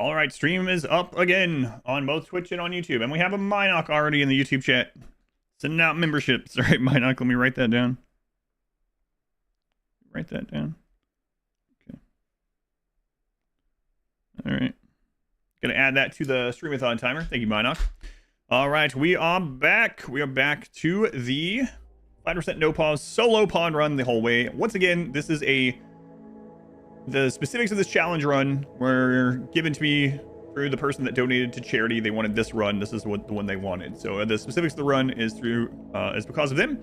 All right, stream is up again on both Twitch and on YouTube. And we have a Minoc already in the YouTube chat. Sending out memberships. All right, Minoc, let me write that down. Write that down. Okay. All right. Gonna add that to the streamathon timer. Thank you, Minoc. All right, we are back. We are back to the 5% no pause solo pond run the whole way. Once again, this is the specifics of this challenge run were given to me through the person that donated to charity. They wanted this run. This is what the one they wanted. So the specifics of the run is because of them.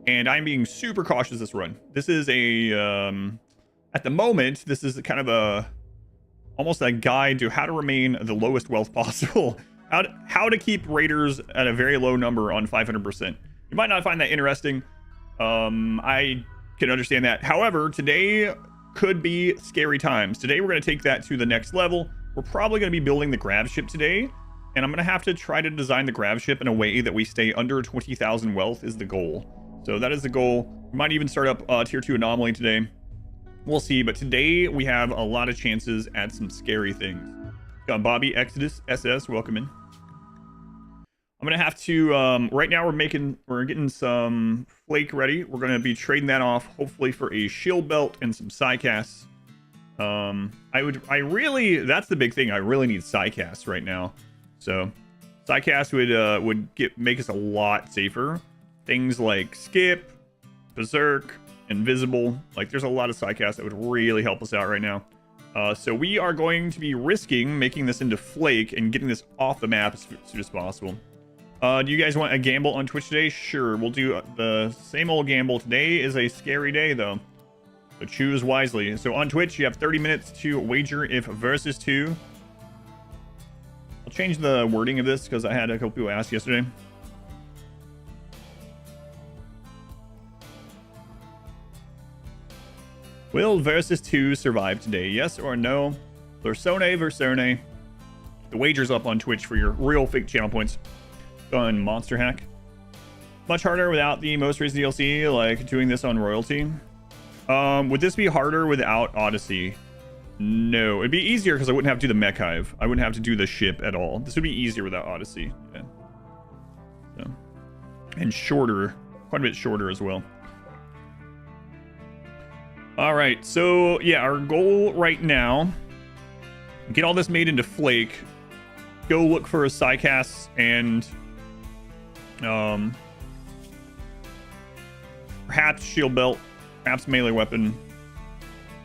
And I'm being super cautious this run. This is at the moment, this is kind of almost a guide to how to remain the lowest wealth possible. How to keep raiders at a very low number on 500%. You might not find that interesting. I can understand that. However, today could be scary times. Today we're going to take that to the next level. We're probably going to be building the grab ship today, and I'm going to have to try to design the grab ship in a way that we stay under 20,000 wealth is the goal. So that is the goal. We might even start up tier 2 anomaly today. We'll see, but today we have a lot of chances at some scary things. Got Bobby Exodus SS, welcome in. I'm gonna have to right now we're getting some flake ready. We're gonna be trading that off hopefully for a shield belt and some psycasts. That's the big thing. I really need psycasts right now. So psycasts would make us a lot safer. Things like skip, berserk, invisible. Like there's a lot of psycasts that would really help us out right now. So we are going to be risking making this into flake and getting this off the map as soon as possible. Do you guys want a gamble on Twitch today? Sure, we'll do the same old gamble. Today is a scary day, though. So choose wisely. So on Twitch, you have 30 minutes to wager if versus 2. I'll change the wording of this because I had a couple people ask yesterday. Will versus 2 survive today? Yes or no? Versone, Versone. The wager's up on Twitch for your real fake channel points. On monster hack. Much harder without the most recent DLC, like doing this on royalty. Would this be harder without Odyssey? No, it'd be easier because I wouldn't have to do the mech hive. I wouldn't have to do the ship at all. This would be easier without Odyssey. Yeah. So. And shorter, quite a bit shorter as well. All right, so yeah, our goal right now, get all this made into flake, go look for a psycast and perhaps shield belt, perhaps melee weapon.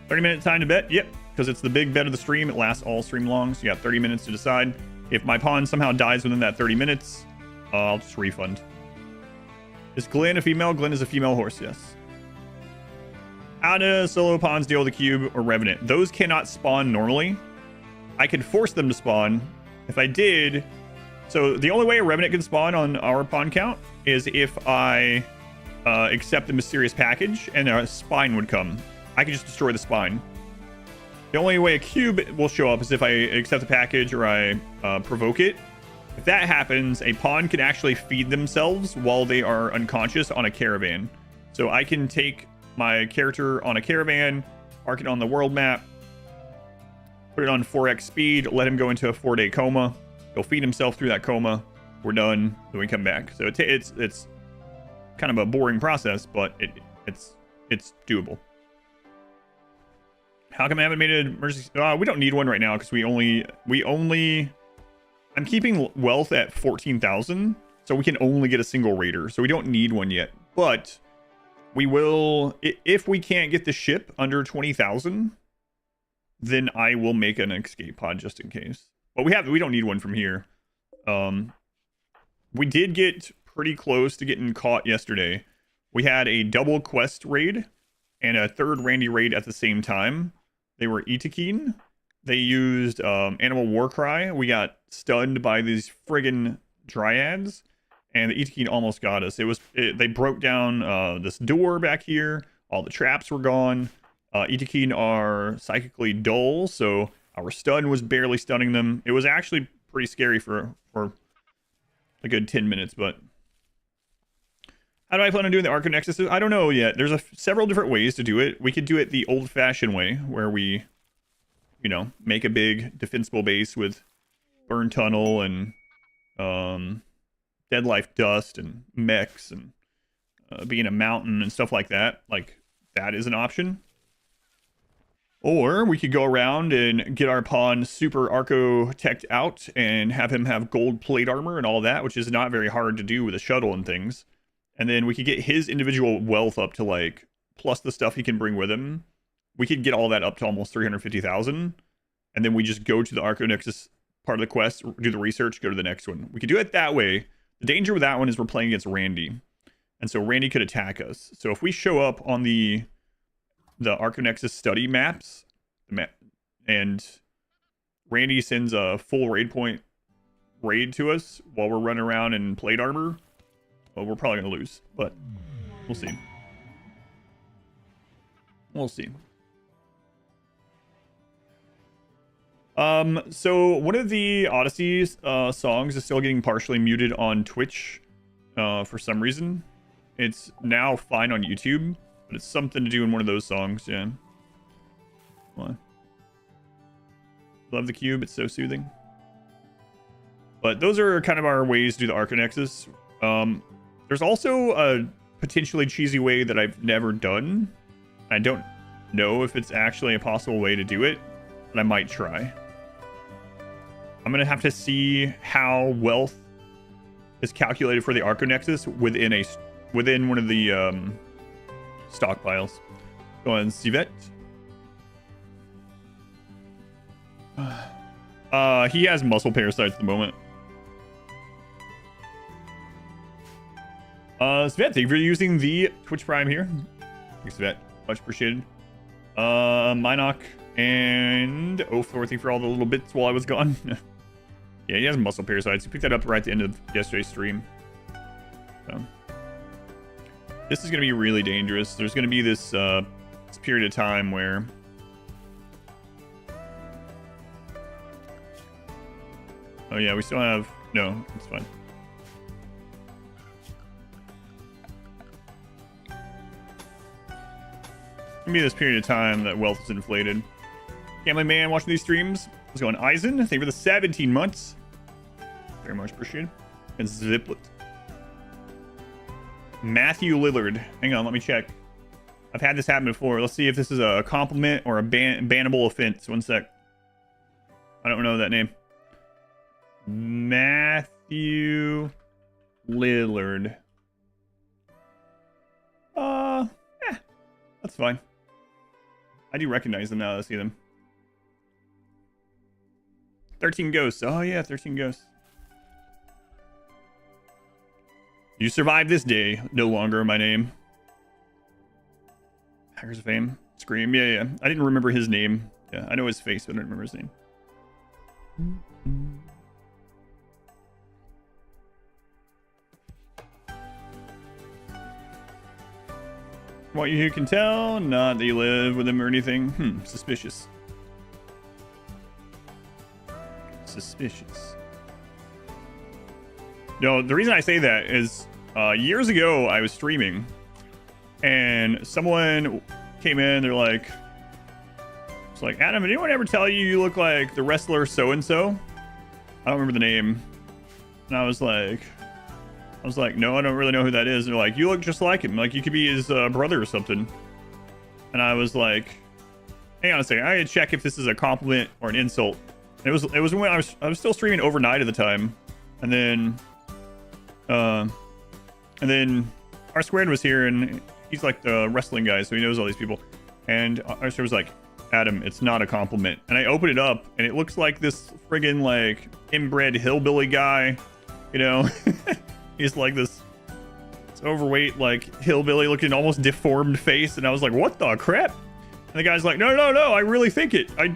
30-minute time to bet? Yep, because it's the big bet of the stream. It lasts all stream long, so you got 30 minutes to decide. If my pawn somehow dies within that 30 minutes, I'll just refund. Is Glenn a female? Glenn is a female horse, yes. How do solo pawns deal with the cube or revenant? Those cannot spawn normally. I could force them to spawn. If I did... So the only way a revenant can spawn on our pawn count is if I accept the mysterious package and a spine would come. I could just destroy the spine. The only way a cube will show up is if I accept the package or I provoke it. If that happens, a pawn can actually feed themselves while they are unconscious on a caravan. So I can take my character on a caravan, mark it on the world map, put it on 4x speed, let him go into a 4-day coma. He'll feed himself through that coma. We're done. Then we come back. So it's kind of a boring process, but it's doable. How come I haven't made an emergency? We don't need one right now because we only. I'm keeping wealth at 14,000, so we can only get a single raider. So we don't need one yet, but we will if we can't get the ship under 20,000. Then I will make an escape pod just in case. But we don't need one from here. We did get pretty close to getting caught yesterday. We had a double quest raid and a third Randy raid at the same time. They were Itakeen. They used Animal Warcry. We got stunned by these friggin' dryads, and the Itakeen almost got us. They broke down this door back here. All the traps were gone. Itakeen are psychically dull, so our stun was barely stunning them. It was actually pretty scary for a good 10 minutes, but how do I plan on doing the Arc of Nexus? I don't know yet. There's several different ways to do it. We could do it the old-fashioned way, where we you know, make a big defensible base with burn tunnel and dead life dust and mechs and being a mountain and stuff like that. Like, that is an option. Or we could go around and get our pawn super architect out and have him have gold plate armor and all that, which is not very hard to do with a shuttle and things. And then we could get his individual wealth up to like, plus the stuff he can bring with him. We could get all that up to almost 350,000. And then we just go to the Arco Nexus part of the quest, do the research, go to the next one. We could do it that way. The danger with that one is we're playing against Randy. And so Randy could attack us. So if we show up on the Arco Nexus study maps, and Randy sends a full raid point raid to us while we're running around in plate armor, well, we're probably going to lose. But we'll see. We'll see. So one of the Odyssey songs is still getting partially muted on Twitch for some reason. It's now fine on YouTube, but it's something to do in one of those songs, yeah. Come on. Love the cube, it's so soothing. But those are kind of our ways to do the Arco Nexus. There's also a potentially cheesy way that I've never done. I don't know if it's actually a possible way to do it, but I might try. I'm going to have to see how wealth is calculated for the Arco Nexus within one of the stockpiles. Go on, Civet. He has muscle parasites at the moment. Civet, thank you for using the Twitch Prime here. Thanks, Civet. Much appreciated. Minoc and Oathor, thank you for all the little bits while I was gone. Yeah, he has muscle parasites. He picked that up right at the end of yesterday's stream. So, this is going to be really dangerous. There's going to be this period of time where oh yeah, we still have... No, it's fine. It's gonna be this period of time that wealth is inflated. Family man watching these streams. Let's go on Eisen. Thank you for the 17 months. Very much appreciated. And Ziplet. Matthew Lillard. Hang on, let me check. I've had this happen before. Let's see if this is a compliment or a bannable offense. One sec. I don't know that name. Matthew Lillard. That's fine. I do recognize them now that I see them. 13 ghosts. Oh yeah, 13 ghosts. You survived this day. No longer my name. Hackers of Fame. Scream. Yeah. I didn't remember his name. Yeah, I know his face, but I don't remember his name. What you can tell, not that you live with him or anything. Suspicious. Suspicious. No, the reason I say that is years ago I was streaming and someone came in, they're like, it's like, Adam, did anyone ever tell you look like the wrestler so-and-so? I don't remember the name. And I was like, no, I don't really know who that is. And they're like, you look just like him. Like, you could be his brother or something. And I was like, hang on a second. I gotta check if this is a compliment or an insult. And it was when I was still streaming overnight at the time. And then R Squared was here, and he's like the wrestling guy, so he knows all these people. And R Squared was like, Adam, it's not a compliment. And I opened it up, and it looks like this friggin' like inbred hillbilly guy, you know. He's like this overweight, like hillbilly looking, almost deformed face. And I was like, what the crap? And the guy's like, no, I really think it. I'm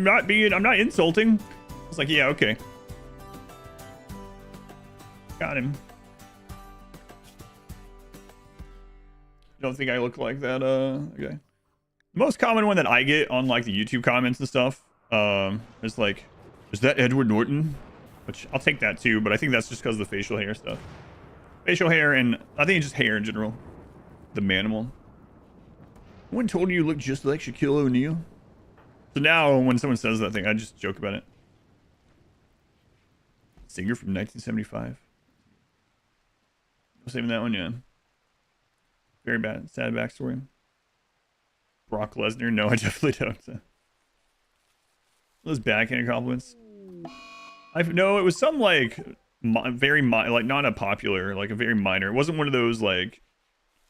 not insulting. I was like, yeah, okay. Got him. Don't think I look like that, okay. The most common one that I get on like the YouTube comments and stuff, is like, is that Edward Norton? Which I'll take that too, but I think that's just because of the facial hair stuff. Facial hair, and I think it's just hair in general. The manimal. No one told you look just like Shaquille O'Neal? So now when someone says that thing, I just joke about it. Singer from 1975. I'm saving that one, yeah. Very bad, sad backstory. Brock Lesnar? No, I definitely don't. Those backhanded compliments. No, it was some like very like not a popular, like a very minor. It wasn't one of those like.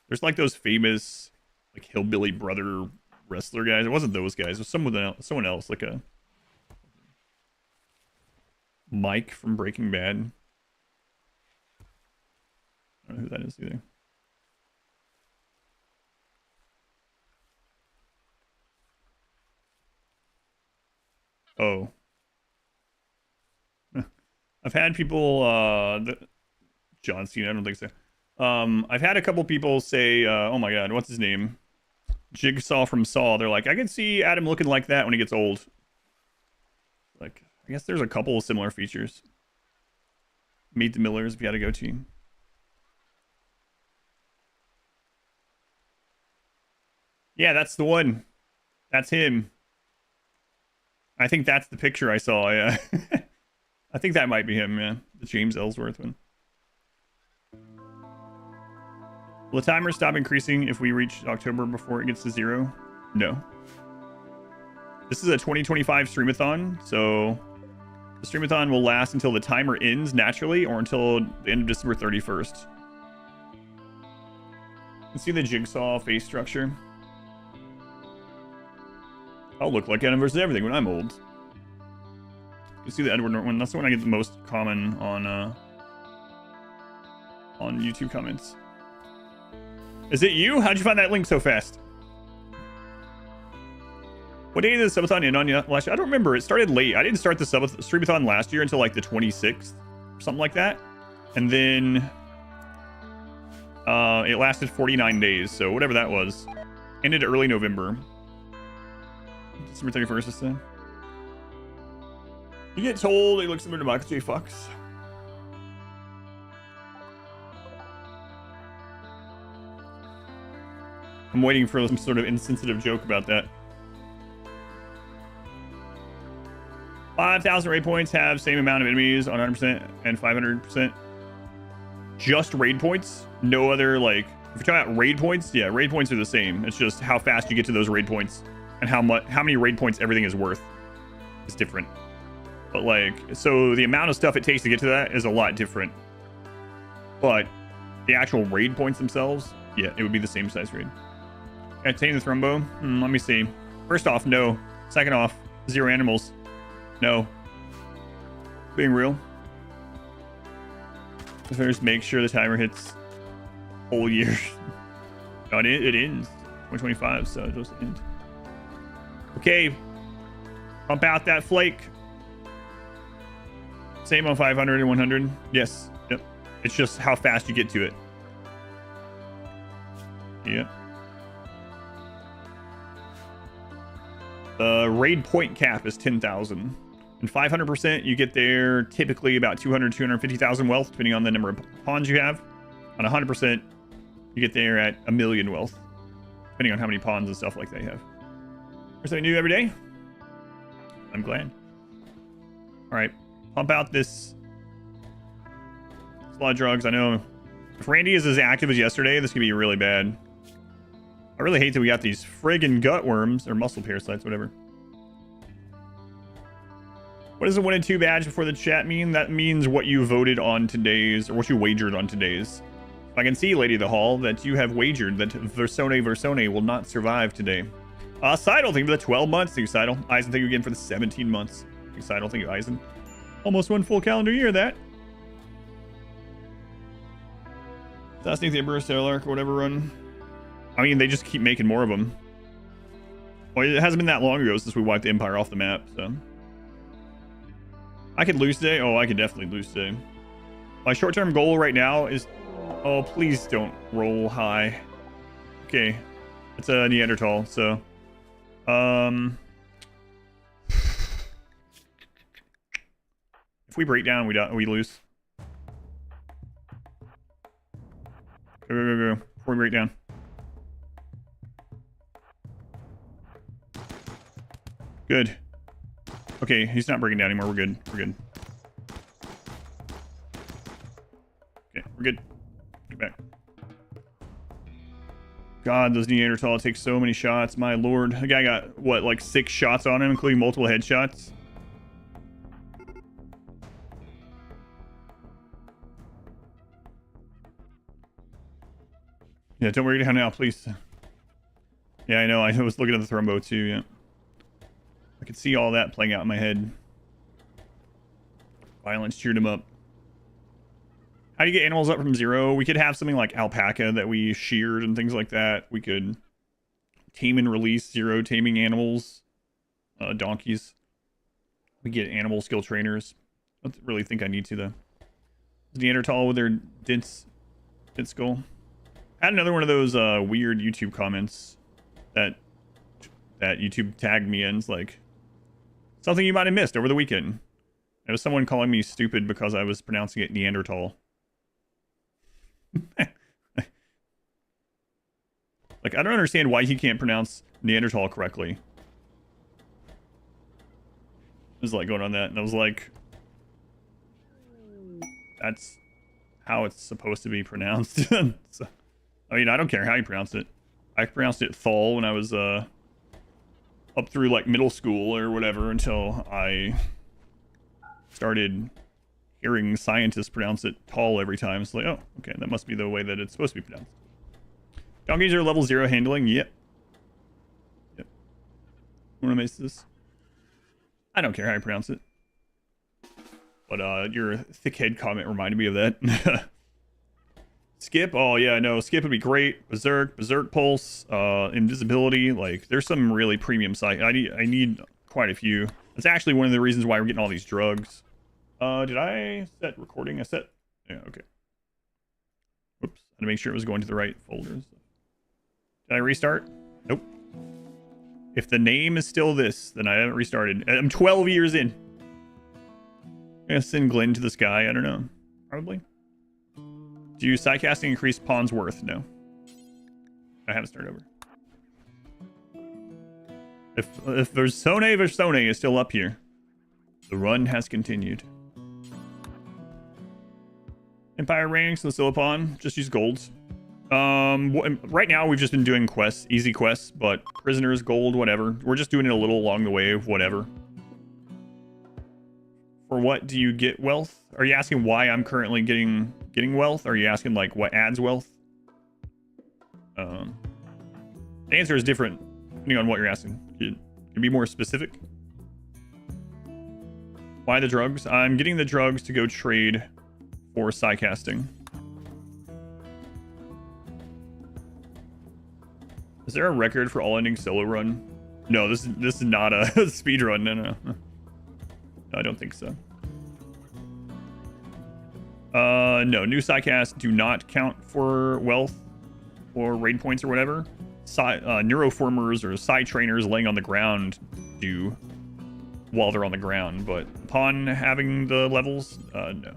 There's like those famous like hillbilly brother wrestler guys. It wasn't those guys. It was someone else, like a Mike from Breaking Bad. I don't know who that is either. Oh. I've had people John Cena, I don't think so. I've had a couple people say, oh my god, what's his name? Jigsaw from Saw. They're like, I can see Adam looking like that when he gets old. Like, I guess there's a couple of similar features. Meet the Millers if you had a goatee. Yeah, that's the one. That's him. I think that's the picture I saw, yeah. I think that might be him, yeah. The James Ellsworth one. Will the timer stop increasing if we reach October before it gets to 0? No. This is a 2025 streamathon, so the streamathon will last until the timer ends naturally or until the end of December 31st. You can see the Jigsaw face structure. I'll look like Adam versus everything when I'm old. You see the Edward Norton one? That's the one I get the most common on YouTube comments. Is it you? How'd you find that link so fast? What day did the subathon end on last year? I don't remember. It started late. I didn't start the streamathon last year until like the 26th or something like that. And then it lasted 49 days. So whatever that was. Ended early November. December 31st this time. You get told they look similar to Michael J. Fox. I'm waiting for some sort of insensitive joke about that. 5,000 raid points have same amount of enemies on 100% and 500%. Just raid points? No other, like, if you're talking about raid points, yeah, raid points are the same. It's just how fast you get to those raid points and how many raid points everything is worth is different. But like, so the amount of stuff it takes to get to that is a lot different. But the actual raid points themselves, yeah, it would be the same size raid. Attain the Thrumbo? Let me see. First off, no. Second off, 0 animals. No. Being real. First, make sure the timer hits whole year. No, it ends 2025, so it goes to end. Okay. Pump out that flake. Same on 500 and 100. Yes. Yep. It's just how fast you get to it. Yep. The raid point cap is 10,000. And 500%, you get there typically about 200, 250,000 wealth, depending on the number of pawns you have. On 100%, you get there at 1 million wealth, depending on how many pawns and stuff like that you have. There's something new every day. I'm glad. All right, pump out this. It's a lot of drugs, I know. If Randy is as active as yesterday, this could be really bad. I really hate that we got these friggin' gut worms, or muscle parasites, whatever. What does a 1 and 2 badge before the chat mean? That means what you voted on today's, or what you wagered on today's. I can see, Lady of the Hall, that you have wagered that Versone will not survive today. Seidel, thank you for the 12 months. Thank you, Seidel. Eisen, thank you again for the 17 months. Thank you, Seidel. Thank you, Eisen. Almost 1 full calendar year, that. Assassinate the Emperor, Stellark, or whatever run. I mean, they just keep making more of them. Well, it hasn't been that long ago since we wiped the Empire off the map, so. I could lose today? Oh, I could definitely lose today. My short-term goal right now is... Oh, please don't roll high. Okay. It's a Neanderthal, so... If we break down, we lose. Go, go, go, go. Before we break down. Good. Okay, he's not breaking down anymore. We're good. We're good. Okay, we're good. Get back. God, those Neanderthal take so many shots. My lord. The guy got, what, like 6 shots on him, including multiple headshots? Yeah, don't worry down now, please. Yeah, I know. I was looking at the thrombo too, yeah. I could see all that playing out in my head. Violence cheered him up. How do you get animals up from 0? We could have something like alpaca that we sheared and things like that. We could tame and release 0 taming animals. Donkeys. We get animal skill trainers. I don't really think I need to, though. Neanderthal with their dense skull. I had another one of those weird YouTube comments that YouTube tagged me in. It's like, something you might have missed over the weekend. It was someone calling me stupid because I was pronouncing it Neanderthal. Like, I don't understand why he can't pronounce Neanderthal correctly. It was like going on that, and I was like, that's how it's supposed to be pronounced. So, I mean, I don't care how you pronounce it. I pronounced it Thal when I was up through like middle school or whatever, until I started hearing scientists pronounce it tall every time. It's like, oh, okay, that must be the way that it's supposed to be pronounced. Donkeys are level 0 handling. Yep. Yep. Wanna make this? I don't care how you pronounce it. But your thick head comment reminded me of that. Skip? Oh yeah, no, Skip would be great. Berserk Pulse, Invisibility. Like, there's some really premium site. I need quite a few. That's actually one of the reasons why we're getting all these drugs. Did I set recording? I set... Yeah, okay. Whoops. I had to make sure it was going to the right folders. Did I restart? Nope. If the name is still this, then I haven't restarted. I'm 12 years in. I'm gonna send Glenn to the sky. I don't know. Probably. Do you sidecasting increase pawn's worth? No. I haven't started over. If Versone Versone is still up here, the run has continued. Empire ranks, the still upon. Just use golds. Right now we've just been doing quests, easy quests, but prisoners, gold, whatever. We're just doing it a little along the way of whatever. For what do you get wealth? Are you asking why I'm currently getting wealth? Are you asking like what adds wealth? The answer is different depending on what you're asking. Can you be more specific? Why the drugs? I'm getting the drugs to go trade for sidecasting. Is there a record for all ending solo run? No, this is not a speed run. No, I don't think so. No, new sidecast do not count for wealth or raid points or whatever. Neuroformers or side trainers laying on the ground do while they're on the ground, but upon having the levels, no.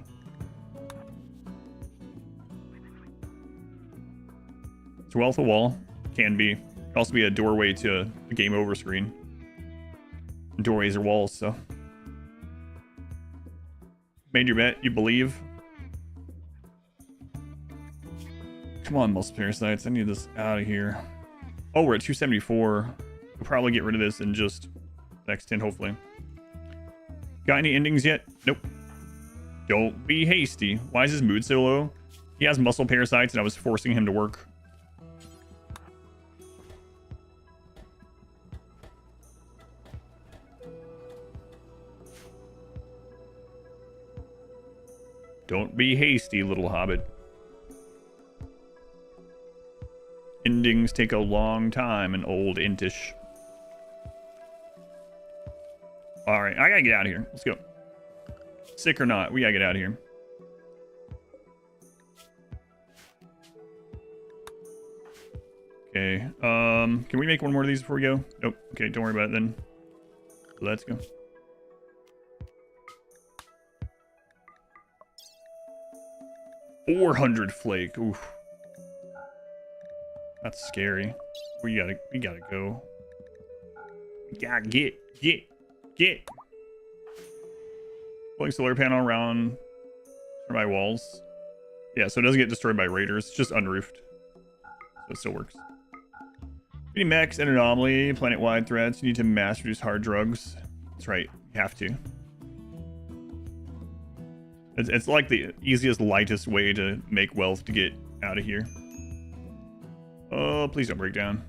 Is wealth a wall? Can be. It can also be a doorway to the game over screen. Doorways are walls, so. Made your bet, you believe. Come on, most parasites. I need this out of here. Oh, we're at 274. We'll probably get rid of this in just next 10, hopefully. Got any endings yet? Nope. Don't be hasty. Why is his mood so low? He has muscle parasites and I was forcing him to work. Don't be hasty, little hobbit. Endings take a long time in old Intish. Alright, I gotta get out of here. Let's go. Sick or not, we gotta get out of here. Okay, can we make one more of these before we go? Nope. Okay, don't worry about it then. Let's go. $400 flake. Oof. That's scary. We gotta go. We Yeah, get. Pulling solar panel around my walls. Yeah, so it doesn't get destroyed by raiders. It's just unroofed. So it still works. Beating mechs and anomaly, planet-wide threats. You need to mass reduce hard drugs. That's right. You have to. It's like the easiest, lightest way to make wealth to get out of here. Oh, please don't break down.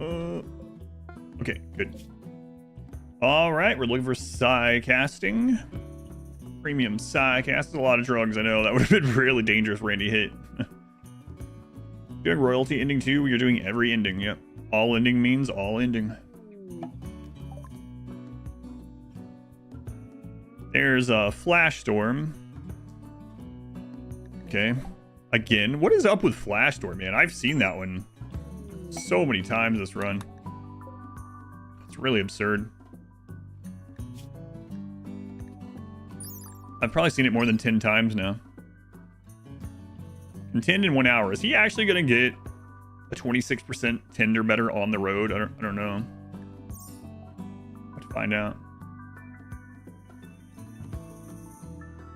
Okay, good. All right, we're looking for psi casting. Premium psi cast. A lot of drugs, I know. That would have been really dangerous for Randy hit. Doing royalty ending too. You're doing every ending. Yep. All ending means all ending. There's a flash storm. Okay. Again, what is up with flash storm, man? I've seen that one so many times this run. It's really absurd. I've probably seen it more than 10 times now. And 10 in 1 hour. Is he actually going to get a 26% tender better on the road? I don't know. Have to find out.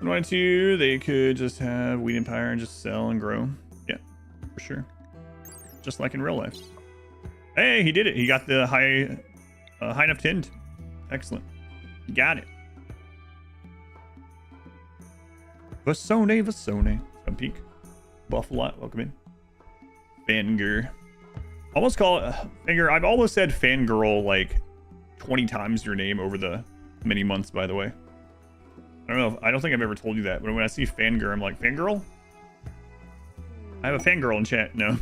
1.2, they could just have Wheat Empire and just sell and grow. Yeah, for sure. Just like in real life. Hey, he did it. He got the high enough tend. Excellent. He got it. Vasone. Some peak. Buffalo, welcome in. Fangir. Almost call it Fangir. I've almost said Fangirl like 20 times your name over the many months, by the way. I don't know. I don't think I've ever told you that, but when I see Fangirl, I'm like, Fangirl? I have a Fangirl in chat. No.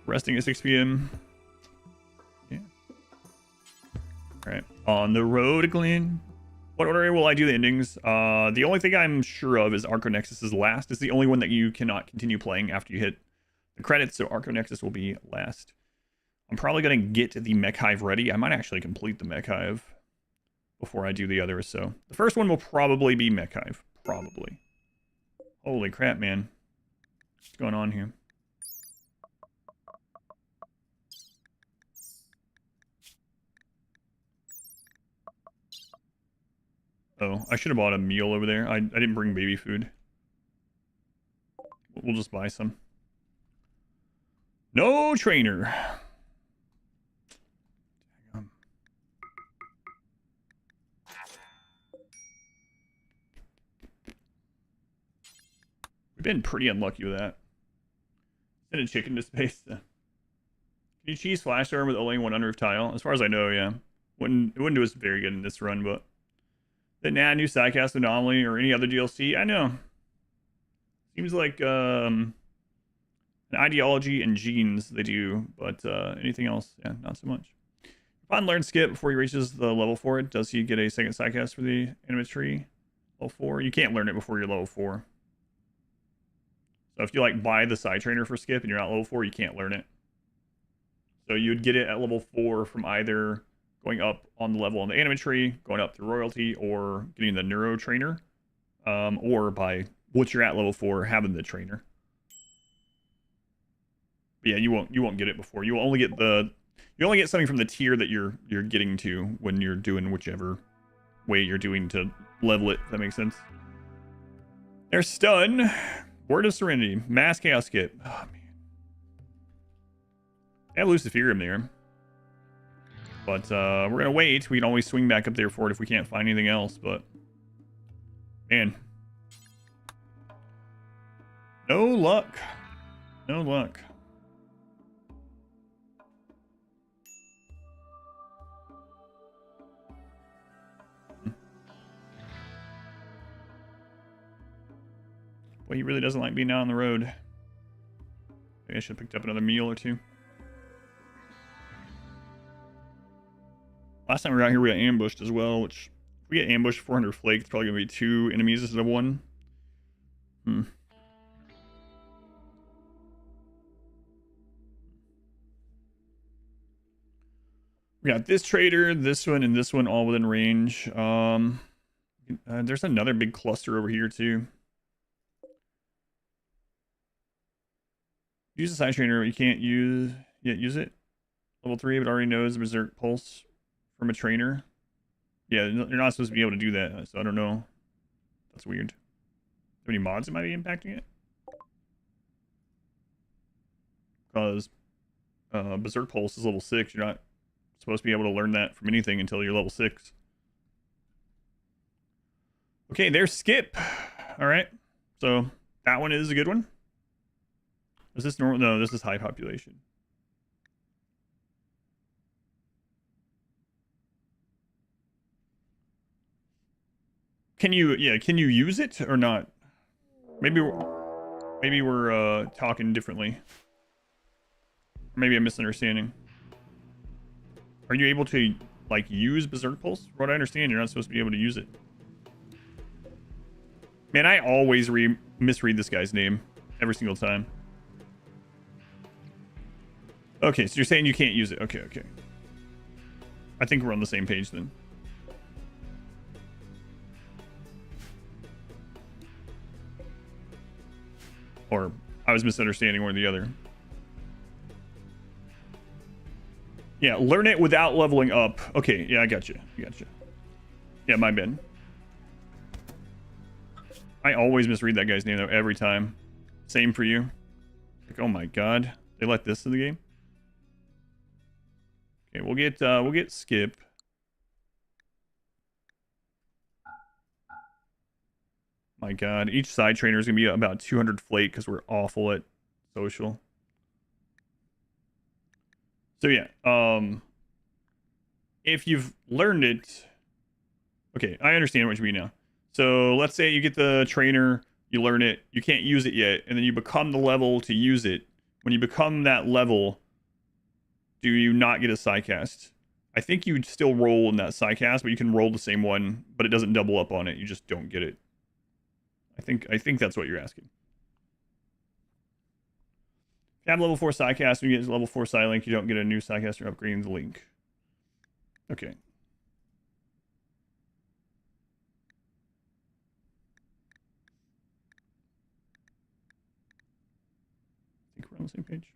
Resting at 6 p.m. Yeah. All right. On the road, Glenn. What order will I do the endings? The only thing I'm sure of is Arco Nexus is last. It's the only one that you cannot continue playing after you hit the credits, so Arco Nexus will be last. I'm probably going to get the mech hive ready. I might actually complete the mech hive before I do the others. So the first one will probably be mech hive. Probably. Holy crap, man. What's going on here? Oh, I should have bought a meal over there. I didn't bring baby food. We'll just buy some. No trainer. We've been pretty unlucky with that. Send a chicken to space. Can you cheese flash storm with only one unroofed tile? As far as I know, yeah. It wouldn't do us very good in this run, but then add new sidecast anomaly or any other DLC. I know. Seems like an ideology and genes they do, but anything else, yeah, not so much. Upon learn skip before he reaches the level 4, does he get a second sidecast for the animatree? Level 4? You can't learn it before you're level 4. So if you like buy the side trainer for skip and you're not level 4, you can't learn it. So you'd get it at level 4 from either going up on the level on the animatree, going up through royalty, or getting the neuro trainer, or by once you're at level 4 having the trainer. But yeah, you won't get it before. You only get something from the tier that you're getting to when you're doing whichever way you're doing to level it. If that makes sense. They're stun. Word of Serenity. Mass Chaos Skip. Oh, man. I have Luciferium there. But we're going to wait. We can always swing back up there for it if we can't find anything else. But, man. No luck. No luck. Well, he really doesn't like being out on the road. Maybe I should have picked up another meal or two. Last time we were out here, we got ambushed as well, which if we get ambushed 400 flake, it's probably going to be 2 enemies instead of 1. We got this trader, this one, and this one all within range. There's another big cluster over here, too. Use a side trainer, you can't use it. Level 3, but already knows Berserk Pulse from a trainer. Yeah, you're not supposed to be able to do that, so I don't know. That's weird. Are there any mods that might be impacting it? Because Berserk Pulse is level 6. You're not supposed to be able to learn that from anything until you're level 6. Okay, there's Skip. All right. So that one is a good one. Is this normal? No, this is high population. Can you use it or not? Maybe we're talking differently. Maybe I'm misunderstanding. Are you able to like use Berserk Pulse? From what I understand, you're not supposed to be able to use it. Man, I always misread this guy's name every single time. Okay, so you're saying you can't use it. Okay, okay. I think we're on the same page then. Or I was misunderstanding one or the other. Yeah, learn it without leveling up. Okay, yeah, I got you. I got you. Yeah, my bad. I always misread that guy's name though every time. Same for you. Like, oh my god, they let this in the game. Okay, we'll get Skip. My god, each side trainer is gonna be about 200 flake because we're awful at social. So yeah, if you've learned it, okay, I understand what you mean now. So let's say you get the trainer, you learn it, you can't use it yet, and then you become the level to use it. When you become that level, do you not get a sidecast? I think you'd still roll in that sidecast, but you can roll the same one, but it doesn't double up on it. You just don't get it. I think that's what you're asking. If you have level 4 sidecast and you get level 4 sidlink, you don't get a new sidecast or upgrading the link. Okay. I think we're on the same page.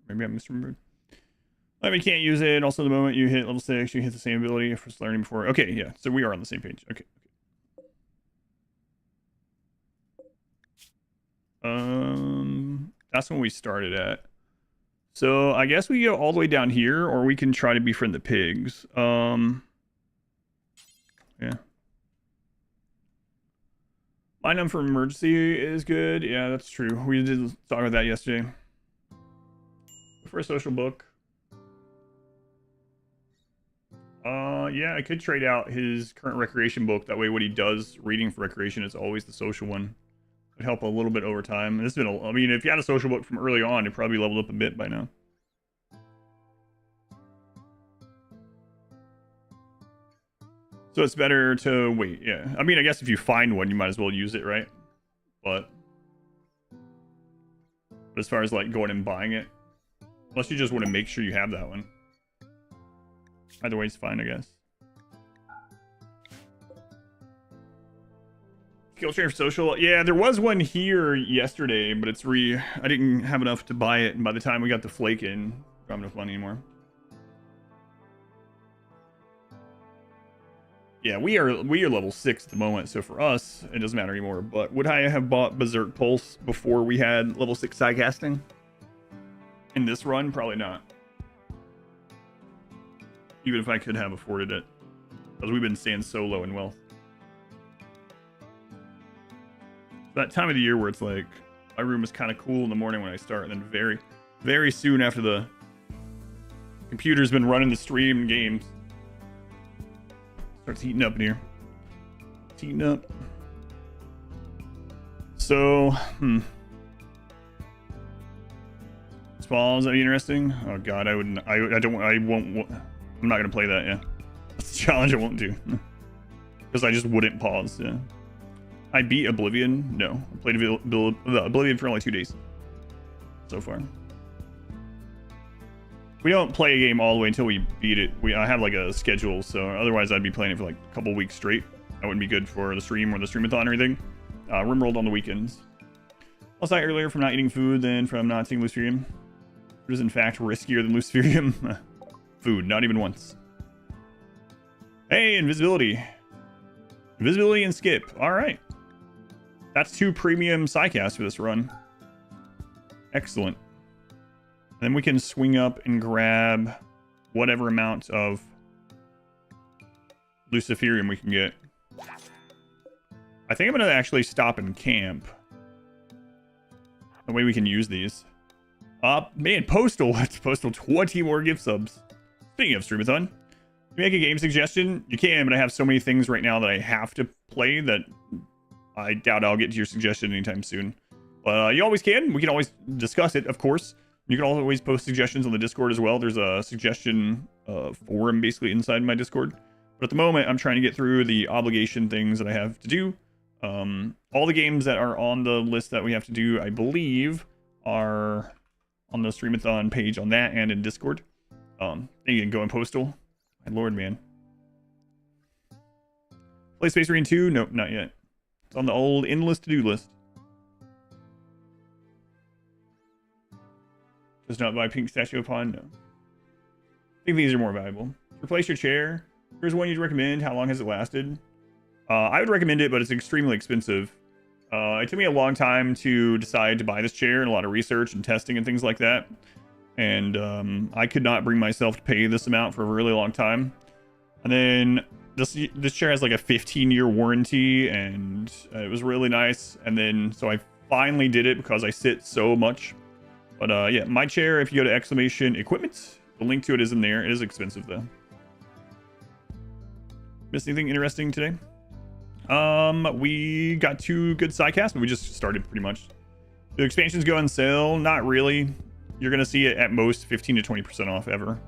Maybe I misremembered. I mean, you can't use it. Also, the moment you hit level 6, you hit the same ability for learning before. Okay, yeah. So we are on the same page. Okay. That's when we started at. So I guess we go all the way down here, or we can try to befriend the pigs. Yeah. Line number for emergency is good. Yeah, that's true. We did talk about that yesterday. For a social book. Yeah, I could trade out his current recreation book. That way, what he does reading for recreation is always the social one. Would help a little bit over time. And this has been, I mean, if you had a social book from early on, it probably leveled up a bit by now. So it's better to wait. Yeah, I mean, I guess if you find one, you might as well use it, right? But as far as like going and buying it, unless you just want to make sure you have that one. Either way, it's fine, I guess. Skill trainer for social. Yeah, there was one here yesterday, but it's I didn't have enough to buy it, and by the time we got the flake in, I don't have enough money anymore. Yeah, we are level 6 at the moment, so for us, it doesn't matter anymore. But would I have bought Berserk Pulse before we had level 6 sidecasting? In this run, probably not. Even if I could have afforded it. Because we've been staying so low in wealth. That time of the year where it's like, my room is kind of cool in the morning when I start, and then very, very soon after the computer's been running the stream games, starts heating up in here. It's heating up. So, Spalls, that'd be interesting. Oh god, I won't, I'm not gonna play that, yeah. That's the challenge I won't do. Because I just wouldn't pause, yeah. I beat Oblivion? No. I played Oblivion for only 2 days. So far. We don't play a game all the way until we beat it. I have like a schedule, so otherwise I'd be playing it for like a couple weeks straight. That wouldn't be good for the stream or the streamathon or anything. RimWorld on the weekends. Also, I earlier from not eating food than from not seeing Luciferium. It is in fact riskier than Luciferium. Food, not even once. Hey, invisibility. Invisibility and skip. All right. That's 2 premium psycasts for this run. Excellent. Then we can swing up and grab whatever amount of Luciferium we can get. I think I'm going to actually stop and camp. The way we can use these. Man, Postal. That's Postal 20 more gift subs. Speaking of Streamathon, you make a game suggestion? You can, but I have so many things right now that I have to play that I doubt I'll get to your suggestion anytime soon. But you always can. We can always discuss it, of course. You can always post suggestions on the Discord as well. There's a suggestion forum basically inside my Discord. But at the moment, I'm trying to get through the obligation things that I have to do. All the games that are on the list that we have to do, I believe, are on the Streamathon page on that and in Discord. You can go in Postal. My lord, man. Play Space Marine 2? Nope, not yet. It's on the old endless to-do list. Does not buy pink statue upon? No. I think these are more valuable. Replace your chair. Here's one you'd recommend. How long has it lasted? I would recommend it, but it's extremely expensive. It took me a long time to decide to buy this chair and a lot of research and testing and things like that. And I could not bring myself to pay this amount for a really long time. And then this chair has like a 15-year warranty, and it was really nice. And then so I finally did it because I sit so much. But yeah, my chair, if you go to exclamation equipment, the link to it is in there. It is expensive though. Missed anything interesting today? We got 2 good sidecasts, but we just started pretty much. The expansions go on sale? Not really. You're gonna see it at most 15 to 20% off ever.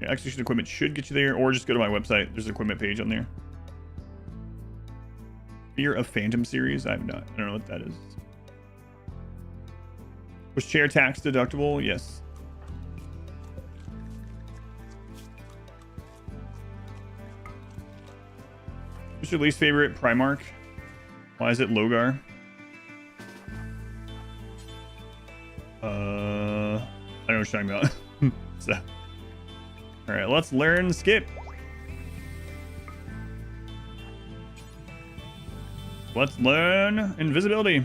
Yeah, execution equipment should get you there, or just go to my website. There's an equipment page on there. Fear of Phantom series? I don't know what that is. Was chair tax deductible? Yes. What's your least favorite Primarch? Why is it Logar? I don't know what you're talking about. So, all right, let's learn skip. Let's learn invisibility.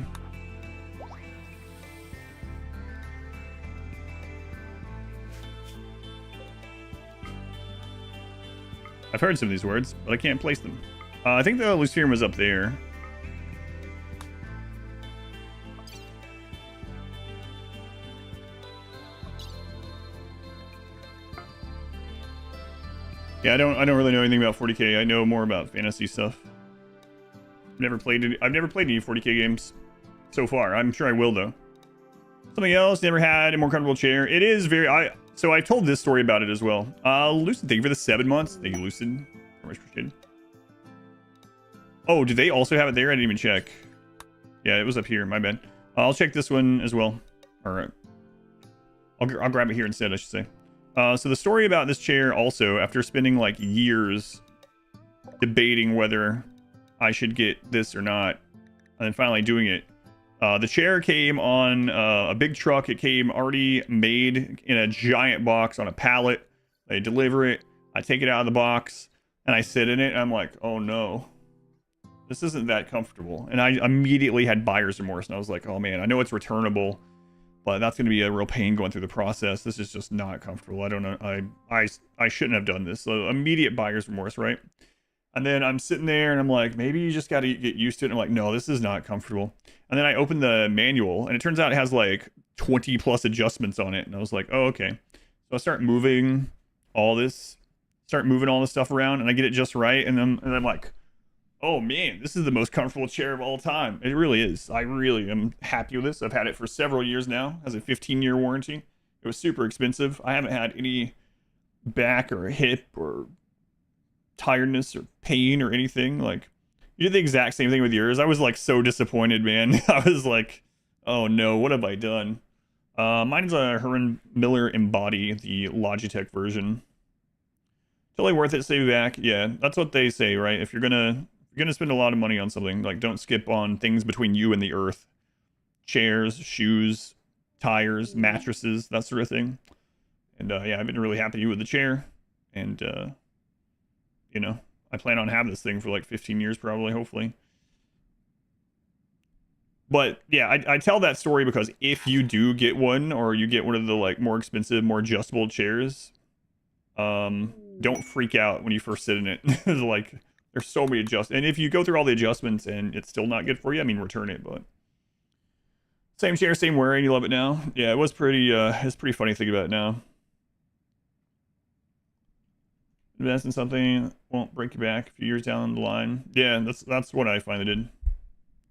I've heard some of these words, but I can't place them. I think the Luciferium was up there. Yeah, I don't really know anything about 40k. I know more about fantasy stuff. I've never played any 40k games so far. I'm sure I will though. Something else, never had a more comfortable chair. It is very so I told this story about it as well. Lucid, thank you for the 7 months. Thank you, Lucid. Very much appreciated. Oh, did they also have it there? I didn't even check. Yeah, it was up here. My bad. I'll check this one as well. All right. I'll grab it here instead, I should say. So the story about this chair also, after spending like years debating whether I should get this or not, and then finally doing it, the chair came on a big truck. It came already made in a giant box on a pallet. They deliver it. I take it out of the box and I sit in it. And I'm like, oh no, this isn't that comfortable. And I immediately had buyer's remorse. And I was like, oh man, I know it's returnable, but that's going to be a real pain going through the process. This is just not comfortable. I don't know. I shouldn't have done this. So immediate buyer's remorse, right? And then I'm sitting there and I'm like, maybe you just got to get used to it. And I'm like, no, this is not comfortable. And then I opened the manual and it turns out it has like 20 plus adjustments on it. And I was like, oh, okay. So I start moving all this stuff around and I get it just right. And I'm like, oh man, this is the most comfortable chair of all time. It really is. I really am happy with this. I've had it for several years now. It has a 15-year warranty. It was super expensive. I haven't had any back or hip or tiredness or pain or anything. Like, you did the exact same thing with yours. I was like so disappointed, man. I was like, oh no, what have I done? Mine's a Herman Miller Embody, the Logitech version. Totally worth it, save back. Yeah, that's what they say, right? If you're gonna gonna spend a lot of money on something, like don't skip on things between you and the earth. Chairs, shoes, tires, mattresses, that sort of thing. And yeah, I've been really happy with the chair. And you know, I plan on having this thing for like 15 years probably, hopefully. But yeah, I tell that story because if you do get one, or you get one of the like more expensive, more adjustable chairs, don't freak out when you first sit in it. Like, there's so many adjustments, and if you go through all the adjustments and it's still not good for you, I mean, return it. But same chair, same wearing, you love it now. Yeah, it was pretty it's pretty funny thinking about it now. Invest in something won't break you back a few years down the line. Yeah, that's what I finally did.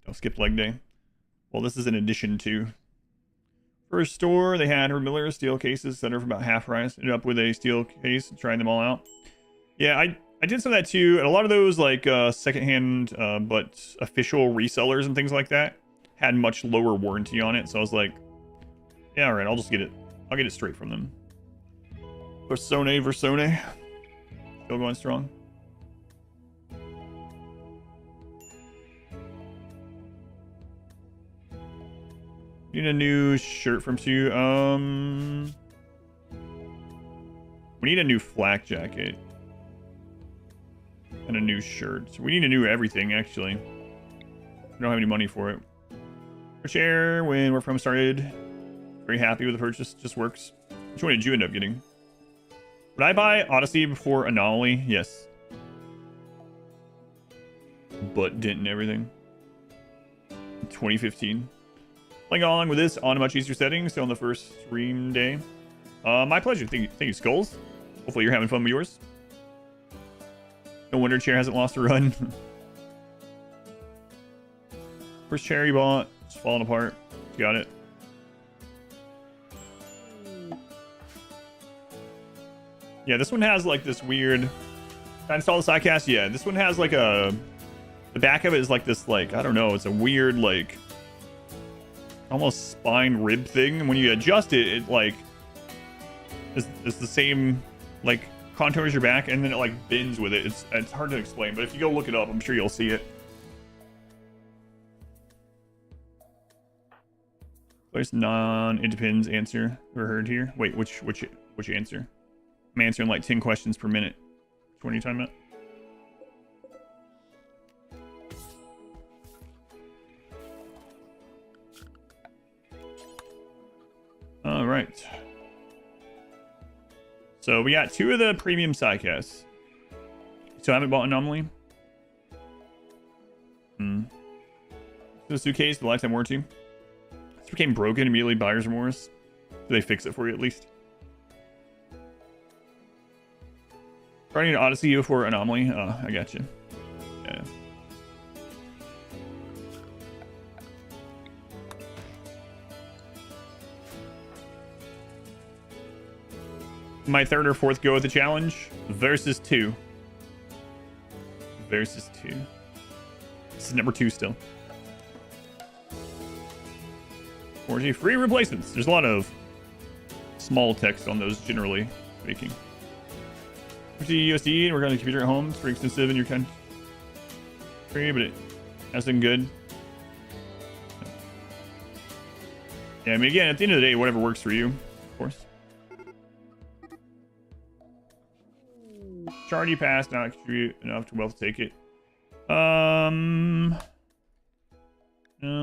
Don't skip leg day. Well, this is in addition to. First store, they had her Miller steel cases set her for about half price. Ended up with a steel case, trying them all out. Yeah, I did some of that too, and a lot of those like secondhand but official resellers and things like that had much lower warranty on it. So I was like, yeah, all right, I'll just get it. I'll get it straight from them. Versone, still going strong. Need a new shirt from Sue. We need a new flak jacket. And a new shirt. So we need a new everything, actually. We don't have any money for it. For share, when Work From started. Very happy with the purchase. Just works. Which one did you end up getting? Would I buy Odyssey before Anomaly? Yes. But didn't everything. 2015. Playing along with this on a much easier setting, still on the first stream day. My pleasure. Thank you, Skulls. Hopefully you're having fun with yours. No wonder chair hasn't lost a run. First chair you bought, it's falling apart. Got it. Yeah, this one has like this weird. I installed the sidecast. Yeah, this one has like a. The back of it is like this, like, I don't know. It's a weird, like, almost spine rib thing. And when you adjust it, it like is the same like contour as your back, and then it like bends with it. It's hard to explain, but if you go look it up, I'm sure you'll see it. There's it depends answer ever heard here. Wait, which answer? I'm answering like 10 questions per minute. Which one are you talking about? All right. So we got 2 of the premium sidecasts. So I haven't bought Anomaly. The suitcase, the lifetime warranty. This became broken immediately. Buyer's remorse. Do they fix it for you at least? Running an Odyssey before Anomaly. Oh, I got you. Yeah. My 3rd or 4th go at the challenge versus 2. This is number 2 still. Warranty free replacements. There's a lot of small text on those, generally speaking. USD, and we're going to computer at home. It's pretty expensive in your country, but it has been good. Yeah, I mean, again, at the end of the day, whatever works for you, of course. Shard you passed, not contribute enough to wealth to take it. No,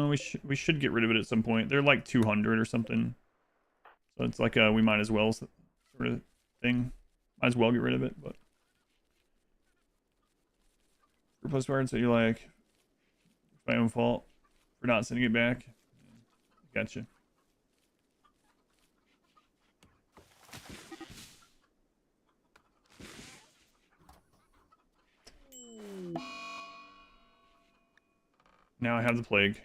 we should get rid of it at some point. They're like 200 or something, so it's like we might as well sort of thing. Might as well get rid of it, but for postcards, so you're like, it's my own fault for not sending it back. Gotcha. Now I have the plague.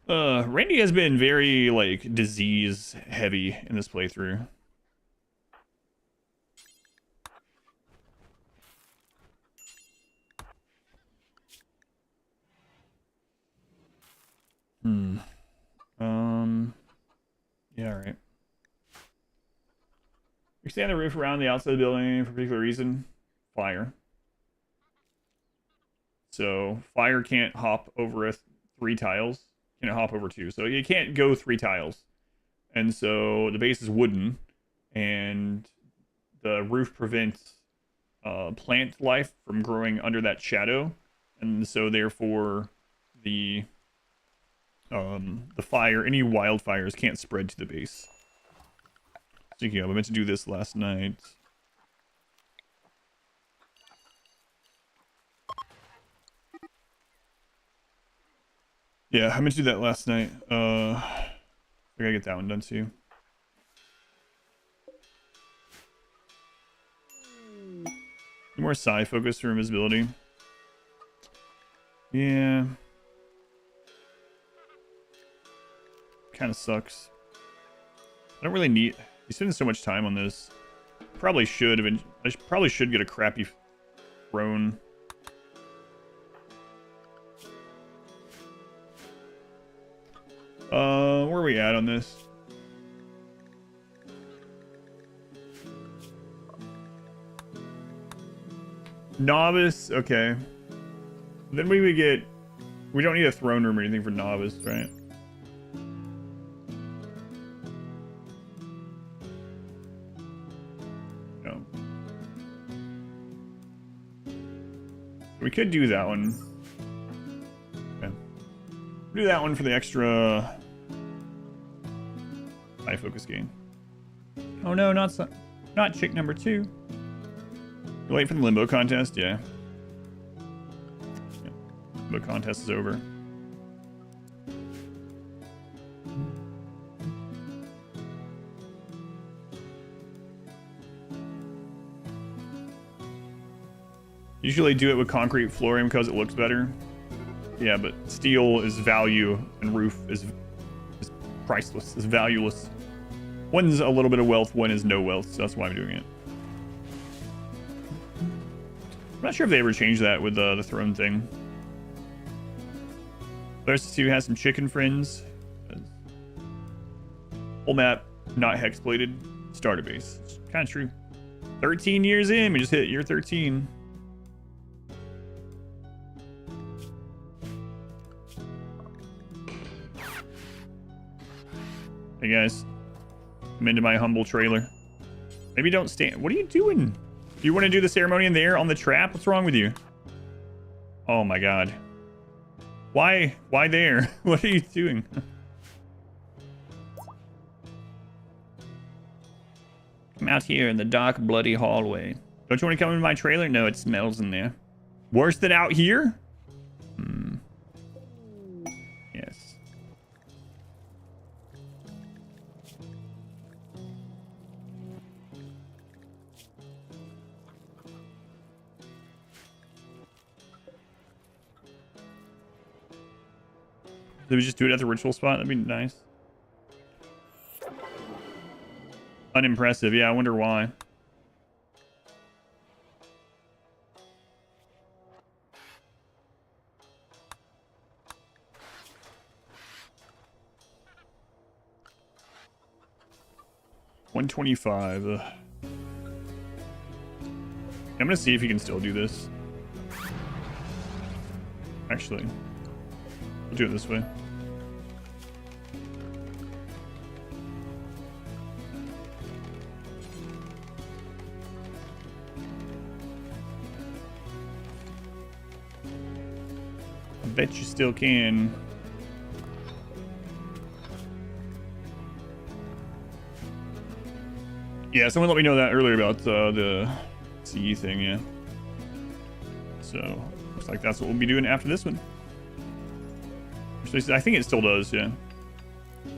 Randy has been very like disease heavy in this playthrough. Yeah, all right. We extend the roof around the outside of the building for a particular reason. Fire. Extend the roof around the outside of the building for a particular reason. Fire. Extend the roof around the outside of the building for a particular reason. Fire. Extend the roof around the outside of the building for a particular reason. Fire. So fire can't hop over 3 tiles. Can hop over 2. So you can't go 3 tiles. And so the base is wooden, and the roof prevents plant life from growing under that shadow, and so therefore the fire, any wildfires can't spread to the base. Speaking of, I meant to do this last night. Yeah, I meant to do that last night. I gotta get that one done too. More psi focus for invisibility. Yeah. Kind of sucks. I don't really need... You spend so much time on this. Probably should have... I probably should get a crappy throne. Where are we at on this? Novice, okay. Then we would get... We don't need a throne room or anything for novice, right? No. We could do that one. Okay. Do that one for the extra... high focus gain. Oh no, not chick number 2. Wait for the limbo contest, yeah. Limbo contest is over. Usually do it with concrete flooring because it looks better. Yeah, but steel is value and roof is priceless, is valueless. One's a little bit of wealth, one is no wealth, so that's why I'm doing it. I'm not sure if they ever changed that with the throne thing. There's 2 has some chicken friends. Whole map, not hex plated. Starter base. It's kind of true. 13 years in, we just hit year 13. Hey guys, I'm into my humble trailer. Maybe don't stand. What are you doing? You want to do the ceremony in there on the trap? What's wrong with you? Oh my god. Why there? What are you doing? I'm out here in the dark, bloody hallway. Don't you want to come in my trailer? No, it smells in there. Worse than out here? Yes. Did we just do it at the ritual spot? That'd be nice. Unimpressive. Yeah, I wonder why. $125. I'm gonna see if he can still do this. Actually, we'll do it this way. I bet you still can. Yeah, someone let me know that earlier about the CE thing, yeah. So, looks like that's what we'll be doing after this one. I think it still does, yeah.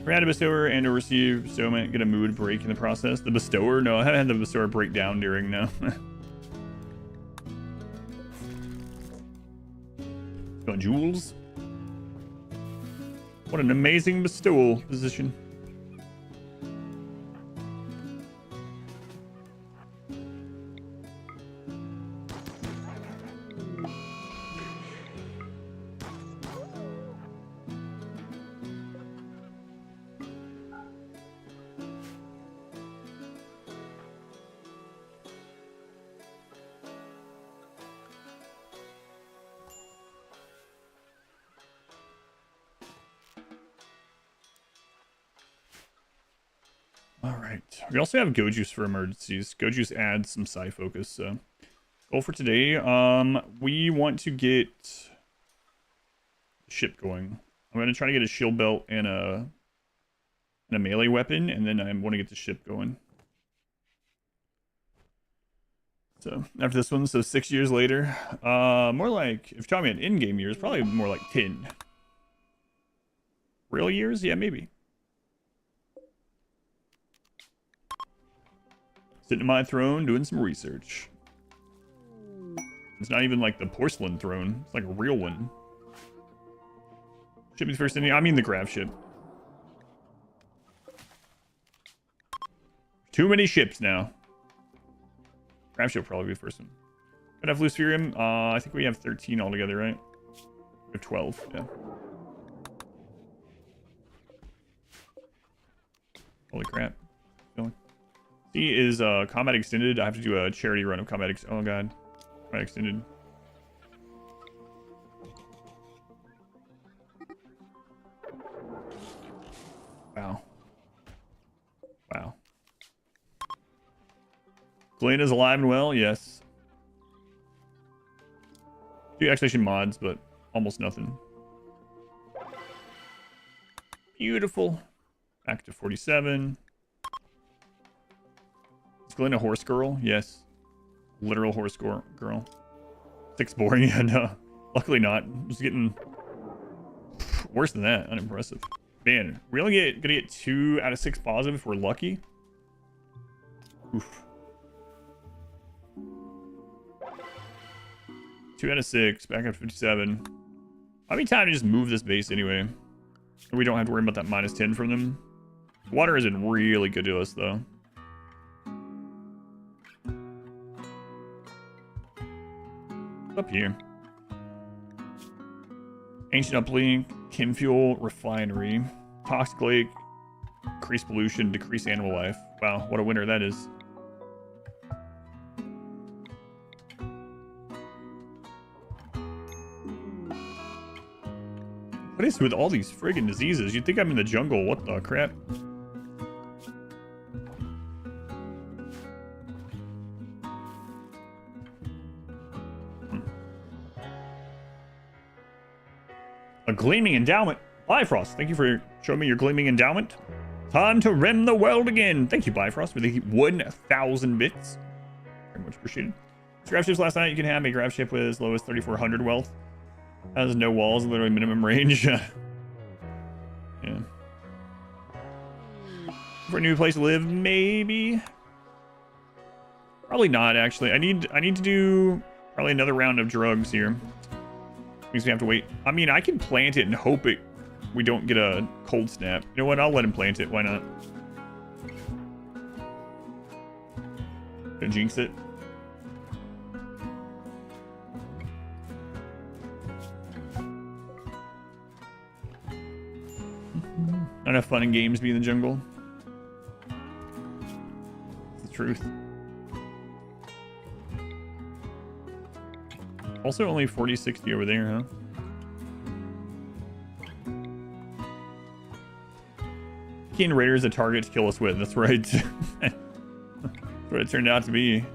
Grant a bestower and or receive bestowment, get a mood break in the process. The bestower? No, I haven't had the bestower break down during, no. Got jewels. What an amazing bestowal position. All right. We also have Go Juice for emergencies. Go Juice adds some psi focus. So goal for today. We want to get the ship going. I'm gonna try to get a shield belt and a melee weapon, and then I want to get the ship going. So after this one, so 6 years later, more like, if you're talking about in-game years, probably more like 10. Real years? Yeah, maybe. Sitting in my throne, doing some research. It's not even like the porcelain throne. It's like a real one. Ship is first in. I mean the grav ship. Too many ships now. Grav ship will probably be the first one. Could have Luciferium. I think we have 13 altogether, right? We have 12, yeah. Holy crap. C is combat extended. I have to do a charity run of combat oh god. Combat extended. Wow. Wow. Galena's alive and well, yes. Do actually some mods, but almost nothing. Beautiful. Back to 47. Is Galena a horse girl? Yes. Literal horse girl. 6 boring? Yeah, no. Luckily not. Just getting worse than that. Unimpressive. Man, we only gonna get 2 out of 6 positive if we're lucky. Oof. 2 out of 6. Back up to 57. Might be time to just move this base anyway. We don't have to worry about that -10 from them. Water isn't really good to us, though. Up here. Ancient Uplink, Chem Fuel, Refinery, Toxic Lake, Increase Pollution, Decrease Animal Life. Wow, what a winner that is. What is with all these friggin' diseases? You'd think I'm in the jungle. What the crap? A gleaming endowment. Bifrost, thank you for showing me your gleaming endowment. Time to rim the world again. Thank you, Bifrost, for the 1,000 bits. Very much appreciated. Grab ships last night. You can have a grab ship with as low as 3,400 wealth. Has no walls, literally minimum range. Yeah. For a new place to live, maybe. Probably not, actually. I need to do probably another round of drugs here. Means we have to wait. I mean, I can plant it and hope we don't get a cold snap. You know what? I'll let him plant it. Why not? Gonna jinx it. Not enough fun in games being in the jungle. It's the truth. Also only 40-60 over there, huh? Keen Raider is a target to kill us with. That's right. That's what it turned out to be.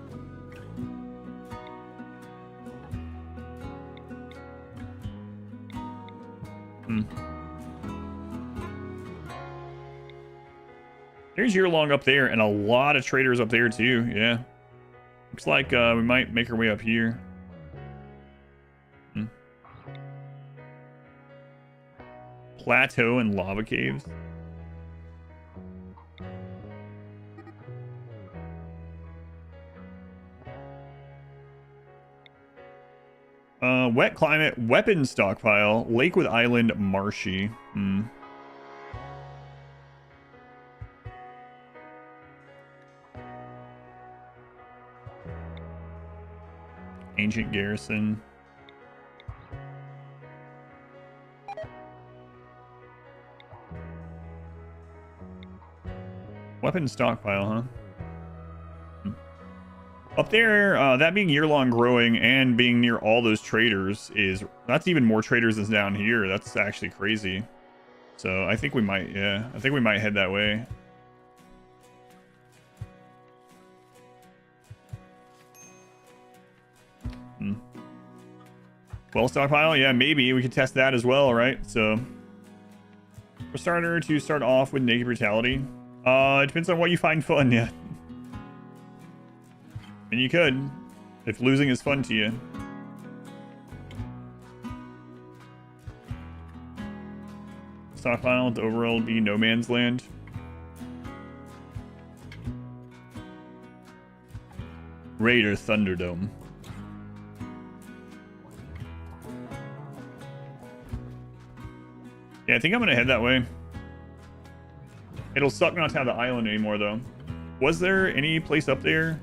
There's year-long up there, and a lot of traders up there too. Yeah, looks like we might make our way up here. Plateau and lava caves. Wet climate, weapon stockpile, Lakewood Island, marshy. Ancient garrison. Weapon stockpile, huh? Up there, that being year-long growing and being near all those traders that's even more traders than down here. That's actually crazy. So I think we might, yeah, I think we might head that way. Well, stockpile, yeah, maybe we could test that as well, right? So, for starter, to start off with naked brutality. It depends on what you find fun, yeah. And you could, if losing is fun to you. Stockpile, the overall be no man's land. Raider Thunderdome. Yeah, I think I'm gonna head that way. It'll suck not to have the island anymore, though. Was there any place up there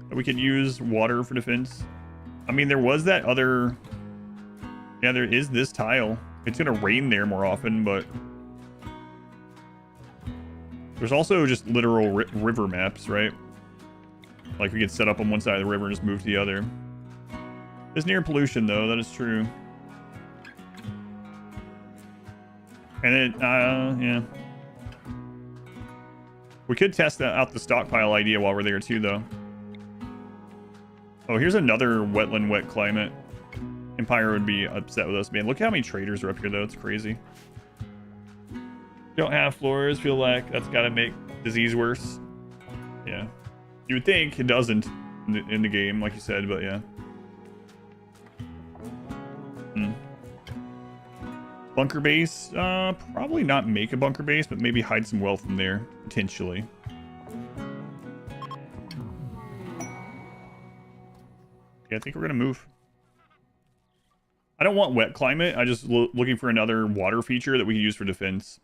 that we could use water for defense? I mean, there was that other... Yeah, there is this tile. It's gonna rain there more often, but... There's also just literal river maps, right? Like, we could set up on one side of the river and just move to the other. It's near pollution, though. That is true. And it, yeah. We could test out the stockpile idea while we're there, too, though. Oh, here's another wetland wet climate. Empire would be upset with us, man. Look how many traders are up here, though. It's crazy. Don't have floors. Feel like that's got to make disease worse. Yeah. You would think it doesn't in the game, like you said, but yeah. Bunker base? Probably not make a bunker base, but maybe hide some wealth in there, potentially. Yeah, I think we're gonna move. I don't want wet climate. I just looking for another water feature that we can use for defense.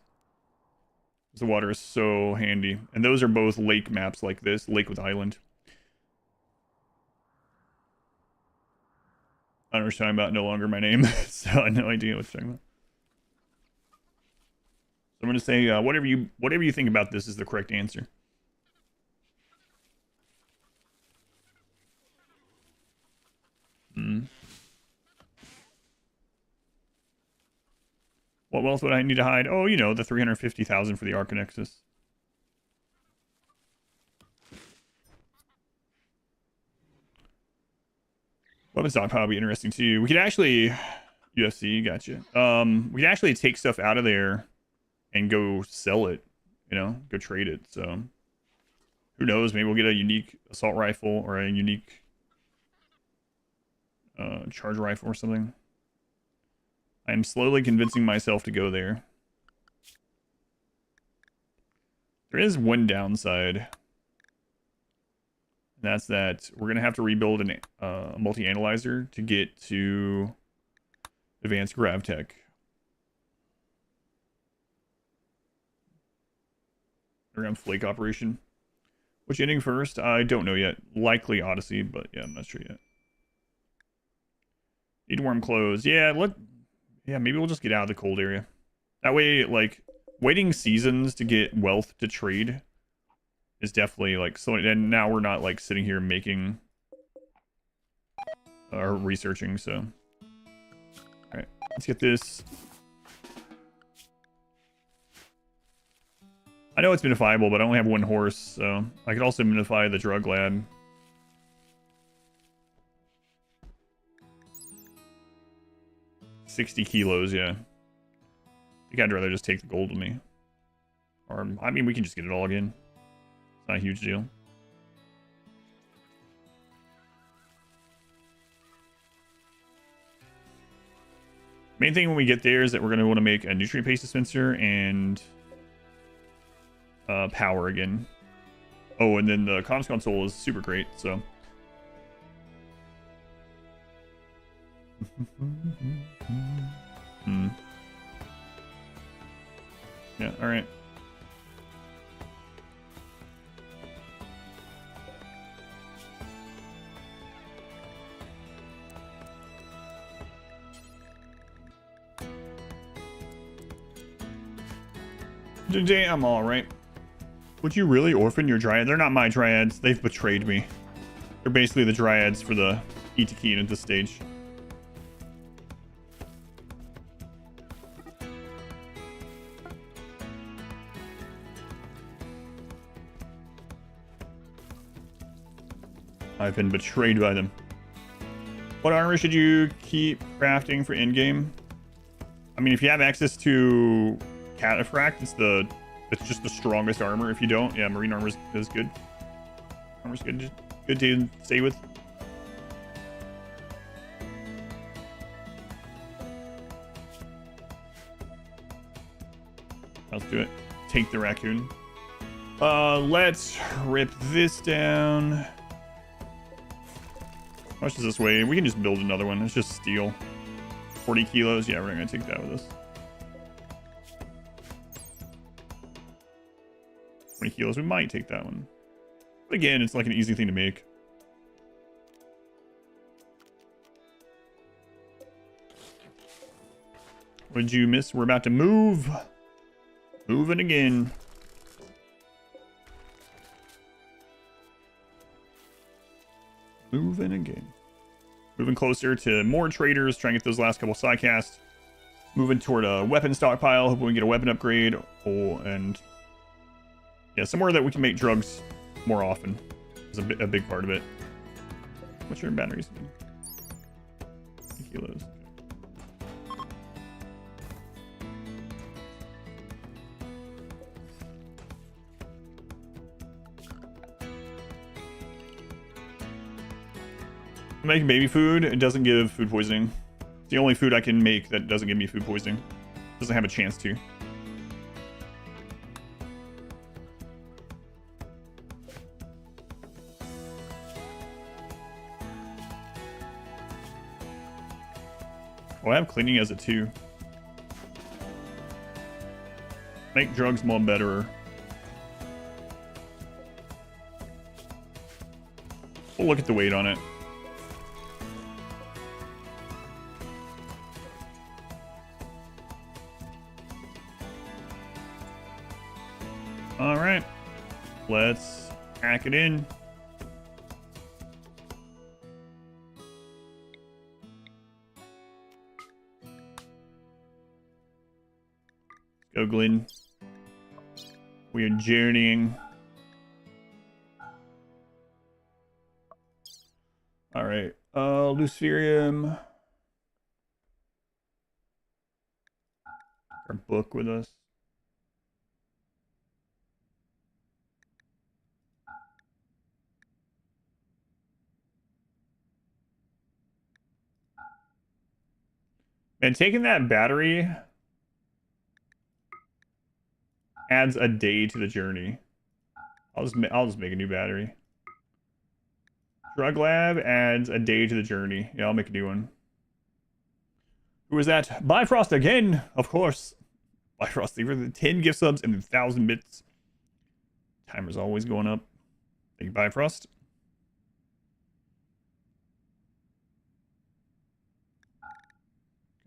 The water is so handy. And those are both lake maps like this, lake with island. I don't know what you're talking about, no longer my name, so I have no idea what you're talking about. So I'm going to say whatever you think about this is the correct answer. What wealth would I need to hide? Oh, you know, the 350,000 for the Arcanexus. Weapon stockpile would be interesting too. We could actually... UFC, gotcha. We could actually take stuff out of there and go sell it, you know, go trade it. So who knows? Maybe we'll get a unique assault rifle or a unique charge rifle or something. I'm slowly convincing myself to go there. There is one downside. And that's that we're going to have to rebuild a multi-analyzer to get to advanced gravtech. Around flake operation. Which ending first? I don't know yet. Likely Odyssey, but yeah, I'm not sure yet. Need warm clothes. Yeah, maybe we'll just get out of the cold area. That way, like, waiting seasons to get wealth to trade is definitely, like, so. And now we're not, like, sitting here making or researching, so. Alright, let's get this. I know it's minifiable, but I only have one horse, so I could also minify the drug lad. $60 kilos, yeah. I think I'd rather just take the gold with me. Or, I mean, we can just get it all again. It's not a huge deal. Main thing when we get there is that we're going to want to make a nutrient paste dispenser and power again. Oh, and then the comms console is super great, so. Yeah, alright. I'm alright. Would you really orphan your dryad? They're not my dryads. They've betrayed me. They're basically the dryads for the Itakin at this stage. I've been betrayed by them. What armor should you keep crafting for in-game? I mean, if you have access to Cataphract, it's just the strongest armor. If you don't, yeah, marine armor is good. Armor's good to stay with. Let's do it. Take the raccoon. Let's rip this down. How much does this weigh? We can just build another one. It's just steel. 40 kilos. Yeah, we're not gonna take that with us. 20 kilos. We might take that one. But again, it's like an easy thing to make. What did you miss? We're about to move. Moving again. Moving again. Moving closer to more traders. Trying to get those last couple sidecasts. Moving toward a weapon stockpile. Hoping we can get a weapon upgrade. Oh, and yeah, somewhere that we can make drugs more often is a big part of it. What's your batteries? 50 kilos. Making baby food, it doesn't give food poisoning. It's the only food I can make that doesn't give me food poisoning. Doesn't have a chance to. Oh, I have cleaning as it too. Make drugs more better. We'll look at the weight on it. All right, let's hack it in. Go, Glenn. We are journeying. All right, Luciferium. Our book with us. And taking that battery adds a day to the journey. I'll just make a new battery. Drug lab adds a day to the journey. Yeah, I'll make a new one. Who was that? Bifrost again, of course. Bifrost, leave for the 10 gift subs and 1,000 bits. Timer's always going up. Thank you, Bifrost.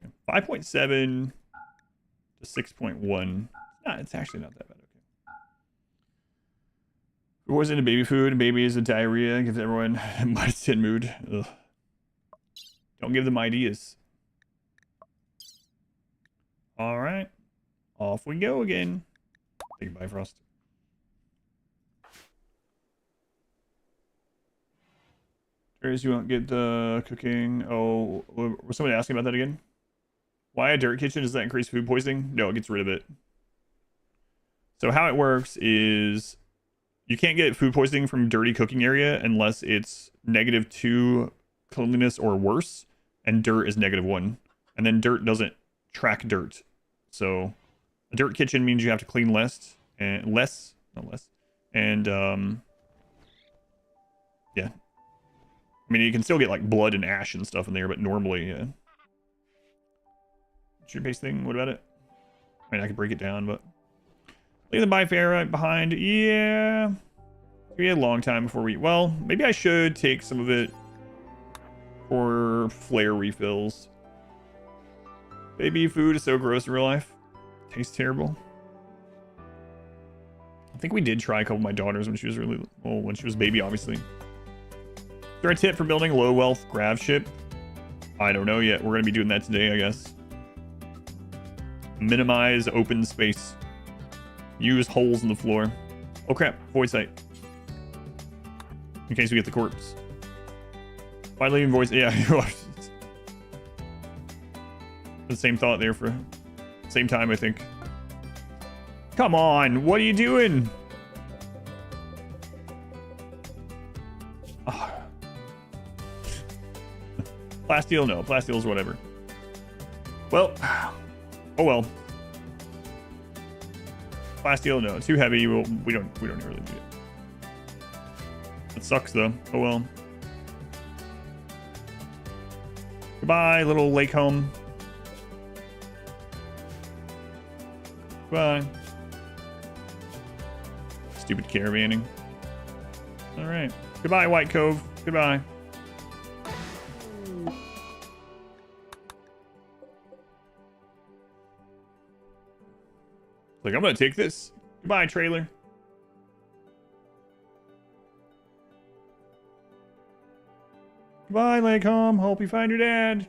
Okay. 5.7 to 6.1. It's actually not that bad. Okay. Who was into baby food? Baby is a diarrhea. Gives everyone minus 10 mood. Ugh. Don't give them ideas. All right. Off we go again. Thank you, Bifrost. Darius, you won't get the cooking. Oh, was somebody asking about that again? Why a dirt kitchen? Does that increase food poisoning? No, it gets rid of it. So how it works is you can't get food poisoning from dirty cooking area unless it's -2 cleanliness or worse, and dirt is -1. And then dirt doesn't track dirt. So a dirt kitchen means you have to clean less. Yeah. I mean, you can still get like blood and ash and stuff in there, but normally, yeah. What's your base thing? What about it? I mean, I could break it down, but leave the Bifare right behind. Yeah. We had a long time before we... Well, maybe I should take some of it for flare refills. Baby food is so gross in real life. Tastes terrible. I think we did try a couple of my daughters when she was really... Well, when she was baby, obviously. Is there a tip for building low wealth grav ship? I don't know yet. We're going to be doing that today, I guess. Minimize open space. Use holes in the floor. Oh crap, void sight. In case we get the corpse. By leaving voice, yeah, The same thought there for same time, I think. Come on, what are you doing? Oh. Plasteel, no. Plasteel's whatever. Well, oh well. Plasteel, no. Too heavy. We don't really need it. It sucks though. Oh well. Goodbye, little lake home. Goodbye. Stupid caravanning. All right. Goodbye, White Cove. Goodbye. Like, I'm gonna take this. Goodbye, trailer. Goodbye, Lake Home. Hope you find your dad.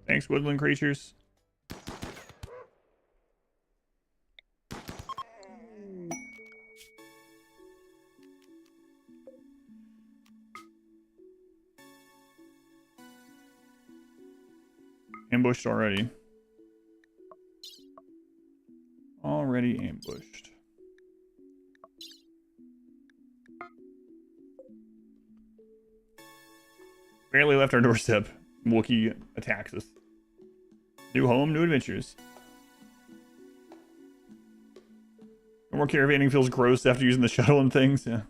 Thanks, woodland creatures. Ambushed already. Already ambushed. Barely left our doorstep. Wookiee attacks us. New home, new adventures. No more caravanning feels gross after using the shuttle and things. Yeah.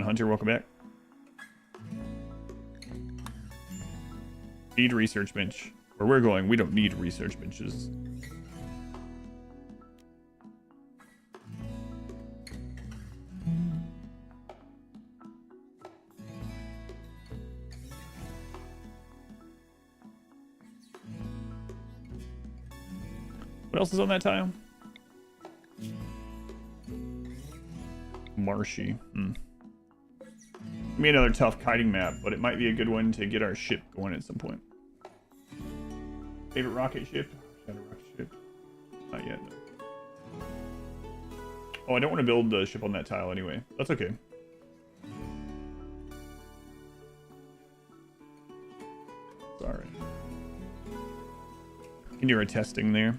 Hunter, welcome back. Need research bench. Where we're going, we don't need research benches. What else is on that tile? Marshy. Give me another tough kiting map, but it might be a good one to get our ship going at some point. Favorite rocket ship? Shadow rocket ship? Not yet. No. Oh, I don't want to build the ship on that tile anyway. That's okay. Sorry. Can do our testing there.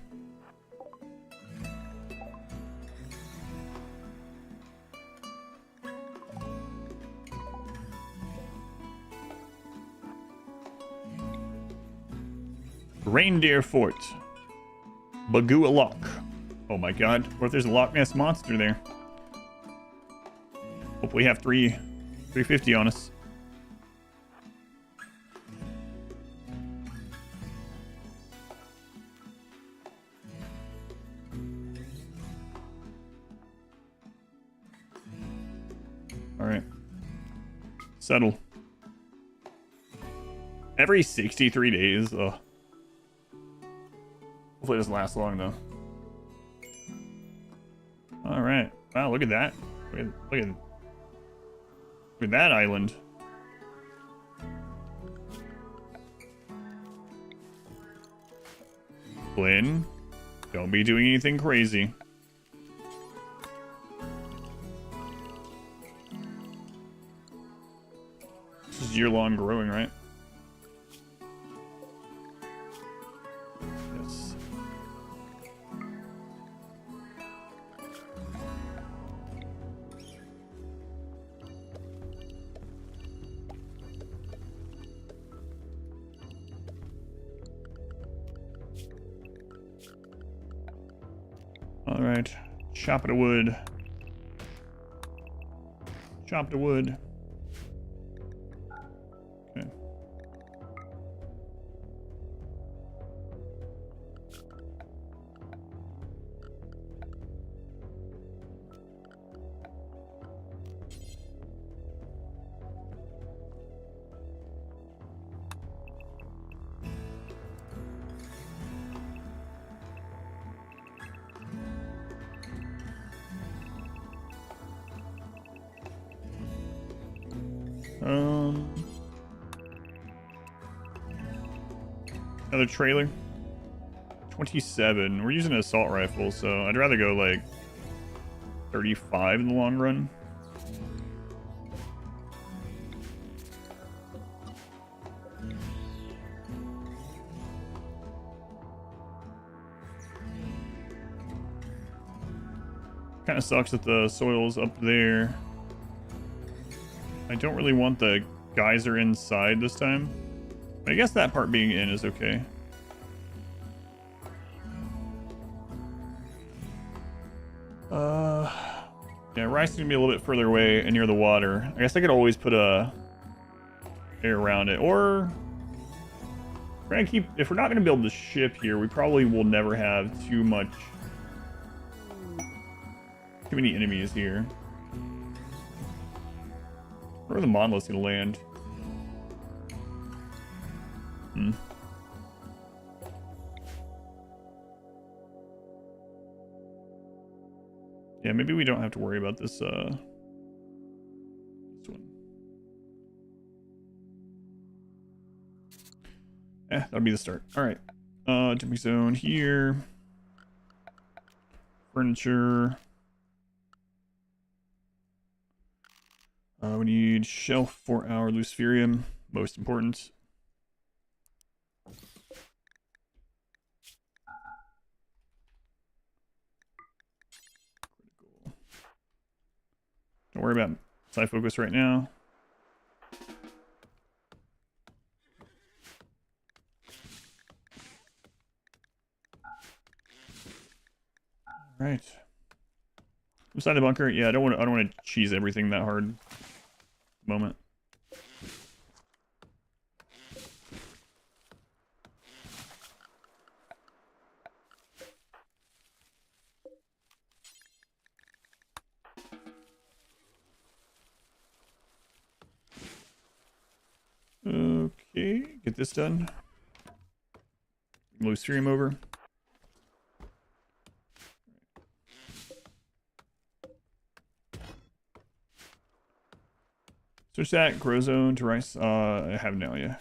Reindeer Fort. Bagua Lock. Oh my god. What if there's a Loch Ness monster there? Hope we have 350 on us. Alright. Settle. Every 63 days. Ugh. Hopefully it doesn't last long, though. Alright. Wow, look at that. Look at that island. Glenn, don't be doing anything crazy. This is year-long growing, right? Alright, chop it a wood. Chop it a wood. Okay. Another trailer. 27. We're using an assault rifle, so I'd rather go like 35 in the long run. Kind of sucks that the soil's up there. I don't really want the geyser inside this time. But I guess that part being in is okay. Yeah, rice is gonna be a little bit further away and near the water. I guess I could always put a air around it, or we're gonna keep. If we're not gonna build the ship here, we probably will never have too many enemies here. Where are the monoliths gonna land? Yeah, maybe we don't have to worry about this one. That'll be the start. Alright. Jumping zone here. Furniture. We need shelf for our Luciferium. Most important. Don't worry about side focus right now. Right. Inside the bunker. Yeah, I don't want to cheese everything that hard. Moment. Okay, get this done. Low stream over. Switch that grow zone to rice. I have now, yeah.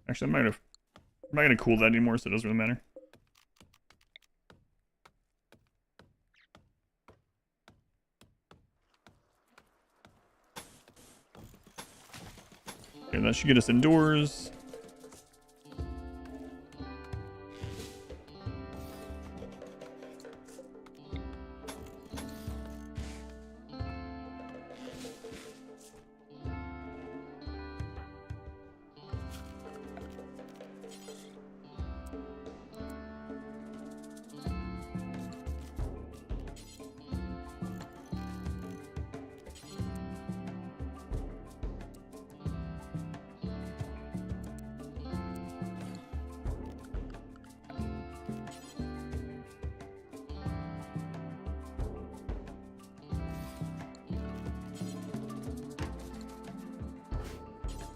Actually, I'm not gonna cool that anymore, so it doesn't really matter. Okay, that should get us indoors.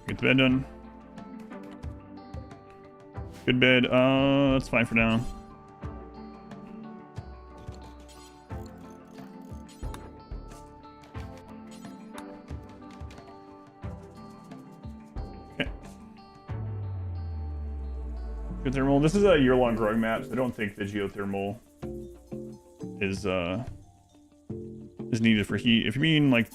Get the bed done. Good bed. That's fine for now. Okay. Geothermal. This is a year-long growing map, so I don't think the geothermal is needed for heat. If you mean like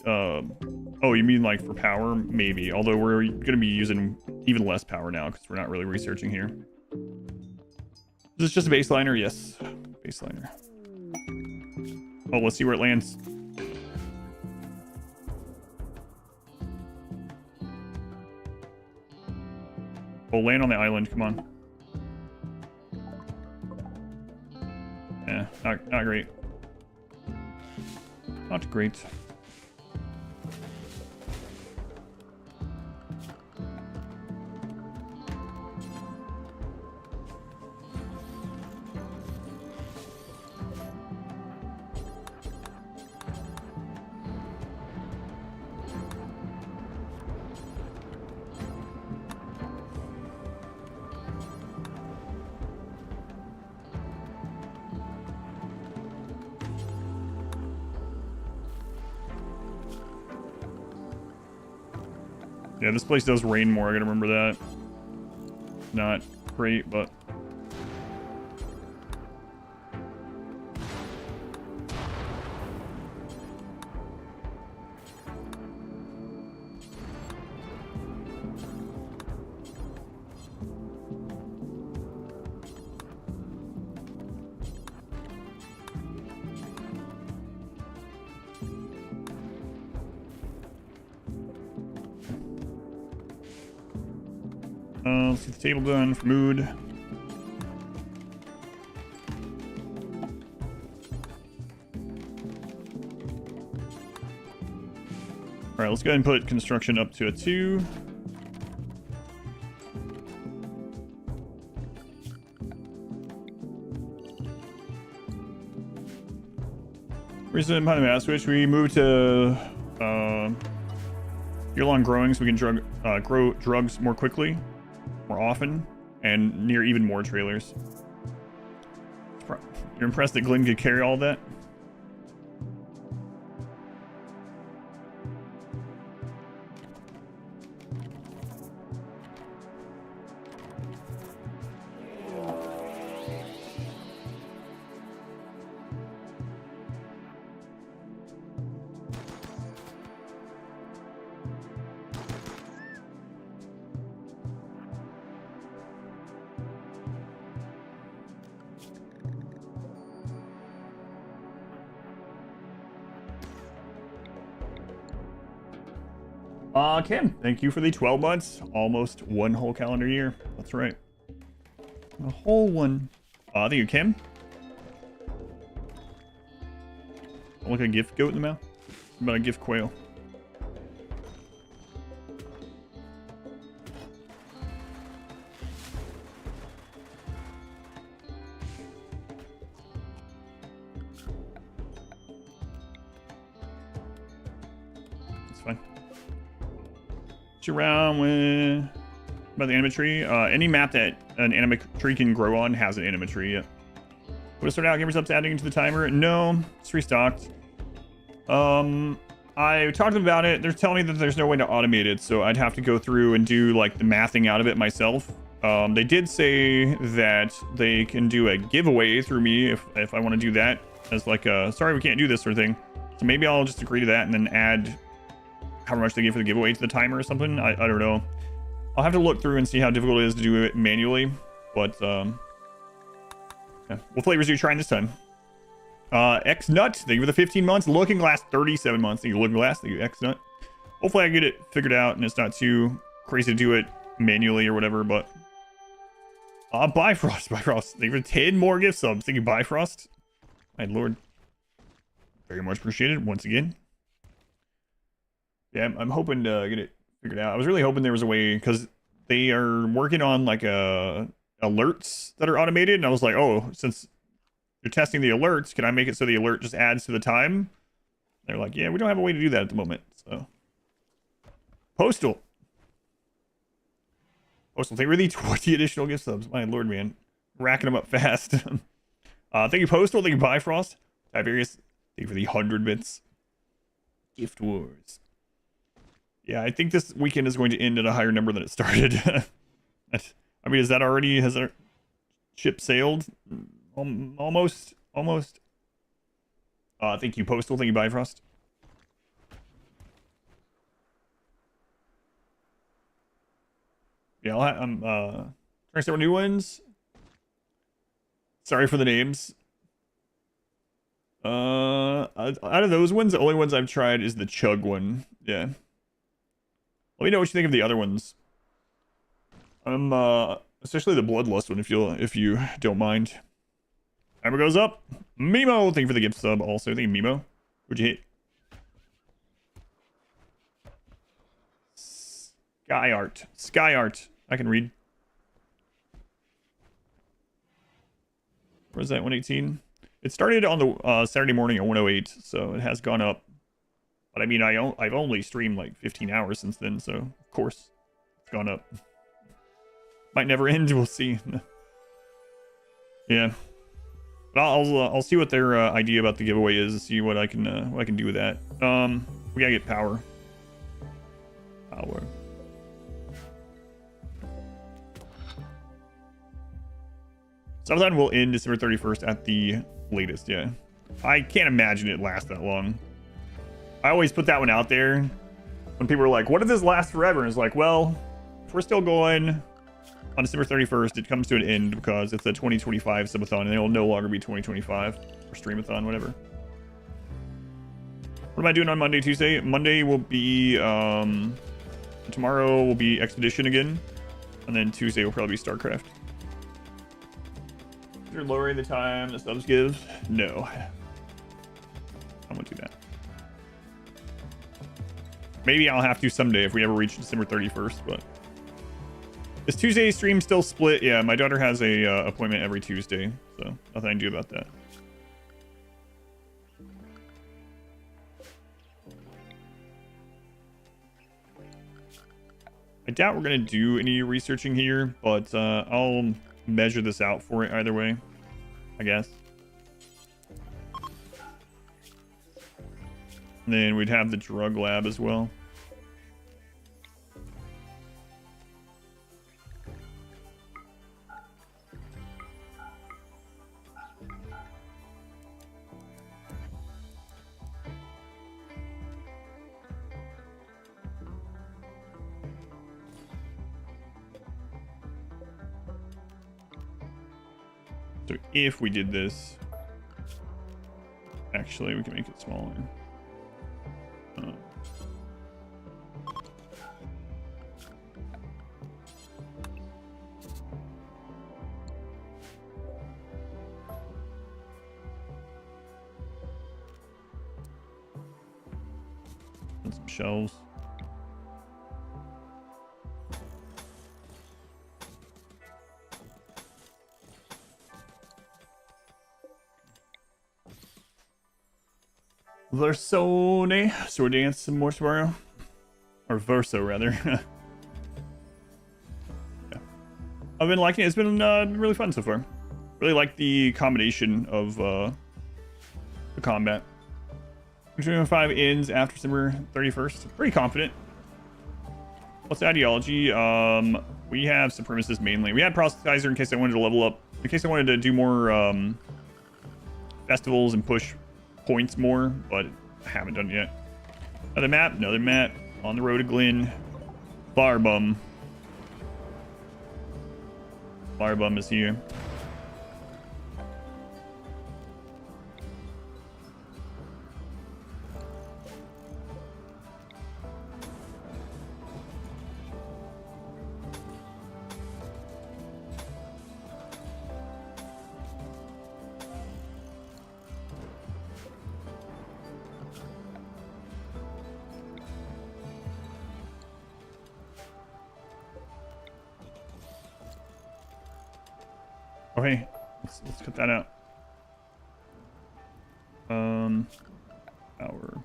oh, you mean like for power? Maybe. Although we're going to be using even less power now because we're not really researching here. Is this just a baseliner? Yes. Baseliner. Oh, let's see where it lands. Oh, land on the island. Come on. Yeah, not great. Not great. Yeah, this place does rain more. I gotta remember that. Not great, but... let's get the table done for mood. All right, let's go ahead and put construction up to a 2. Recent behind the mass switch, we moved to year-long growing so we can grow drugs more quickly, more often, and near even more trailers. You're impressed that Glenn could carry all that? Kim, thank you for the 12 months. Almost 1 whole calendar year. That's right. A whole one. Thank you, Kim. Look, a gift goat in the mouth. What about a gift quail? It's fine. Around with about the anima tree. Any map that an anima tree can grow on has an anima tree. Yeah. Would it start out gamers up to adding to the timer? No, it's restocked. I talked to them about it. They're telling me that there's no way to automate it, so I'd have to go through and do like the mathing out of it myself. They did say that they can do a giveaway through me if I want to do that as like a sorry we can't do this sort of thing. So maybe I'll just agree to that and then add however much they give for the giveaway to the timer or something. I don't know. I'll have to look through and see how difficult it is to do it manually. But, yeah. What flavors are you trying this time? X-Nut, thank you for the 15 months. Looking Glass, 37 months. Thank you, Looking Glass. Thank you, X-Nut. Hopefully I get it figured out and it's not too crazy to do it manually or whatever, but... Bifrost. Thank you for 10 more gift subs. Thank you, Bifrost. My lord. Very much appreciated once again. Yeah, I'm hoping to get it figured out. I was really hoping there was a way, because they are working on like alerts that are automated, and I was like, oh, since you're testing the alerts, can I make it so the alert just adds to the time? They're like, yeah, we don't have a way to do that at the moment. So Postal, thank you for the 20 additional gift subs. My lord, man, racking them up fast. Thank you, Postal. Thank you, Bifrost. Tiberius, thank you for the 100 bits. Gift Wars. Yeah, I think this weekend is going to end at a higher number than it started. I mean, is that already, has our ship sailed? Almost. Thank you, Postal. Thank you, Bifrost. Yeah, I'm trying to start with new ones. Sorry for the names. Out of those ones, the only ones I've tried is the Chug one. Yeah. Let me know what you think of the other ones. Especially the Bloodlust one, if you don't mind. Timer goes up. Mimo, thank you for the gift sub. Also, thank you, Mimo. What'd you hit? Sky Art. I can read. Where's that? 118. It started on the Saturday morning at 108, so it has gone up. But I mean, I've only streamed like 15 hours since then, so of course it's gone up. Might never end. We'll see. Yeah, but I'll see what their idea about the giveaway is. See what I can do with that. We gotta get power. Subathon will end December 31st at the latest, yeah. I can't imagine it lasts that long. I always put that one out there when people are like, what if this lasts forever? And it's like, well, if we're still going on December 31st, it comes to an end because it's a 2025 Subathon and it will no longer be 2025 or Streamathon, whatever. What am I doing on Monday, Tuesday? Monday will be, tomorrow will be Expedition again. And then Tuesday will probably be StarCraft. You're lowering the time the subs give? No. I won't do that. Maybe I'll have to someday if we ever reach December 31st, but... Is Tuesday's stream still split? Yeah, my daughter has a appointment every Tuesday, so nothing I can do about that. I doubt we're going to do any researching here, but I'll measure this out for it either way, I guess. And then we'd have the drug lab as well. So if we did this, actually, we can make it smaller. And some shelves. Versone. Sword dance some more tomorrow. Or Verso, rather. Yeah. I've been liking it. It's been really fun so far. Really like the combination of the combat. 5 ends after December 31st. Pretty confident. What's the ideology? We have Supremacist mainly. We had Proselytizer in case I wanted to level up. In case I wanted to do more festivals and push points more, but I haven't done it yet. Another map on the road to Glen. Farbum is here. Okay, let's cut that out. Power.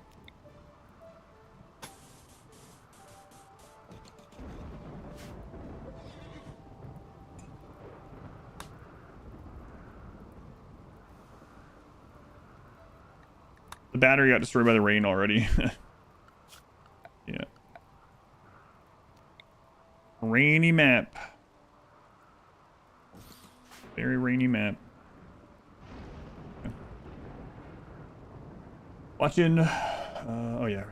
The battery got destroyed by the rain already. Yeah. Rainy map. Very rainy map. Okay. Watching. Oh yeah.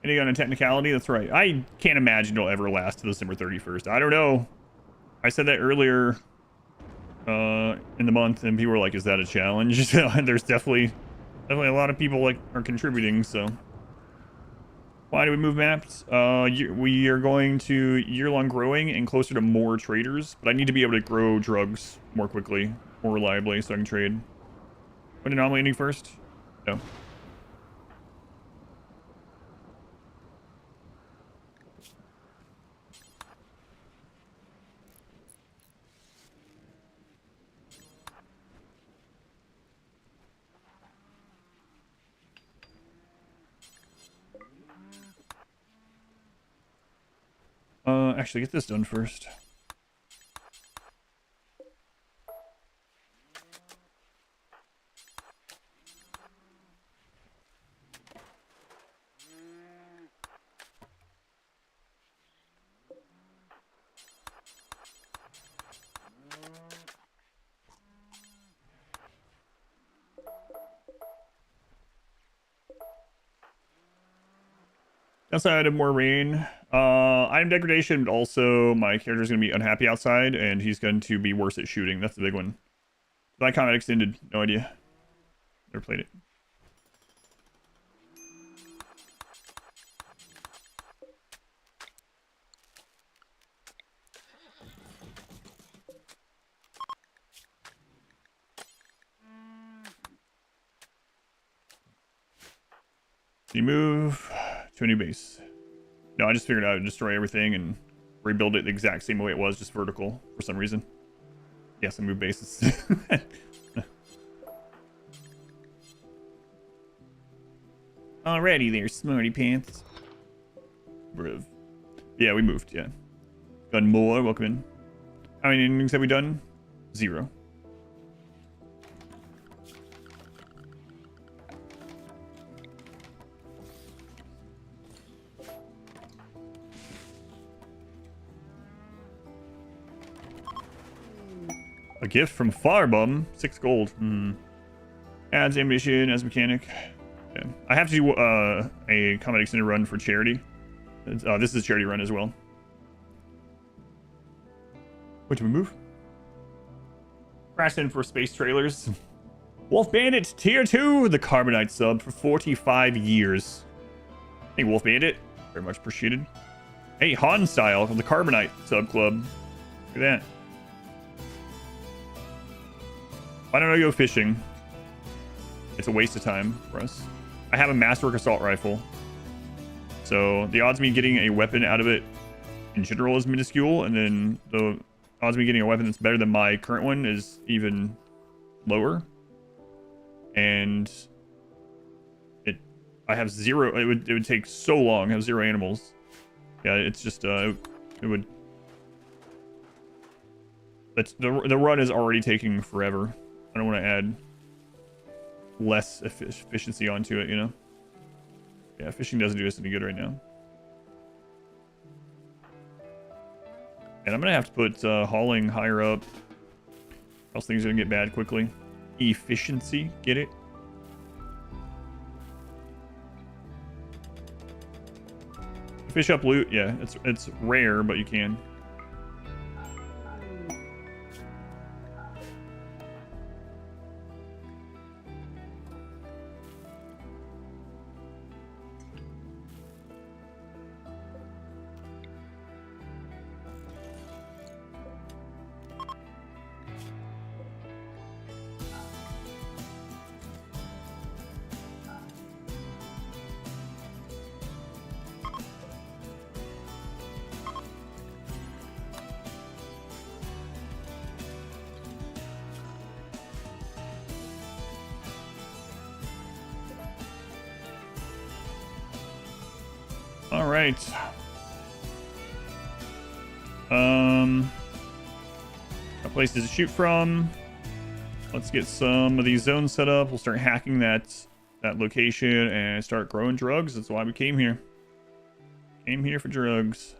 Ending on a technicality. That's right. I can't imagine it'll ever last to December 31st. I don't know. I said that earlier in the month, and people were like, "Is that a challenge?" There's definitely a lot of people like are contributing. So. Why do we move maps? We are going to year-long growing and closer to more traders, but I need to be able to grow drugs more quickly, more reliably, so I can trade. What anomaly ending first? No. Actually, get this done first. Outside of more rain. Item degradation, but also my character's going to be unhappy outside, and he's going to be worse at shooting. That's the big one. That combat extended. No idea. Never played it. You move to a new base. No, I just figured I would destroy everything and rebuild it the exact same way it was, just vertical for some reason. Yes, I moved bases. Alrighty there, smarty pants. Bruv. Yeah, we moved, yeah. Done more, welcome in. How many innings have we done? 0. A gift from Farbum, 6 gold. Adds ammunition as mechanic. Okay. I have to do a combat extended run for charity. This is a charity run as well. Which we move? Crash in for space trailers. Wolf Bandit tier 2, the Carbonite sub for 45 years. Hey, Wolf Bandit, very much appreciated. Hey, Han Style from the Carbonite sub club. Look at that. Why don't I go fishing? It's a waste of time for us. I have a Masterwork assault rifle, so the odds of me getting a weapon out of it in general is minuscule, and then the odds of me getting a weapon that's better than my current one is even lower. And I have 0. It would take so long. I have 0 animals. Yeah, it's just it would. That's the run is already taking forever. I don't want to add less efficiency onto it, you know? Yeah, fishing doesn't do us any good right now. And I'm going to have to put hauling higher up, or else things are going to get bad quickly. Efficiency, get it? Fish up loot, yeah, it's rare, but you can. All right. Got places to shoot from. Let's get some of these zones set up. We'll start hacking that location and start growing drugs. That's why we came here. Came here for drugs.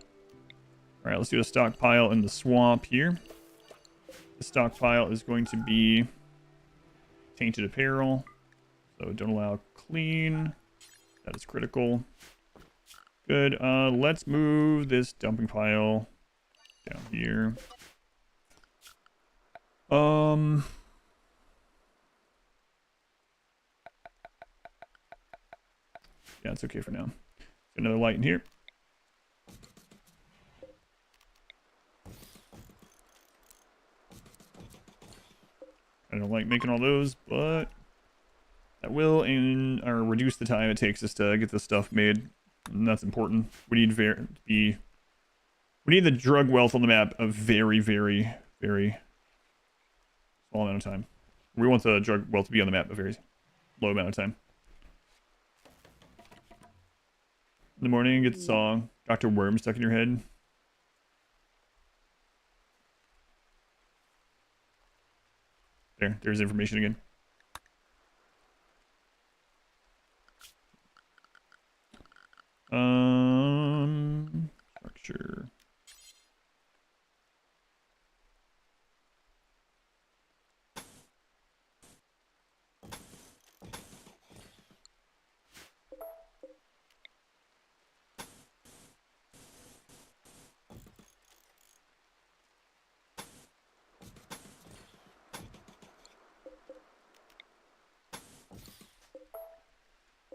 All right, let's do a stockpile in the swamp here. The stockpile is going to be tainted apparel. So don't allow clean. That is critical. Good. Let's move this dumping pile down here. Yeah, it's okay for now. Another light in here. I don't like making all those, but that will reduce the time it takes us to get this stuff made. And that's important. We need the drug wealth on the map a very, very, very small amount of time. We want the drug wealth to be on the map a very low amount of time. In the morning, get the song. Dr. Worm stuck in your head. There's information again. Structure.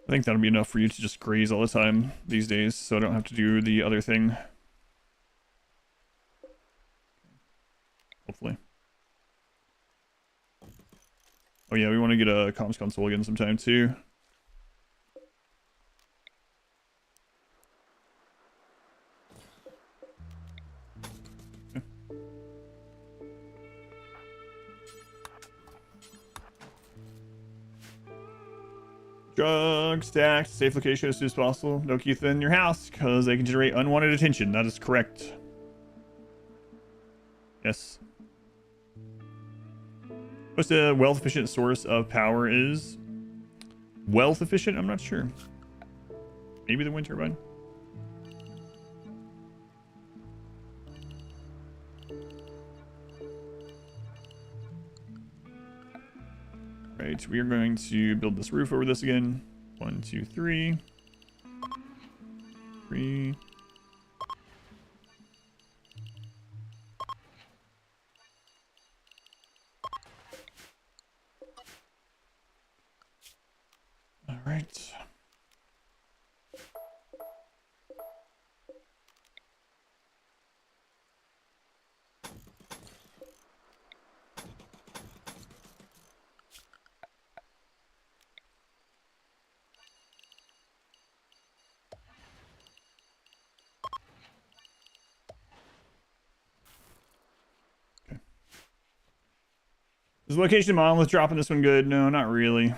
I think that'll be enough for you to just graze all the time these days, so I don't have to do the other thing. Hopefully. Oh yeah, we want to get a comms console again sometime too. Drug stacked, safe location as soon as possible. No keep in your house because they can generate unwanted attention. That is correct. Yes. What's the wealth efficient source of power is? Wealth efficient? I'm not sure. Maybe the wind turbine. Right, we are going to build this roof over this again. 1, 2, 3. 3. All right. Is the location monolith dropping this one good? No, not really. I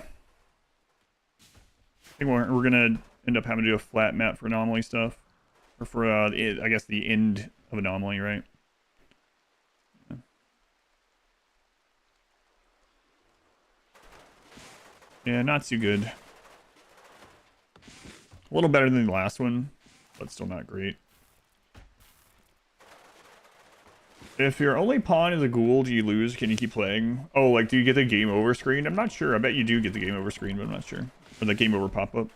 think we're gonna end up having to do a flat map for anomaly stuff, or for I guess the end of anomaly, right? Yeah, not too good. A little better than the last one, but still not great. If your only pawn is a ghoul, do you lose? Can you keep playing? Oh, like, do you get the game over screen? I'm not sure. I bet you do get the game over screen, but I'm not sure. Or the game over pop-up.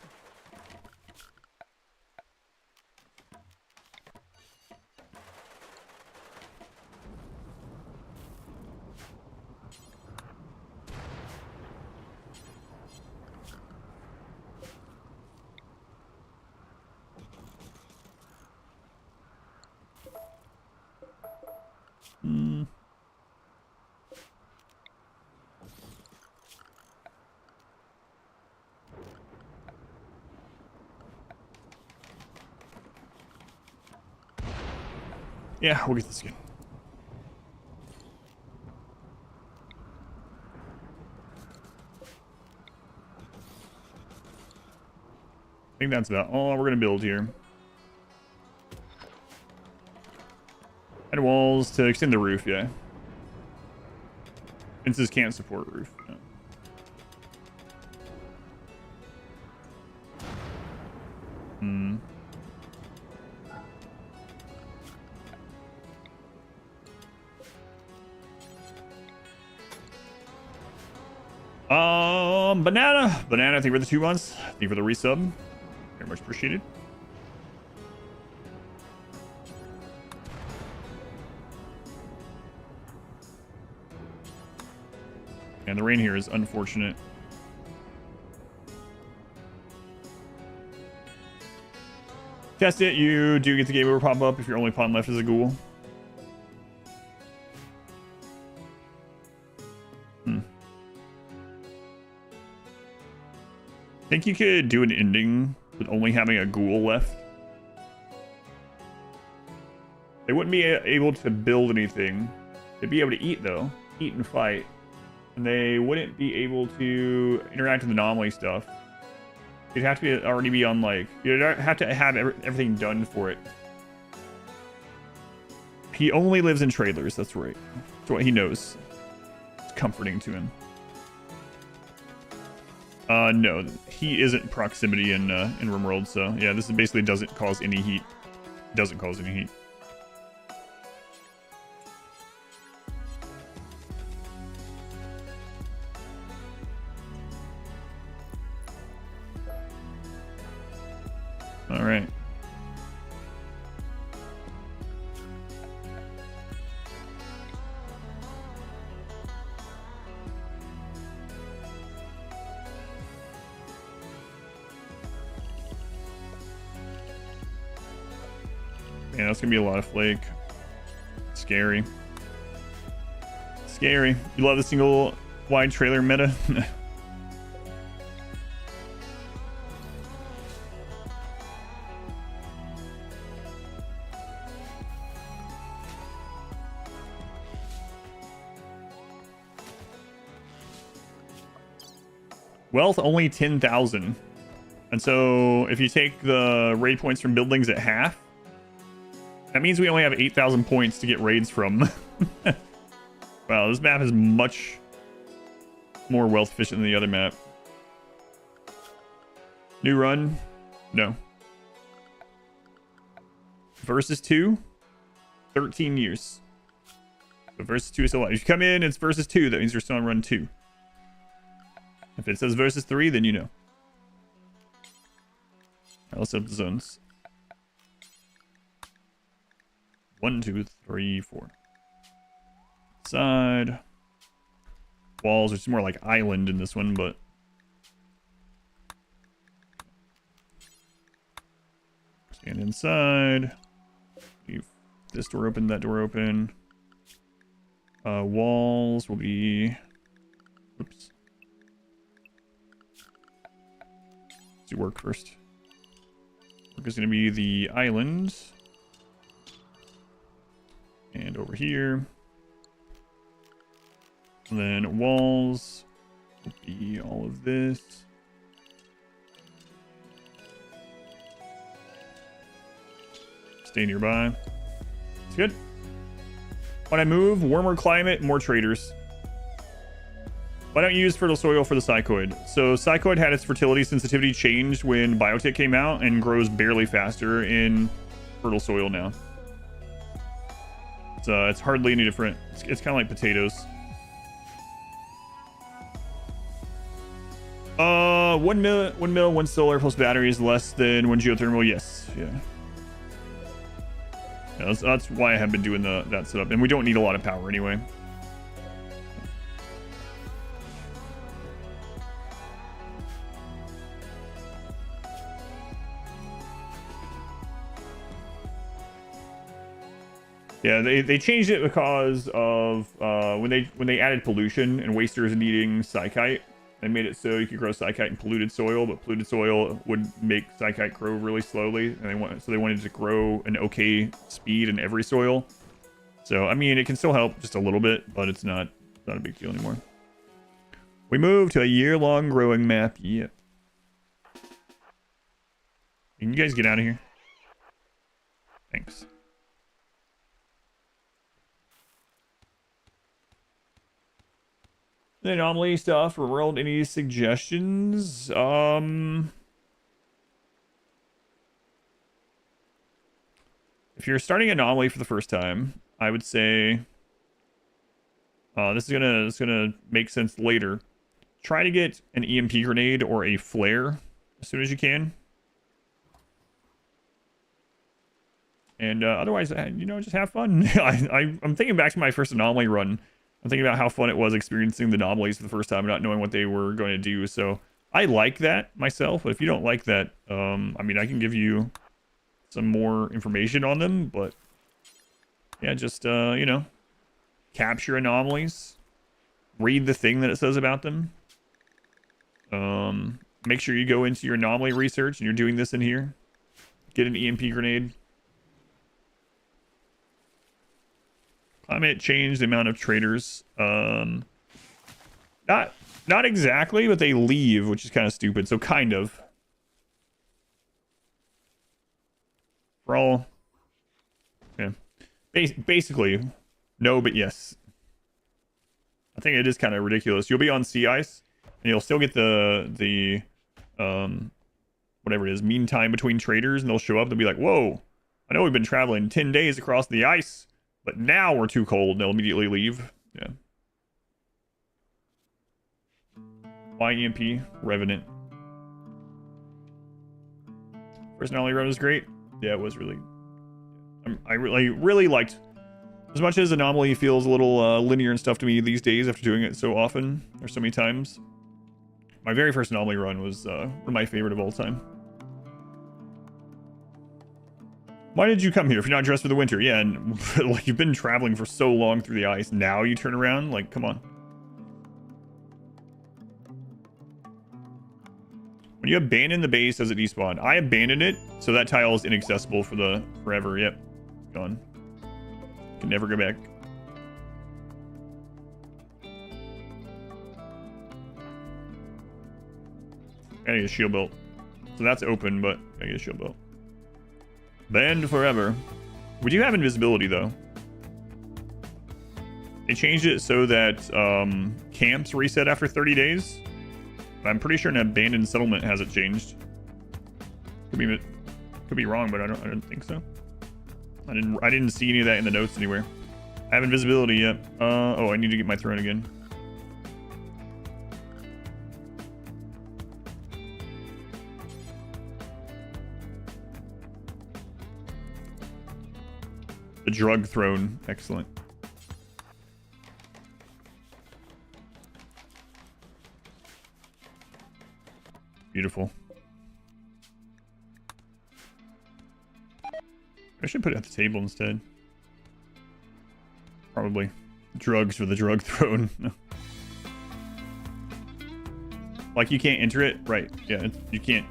Yeah, we'll get this again. I think that's about all we're going to build here. Add walls to extend the roof, yeah. Fences can't support roof. No. Banana, thank you for the 2 months. Thank you for the resub. Very much appreciated. And the rain here is unfortunate. Test it. You do get the game over pop up if your only pawn left is a ghoul. I think you could do an ending with only having a ghoul left. They wouldn't be able to build anything. They'd be able to eat, though. Eat and fight. And they wouldn't be able to interact with anomaly stuff. You'd have to already be on, like... You'd have to have everything done for it. He only lives in trailers, that's right. That's what he knows. It's comforting to him. No, he isn't proximity in RimWorld, so yeah, this basically doesn't cause any heat. Doesn't cause any heat. All right. Yeah, that's gonna be a lot of flake. Scary. Scary. You love the single wide trailer meta? Wealth only 10,000. And so if you take the raid points from buildings at half, that means we only have 8,000 points to get raids from. Wow, this map is much more wealth efficient than the other map. New run? No. Versus 2? 13 years. So versus 2 is still alive. If you come in, it's versus 2. That means you're still on run 2. If it says versus 3, then you know. Right, let's set up the zones. 1, 2, 3, 4. Side. Walls, which is more like island in this one, but... Stand inside. Leave this door open, that door open. Walls will be... Oops. Let's do work first. Work is going to be the island. And over here. And then walls will be all of this. Stay nearby. It's good. When I move, warmer climate, more traders. Why don't you use fertile soil for the psychoid? So psychoid had its fertility sensitivity changed when Biotic came out and grows barely faster in fertile soil now. It's hardly any different. It's kind of like potatoes. 1 mil, 1 solar plus battery is less than 1 geothermal. Yes, yeah. Yeah, that's why I have been doing that setup, and we don't need a lot of power anyway. Yeah, they changed it because of when they added pollution and wasters needing psychite. They made it so you could grow psychite in polluted soil, but polluted soil would make psychite grow really slowly, and they wanted to grow an okay speed in every soil. So I mean, it can still help just a little bit, but it's not a big deal anymore. We moved to a year-long growing map. Yep. Can you guys get out of here? Thanks. The anomaly stuff, RimWorld, any suggestions? If you're starting anomaly for the first time, I would say this is gonna make sense later. Try to get an EMP grenade or a flare as soon as you can. And otherwise, you know, just have fun. I'm thinking back to my first anomaly run. I'm thinking about how fun it was experiencing the anomalies for the first time, not knowing what they were going to do. So I like that myself, but if you don't like that, I mean, I can give you some more information on them, but yeah, just, you know, capture anomalies, read the thing that it says about them. Make sure you go into your anomaly research and you're doing this in here. Get an EMP grenade. Climate change the amount of traders. Not exactly, but they leave, which is kind of stupid. So kind of. For all, yeah. Basically, no, but yes. I think it is kind of ridiculous. You'll be on sea ice, and you'll still get the whatever it is, mean time between traders, and they'll show up. They'll be like, "Whoa, I know we've been traveling 10 days across the ice, but now we're too cold." And they'll immediately leave. Yeah. YEMP Revenant. First anomaly run was great. Yeah, it was really. I really liked. As much as anomaly feels a little linear and stuff to me these days after doing it so often or so many times, my very first anomaly run was one of my favorite of all time. Why did you come here if you're not dressed for the winter? Yeah, and like you've been traveling for so long through the ice. Now you turn around? Like, come on. When you abandon the base, does it despawn? I abandoned it, so that tile is inaccessible for the forever. Yep. Gone. Can never go back. Gotta get a shield belt. So that's open, but gotta get a shield belt. Banned forever. We do have invisibility, though. They changed it so that camps reset after 30 days. I'm pretty sure an abandoned settlement hasn't changed. Could be wrong, but I don't think so. I didn't see any of that in the notes anywhere. I have invisibility yet. Oh, I need to get my throne again. The drug throne, excellent. Beautiful. I should put it at the table instead. Probably. Drugs for the drug throne. Like you can't enter it? Right. Yeah, you can't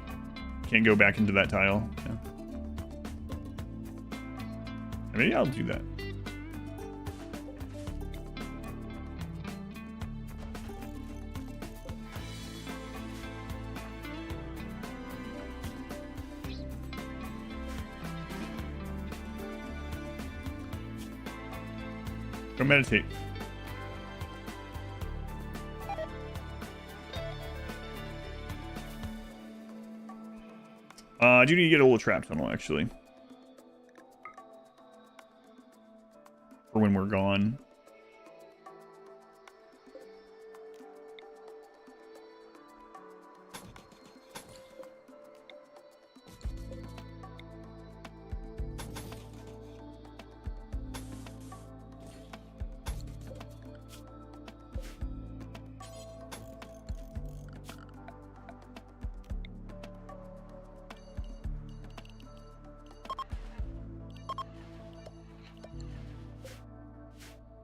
go back into that tile. Yeah. Maybe I'll do that. Go meditate. I do need to get a little trap tunnel, actually. For when we're gone.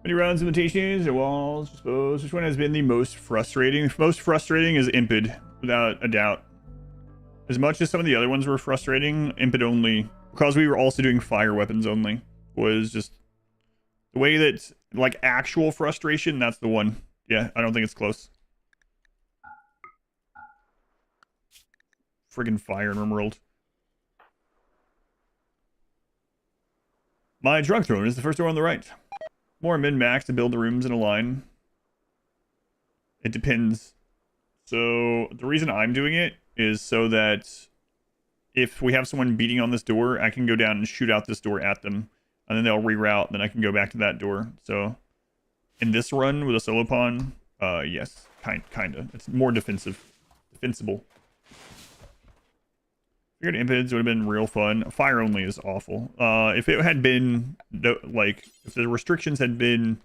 Many rounds of invitations or walls, I suppose. Which one has been the most frustrating? Most frustrating is Impid, without a doubt. As much as some of the other ones were frustrating, Impid only, because we were also doing fire weapons only, was just the way that, like, actual frustration, that's the one. Yeah, I don't think it's close. Friggin' fire in RimWorld. My drug throne is the first door on the right. More min-max to build the rooms in a line. It depends. So the reason I'm doing it is so that if we have someone beating on this door, I can go down and shoot out this door at them, and then they'll reroute, and then I can go back to that door. So in this run with a solo pawn, yes, kinda. It's more defensible. Figured impids would have been real fun. Fire only is awful. If it had been, like, if the restrictions had been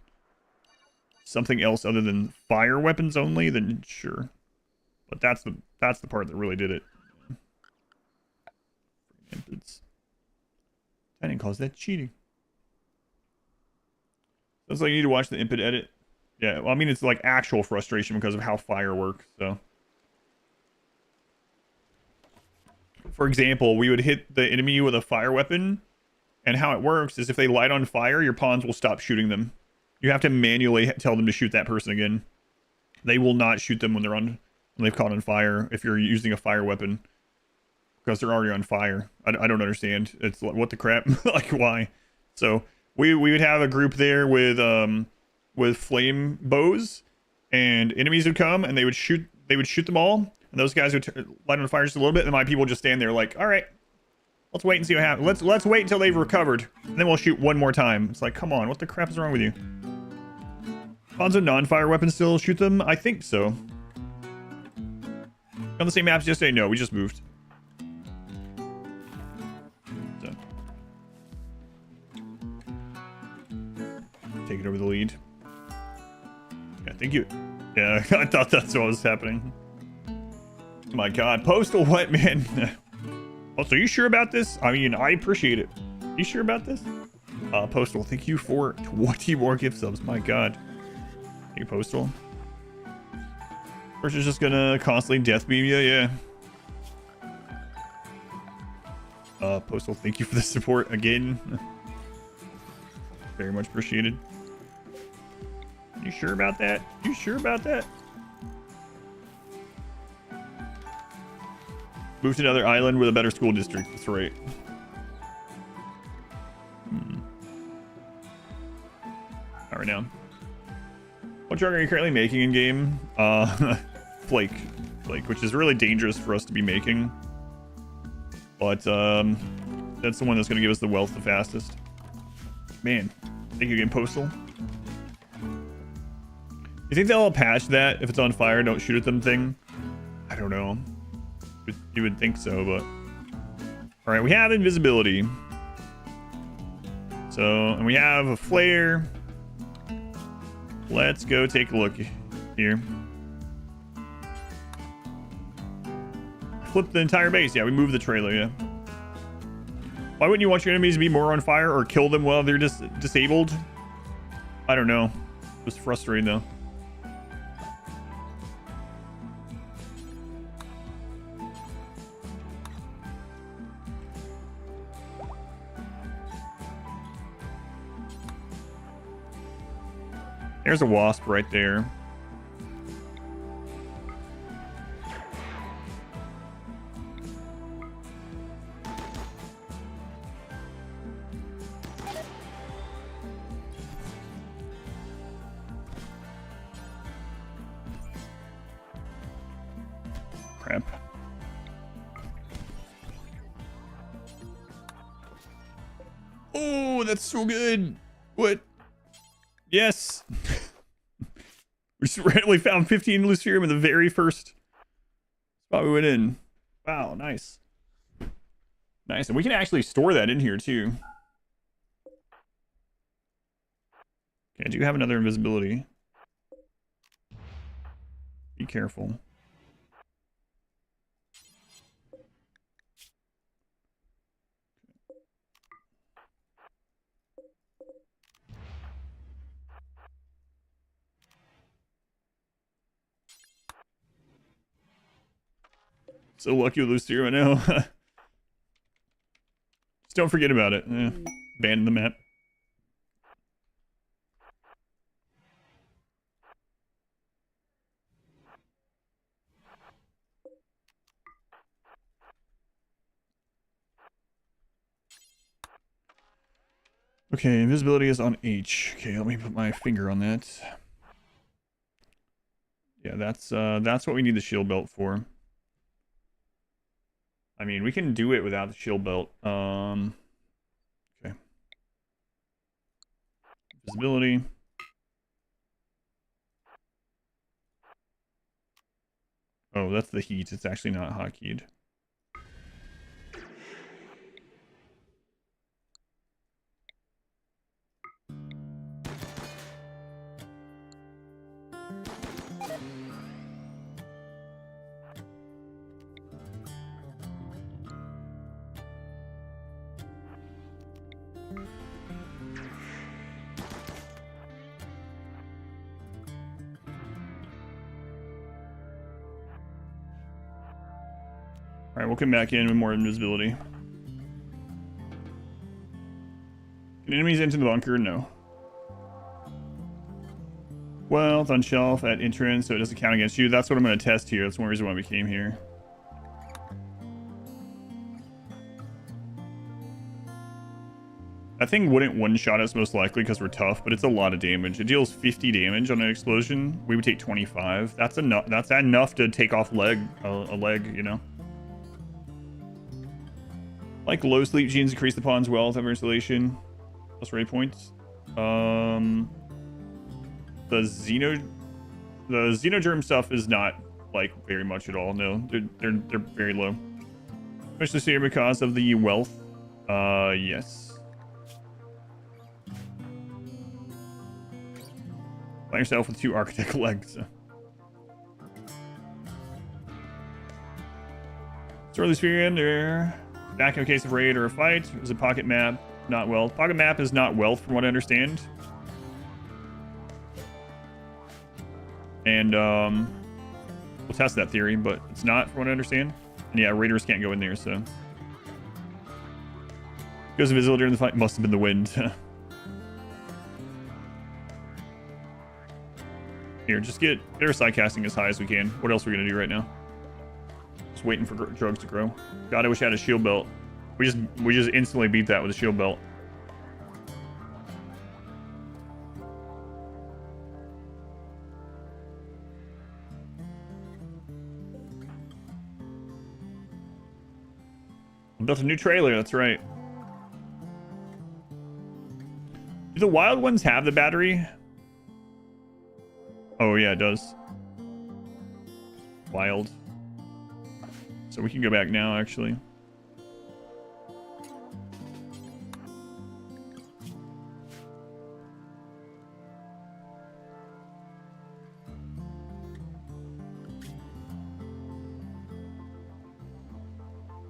something else other than fire weapons only, then sure. But that's the part that really did it. Impids. I didn't cause that cheating. Looks like you need to watch the impid edit. Yeah, well, I mean, it's like actual frustration because of how fire works, so. For example, we would hit the enemy with a fire weapon, and how it works is if they light on fire, your pawns will stop shooting them. You have to manually tell them to shoot that person again. They will not shoot them when they've caught on fire if you're using a fire weapon, because they're already on fire. I don't understand. It's like, what the crap? Like, why? So we would have a group there with flame bows, and enemies would come and they would shoot them all. And those guys would light on fire just a little bit, and my people would just stand there like, all right, let's wait and see what happens. Let's wait until they've recovered, and then we'll shoot one more time. It's like, come on, what the crap is wrong with you? Pawns of non-fire weapons still shoot them? I think so. On the same maps yesterday? No, we just moved. So. Taking over the lead. Yeah, thank you. Yeah, I thought that's what was happening. My god, postal what, man? Also, are you sure about this? I mean, I appreciate it. You sure about this? Postal, thank you for 20 more gift subs. My god. Hey, Postal. First is just gonna constantly death beam you, yeah. Postal, thank you for the support again. Very much appreciated. You sure about that? You sure about that? Move to another island with a better school district. That's right. Not right now. What drug are you currently making in game? Flake, which is really dangerous for us to be making. But that's the one that's gonna give us the wealth the fastest. Man, thank you again, Postal. You think they'll patch that if it's on fire, don't shoot at them thing? I don't know. You would think so, but... Alright, we have invisibility. So, and we have a flare. Let's go take a look here. Flip the entire base. Yeah, we moved the trailer, yeah. Why wouldn't you want your enemies to be more on fire or kill them while they're just disabled? I don't know. It was frustrating, though. There's a wasp right there. Crap. Oh, that's so good. What? Yes. We just randomly found 15 Lucerium in the very first spot we went in. Wow, nice. Nice. And we can actually store that in here too. Okay, I do have another invisibility. Be careful. So lucky with Lucerium, I know. Just don't forget about it. Abandon the map. Okay, invisibility is on H. Okay, let me put my finger on that. Yeah, that's what we need the shield belt for. I mean, we can do it without the shield belt. Okay. Visibility. Oh, that's the heat. It's actually not hotkeyed. Alright, we'll come back in with more invisibility. Can enemies into the bunker? No. Well, it's on shelf at entrance, so it doesn't count against you. That's what I'm going to test here. That's one reason why we came here. That thing wouldn't one-shot us most likely because we're tough, but it's a lot of damage. It deals 50 damage on an explosion. We would take 25. That's enough. That's enough to take off a leg, you know. Like low sleep genes increase the pawn's wealth over installation. Plus rate points. The xenogerm stuff is not like very much at all. No, they're very low. Especially here because of the wealth. Yes. Find yourself with 2 architect legs. Store the sphere in there. Back in case of raid or a fight. There's a pocket map. Not wealth. Pocket map is not wealth from what I understand. And we'll test that theory, but it's not from what I understand. And yeah, raiders can't go in there, so. Goes invisible during the fight. Must have been the wind. Here, just get our side casting as high as we can. What else are we gonna do right now? Just waiting for drugs to grow. God, I wish I had a shield belt. We just instantly beat that with a shield belt. I built a new trailer, that's right. Do the wild ones have the battery? Oh yeah, it does. Wild. So we can go back now, actually.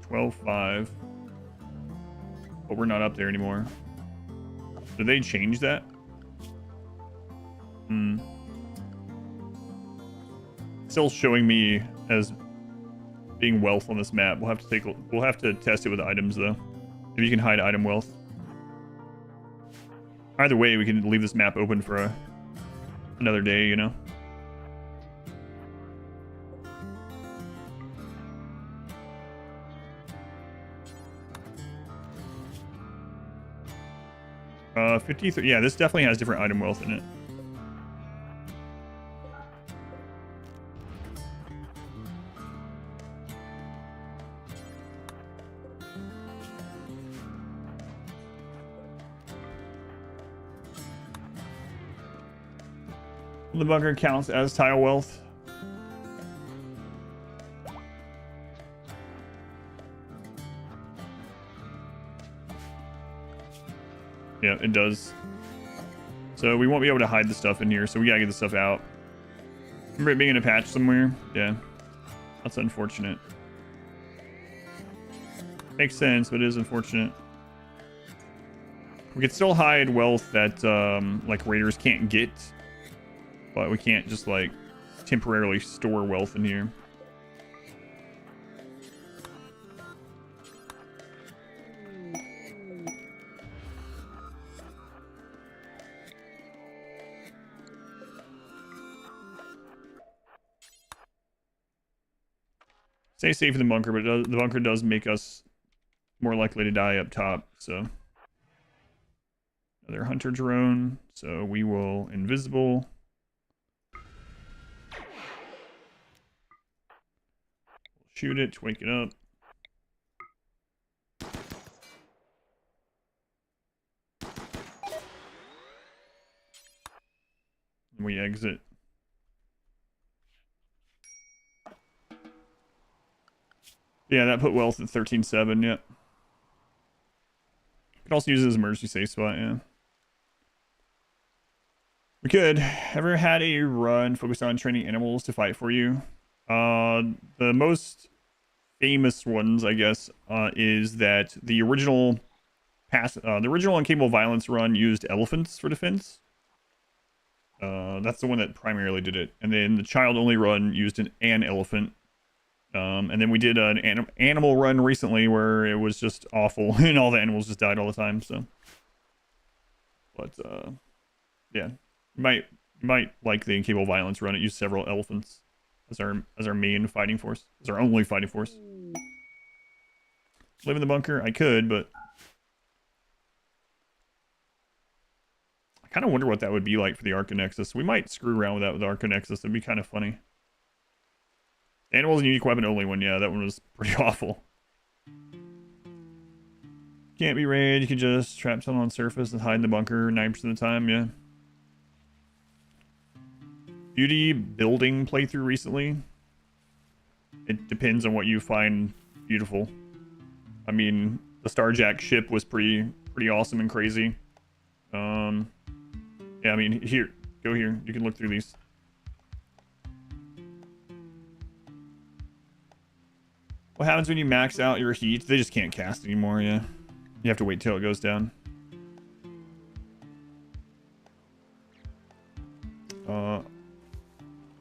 $12.5. But we're not up there anymore. Did they change that? Still showing me as being wealth on this map. We'll have to test it with items though. If you can hide item wealth. Either way, we can leave this map open for another day, you know. Uh, 53. Yeah, this definitely has different item wealth in it. The bunker counts as tile wealth. Yeah, it does. So we won't be able to hide the stuff in here, so we gotta get the stuff out. Remember it being in a patch somewhere? Yeah. That's unfortunate. Makes sense, but it is unfortunate. We could still hide wealth that, like, raiders can't get. But we can't just, like, temporarily store wealth in here. Stay safe in the bunker, but the bunker does make us more likely to die up top, so. Another hunter drone, so we will invisible. Shoot it, wake it up. And we exit. Yeah, that put wealth at 13.7, yeah. Could also use it as an emergency safe spot, yeah. We could. Ever had a run focused on training animals to fight for you? The most famous ones, I guess, is that the original Uncapable Violence run used elephants for defense. That's the one that primarily did it. And then the child-only run used an elephant. And then we did an animal run recently where it was just awful and all the animals just died all the time. So, but yeah, you might like the Uncapable Violence run. It used several elephants as our main fighting force, as our only fighting force. Live in the bunker? I could, but I kind of wonder what that would be like for the Arcanexus. We might screw around with that with the Arcanexus. It'd be kind of funny. Animals and unique weapon only one. Yeah, that one was pretty awful. Can't be raid. You can just trap someone on surface and hide in the bunker 9% of the time. Yeah. Beauty building playthrough recently. It depends on what you find beautiful. I mean, the Starjack ship was pretty awesome and crazy. Yeah, I mean, here, go here. You can look through these. What happens when you max out your heat? They just can't cast anymore, yeah. You have to wait till it goes down.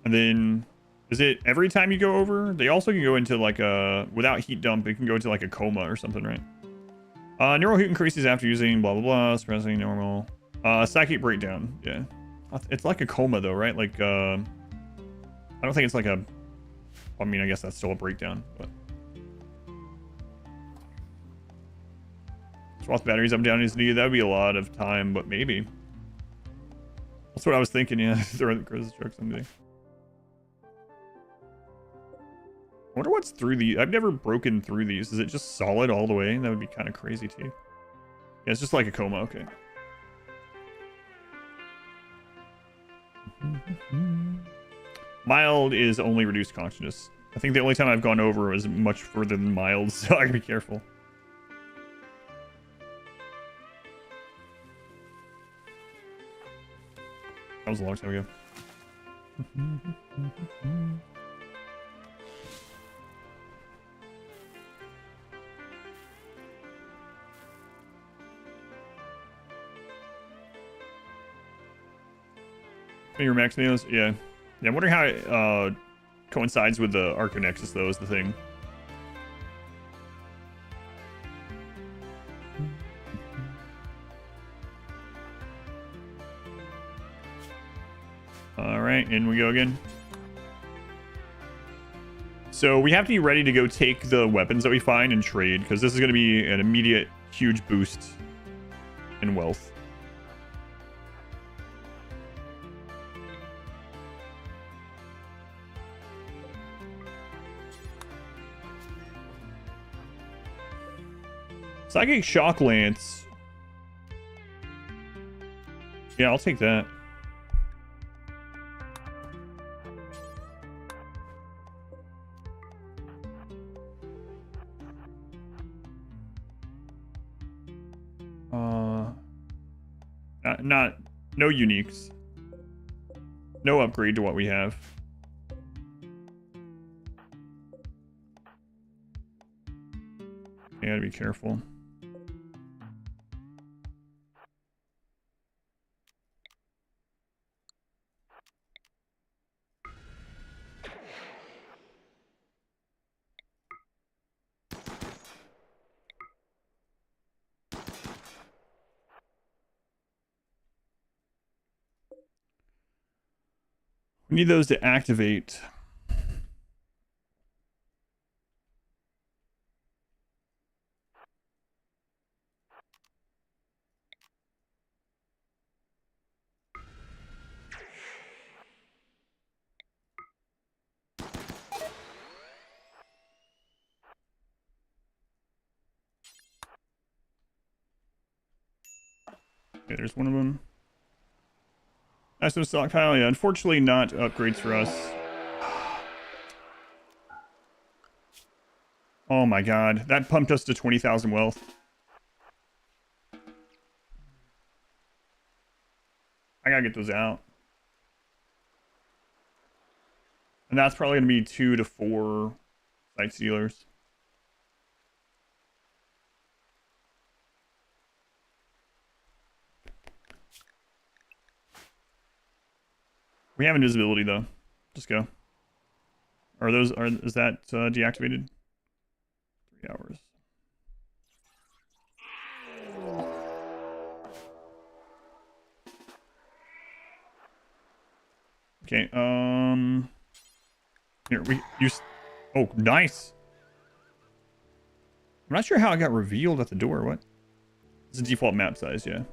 And then, is it every time you go over? They also can go into like a, without heat dump, it can go into like a coma or something, right? Neural heat increases after using blah, blah, blah, suppressing normal. Psychic breakdown, yeah. It's like a coma though, right? Like, I don't think it's like a, I mean, I guess that's still a breakdown, but. Swap batteries up down is needed. That would be a lot of time, but maybe. That's what I was thinking, yeah. Throw the Christmas truck someday. I wonder what's through these. I've never broken through these. Is it just solid all the way? That would be kind of crazy too. Yeah, it's just like a coma, okay. Mild is only reduced consciousness. I think the only time I've gone over was much further than mild, so I gotta be careful. That was a long time ago. Your max nails? Yeah. Yeah, I'm wondering how it coincides with the Arconexus, though, is the thing. Alright, in we go again. So we have to be ready to go take the weapons that we find and trade, because this is going to be an immediate huge boost in wealth. Psychic Shock Lance. Yeah, I'll take that. No uniques. No upgrade to what we have. You gotta be careful. We need those to activate. Okay, there's one of them. Nice to stockpile. Yeah, unfortunately not upgrades for us. Oh my god. That pumped us to 20,000 wealth. I gotta get those out. And that's probably gonna be 2 to 4 Sight Stealers. We have invisibility though. Just go. Is that deactivated? 3 hours. Okay, here we use. Oh, nice. I'm not sure how it got revealed at the door. What? It's a default map size, yeah.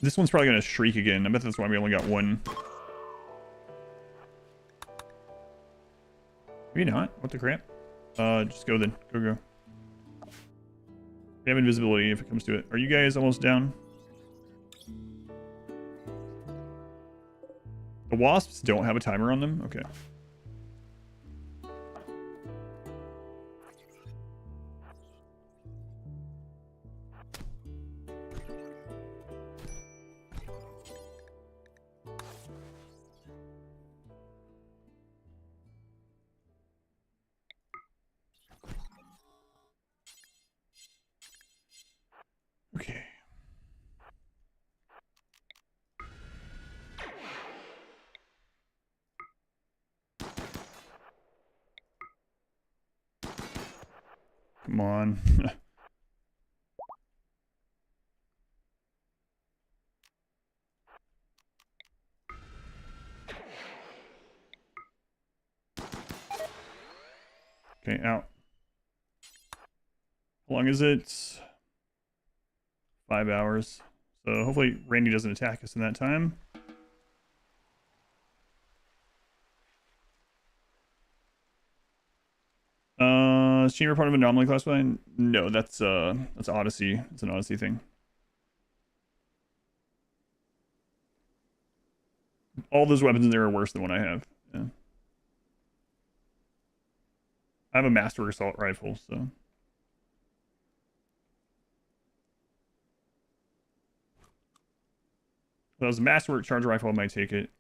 This one's probably gonna shriek again. I bet that's why we only got one. Maybe not. What the crap? Just go then. Go. We have invisibility if it comes to it. Are you guys almost down? The wasps don't have a timer on them? Okay. Come on. Okay, out. How long is it? 5 hours. So hopefully Randy doesn't attack us in that time. Is Chamber part of Anomaly classified? No, that's Odyssey. It's an Odyssey thing. All those weapons in there are worse than what I have. Yeah. I have a Master Assault Rifle, so. If that was a Masterwork Charge Rifle, I might take it.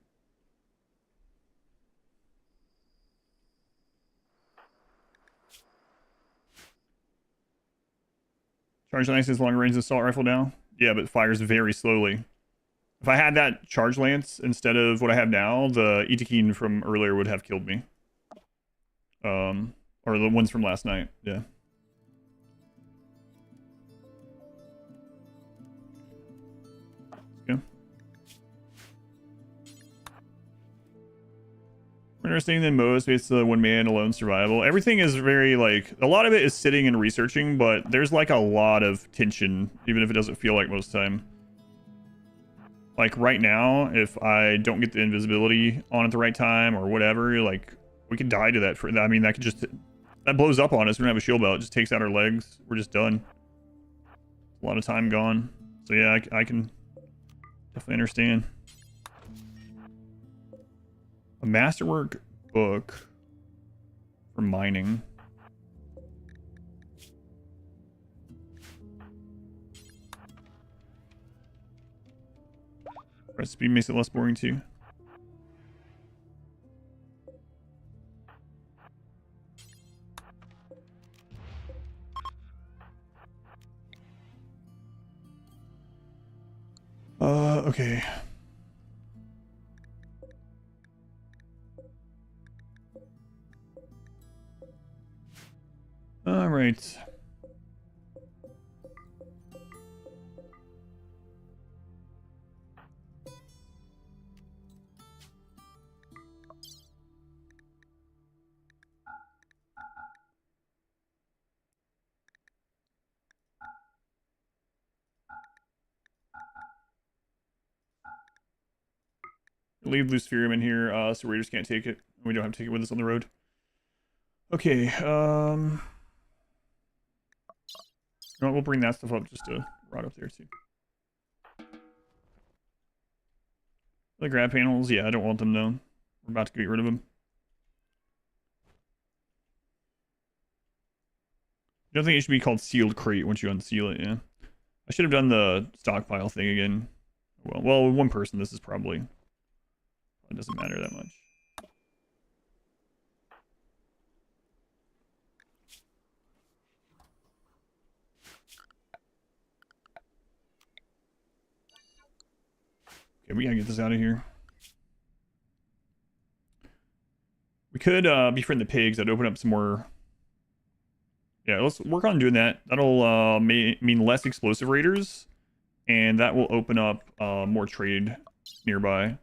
Charge Lance is longer range assault rifle now. Yeah, but fires very slowly. If I had that Charge Lance instead of what I have now, the Itakeen from earlier would have killed me. Or the ones from last night, yeah. Yeah. More interesting than most, it's the one man alone survival. Everything is very like, a lot of it is sitting and researching, but there's like a lot of tension, even if it doesn't feel like most of the time. Like right now, if I don't get the invisibility on at the right time or whatever, like we could die to that. I mean, that could just, that blows up on us. We don't have a shield belt. It just takes out our legs. We're just done. A lot of time gone. So yeah, I can definitely understand. A masterwork book for mining. Recipe makes it less boring too. Okay. All right. Leave Luciferium in here, so Raiders can't take it. We don't have to take it with us on the road. Okay, you know what, we'll bring that stuff up just to rot up there too. The grab panels, yeah, I don't want them though. We're about to get rid of them. I don't think it should be called sealed crate once you unseal it, yeah. I should have done the stockpile thing again. Well, one person, this is probably... It doesn't matter that much. Okay, we gotta get this out of here. We could befriend the pigs. That'd open up some more... Yeah, let's work on doing that. That'll mean less explosive raiders. And that will open up more trade nearby.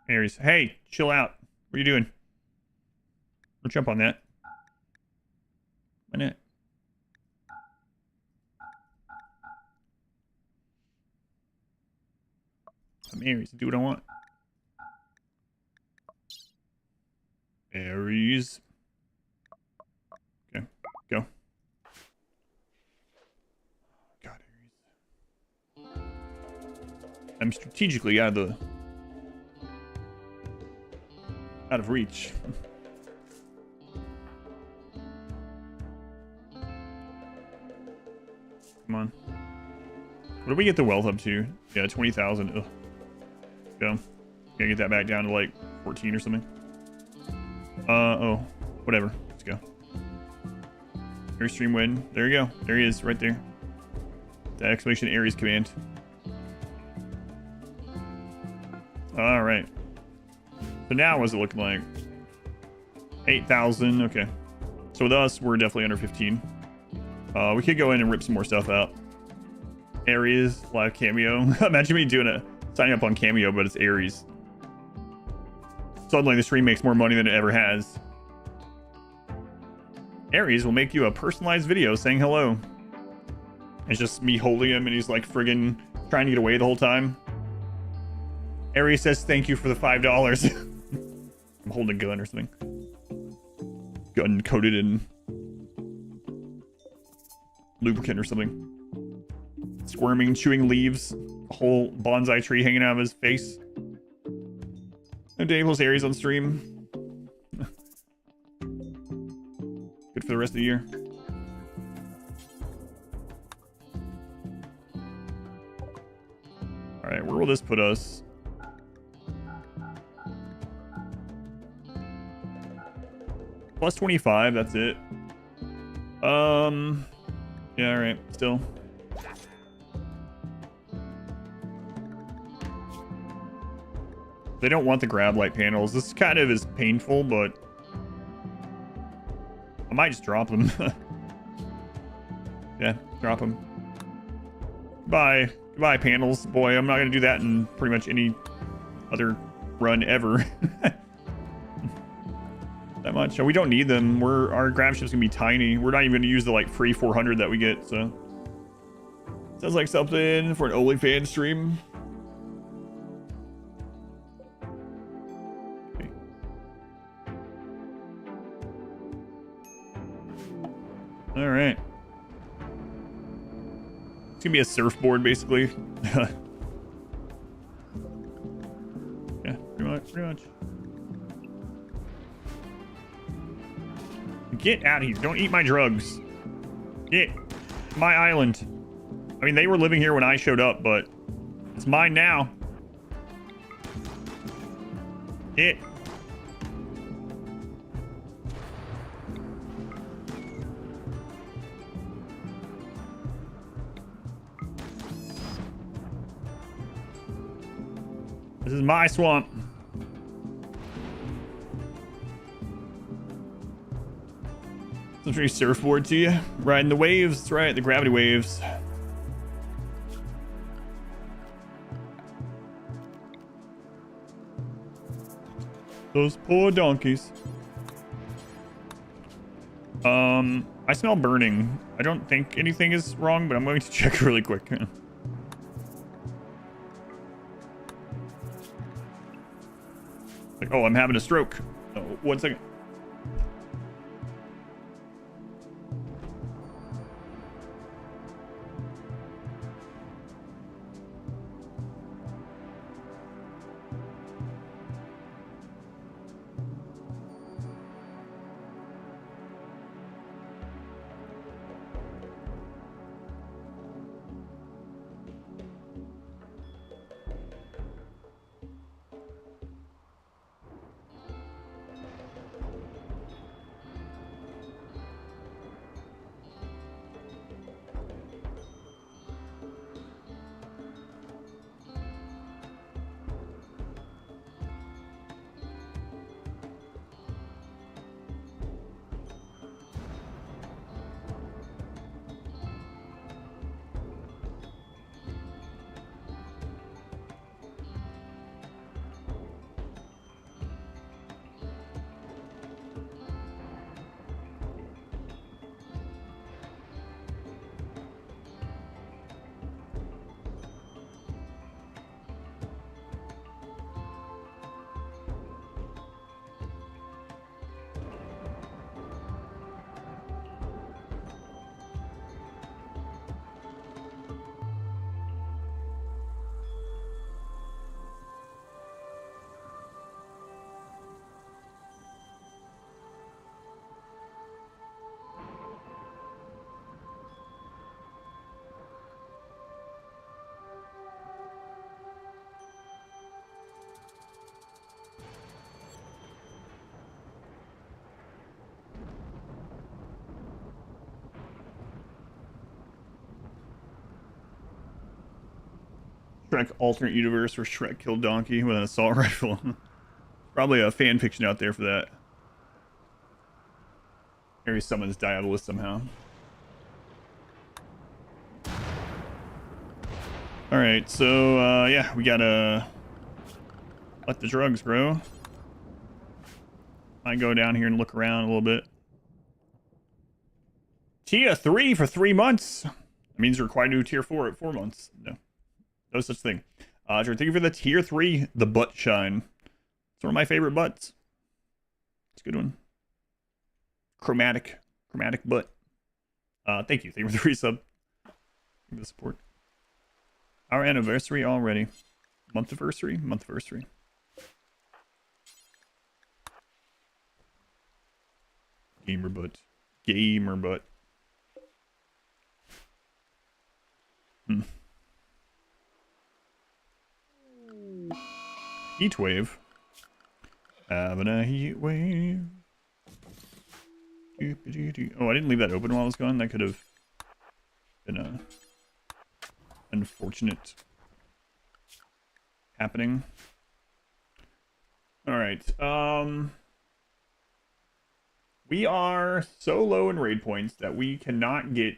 Aries, hey, chill out. What are you doing? Don't jump on that. Why not? I'm Aries, do what I want. Aries. Okay, go. God, Aries. I'm strategically out of reach. Come on. What did we get the wealth up to? Yeah, 20,000. Ugh. Go. Gotta get that back down to like 14 or something. Oh, whatever. Let's go. Airstream win. There you go. There he is, right there. The exclamation Aries command. All right. So now what's it looking like? 8,000. Okay. So with us, we're definitely under 15. We could go in and rip some more stuff out. Aries, live cameo. Imagine me doing signing up on Cameo, but it's Aries. Suddenly the stream makes more money than it ever has. Aries will make you a personalized video saying hello. It's just me holding him and he's like friggin' trying to get away the whole time. Aries says thank you for the $5. I'm holding a gun or something. Gun coated in lubricant or something. Squirming, chewing leaves. A whole bonsai tree hanging out of his face. No Dables Aries on stream. Good for the rest of the year. Alright, where will this put us? Plus 25, that's it. Yeah, alright, still. They don't want the grab light panels. This kind of is painful, but I might just drop them. Yeah, drop them. Bye. Goodbye, panels. Boy, I'm not going to do that in pretty much any other run ever. That much. We don't need them. Our grab ship's going to be tiny. We're not even going to use the like free 400 that we get, so. Sounds like something for an OnlyFans stream. Okay. All right. It's gonna be a surfboard, basically. Yeah, pretty much. Get out of here! Don't eat my drugs. Get my island. I mean, they were living here when I showed up, but it's mine now. Get. This is my swamp. Some free surfboard to you. Riding the waves. That's right, the gravity waves. Those poor donkeys. I smell burning. I don't think anything is wrong, but I'm going to check really quick. Like, oh, I'm having a stroke. Oh, 1 second. Shrek alternate universe where Shrek killed Donkey with an assault rifle. Probably a fan fiction out there for that. Maybe summons Diabolus somehow. Alright, so, yeah, we gotta let the drugs grow. I go down here and look around a little bit. Tier 3 for 3 months. That means you're required to do Tier 4 at 4 months. No such thing. Thank you for the Tier 3, the butt shine. It's one of my favorite butts. It's a good one. Chromatic butt. Thank you for the resub. Thank you for the support. Our anniversary already. Month-iversary? Month-iversary. Gamer butt. Gamer butt. Heat wave. Having a heat wave. Oh, I didn't leave that open while I was gone. That could have been unfortunate happening. All right. We are so low in raid points that we cannot get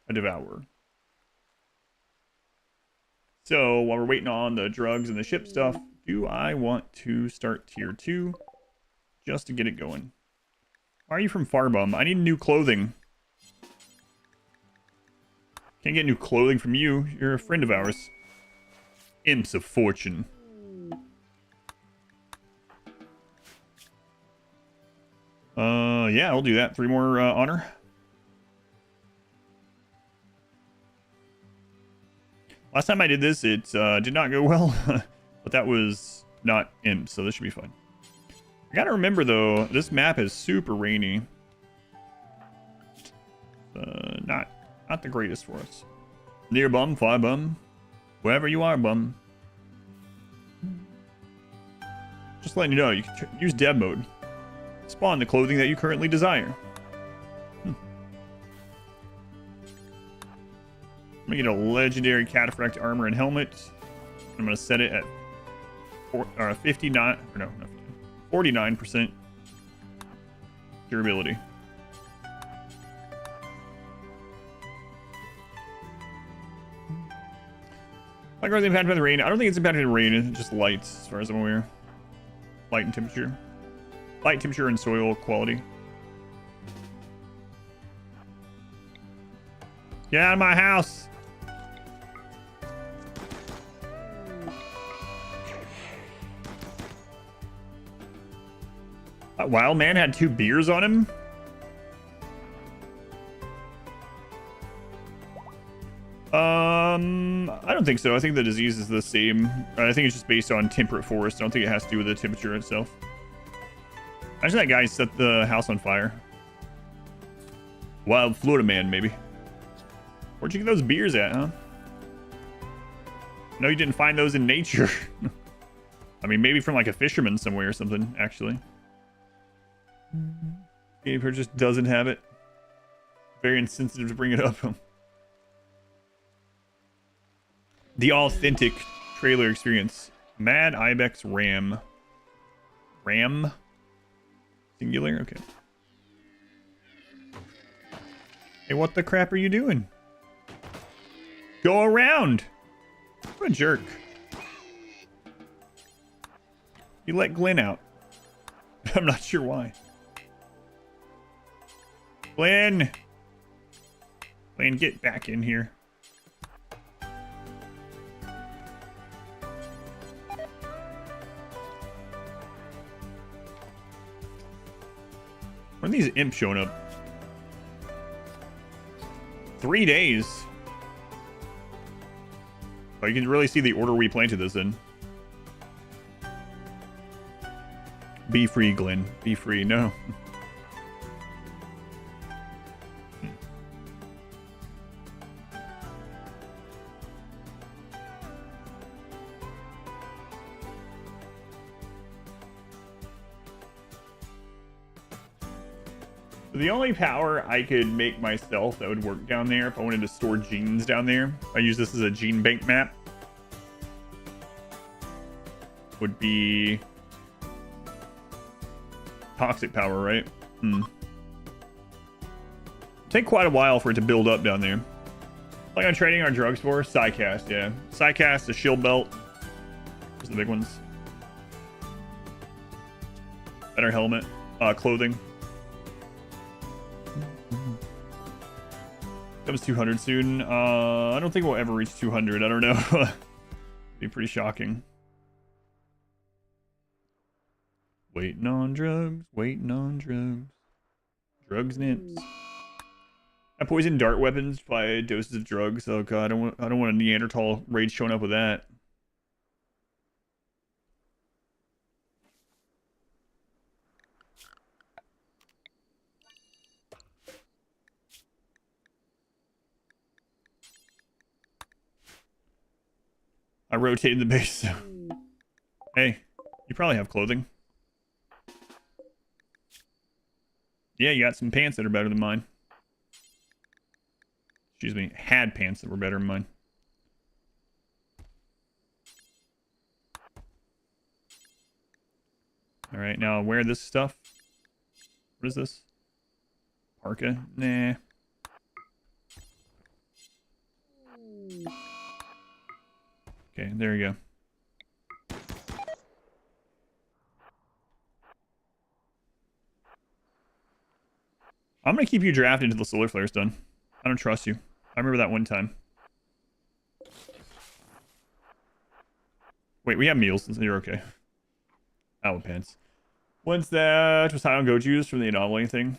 a devourer. So while we're waiting on the drugs and the ship stuff, do I want to start tier 2 just to get it going? Why are you from Farbum? I need new clothing. Can't get new clothing from you. You're a friend of ours. Imps of fortune. Yeah, I'll do that. 3 more honor. Last time I did this, it did not go well, but that was not imp, so this should be fun. I gotta remember though, this map is super rainy. Not the greatest for us. Near bum, far bum, wherever you are, bum. Just letting you know, you can use dev mode. Spawn the clothing that you currently desire. I'm gonna get a legendary cataphract armor and helmet. I'm gonna set it at 59, or no, not 49% durability. Like I was impacted by the rain. I don't think it's impacted by the rain. It's just light, as far as I'm aware. Light and temperature. Light temperature and soil quality. Get out of my house! That wild man had 2 beers on him? I don't think so. I think the disease is the same. I think it's just based on temperate forest. I don't think it has to do with the temperature itself. Imagine that guy set the house on fire. Wild Florida man, maybe. Where'd you get those beers at, huh? No, you didn't find those in nature. I mean, maybe from like a fisherman somewhere or something, actually. Gamer just doesn't have it. Very insensitive to bring it up. The authentic trailer experience. Mad Ibex Ram. Ram? Singular? Okay. Hey, what the crap are you doing? Go around! What a jerk. You let Glenn out. I'm not sure why. Glenn! Glenn, get back in here. When are these imps showing up? 3 days. Oh, you can really see the order we planted this in. Be free, Glenn. Be free. No. The only power I could make myself that would work down there if I wanted to store genes down there, I use this as a gene bank map. would be toxic power, right? Take quite a while for it to build up down there. Like on trading our drugs for Psycast, yeah. Psycast, the shield belt. Those are the big ones. Better helmet, clothing. Comes 200 soon. I don't think we'll ever reach 200. I don't know. Be pretty shocking. Waiting on drugs. Waiting on drugs. Drugs nips. I poisoned dart weapons by doses of drugs. Oh god, I don't want a Neanderthal raid showing up with that. I rotated the base. Hey, you probably have clothing. Yeah, you got some pants that are better than mine. Excuse me, had pants that were better than mine. All right, now wear this stuff. What is this? Parka? Nah. Okay, there you go. I'm gonna keep you drafted until the solar flare's done. I don't trust you. I remember that one time. Wait, we have meals. You're okay. Owl pants. Once that was high on Goju's from the anomaly thing.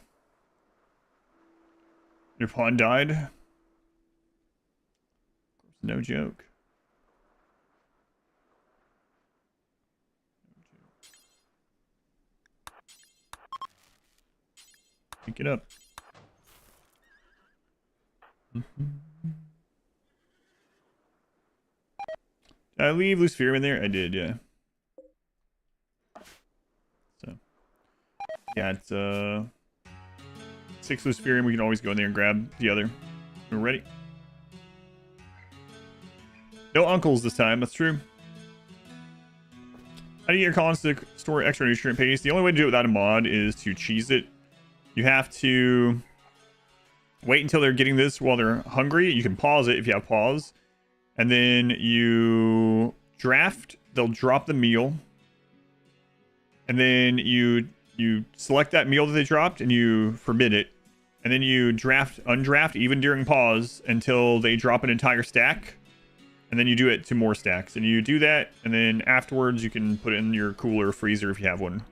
Your pawn died. No joke. Pick it up. Did I leave Lucifer in there? I did, yeah. So, yeah, it's 6 Luciferium. We can always go in there and grab the other. We're ready. No uncles this time. That's true. How do you get your colonists to store extra nutrient paste? The only way to do it without a mod is to cheese it. You have to wait until they're getting this while they're hungry. You can pause it if you have pause. And then you draft. They'll drop the meal. And then you select that meal that they dropped and you forbid it. And then you undraft even during pause until they drop an entire stack. And then you do it to more stacks. And you do that, and then afterwards you can put it in your cooler or freezer if you have one.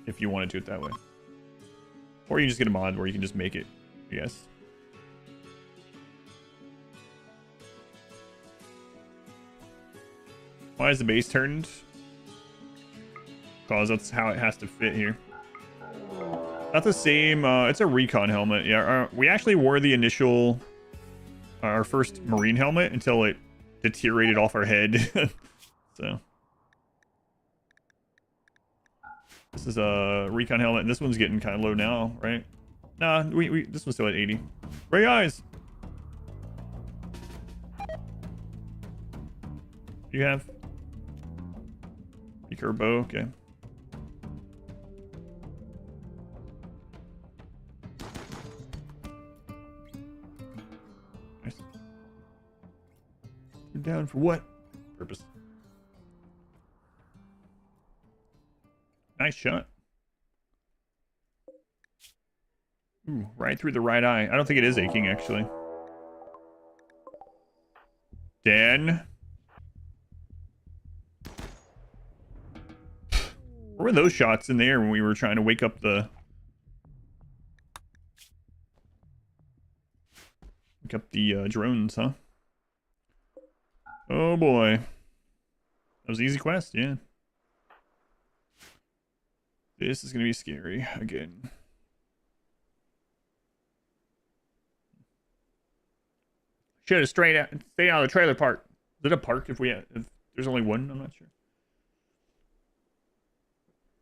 If you want to do it that way. Or you just get a mod where you can just make it, I guess. Why is the base turned? Because that's how it has to fit here. Not the same, it's a recon helmet. Yeah, we actually wore the initial, our first marine helmet until it deteriorated off our head. So. This is a recon helmet, and this one's getting kind of low now, right? Nah, this one's still at 80. Gray eyes! You have? Beaker bow, okay. Nice. You're down for what purpose? Nice shot. Ooh, right through the right eye. I don't think it is aching, actually. Dan. Where were those shots in there when we were trying to wake up the... drones, huh? Oh boy. That was an easy quest, yeah. This is gonna be scary again. Should have stayed out of the trailer park. Is it a park if there's only one? I'm not sure.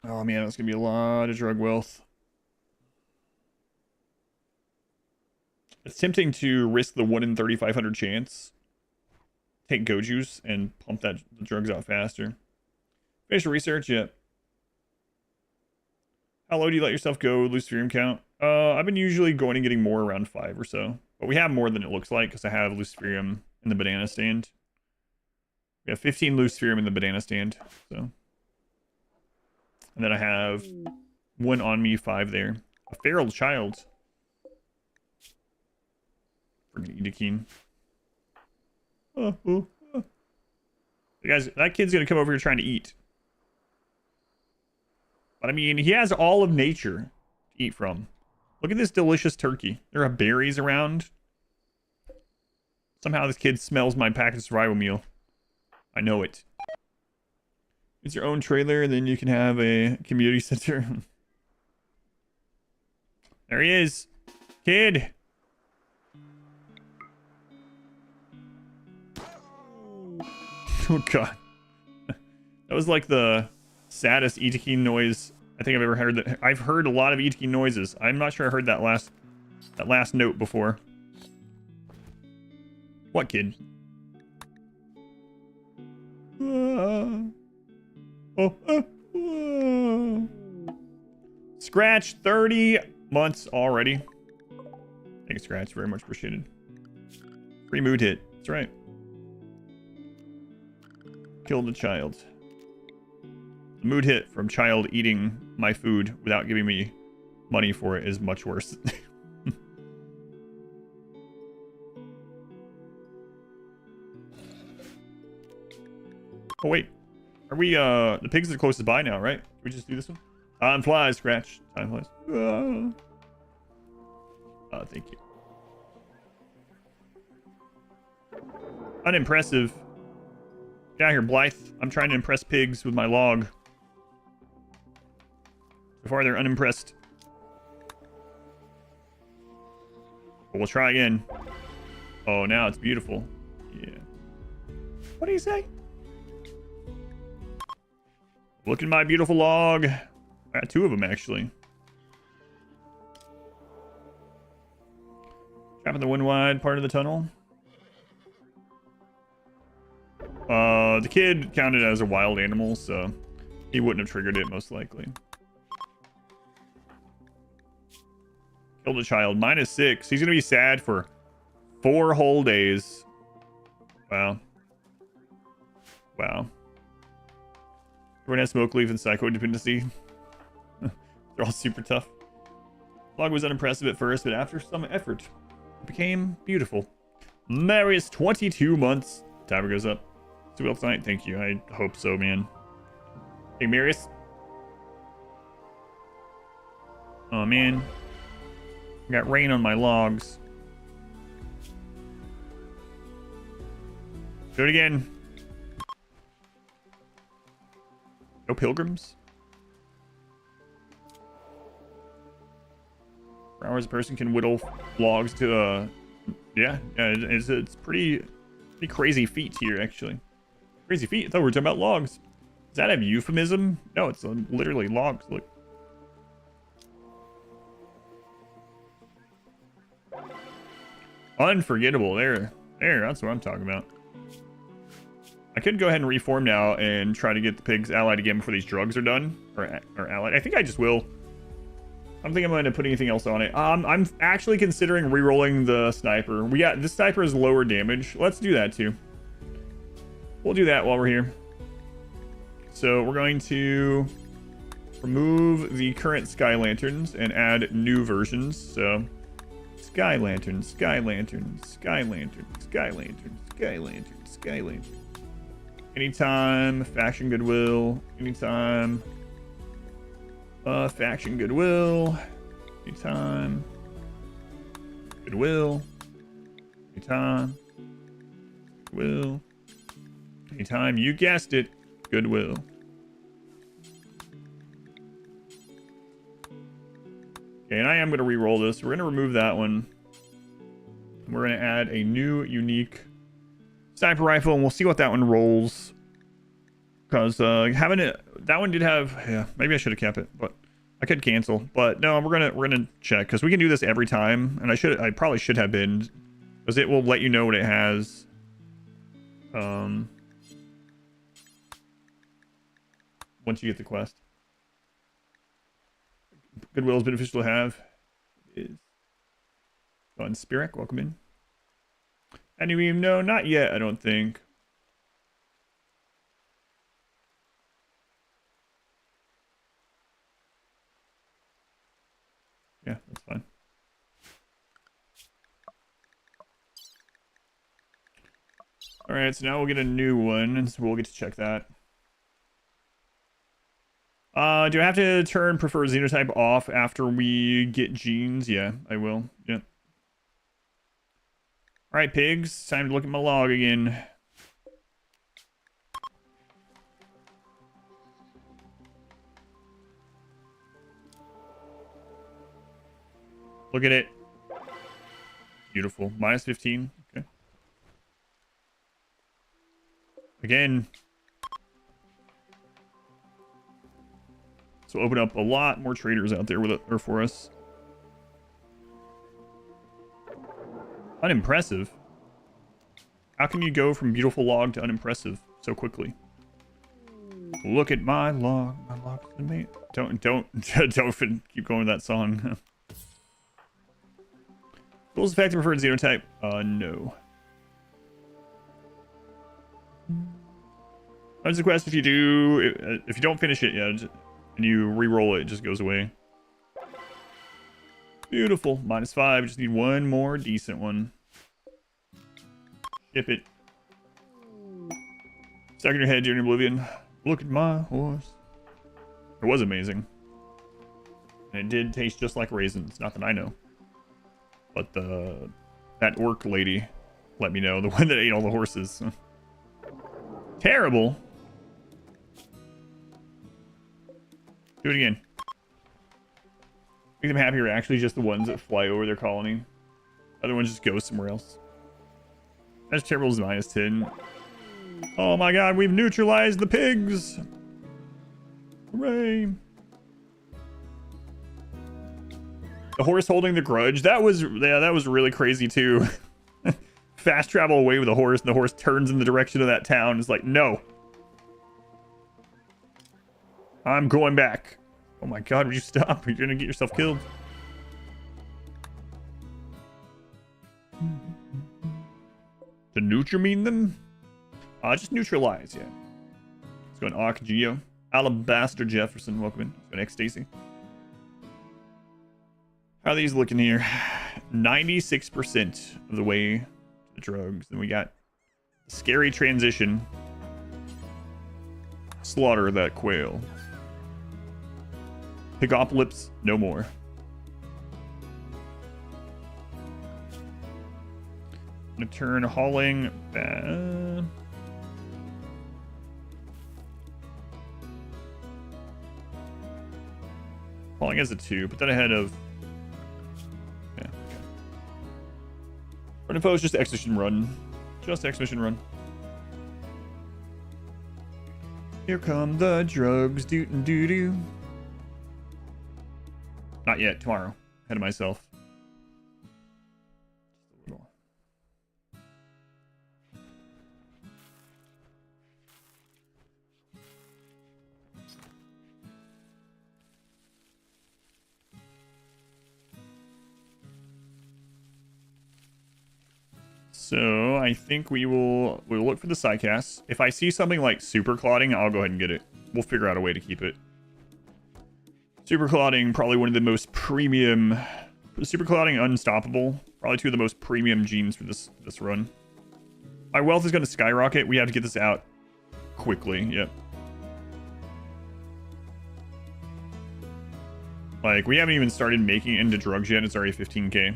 Oh man, that's gonna be a lot of drug wealth. It's tempting to risk the 1 in 3,500 chance. Take Goju's and pump the drugs out faster. Finish the research yet? How low do you let yourself go? Livestream count? I've been usually going and getting more around 5 or so. But we have more than it looks like because I have Livestream in the banana stand. We have 15 Livestream in the banana stand. So, and then I have 1 on me, 5 there. A feral child. Freaking Edakeen. You guys, that kid's gonna come over here trying to eat. But I mean, he has all of nature to eat from. Look at this delicious turkey. There are berries around. Somehow this kid smells my packaged survival meal. I know it. It's your own trailer, then you can have a community center. There he is. Kid. Oh god. That was like the saddest Edakeen noise I think I've ever heard. I've heard a lot of Edakeen noises. I'm not sure I heard that last note before. What kid? Scratch, 30 months already. Thanks, Scratch. Very much appreciated. Free mood hit. That's right. Killed a child. The mood hit from child eating my food without giving me money for it is much worse. Oh wait, are we the pigs are closest by now, right? Can we just do this one? Time flies, Scratch. Time flies. Thank you. Unimpressive. Get out here, Blythe. I'm trying to impress pigs with my log. So far, they're unimpressed. But we'll try again. Oh, now it's beautiful. Yeah. What do you say? Look at my beautiful log. I got 2 of them, actually. Trapping the wind-wide part of the tunnel. The kid counted as a wild animal, so he wouldn't have triggered it, most likely. Killed a child. -6. He's gonna be sad for 4 whole days. Wow. Wow. Everyone has smoke leaf and psycho dependency. They're all super tough. Log was unimpressive at first, but after some effort, it became beautiful. Marius, 22 months. Timer goes up. Do well tonight? Thank you. I hope so, man. Hey, Marius. Oh, man. I got rain on my logs. Do it again. No pilgrims? For hours, a person can whittle logs to, yeah, it's pretty crazy feat here, actually. Crazy feat? I thought we were talking about logs. Does that have euphemism? No, it's literally logs. Look. Unforgettable. There. That's what I'm talking about. I could go ahead and reform now and try to get the pigs allied again before these drugs are done. Or allied. I think I just will. I don't think I'm going to put anything else on it. I'm actually considering re-rolling the sniper. This sniper is lower damage. Let's do that too. We'll do that while we're here. So we're going to remove the current sky lanterns and add new versions. So sky lantern, sky lantern, sky lantern, sky lantern, sky lantern, sky lantern. Anytime, faction goodwill. Anytime, faction goodwill. Anytime, goodwill. Anytime, goodwill. Anytime, you guessed it, goodwill. Okay, and I am going to re-roll this. We're going to remove that one. We're going to add a new, unique sniper rifle, and we'll see what that one rolls. Because having it, that one did have, yeah, maybe I should have kept it, but I could cancel. But no, we're gonna check because we can do this every time, and I probably should have been, because it will let you know what it has. once you get the quest. Goodwill is beneficial to have. It is. On Spirit, welcome in. Any meme? No, not yet, I don't think. Yeah, that's fine. Alright, so now we'll get a new one, and so we'll get to check that. Do I have to turn preferred xenotype off after we get genes? Yeah, I will. Yeah. Alright, pigs. Time to look at my log again. Look at it. Beautiful. Minus 15. Okay. Again. So open up a lot more traders out there with it or for us. Unimpressive. How can you go from beautiful log to unimpressive so quickly? Look at my log. My log's amazing. Don't keep going with that song. Rules effective preferred xenotype? No. That's the quest. If you don't finish it yet, and you re-roll it just goes away. Beautiful. Minus 5. Just need one more decent one. Ship it. Stuck in your head during Oblivion. Look at my horse. It was amazing. And it did taste just like raisins. Not that I know. But that orc lady let me know. The one that ate all the horses. Terrible. Do it again. Make them happy are actually just the ones that fly over their colony. Other ones just go somewhere else. That's terrible is minus 10. Oh my god, we've neutralized the pigs! Hooray! The horse holding the grudge. That was really crazy too. Fast travel away with a horse, and the horse turns in the direction of that town. It's like, no. I'm going back. Oh my god, would you stop? You're gonna get yourself killed. To neutramine them? Just neutralize, yeah. Let's go an Arc Geo. Alabaster Jefferson, welcome in. Let's go next, Stacy. How are these looking here? 96% of the way to the drugs. Then we got scary transition. Slaughter that quail. Pigopolis, no more. I'm gonna turn hauling back. Hauling as a 2, put that ahead of. Yeah. Run info is just exhibition run. Just exhibition run. Here come the drugs, doo doo doo. Not yet, tomorrow. Ahead of myself. Just a little. So I think we'll look for the Psycasts. If I see something like super clotting, I'll go ahead and get it. We'll figure out a way to keep it. Super clotting, probably one of the most premium. Super clotting, unstoppable, probably 2 of the most premium genes for this run. My wealth is going to skyrocket. We have to get this out quickly. Yep. Like, we haven't even started making it into drugs yet. It's already 15k.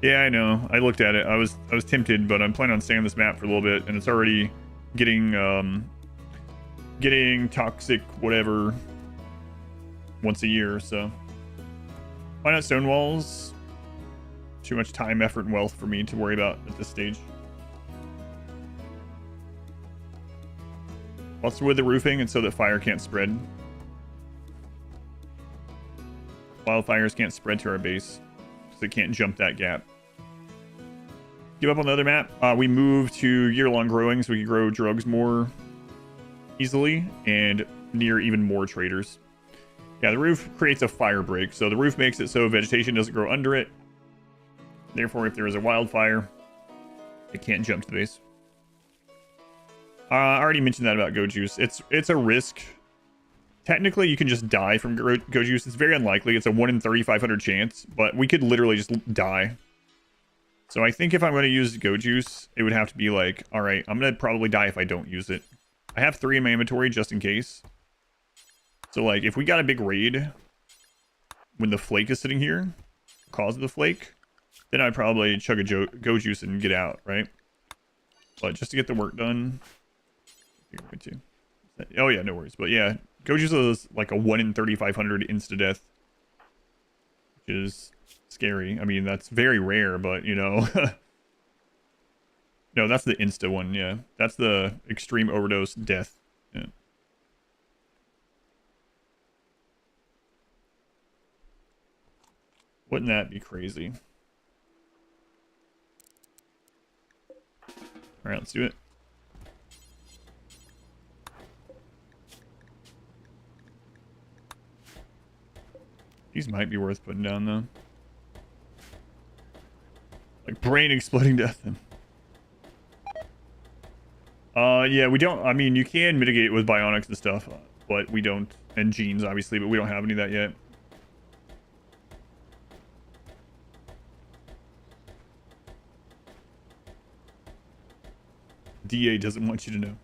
Yeah, I know. I looked at it. I was tempted, but I'm planning on staying on this map for a little bit, and it's already getting toxic whatever once a year, so why not stone walls? Too much time, effort, and wealth for me to worry about at this stage. Also with the roofing, and so that fire can't spread. Wildfires can't spread to our base, so they can't jump that gap. give up on the other map. We moved to year-long growing so we can grow drugs more easily and near even more traders. Yeah, the roof creates a fire break, so the roof makes it so vegetation doesn't grow under it. Therefore, if there is a wildfire, it can't jump to the base. I already mentioned that about Go Juice. It's a risk. Technically, you can just die from Go Juice. It's very unlikely. It's a 1 in 3,500 chance, but we could literally just die. So I think if I'm going to use Go Juice, it would have to be like, all right, I'm going to probably die if I don't use it. I have 3 in my inventory just in case. So, like, if we got a big raid when the flake is sitting here, cause of the flake, then I'd probably chug a Go Juice and get out, right? But just to get the work done... Oh, yeah, no worries. But, yeah, Go Juice is like a 1 in 3,500 insta-death, which is scary. I mean, that's very rare, but, you know... No, that's the insta one, yeah. That's the extreme overdose death. Yeah. Wouldn't that be crazy? Alright, let's do it. These might be worth putting down, though. Like, brain exploding death. Yeah, we don't... I mean, you can mitigate it with bionics and stuff, but we don't... And genes, obviously, but we don't have any of that yet. DA doesn't want you to know.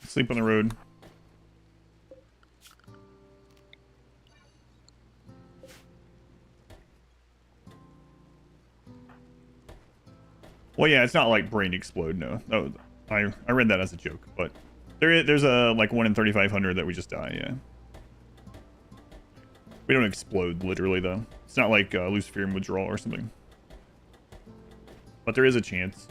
Sleep on the road. Well, yeah, it's not like brain explode, no. Oh, I read that as a joke, but there's a like 1 in 3,500 that we just die, yeah. We don't explode, literally, though. It's not like Luciferium withdrawal or something. But there is a chance.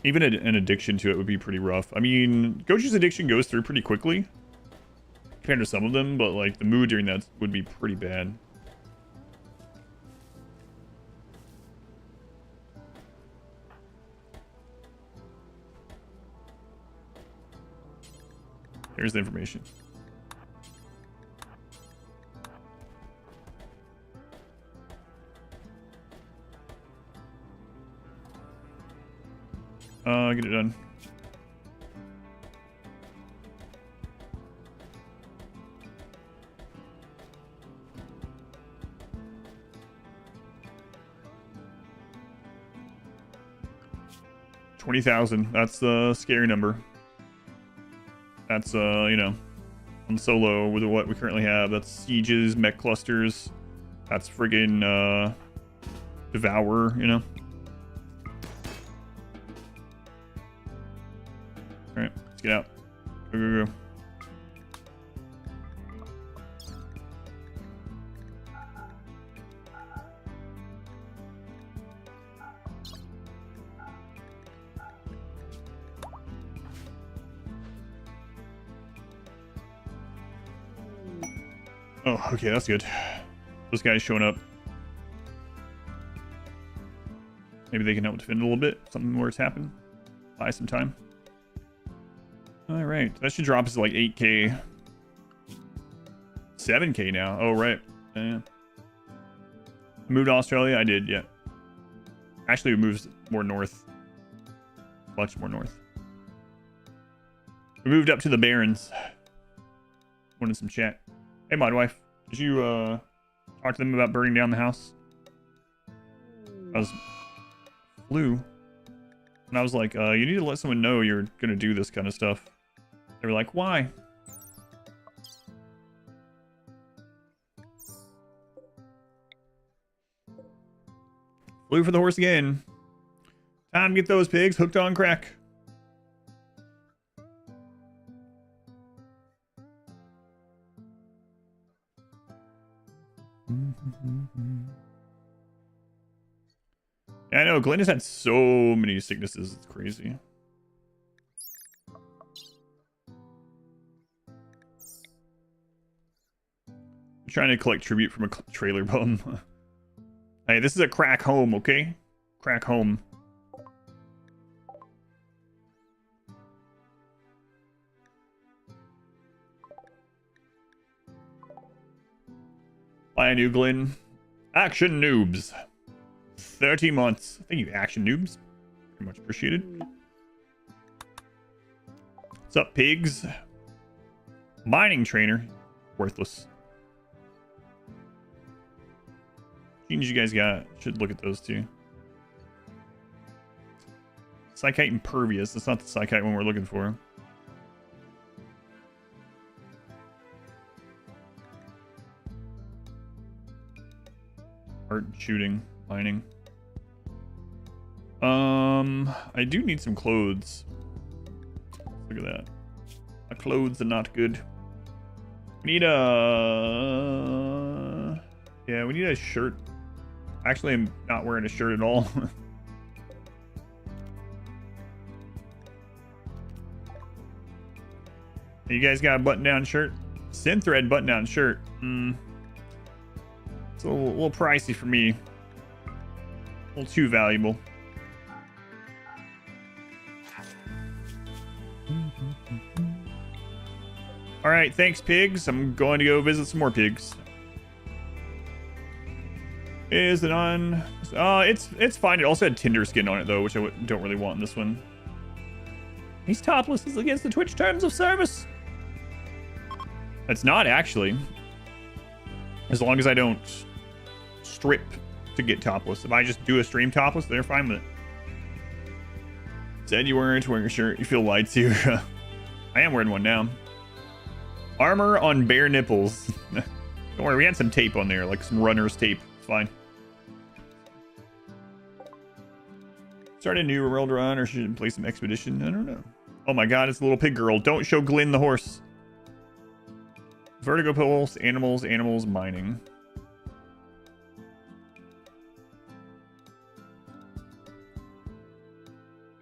Even an addiction to it would be pretty rough. I mean, Gochu's addiction goes through pretty quickly compared to some of them, but like the mood during that would be pretty bad. Here's the information. Get it done. $20,000. That's the scary number. That's you know, on solo with what we currently have. That's sieges, mech clusters. That's friggin' Devour, you know. Alright, let's get out. Go, go, go. Oh, okay, that's good. Those guys showing up. Maybe they can help defend a little bit. Something where it's happened. Buy some time. Alright, that should drop us to like 8k. 7k now. Oh, right. Yeah. Moved to Australia? I did, yeah. Actually, we moved more north. Much more north. We moved up to the Barrens. Wanted some chat. Hey, my wife. Did you talk to them about burning down the house? I was flew. And I was like, you need to let someone know you're going to do this kind of stuff. They were like, why? Flew for the horse again. Time to get those pigs hooked on crack. Yeah, I know, Glenn has had so many sicknesses, it's crazy. I'm trying to collect tribute from a trailer bum. Hey, this is a crack home, okay? Crack home. Buy a new Glenn. Action noobs. 30 months. Thank you, action noobs. Very much appreciated. What's up, pigs? Mining trainer. Worthless. Genes you guys got. Should look at those too. Psychite impervious. That's not the Psychite one we're looking for. Art and shooting. Mining. I do need some clothes. Look at that. My clothes are not good. We need a... Yeah, we need a shirt. Actually, I'm not wearing a shirt at all. You guys got a button-down shirt? Synthread button-down shirt. It's a little pricey for me. A little too valuable. Alright, thanks, pigs. I'm going to go visit some more pigs. Is it on? It's fine. It also had Tinder skin on it, though, which I don't really want in this one. He's topless. Is against the Twitch terms of service. It's not, actually. As long as I don't strip to get topless. If I just do a stream topless, they're fine with it. Said you weren't wearing a shirt. You feel lied to. I am wearing one now. Armor on bare nipples. Don't worry, we had some tape on there, like some runner's tape. It's fine. Start a new RimWorld Run, or should I play some Expedition? I don't know. Oh my god, it's a little pig girl. Don't show Glenn the horse. Vertigo pulse, animals, mining.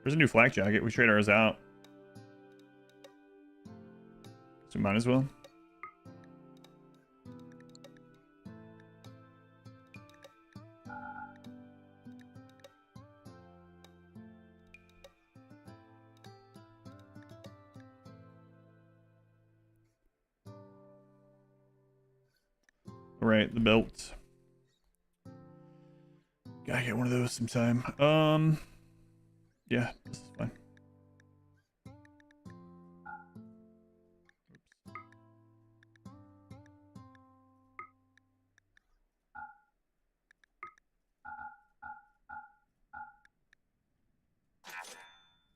There's a new flak jacket. We trade ours out. So might as well. All right, the belt. Gotta get one of those sometime. Yeah, this is fine.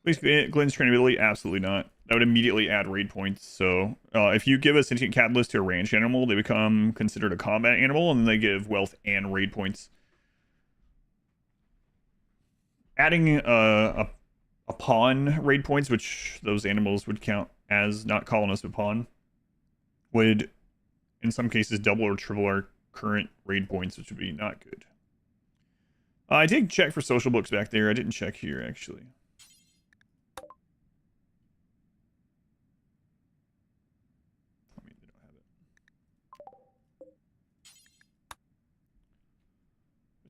Please, Glenn's trainability? Absolutely not. That would immediately add raid points. So if you give a sentient catalyst to a ranged animal, they become considered a combat animal, and then they give wealth and raid points. Adding a pawn raid points, which those animals would count as not colonists but pawn, would in some cases double or triple our current raid points, which would be not good. I did check for social books back there. I didn't check here, actually.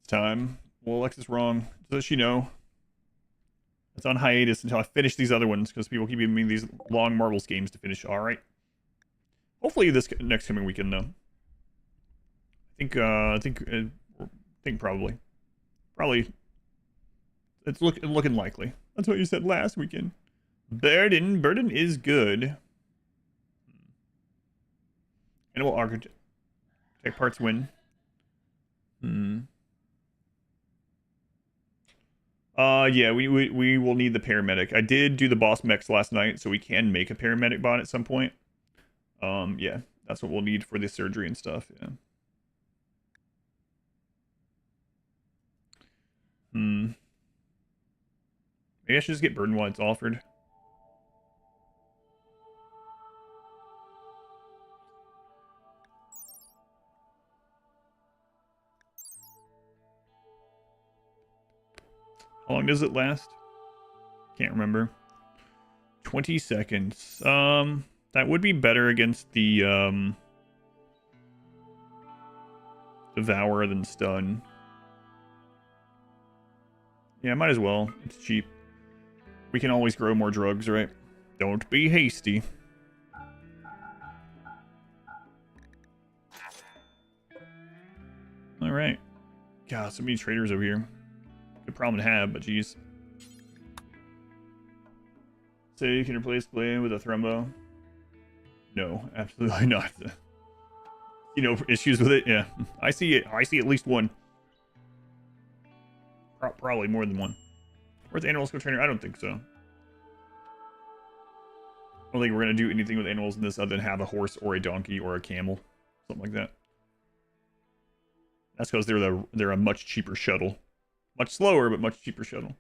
Time. Well, Alexa's wrong. Does she know? It's on hiatus until I finish these other ones, because people keep giving me these long Marbles games to finish. All right. Hopefully this next coming weekend, though. I think probably. It's looking likely. That's what you said last weekend. Burden is good. Animal architect parts win. Yeah, we will need the paramedic. I did do the boss mechs last night, so we can make a paramedic bot at some point. Yeah, that's what we'll need for the surgery and stuff, yeah. Maybe I should just get burden while it's offered. How long does it last? Can't remember. 20 seconds. That would be better against the Devour than Stun. Yeah, might as well. It's cheap. We can always grow more drugs, right? Don't be hasty. Alright. God, so many traders over here. Good problem to have, but geez. So you can replace blade with a thrombo? No, absolutely not. You know, issues with it? Yeah. I see it. I see at least one. Probably more than one. Where's the animal skill trainer? I don't think so. I don't think we're going to do anything with animals in this other than have a horse or a donkey or a camel. Something like that. That's because they're a much cheaper shuttle. Much slower, but much cheaper shuttle.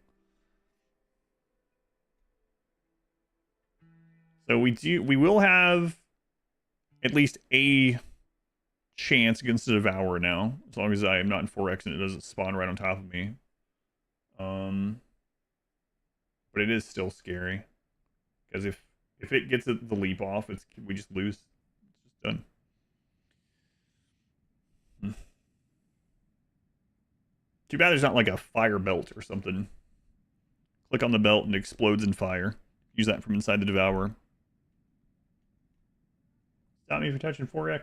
So we will have at least a chance against the Devourer now, as long as I am not in 4X and it doesn't spawn right on top of me. But it is still scary because if it gets the leap off, we just lose. It's just done. Too bad there's not like a fire belt or something. Click on the belt and it explodes in fire. Use that from inside the Devourer. Stop me from touching 4X.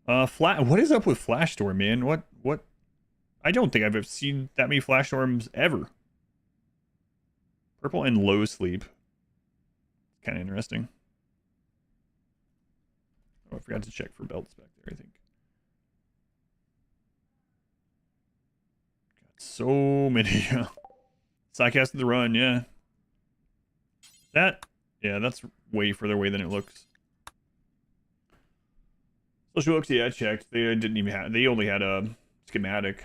What is up with Flash Storm, man? What? I don't think I've ever seen that many Flash Storms ever. Purple and low sleep. Kind of interesting. Oh, I forgot to check for belts back there, I think. Got so many. Psycast of the run, yeah. Yeah, that's way further away than it looks. Social Books, yeah, I checked. They only had a schematic.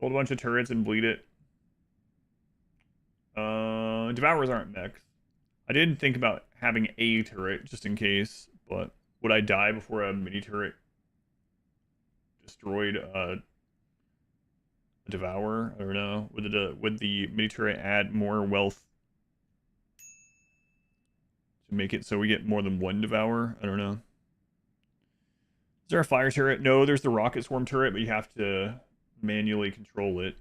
Hold a bunch of turrets and bleed it. Devourers aren't mechs. I didn't think about having a turret just in case, but would I die before a mini turret destroyed a Devourer? I don't know. Would the mini turret add more wealth to make it so we get more than one Devourer? I don't know. Is there a fire turret? No, there's the rocket swarm turret, but you have to manually control it.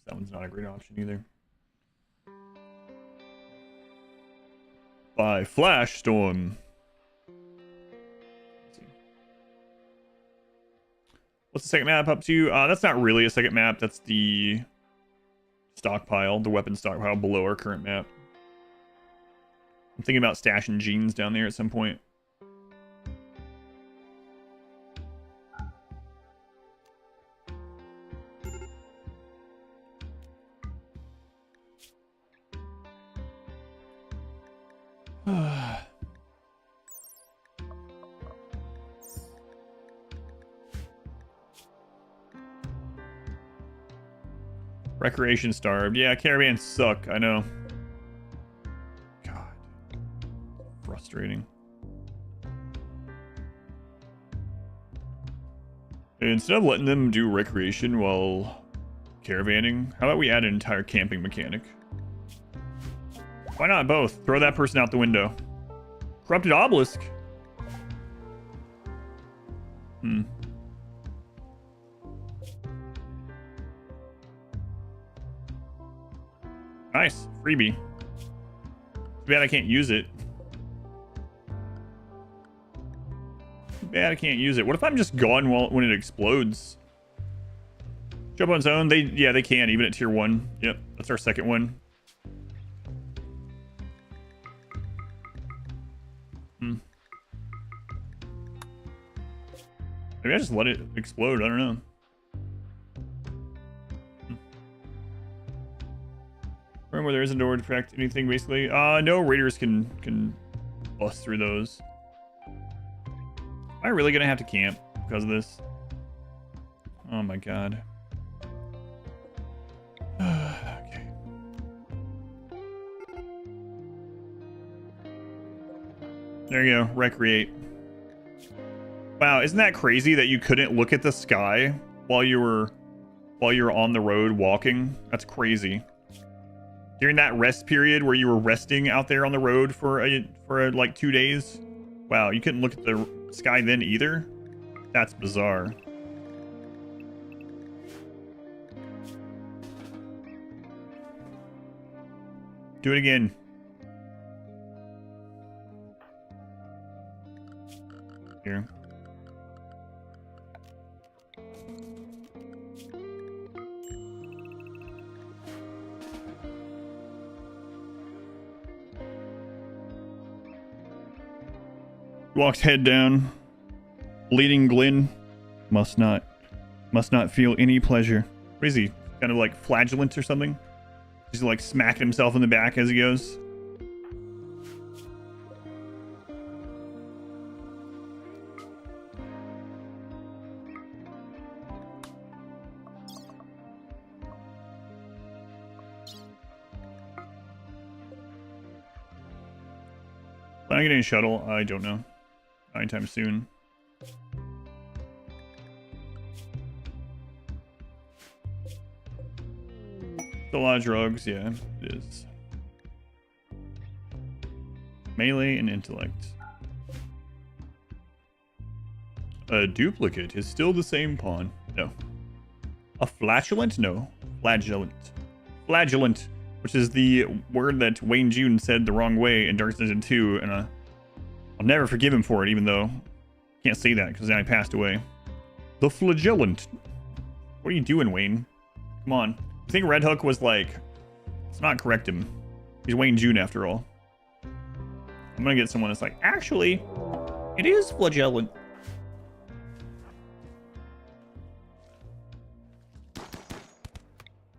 That one's not a great option either. By Flash Storm. Let's see. What's the second map up to? That's not really a second map. That's the stockpile, the weapon stockpile below our current map. I'm thinking about stashing jeans down there at some point. Recreation starved. Yeah, caravans suck. I know. God. Frustrating. And instead of letting them do recreation while caravanning, how about we add an entire camping mechanic? Why not both? Throw that person out the window. Corrupted obelisk. Nice. Freebie. Too bad I can't use it. Too bad I can't use it. What if I'm just gone when it explodes? Jump on its own? They can, even at tier 1. Yep, that's our second one. Maybe I just let it explode. I don't know. Room where there isn't a door to protect anything, basically. No, raiders can bust through those. Am I really gonna have to camp because of this? Oh my god. Okay. There you go. Recreate. Wow, isn't that crazy that you couldn't look at the sky while you were on the road walking? That's crazy. During that rest period where you were resting out there on the road for like 2 days. Wow, you couldn't look at the sky then either? That's bizarre. Do it again. Here. Walks head down. Bleeding Glenn must not feel any pleasure. What is he? Kind of like flagellant or something? He's like smacking himself in the back as he goes. Am I getting a shuttle? I don't know. Not anytime soon. A lot of drugs, yeah, it is. Melee and intellect. A duplicate is still the same pawn. No. A flatulent? No. Flagellant. Flagellant, which is the word that Wayne June said the wrong way in Dark Season 2, and I'll never forgive him for it, even though I can't say that because now he passed away. The flagellant. What are you doing, Wayne? Come on. I think Red Hook was like, let's not correct him. He's Wayne June after all. I'm gonna get someone that's like, actually, it is flagellant.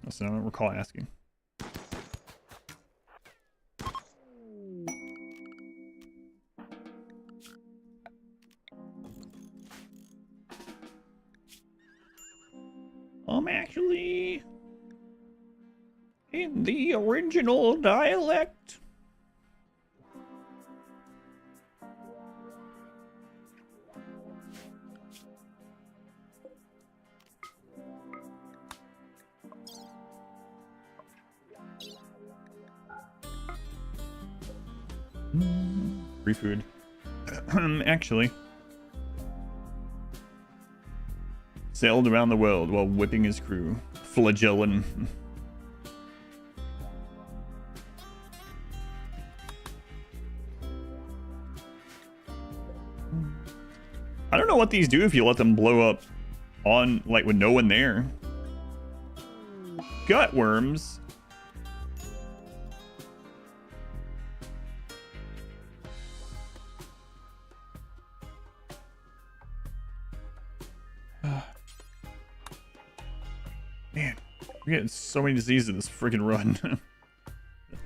That's what I don't recall asking. Actually, in the original dialect. Free food. Actually. Sailed around the world while whipping his crew. Flagellan. I don't know what these do if you let them blow up on, like, with no one there. Gut worms. Man, we're getting so many diseases in this freaking run.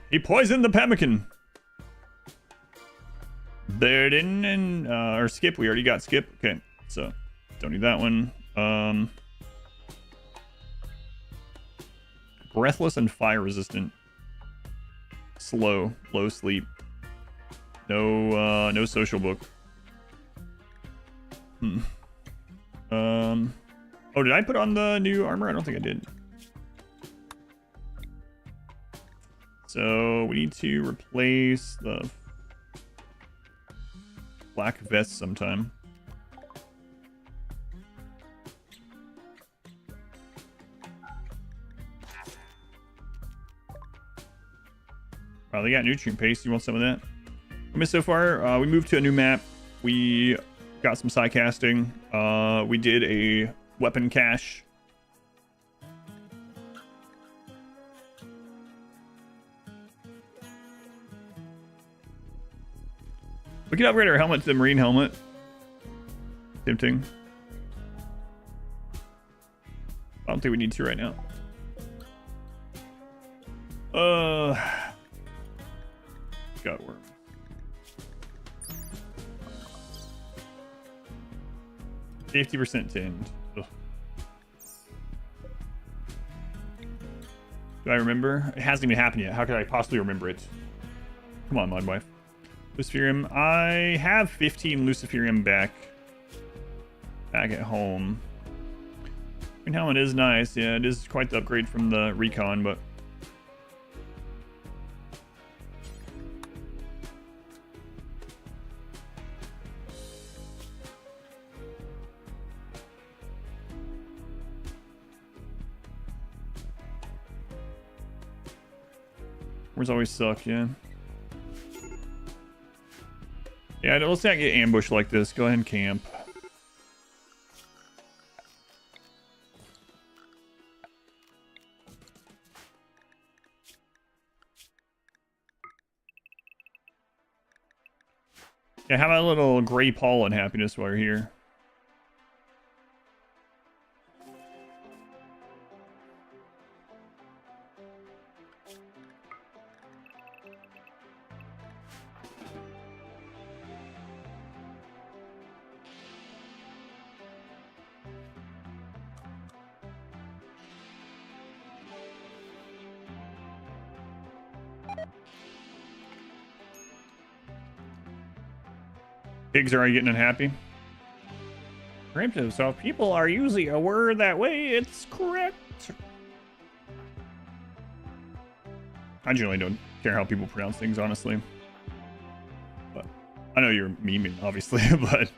He poisoned the pemmican. Burden and or Skip. We already got Skip. Okay, so don't need that one. Breathless and fire resistant. Slow, low sleep. No social book. Oh, did I put on the new armor? I don't think I did. So we need to replace the black vest sometime. Wow, they got nutrient paste. You want some of that? I mean, so far, we moved to a new map. We got some side casting. We did a weapon cache. We can upgrade our helmet to the marine helmet. Tempting. I don't think we need to right now. Got worm. %50 tinned. Ugh. Do I remember? It hasn't even happened yet. How could I possibly remember it? Come on, Mod Wife. Luciferium. I have 15 Luciferium back. back at home. Green helmet is nice. Yeah, it is quite the upgrade from the recon, but wars always suck, yeah. Yeah, let's not get ambushed like this. Go ahead and camp. Yeah, how about a little gray pollen happiness while you're here? Pigs are already getting unhappy. Preemptive, so if people are using a word that way, it's correct. I generally don't care how people pronounce things, honestly. But I know you're memeing, obviously, but...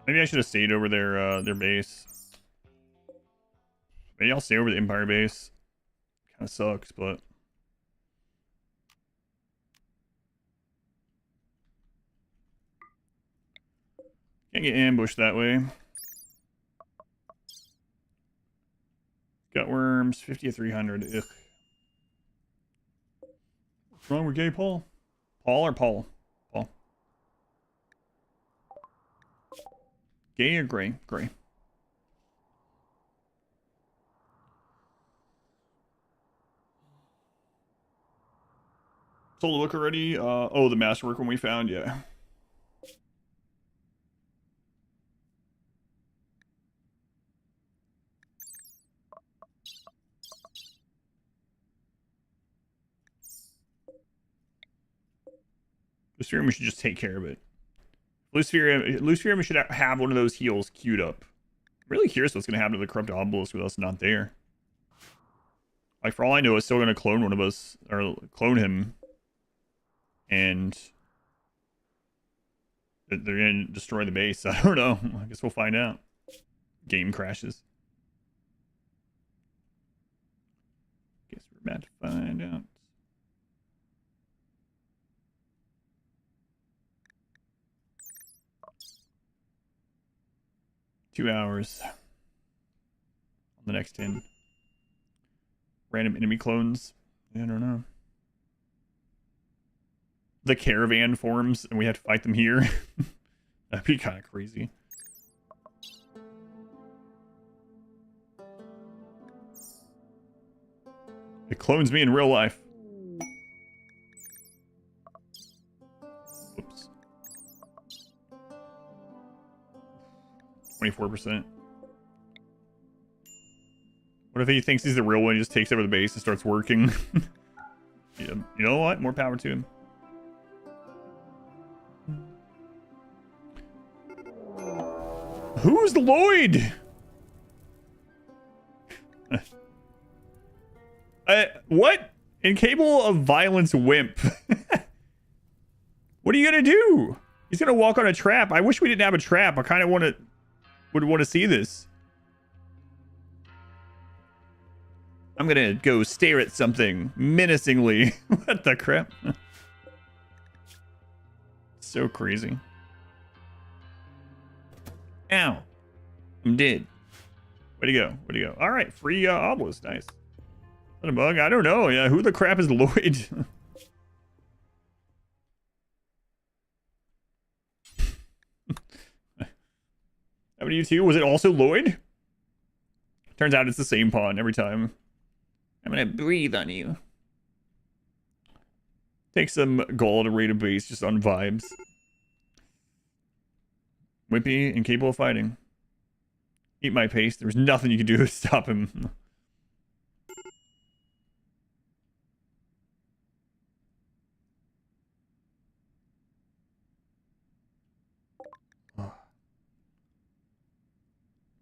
Maybe I should have stayed over their base. Maybe I'll stay over the Empire base. Kind of sucks, but can't get ambushed that way. Gut worms, 50 to 300. Ugh. What's wrong with gay Paul? Paul or Paul? Paul. Gay or gray? Gray. Sold the book already? Oh, the masterwork one we found, yeah. Livestream, we should just take care of it. Livestream, we should have one of those heals queued up. I'm really curious what's going to happen to the corrupt obelisk with us not there. Like, for all I know, it's still going to clone one of us, or clone him. And they're going to destroy the base. I don't know. I guess we'll find out. Game crashes. Guess we're about to find out. Two hours on the next 10. Random enemy clones. I don't know. The caravan forms and we have to fight them here. That'd be kind of crazy. It clones me in real life. Oops. 24%. What if he thinks he's the real one and just takes over the base and starts working? Yeah, you know what? More power to him. Who's Lloyd? What? Incapable of violence wimp. What are you gonna do? He's gonna walk on a trap. I wish we didn't have a trap. I kind of would want to see this. I'm gonna go stare at something menacingly. What the crap? So crazy. Ow. I'm dead. Way to go. Way to go. All right. Free obelisk. Nice. Is that a bug? I don't know. Yeah. Who the crap is Lloyd? How many you two? Was it also Lloyd? Turns out it's the same pawn every time. I'm gonna breathe on you. Take some gold and raid a base just on vibes. Wimpy, incapable of fighting. Eat my pace. There's nothing you can do to stop him.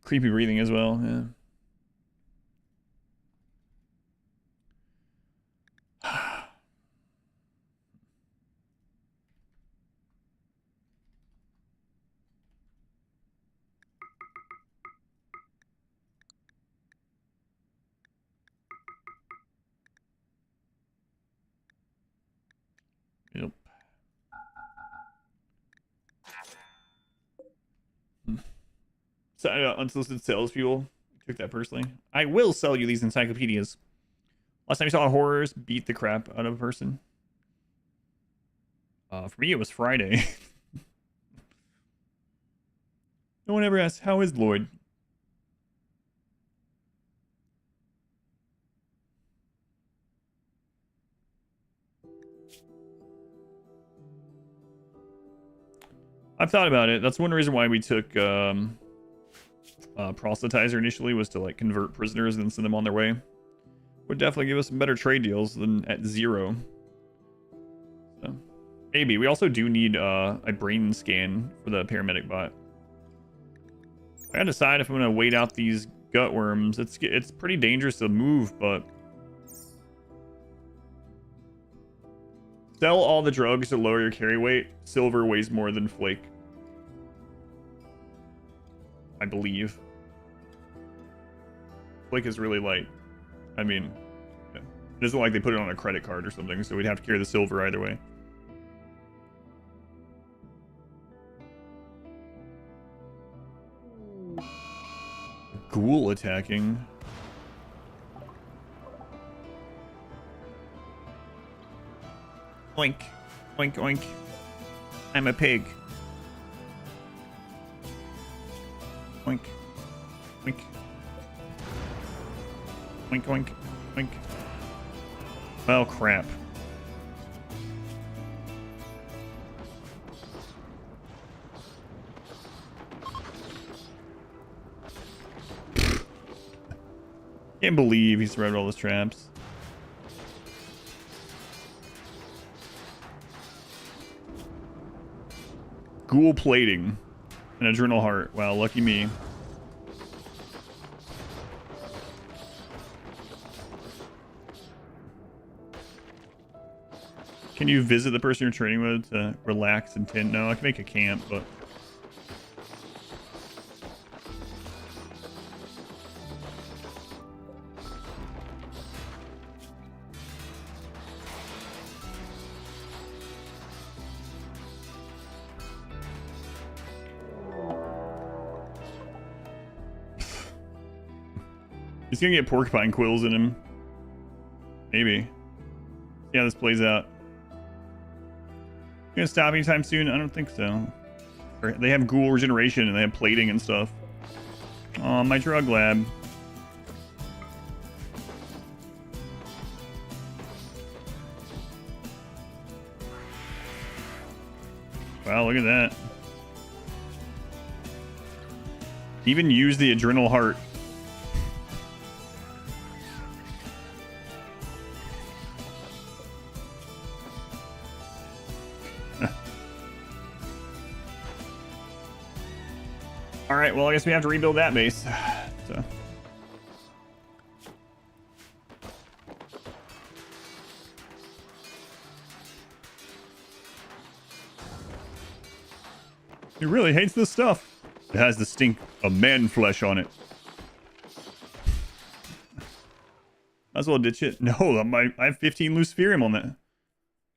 Creepy breathing as well, yeah. Yep. So, unsolicited sales fuel. Took that personally. I will sell you these encyclopedias. Last time you saw horrors beat the crap out of a person. For me, it was Friday. No one ever asks, how is Lloyd? I've thought about it. That's one reason why we took proselytizer initially, was to like convert prisoners and send them on their way. Would definitely give us some better trade deals than at 0. So maybe. We also do need a brain scan for the paramedic bot. I gotta decide if I'm gonna wait out these gut worms. It's pretty dangerous to move, but sell all the drugs to lower your carry weight. Silver weighs more than flake, I believe. Flake is really light. I mean, it isn't like they put it on a credit card or something, so we'd have to carry the silver either way. Ghoul attacking. Oink. Oink, oink. I'm a pig. Oink. Oink. Oink, oink, oink. Well, crap. Can't believe he survived all those traps. Ghoul plating. An adrenal heart. Wow, lucky me. Can you visit the person you're training with to relax and tend? No, I can make a camp, but... He's gonna get porcupine quills in him. Maybe. Yeah, this plays out. Gonna stop anytime soon? I don't think so. They have ghoul regeneration and they have plating and stuff. Oh, my drug lab. Wow, look at that. Even use the adrenal heart. Alright, well, I guess we have to rebuild that base. So. He really hates this stuff. It has the stink of man flesh on it. Might as well ditch it. No, I have 15 luciferium on that.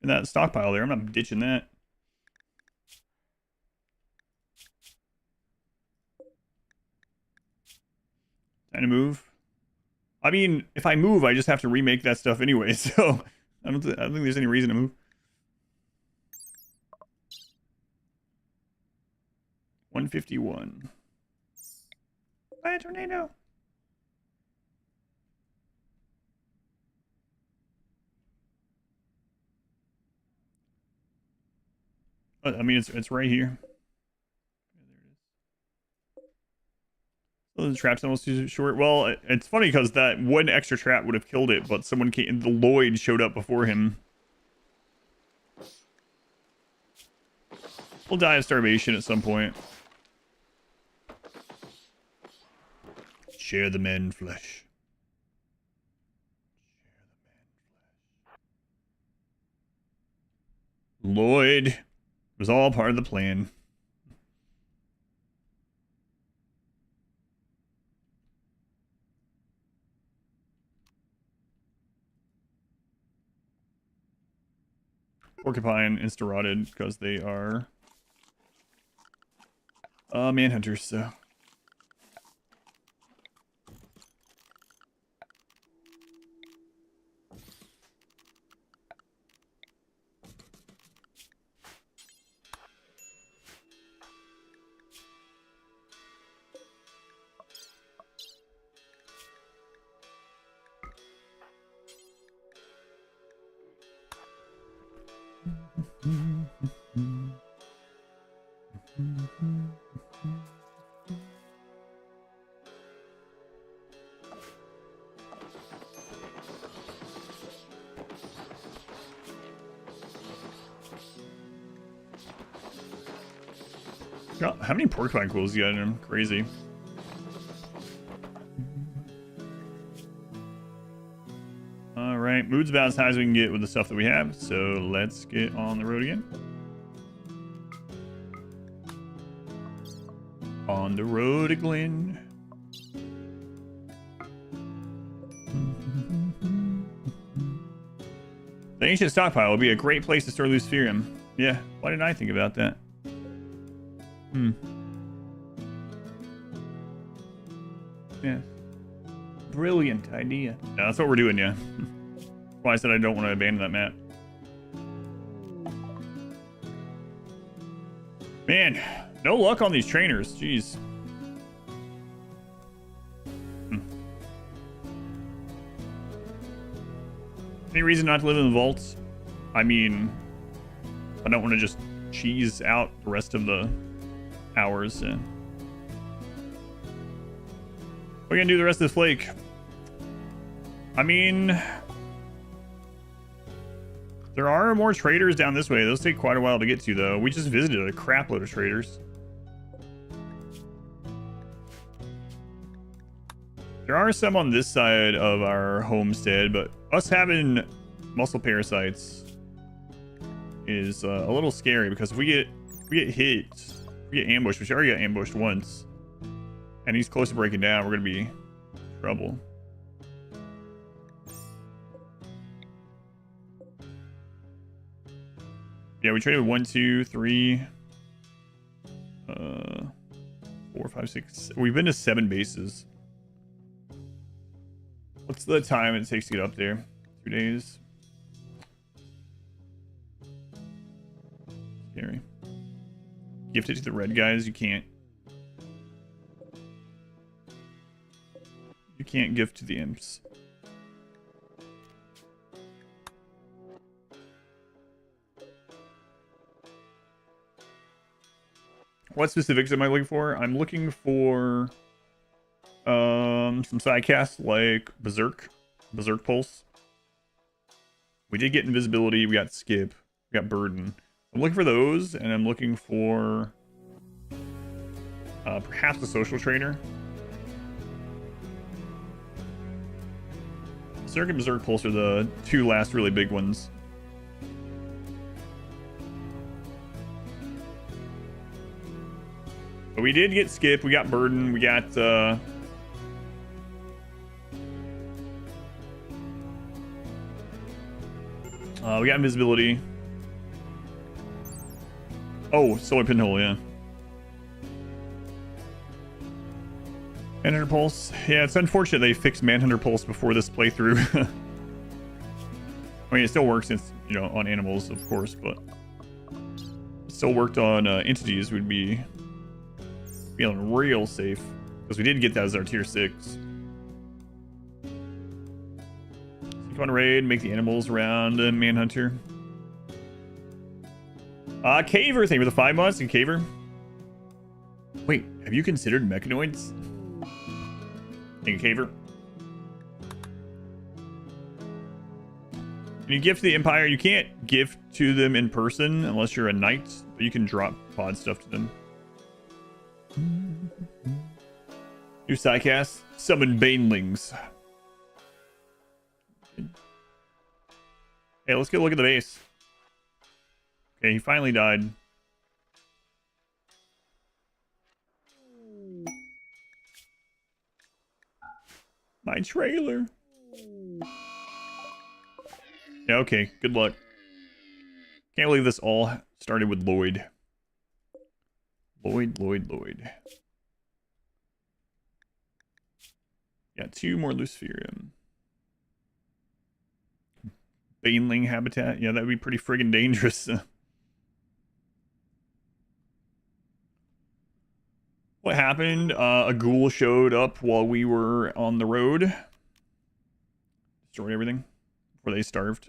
In that stockpile there. I'm not ditching that. Time to move. I mean, if I move, I just have to remake that stuff anyway, so I don't think there's any reason to move. 151. Bye, tornado. I mean, it's right here. Oh, the trap's almost too short. Well, it's funny because that one extra trap would have killed it, but someone came, the Lloyd showed up before him. We'll die of starvation at some point. Share the man flesh. Lloyd. It was all part of the plan. Porcupine insta-rotted because they are manhunters, so. God, how many porcupine quills you got in him? Crazy. Alright, mood's about as high as we can get with the stuff that we have, so let's get on the road again. On the road again. The ancient stockpile would be a great place to store Luciferium. Yeah, why didn't I think about that? Yeah. Brilliant idea. Yeah, that's what we're doing, yeah. That's why I said I don't want to abandon that map. Man, no luck on these trainers. Jeez. Any reason not to live in the vaults? I mean, I don't want to just cheese out the rest of the hours. We're gonna do the rest of this flake. I mean, there are more traders down this way. Those take quite a while to get to, though. We just visited a crap load of traders. There are some on this side of our homestead, but us having muscle parasites is a little scary because if we get hit, we get ambushed, which already got ambushed once, and he's close to breaking down, we're gonna be in trouble. Yeah, we traded 1, 2, 3, 4, 5, 6. We've been to 7 bases. What's the time it takes to get up there? 2 days. Scary. Gift it to the red guys. You can't gift to the imps. What specifics am I looking for? I'm looking for some sidecasts like Berserk Pulse. We did get invisibility, we got skip, we got burden. I'm looking for those, and I'm looking for perhaps a social trainer. Berserk and Berserk Pulse are the 2 last really big ones. But we did get skip, we got burden, we got invisibility. Oh, solar pinhole, yeah. Manhunter Pulse. Yeah, it's unfortunate they fixed Manhunter Pulse before this playthrough. I mean, it still works, you know, on animals, of course, but it still worked on entities. We'd be feeling real safe because we did get that as our tier 6. Come on, raid, make the animals around Manhunter. Caver, thank you for the 5 months, and Caver. Wait, have you considered mechanoids? Thank you, Caver. When you gift to the Empire, you can't gift to them in person unless you're a knight, but you can drop pod stuff to them. New sidecast, summon banelings. Hey, let's get a look at the base. Okay, he finally died. My trailer. Yeah, okay, good luck. Can't believe this all started with Lloyd. Lloyd. Got 2 more Luciferium. Baneling habitat. Yeah, that would be pretty friggin' dangerous. What happened? A ghoul showed up while we were on the road. Destroyed everything before they starved.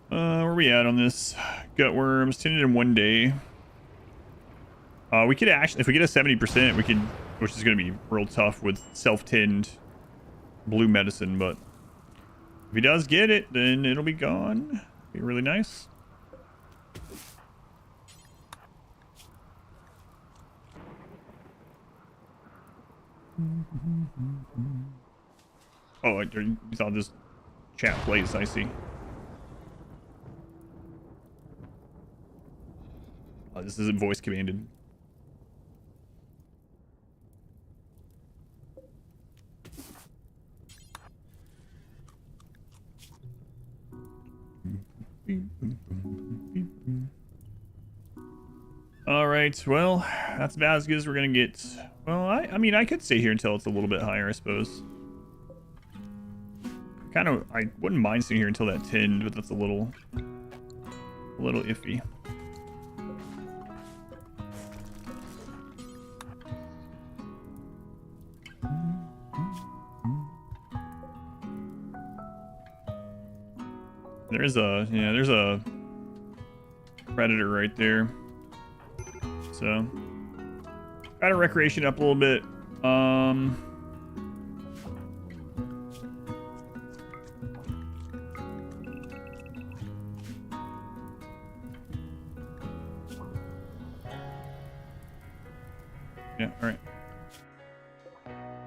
Where are we at on this? Gutworms, tinned in 1 day. We could actually, if we get a 70%, we could, which is going to be real tough with self-tinned blue medicine, but if he does get it, then it'll be gone. Be really nice. Oh, you thought this chat plays, I see. Oh, this isn't voice commanded. All right, well, that's about as good as we're gonna get. Well, I mean, I could stay here until it's a little bit higher, I suppose. I wouldn't mind staying here until that tinned, but that's a little iffy. There's a predator right there. So, got a recreation up a little bit. Yeah, all right.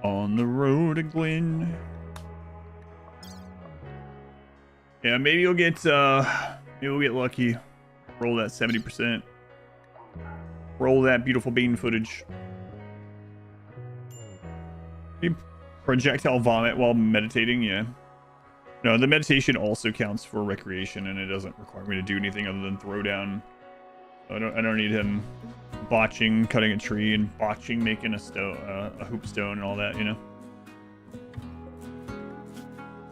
On the road to Glen. Yeah, maybe we'll get lucky. Roll that 70%. Roll that beautiful bean footage. Projectile vomit while meditating, yeah. No, the meditation also counts for recreation, and it doesn't require me to do anything other than throw down. I don't need him botching, cutting a tree, and botching, making a hoop stone and all that, you know.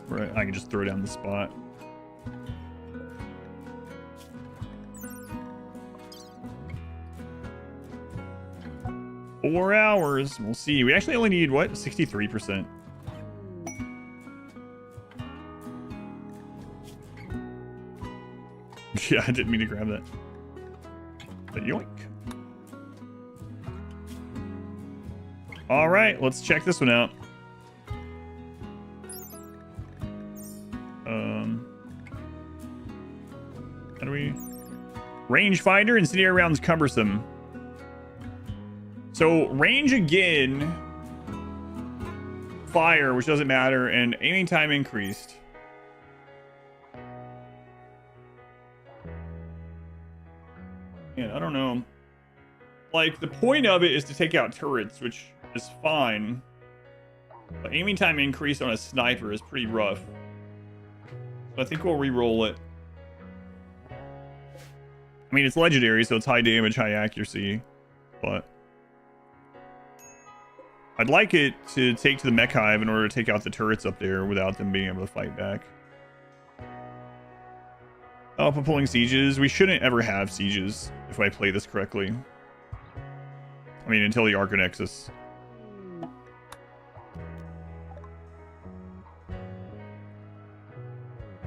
Right, I can just throw down the spot. Four hours. We'll see. We actually only need, what? 63%. Yeah, I didn't mean to grab that. But yoink. All right, let's check this one out. How do we... Rangefinder, incendiary rounds cumbersome. So, range again, fire, which doesn't matter, and aiming time increased. Yeah, I don't know. Like, the point of it is to take out turrets, which is fine. But aiming time increased on a sniper is pretty rough. So I think we'll re-roll it. I mean, it's legendary, so it's high damage, high accuracy, but... I'd like it to take to the mech hive in order to take out the turrets up there without them being able to fight back. Oh, for pulling sieges. We shouldn't ever have sieges if I play this correctly. I mean, until the Arconexus.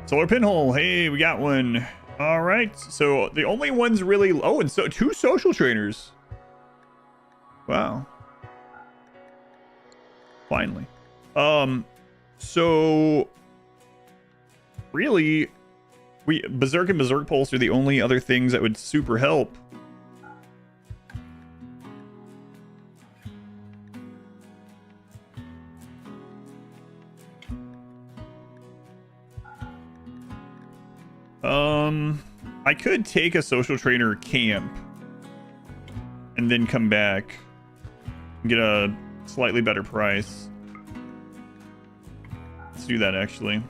Solar pinhole. Hey, we got one. All right. So the only ones really... Oh, and so 2 social trainers. Wow. Finally. So really, Berserk and Berserk Pulse are the only other things that would super help. I could take a social trainer camp and then come back and get a slightly better price. Let's do that actually.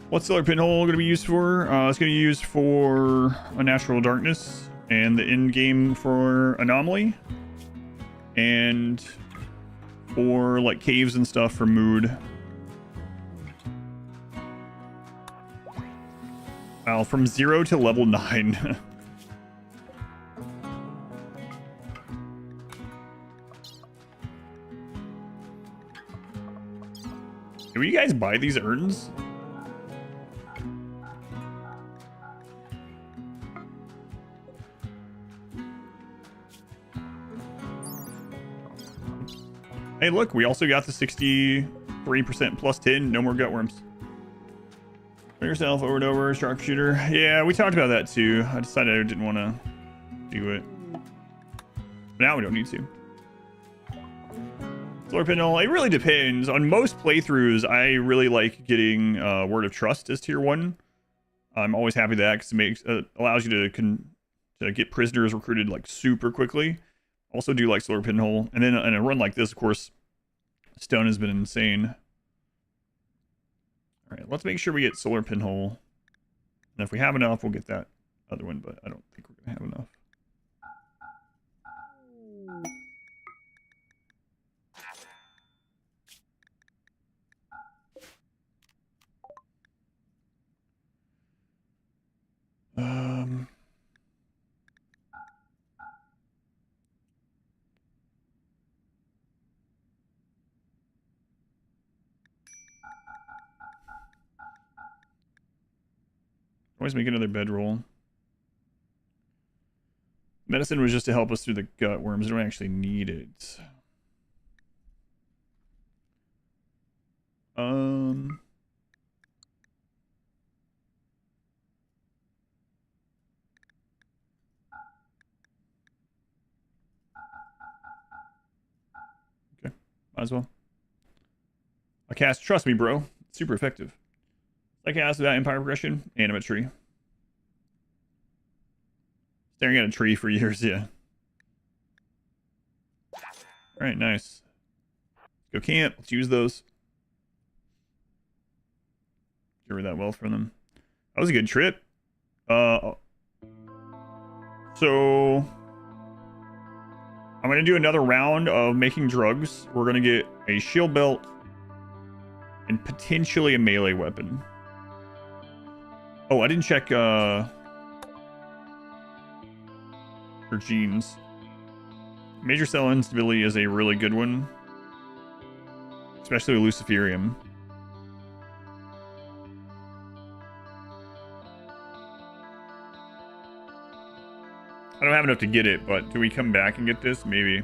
What's Solar Pinhole going to be used for? It's going to be used for a Natural Darkness and the end game for Anomaly, and for like caves and stuff for Mood. Wow, from 0 to level 9. Do you guys buy these urns? Hey, look, we also got the 63% plus 10. No more gutworms. Put yourself over and over, sharpshooter. Yeah, we talked about that too. I decided I didn't want to do it. But now we don't need to. Solar Pinhole, it really depends. On most playthroughs, I really like getting Word of Trust as tier 1. I'm always happy with that because it makes allows you to get prisoners recruited like super quickly. Also do like Solar Pinhole. And then in a run like this, of course, Stone has been insane. All right, let's make sure we get Solar Pinhole. And if we have enough, we'll get that other one, but I don't think we're going to have enough. Always make another bedroll. Medicine was just to help us through the gut worms. We don't actually need it. Okay, might as well. I cast Trust Me, bro. It's super effective. I cast without Empire Progression, Animate Tree. Staring at a tree for years, yeah. Alright, nice. Let's go camp. Let's use those. Get rid of that wealth from them. That was a good trip. So I'm going to do another round of making drugs. We're going to get a shield belt and potentially a melee weapon. Oh, I didn't check her genes. Major cell instability is a really good one, especially with Luciferium. I don't have enough to get it, but do we come back and get this? Maybe.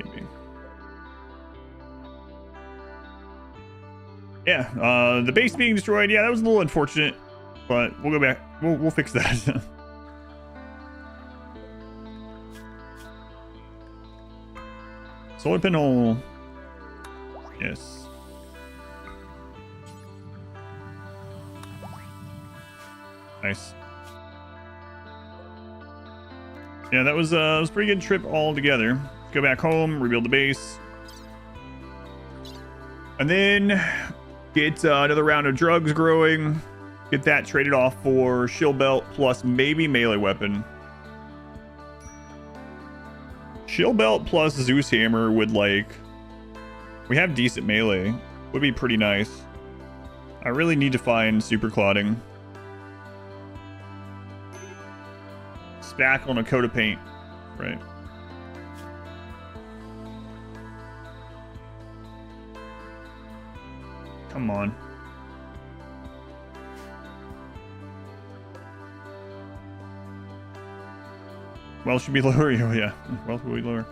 Maybe. Yeah, the base being destroyed. Yeah, that was a little unfortunate, but we'll go back. We'll fix that. Solar Pinhole. Yes. Nice. Yeah, that was a pretty good trip all together. Let's go back home, rebuild the base. And then get another round of drugs growing. Get that traded off for shield belt plus maybe melee weapon. Shield belt plus Zeus hammer would like... We have decent melee. Would be pretty nice. I really need to find super clotting. Spackle and a coat of paint. Right. Come on. Well, should be lower. Yeah. Well, should be lower.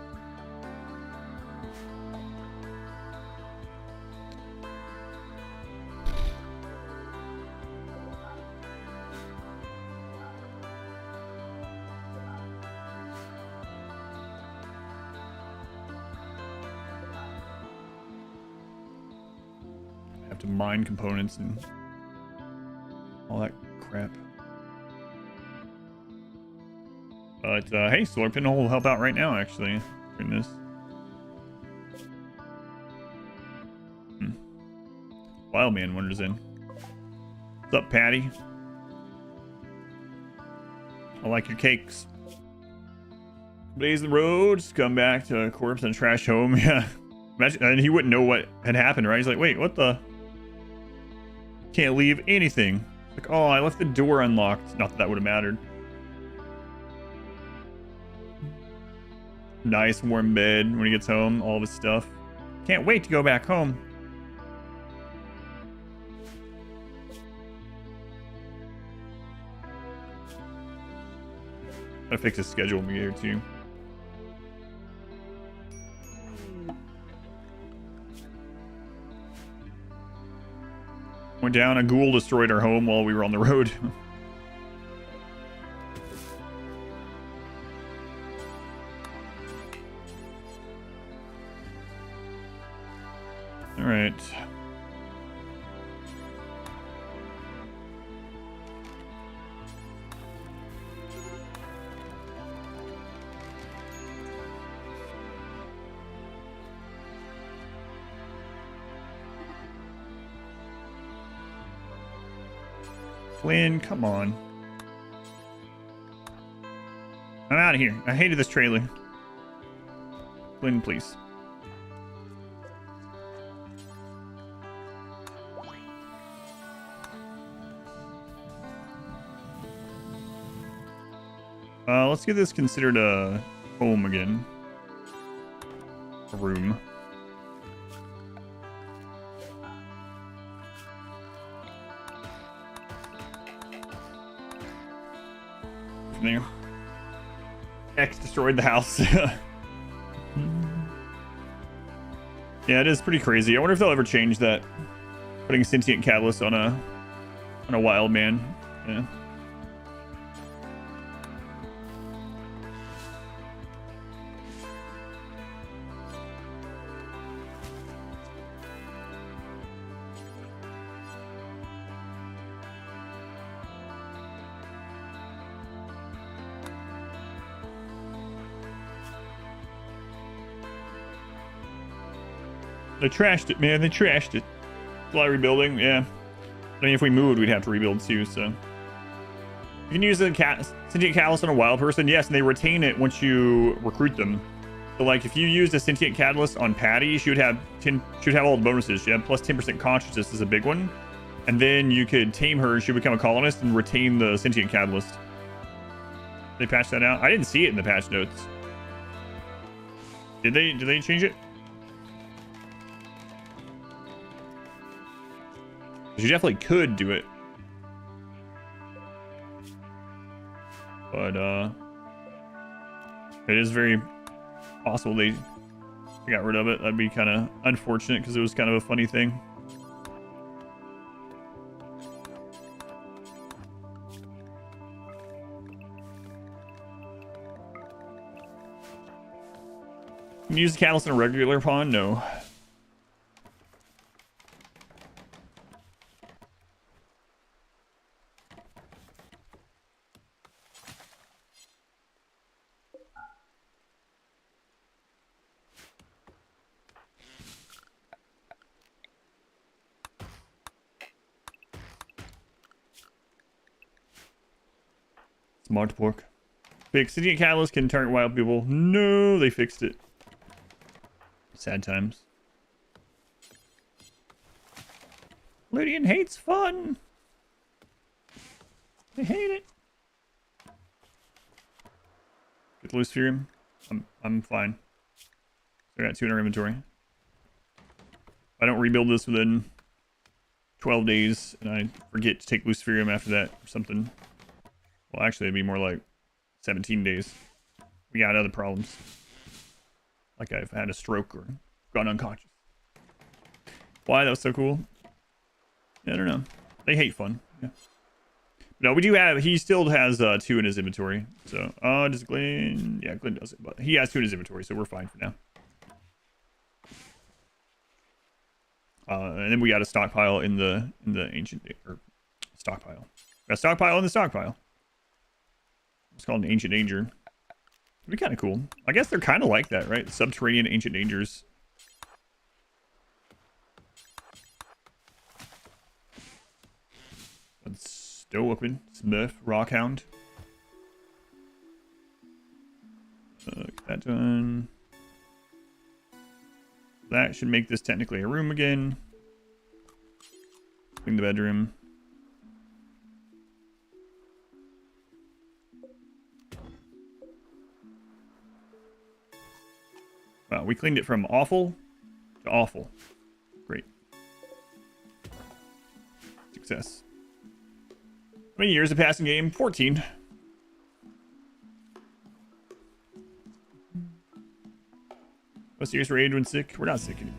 Have to mine components and all that crap. But hey, solar panel will help out right now, actually. Goodness. Wild man wanders in. What's up, Patty? I like your cakes. Blaze the roads, come back to a corpse and trash home. Yeah. Imagine, and he wouldn't know what had happened, right? He's like, wait, what the? Can't leave anything. Like, oh, I left the door unlocked. Not that that would have mattered. Nice warm bed when he gets home, all of his stuff. Can't wait to go back home. Gotta fix his schedule when we get here too. Went down, a ghoul destroyed our home while we were on the road. All right. Flynn, come on. I'm out of here. I hated this trailer. Flynn, please. Let's get this considered a home again. A room. There. X destroyed the house. Yeah, it is pretty crazy. I wonder if they'll ever change that. Putting a sentient catalyst on a wild man. Yeah. They trashed it, man. They trashed it. A lot of rebuilding, yeah. I mean, if we moved, we'd have to rebuild too, so. You can use a sentient catalyst on a wild person, yes, and they retain it once you recruit them. So, like, if you used a sentient catalyst on Patty, she would have all the bonuses. She had plus 10% consciousness is a big one. And then you could tame her, she would become a colonist and retain the sentient catalyst. They patched that out? I didn't see it in the patch notes. Did they change it? You definitely could do it. But, it is very possible they got rid of it. That'd be kind of unfortunate because it was kind of a funny thing. Can you use the catalyst in a regular pawn? No. Smart pork. Fixed. Sentient catalyst can target wild people. No, they fixed it. Sad times. Lydian hates fun. I hate it. Get the loose Fury. I'm fine. I got 2 in our inventory. If I don't rebuild this within 12 days and I forget to take Luciferium after that or something. Well, actually, it'd be more like 17 days. We got other problems. Like I've had a stroke or gone unconscious. Why? That was so cool. I don't know. They hate fun. Yeah. No, we do have... He still has 2 in his inventory. So, does Glenn... Yeah, Glenn does it. But he has 2 in his inventory, so we're fine for now. And then we got a stockpile in the ancient... Or stockpile. Got a stockpile in the stockpile. It's called an ancient danger. It'd be kind of cool. I guess they're kind of like that, right? Subterranean ancient dangers. Stow open. Smurf. Rockhound. Get that done. That should make this technically a room again. Clean the bedroom. Wow, we cleaned it from awful to awful. Great. Success. How many years of passing game? 14. A serious raid when sick? We're not sick anymore.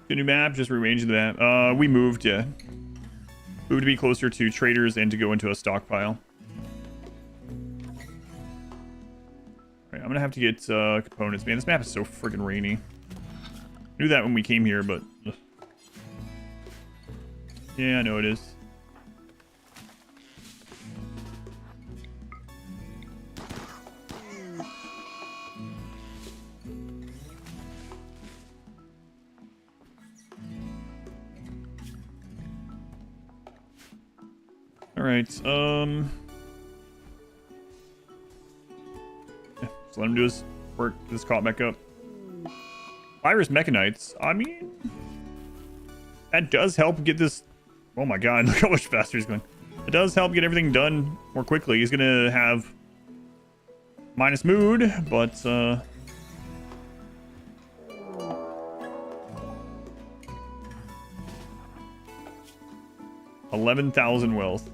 The new map, just rearranging the map. We moved, yeah. Moved to be closer to traders and to go into a stockpile. Alright, I'm gonna have to get components. Man, this map is so friggin' rainy. Knew that when we came here, but... Ugh. Yeah, I know it is. Alright, yeah, just let him do his work, get this caught back up. Virus Mechanites, I mean... That does help get this... Oh my god, look how much faster he's going. It does help get everything done more quickly. He's gonna have... minus mood, but, 11,000 wealth.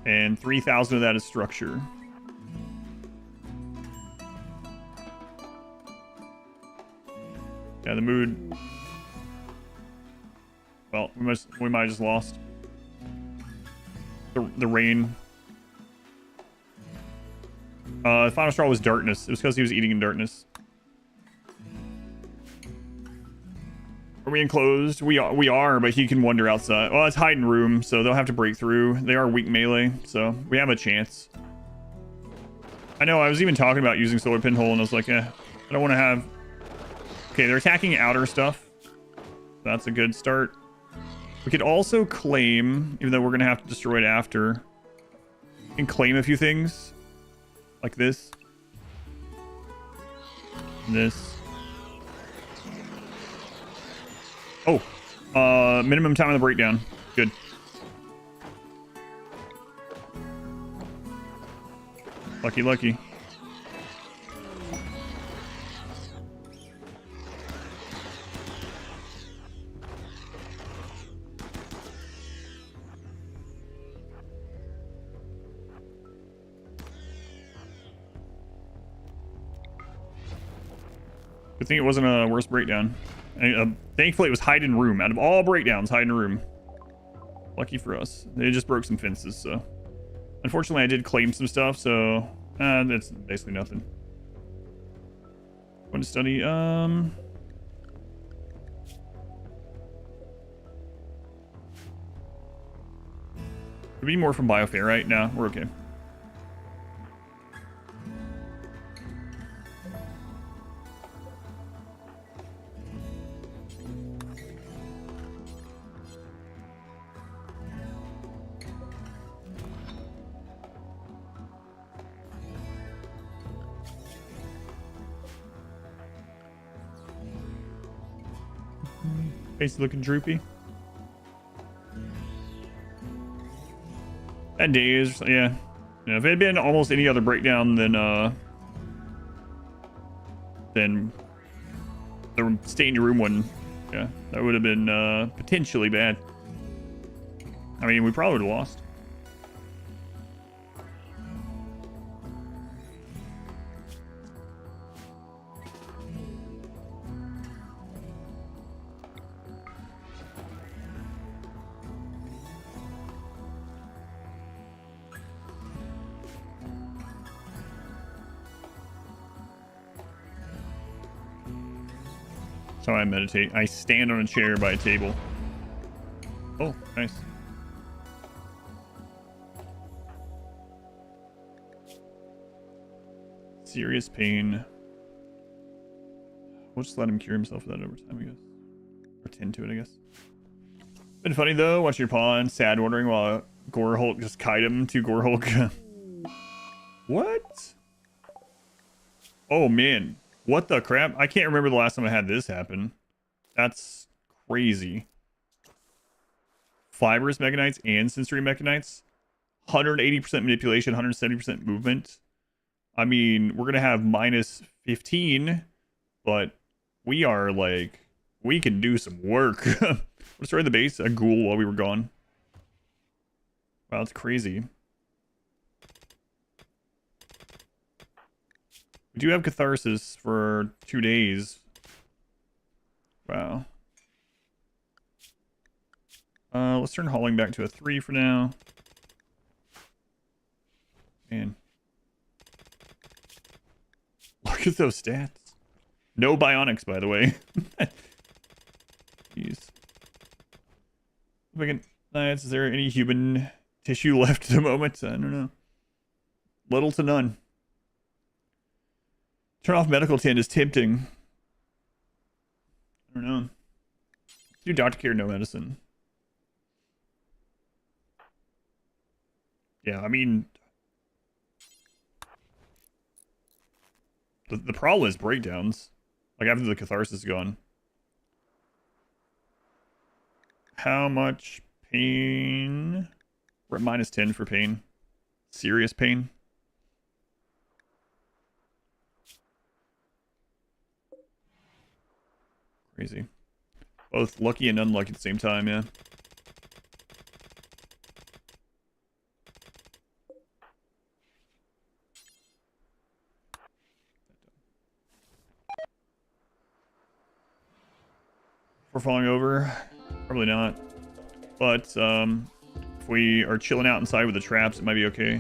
And 3,000 of that is structure. Yeah, the mood. Well, we might have just lost. The rain. The final straw was darkness. It was because he was eating in darkness. Are we enclosed? We are, but he can wander outside. Well, it's hiding room, so they'll have to break through. They are weak melee, so we have a chance. I know, I was even talking about using solar pinhole, and I was like, I don't want to have... Okay, they're attacking outer stuff. That's a good start. We could also claim, even though we're going to have to destroy it after, we can claim a few things. Like this. And this. Oh, minimum time of the breakdown. Good. Lucky, lucky. Good thing it wasn't a worse breakdown. Thankfully, it was hide in room. Out of all breakdowns, hide in room. Lucky for us. They just broke some fences, so... Unfortunately, I did claim some stuff, so... that's basically nothing. Want to study, Could be more from Biofair, right? No, we're okay. Face is looking droopy. And days, yeah. If it had been almost any other breakdown than the stay in your room one, yeah, that would have been potentially bad. I mean, we probably would have lost. That's how I meditate. I stand on a chair by a table. Oh, nice. Serious pain. We'll just let him cure himself of that over time, I guess. Or tend to it, I guess. Been funny though, watching your pawn, sad wondering while Gore Hulk just kite him to Gore Hulk. What? Oh man. What the crap? I can't remember the last time I had this happen. That's crazy. Fibrous Mechanites and Sensory Mechanites. 180% manipulation, 170% movement. I mean, we're going to have minus 15, but we are like, we can do some work. Destroy the base, a ghoul while we were gone. Wow, that's crazy. We do have Catharsis for 2 days. Wow. Let's turn Hauling back to a 3 for now. Man. Look at those stats. No bionics, by the way. Jeez. If I can, is there any human tissue left at the moment? I don't know. Little to none. Turn off medical tint is tempting. I don't know. Do doctor care, no medicine. Yeah, I mean, the problem is breakdowns. Like after the catharsis is gone. How much pain? We're at minus 10 for pain. Serious pain. Crazy. Both lucky and unlucky at the same time, yeah. We're falling over. Probably not. But if we are chilling out inside with the traps, it might be okay.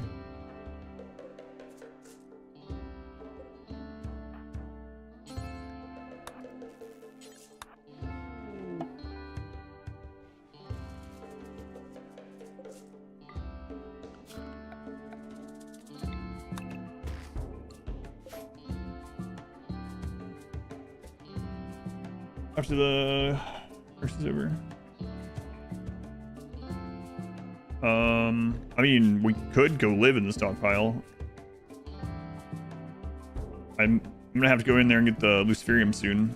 After the curse is over. I mean, we could go live in the stockpile. I'm gonna have to go in there and get the Luciferium soon.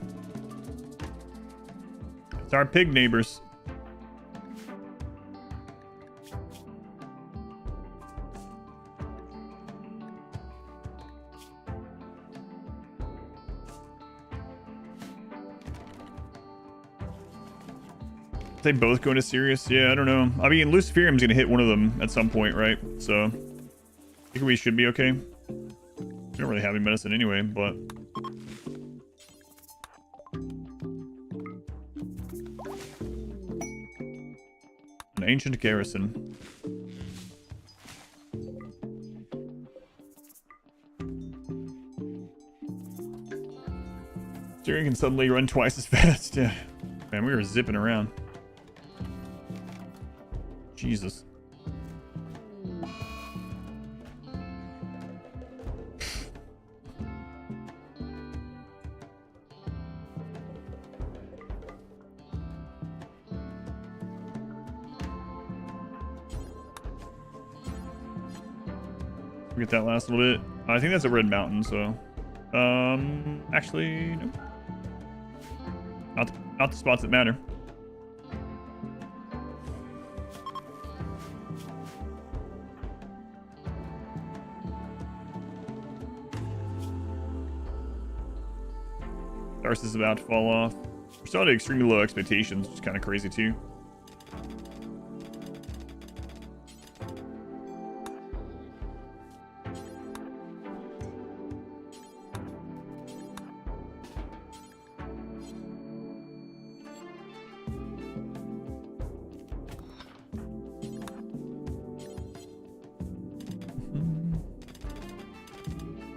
It's our pig neighbors. They both go into Sirius? Yeah, I don't know. I mean, Luciferium's gonna hit one of them at some point, right? So, I think we should be okay. We don't really have any medicine anyway, but... An ancient garrison. Tyrion can suddenly run twice as fast. Yeah. Man, we were zipping around. Jesus. We get that last little bit. I think that's a red mountain, so actually no. Not the spots that matter. Tarsus is about to fall off. We're still at extremely low expectations, which is kind of crazy too.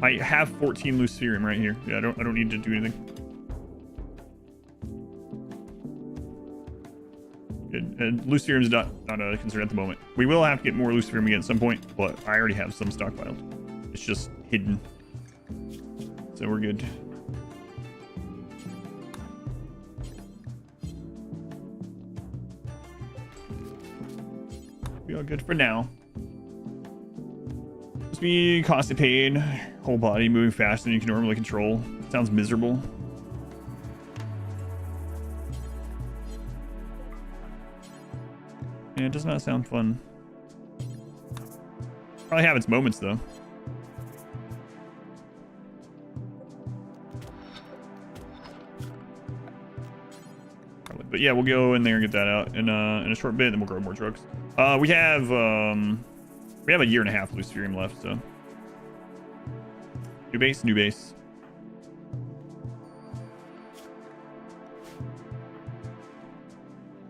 I have 14 Luciferium right here. Yeah, I don't need to do anything. Good. And Luciferium's not a concern at the moment. We will have to get more Luciferium again at some point, but I already have some stockpiled. It's just hidden. So we're good. We are good for now. Must be constipated, whole body moving faster than you can normally control. Sounds miserable. Yeah, it does not sound fun. Probably have its moments though. Probably. But yeah, we'll go in there and get that out in a short bit, and then we'll grow more drugs. We have a year and a half of Luciferium left, so. New base, new base.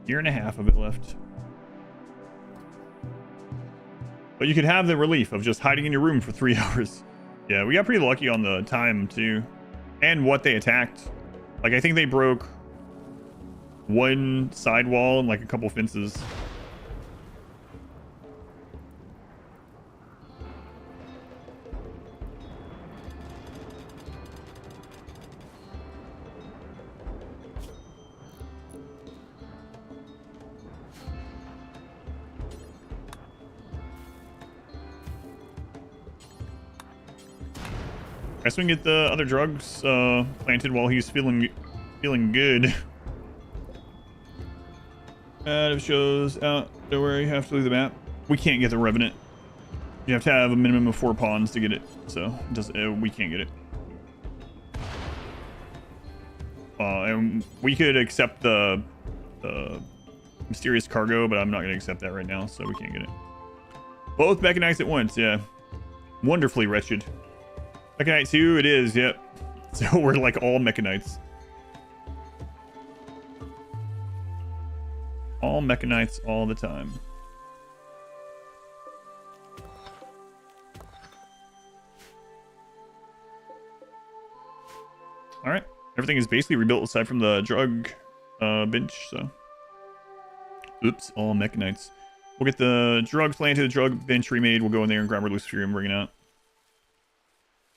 Year and a half of it left. But you could have the relief of just hiding in your room for 3 hours. Yeah, we got pretty lucky on the time, too. And what they attacked. Like, I think they broke one side wall and, like, a couple fences. I guess we can get the other drugs planted while he's feeling good. It shows don't worry, you have to leave the map. We can't get the Revenant. You have to have a minimum of 4 pawns to get it, so we can't get it. And we could accept the mysterious cargo, but I'm not going to accept that right now, so we can't get it. Both mechanites at once, yeah. Wonderfully wretched. Mechanite 2, it is, yep. So we're like all mechanites. All mechanites all the time. Alright. Everything is basically rebuilt aside from the drug bench, so. Oops, all mechanites. We'll get the drugs planted, the drug bench remade. We'll go in there and grab our Luciferium and bring it out.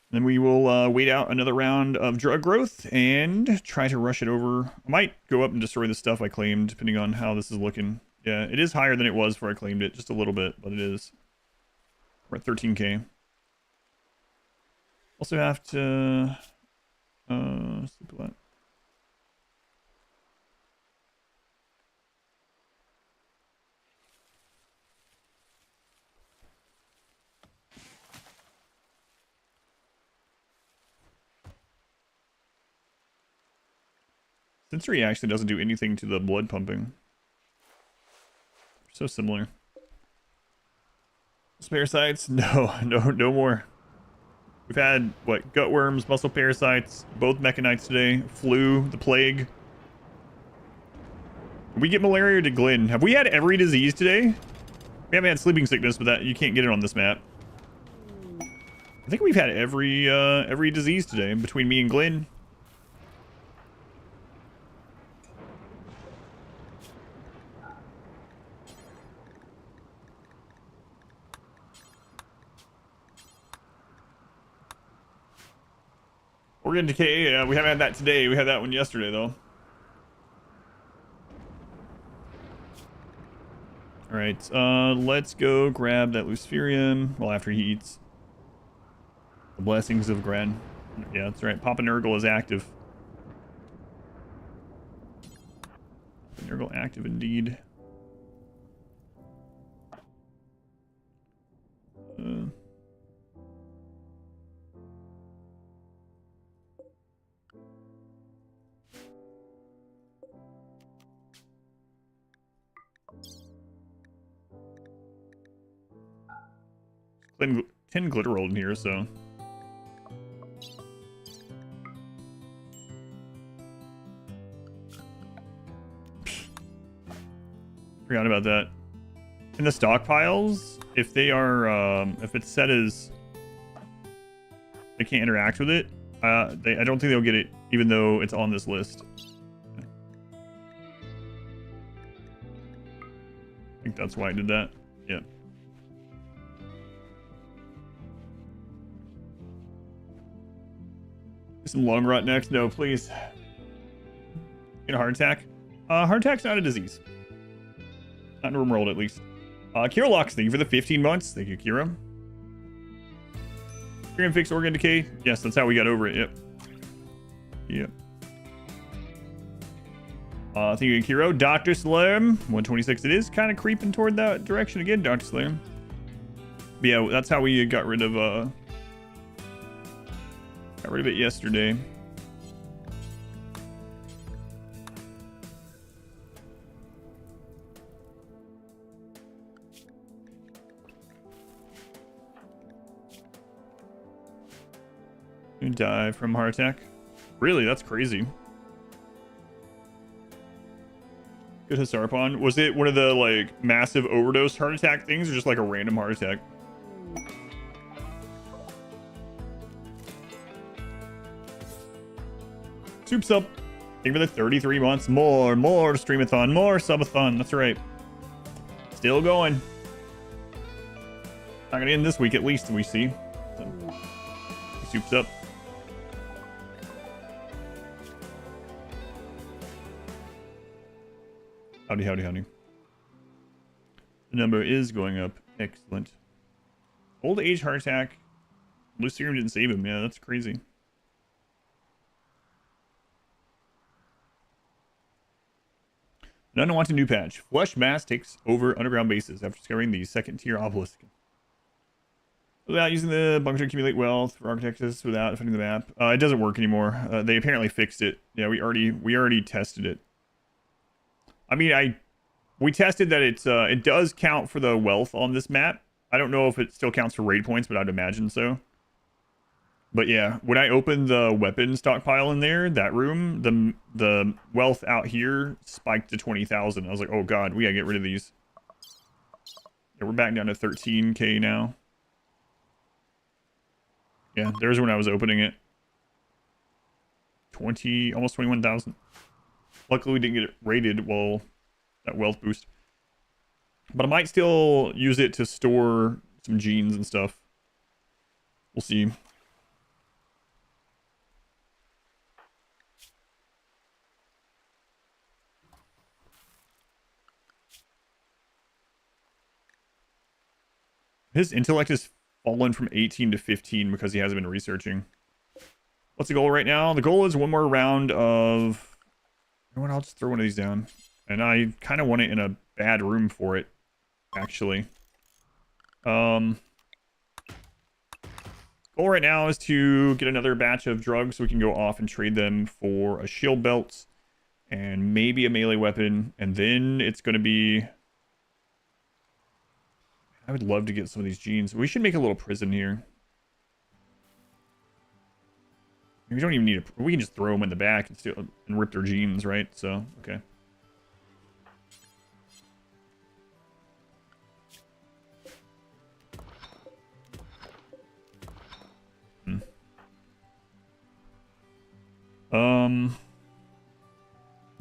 Then we will wait out another round of drug growth and try to rush it over. I might go up and destroy the stuff I claimed, depending on how this is looking. Yeah, it is higher than it was before I claimed it. Just a little bit, but it is. We're at 13k. Also have to... sleep a lot. Sensory actually doesn't do anything to the blood pumping. So similar. Parasites? No more. We've had, what, gut worms, muscle parasites, both mechanites today, flu, the plague. Did we get malaria or did Glenn? Have we had every disease today? We haven't had sleeping sickness, but that you can't get it on this map. I think we've had every disease today between me and Glenn. Organ decay, we haven't had that today. We had that one yesterday, though. Alright, let's go grab that Luciferium. Well, after he eats. The blessings of Gran. Yeah, that's right. Papa Nurgle is active. Nurgle active indeed. 10 glitter rolled in here, so. Forgot about that. In the stockpiles, if they are, if it's set as they can't interact with it, I don't think they'll get it, even though it's on this list. I think that's why I did that. Yeah. Some long rot next. No, please. Get a heart attack. Heart attack's not a disease. Not in RimWorld, at least. Kira Locks, thank you for the 15 months. Thank you, Kira. You're gonna fix organ decay? Yes, that's how we got over it. Yep. Yep. Thank you, Kiro. Dr. Slam, 126 it is. Kind of creeping toward that direction again, Dr. Slam. But yeah, that's how we got rid of it yesterday. You die from heart attack. Really? That's crazy. Good Hasarpon. Was it one of the like massive overdose heart attack things or just like a random heart attack? Soup's up. Thank you for the 33 months. More streamathon, more subathon. That's right. Still going. Not gonna end this week at least, we see. So, soup's up. Howdy, howdy, howdy. The number is going up. Excellent. Old age heart attack. Blue serum didn't save him. Yeah, that's crazy. An unwanted new patch. Flesh mass takes over underground bases after discovering the second tier obelisk. Without using the bunker to accumulate wealth for architects without affecting the map. It doesn't work anymore. They apparently fixed it. Yeah, we already tested it. I mean, we tested that it does count for the wealth on this map. I don't know if it still counts for raid points, but I'd imagine so. But yeah, when I opened the weapon stockpile in there, that room, the wealth out here spiked to 20,000. I was like, oh god, we gotta get rid of these. Yeah, we're back down to 13k now. Yeah, there's when I was opening it. Almost 21,000. Luckily, we didn't get it rated, well, that wealth boost. But I might still use it to store some genes and stuff. We'll see. His intellect has fallen from 18 to 15 because he hasn't been researching. What's the goal right now? The goal is one more round of... You know what? I'll just throw one of these down. And I kind of want it in a bad room for it, actually. Goal right now is to get another batch of drugs so we can go off and trade them for a shield belt and maybe a melee weapon. And then it's going to be... I would love to get some of these genes. We should make a little prison here. We don't even need a... We can just throw them in the back and rip their genes, right? So, okay.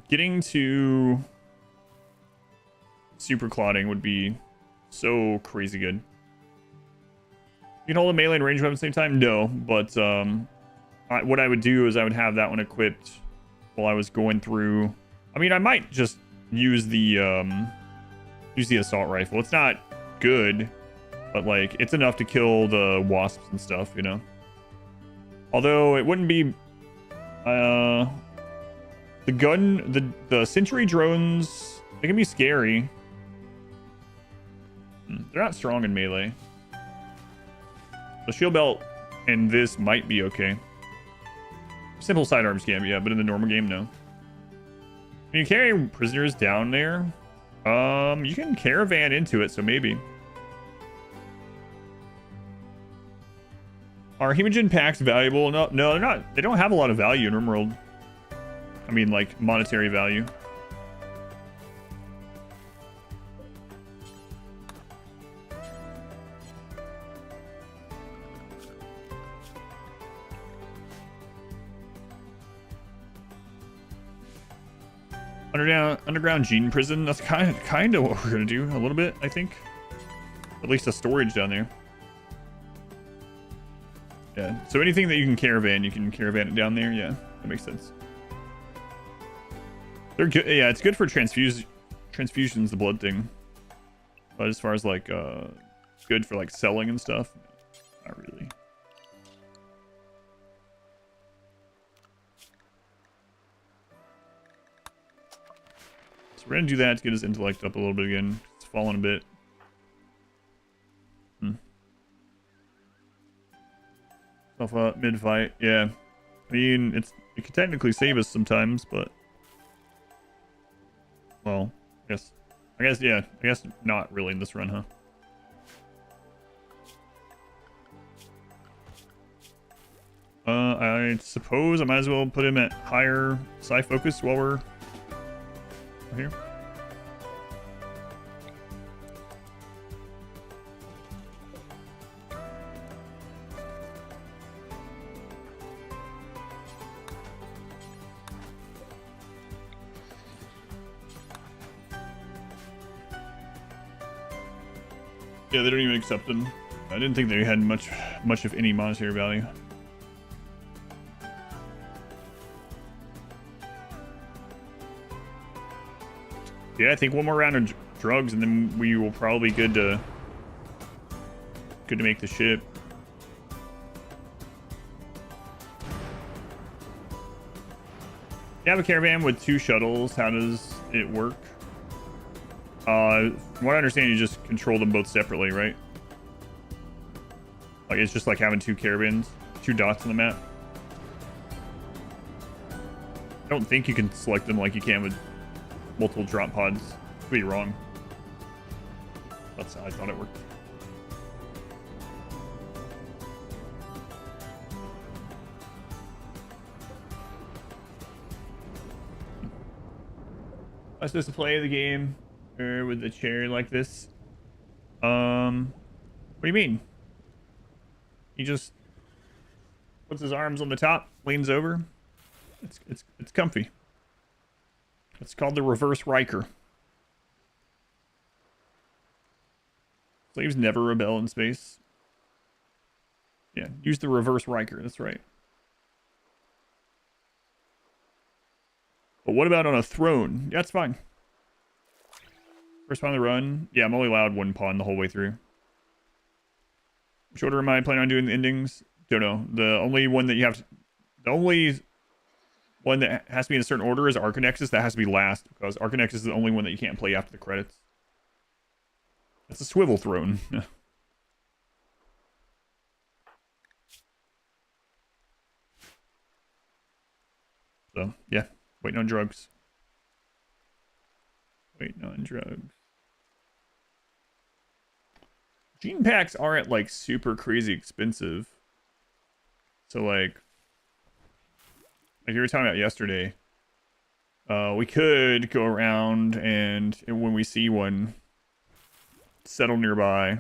Getting to super clotting would be so crazy good. You can hold a melee and range weapon at the same time? No, but what I would do is I would have that one equipped while I was going through. I mean, I might just use the assault rifle. It's not good, but like it's enough to kill the wasps and stuff, you know. Although it wouldn't be the sentry drones, they can be scary. They're not strong in melee. The shield belt and this might be okay. Simple sidearms can be, yeah, but in the normal game, no. Can you carry prisoners down there? You can caravan into it, so maybe. Are Hemogen packs valuable? No, they're not. They don't have a lot of value in RimWorld. I mean, like, monetary value. Underground gene prison. That's kind of what we're gonna do a little bit, I think. At least a storage down there. Yeah. So anything that you can caravan it down there. Yeah, that makes sense. They're good. Yeah, it's good for transfusions, the blood thing. But as far as like good for like selling and stuff, not really. We're gonna do that to get his intellect up a little bit again. It's fallen a bit. Stuff up mid-fight. Yeah. I mean, it can technically save us sometimes, but... Well, I guess, yeah. I guess not really in this run, huh? I suppose I might as well put him at higher psi focus while we're... here. Yeah, they don't even accept them. I didn't think they had much of any monetary value. Yeah, I think one more round of drugs, and then we will probably be good to make the ship. You have a caravan with 2 shuttles. How does it work? From what I understand, you just control them both separately, right? Like it's just like having 2 caravans, 2 dots on the map. I don't think you can select them like you can with multiple drop pods. Could be wrong. That's how I thought it worked. Let's just play the game with the chair like this. What do you mean? He just puts his arms on the top, leans over. It's comfy. It's called the reverse Riker. Slaves never rebel in space. Yeah, use the reverse Riker. That's right. But what about on a throne? Yeah, that's fine. First pawn of the run. Yeah, I'm only allowed 1 pawn the whole way through. Which order am I planning on doing the endings? Don't know. The only one that you have to... The only one that has to be in a certain order is Arconexus. That has to be last, because Arconexus is the only one that you can't play after the credits. That's a swivel throne. So, yeah. Waiting on drugs. Waiting on drugs. Gene packs aren't like super crazy expensive. So like you were talking about yesterday, we could go around and when we see one, settle nearby,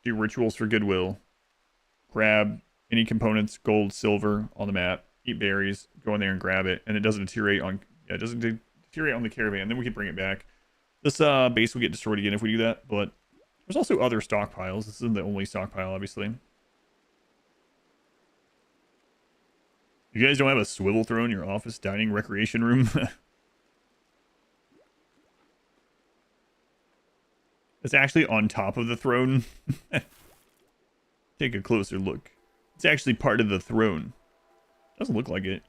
do rituals for goodwill, grab any components, gold, silver on the map, eat berries, go in there and grab it, and it doesn't deteriorate on the caravan. Then we can bring it back. This base will get destroyed again if we do that, but there's also other stockpiles. This isn't the only stockpile, obviously. You guys don't have a swivel throne in your office, dining, recreation room? It's actually on top of the throne. Take a closer look. It's actually part of the throne. Doesn't look like it.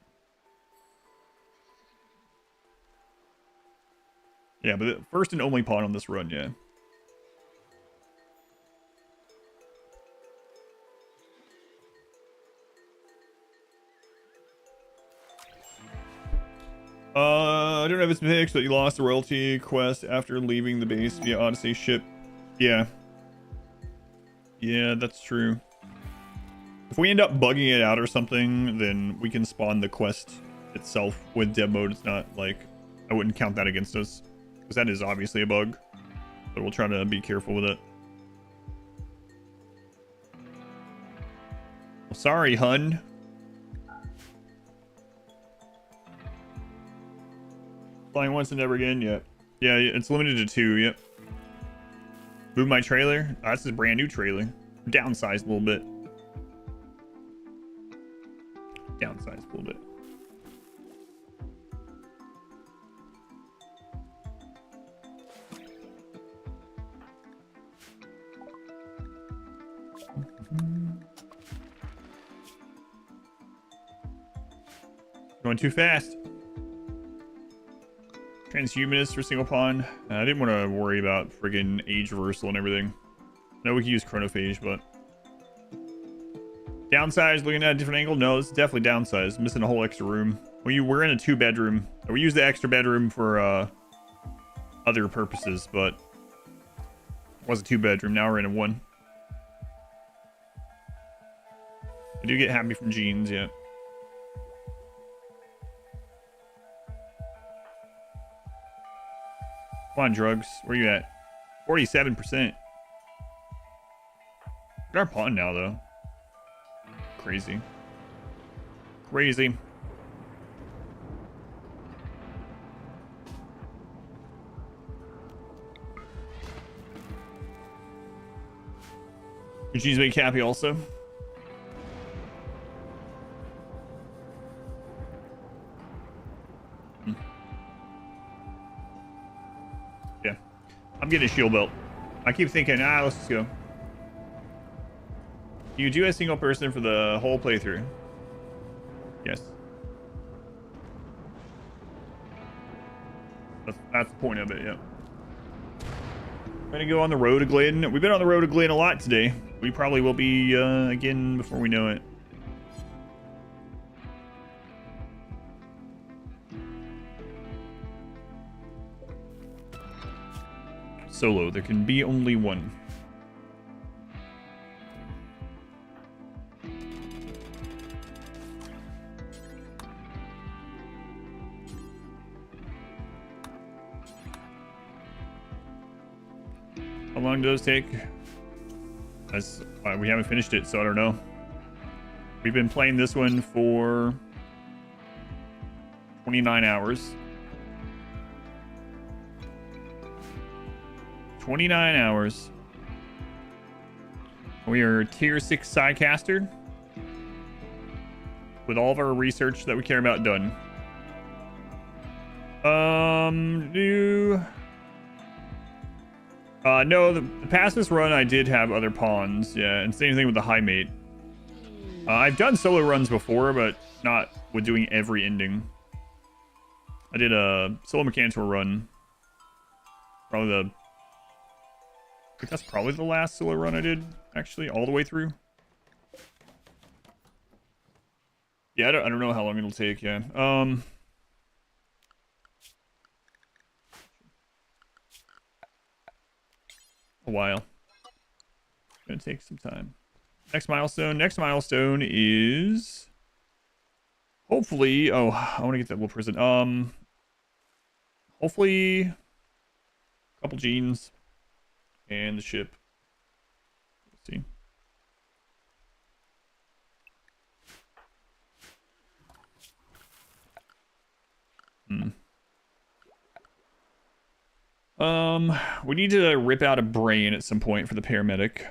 Yeah, but the first and only pawn on this run, yeah. I don't have its picks, but you lost the royalty quest after leaving the base via Odyssey ship. Yeah. Yeah, that's true. If we end up bugging it out or something, then we can spawn the quest itself with dev mode. It's not like, I wouldn't count that against us, because that is obviously a bug. But we'll try to be careful with it. Well, sorry, hun. Flying once and never again, yep. Yeah, it's limited to 2, yep. Move my trailer. Oh, this is a brand new trailer. Downsized a little bit. Downsized a little bit. Going too fast. Transhumanist for single pawn. I didn't want to worry about friggin' age reversal and everything. I know we can use chronophage, but downsized. Looking at a different angle. No, this is definitely downsized. Missing a whole extra room. We're in a 2-bedroom. We use the extra bedroom for other purposes, but it was a 2-bedroom. Now we're in a 1. I do get happy from jeans, yeah. Come on, drugs. Where you at? 47%. We're our pawn now, though. Crazy. Crazy. Your jeans make happy also. Yeah. I'm getting a shield belt. I keep thinking, let's just go. You do a single person for the whole playthrough. Yes. That's the point of it, yeah. We're gonna go on the road to Glyn. We've been on the road to Glyn a lot today. We probably will be again before we know it. Solo, there can be only one. How long does it take? We haven't finished it, so I don't know. We've been playing this one for 29 hours. 29 hours. We are tier 6 sidecaster with all of our research that we care about done. No, the past this run I did have other pawns, yeah, and same thing with the high mate. I've done solo runs before, but not with doing every ending. I did a solo mechanical run. I think that's probably the last solo run I did, actually, all the way through. Yeah, I don't know how long it'll take, yeah. A while. Gonna take some time. Next milestone is hopefully, I want to get that little prison. Hopefully a couple genes and the ship. Let's see. We need to rip out a brain at some point for the paramedic.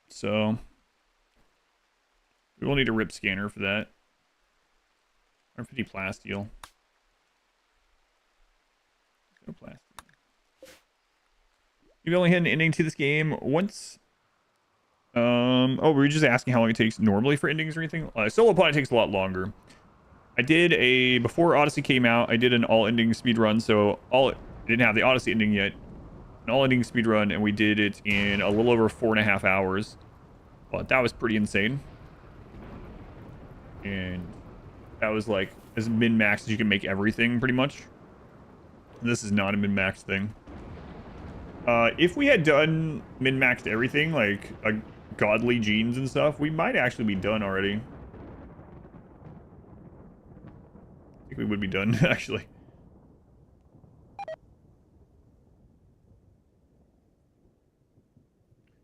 So we will need a rip scanner for that. 150 plasteel. No plasteel. You've only had an ending to this game once. Oh, were you just asking how long it takes normally for endings or anything? Solo plot takes a lot longer. I did before Odyssey came out, I did an all-ending speed run, so I didn't have the Odyssey ending yet. An all-ending speed run, and we did it in a little over 4.5 hours. But that was pretty insane. And that was like as min-max as you can make everything, pretty much. And this is not a min-max thing. If we had done min-maxed everything, like godly genes and stuff, we might actually be done already. I think we would be done, actually.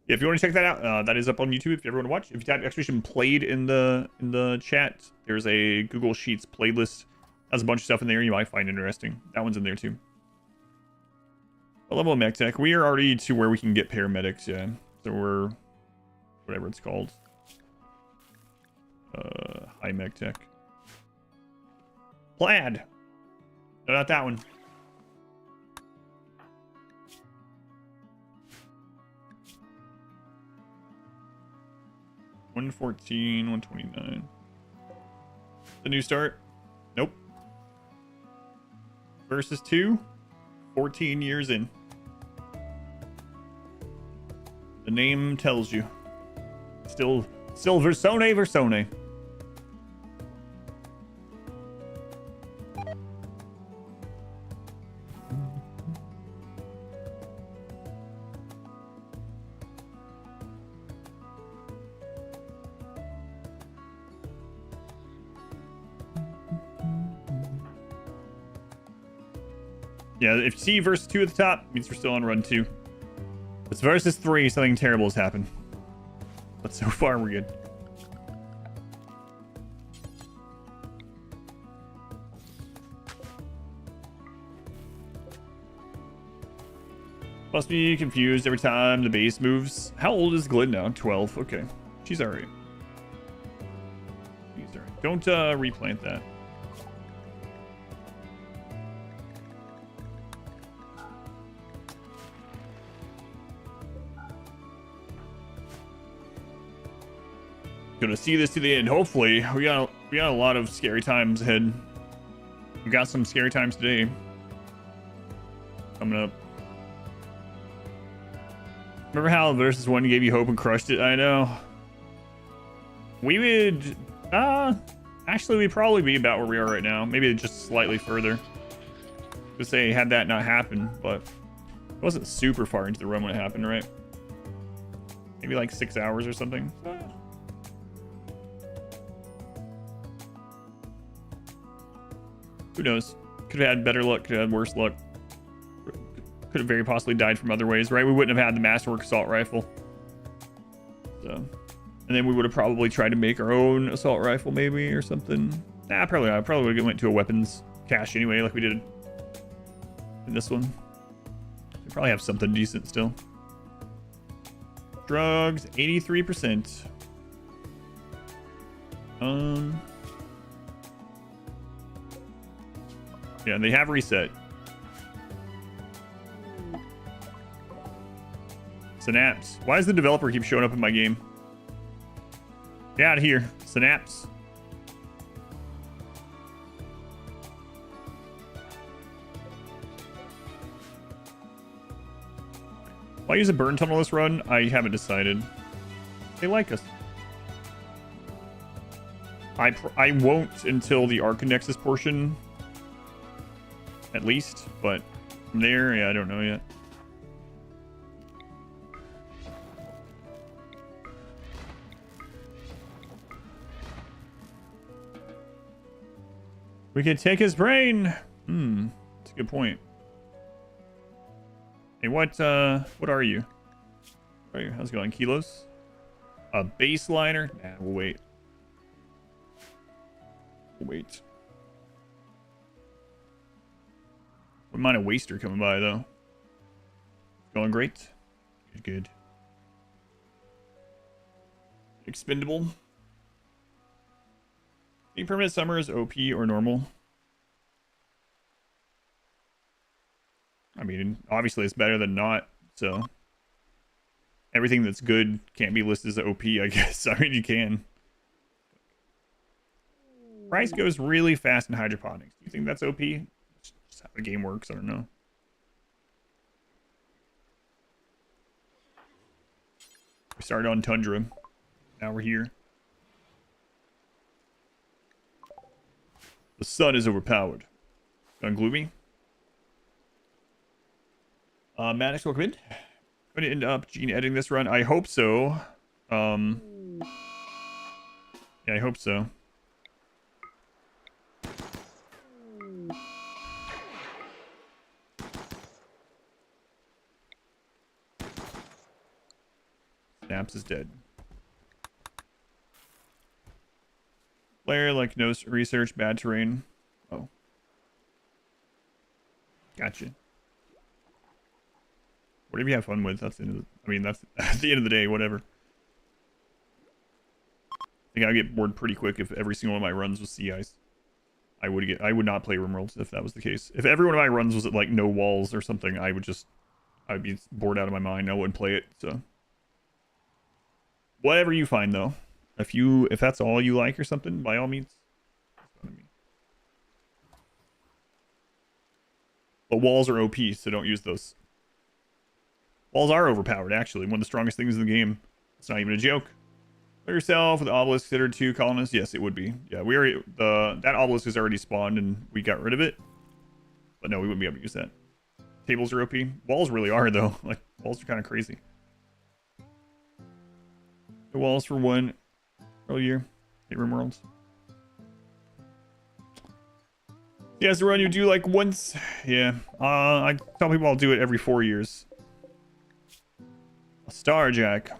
Yeah, if you want to check that out, that is up on YouTube if you ever want to watch. If you type exclamation played in the chat, there's a Google Sheets playlist. Has a bunch of stuff in there you might find interesting. That one's in there too. A level of mech tech. We are already to where we can get paramedics, yeah. So we're whatever it's called. High mech tech. Plaid. No, not that one. $114, $129. The new start? Nope. Versus 2, 14 years in. The name tells you. Still Versone. Yeah, if you see versus 2 at the top, it means we're still on run 2. If it's versus 3, something terrible has happened. But so far, we're good. Must be confused every time the base moves. How old is Glyn now? 12. Okay. She's alright. She's alright. Don't replant that. Gonna see this to the end. Hopefully, we got a lot of scary times ahead. We got some scary times today coming up. Remember how versus 1 gave you hope and crushed it? I know. We would actually we'd probably be about where we are right now. Maybe just slightly further. To say had that not happened, but it wasn't super far into the run when it happened, right? Maybe like 6 hours or something. Who knows? Could have had better luck, could have had worse luck. Could have very possibly died from other ways, right? We wouldn't have had the Masterwork assault rifle. So, and then we would have probably tried to make our own assault rifle maybe or something. Nah, probably not. Probably would have went to a weapons cache anyway, like we did in this one. We probably have something decent still. Drugs, 83%. Yeah, they have reset. Synapse. Why does the developer keep showing up in my game? Get out of here. Synapse. Will I use a burn tunnel this run? I haven't decided. They like us. I won't until the Arcanexus portion. At least, but from there, yeah, I don't know yet. We can take his brain. That's a good point. Hey, what are you? What are you? How's it going? Kilos? A baseliner? Nah, we'll wait. We'll wait. Wouldn't mind a waster coming by, though. Going great. Good. Expendable. Being permanent summer is OP or normal? I mean, obviously it's better than not, so... Everything that's good can't be listed as OP, I guess. I mean, you can. Price goes really fast in hydroponics. Do you think that's OP? Just how the game works, I don't know. We started on Tundra. Now we're here. The sun is overpowered. Gone gloomy. Maddox, welcome in. Going to end up gene editing this run. I hope so. Yeah, I hope so. Snaps is dead. Player like no research, bad terrain. Oh. Gotcha. Whatever you have fun with, that's the end of the, I mean, that's at the end of the day, whatever. I think I would get bored pretty quick if every single one of my runs was sea ice. I would not play RimWorld if that was the case. If every one of my runs was at like no walls or something, I'd be bored out of my mind. I wouldn't play it, so. Whatever you find though. If that's all you like or something, by all means. But walls are OP, so don't use those. Walls are overpowered, actually. One of the strongest things in the game. It's not even a joke. Play yourself with obelisk considered 2 colonists. Yes, it would be. Yeah, we already that obelisk is already spawned and we got rid of it. But no, we wouldn't be able to use that. Tables are OP. Walls really are though. Like walls are kind of crazy. The walls for 1 earlier. Hey, RimWorld. Yeah, it's a run you do like once. Yeah. I tell people I'll do it every 4 years. A Starjack.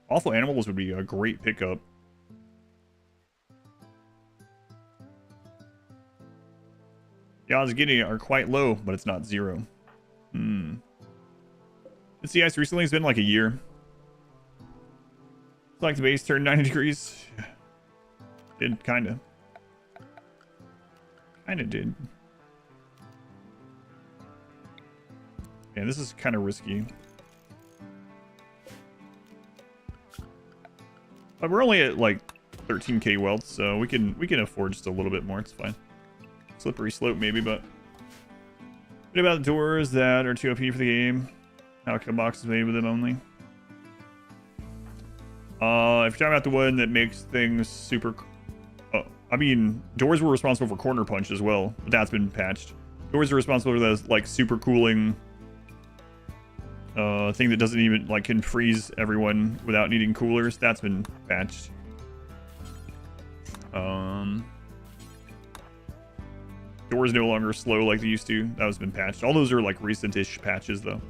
Awful Animals would be a great pickup. The odds of getting it are quite low, but it's not 0. It's the ice recently. It's been like a year. It's like the base turned 90 degrees. Did kinda. Kinda did. Yeah, this is kind of risky. But we're only at like 13k wealth, so we can afford just a little bit more. It's fine. Slippery slope maybe, but what about doors that are too OP for the game? Outcome boxes made with them only. If you're talking about the one that makes things super, I mean, doors were responsible for corner punch as well, but that's been patched. Doors are responsible for those like super cooling thing that doesn't even like can freeze everyone without needing coolers. That's been patched. Doors no longer slow like they used to. That has been patched. All those are like recent-ish patches though.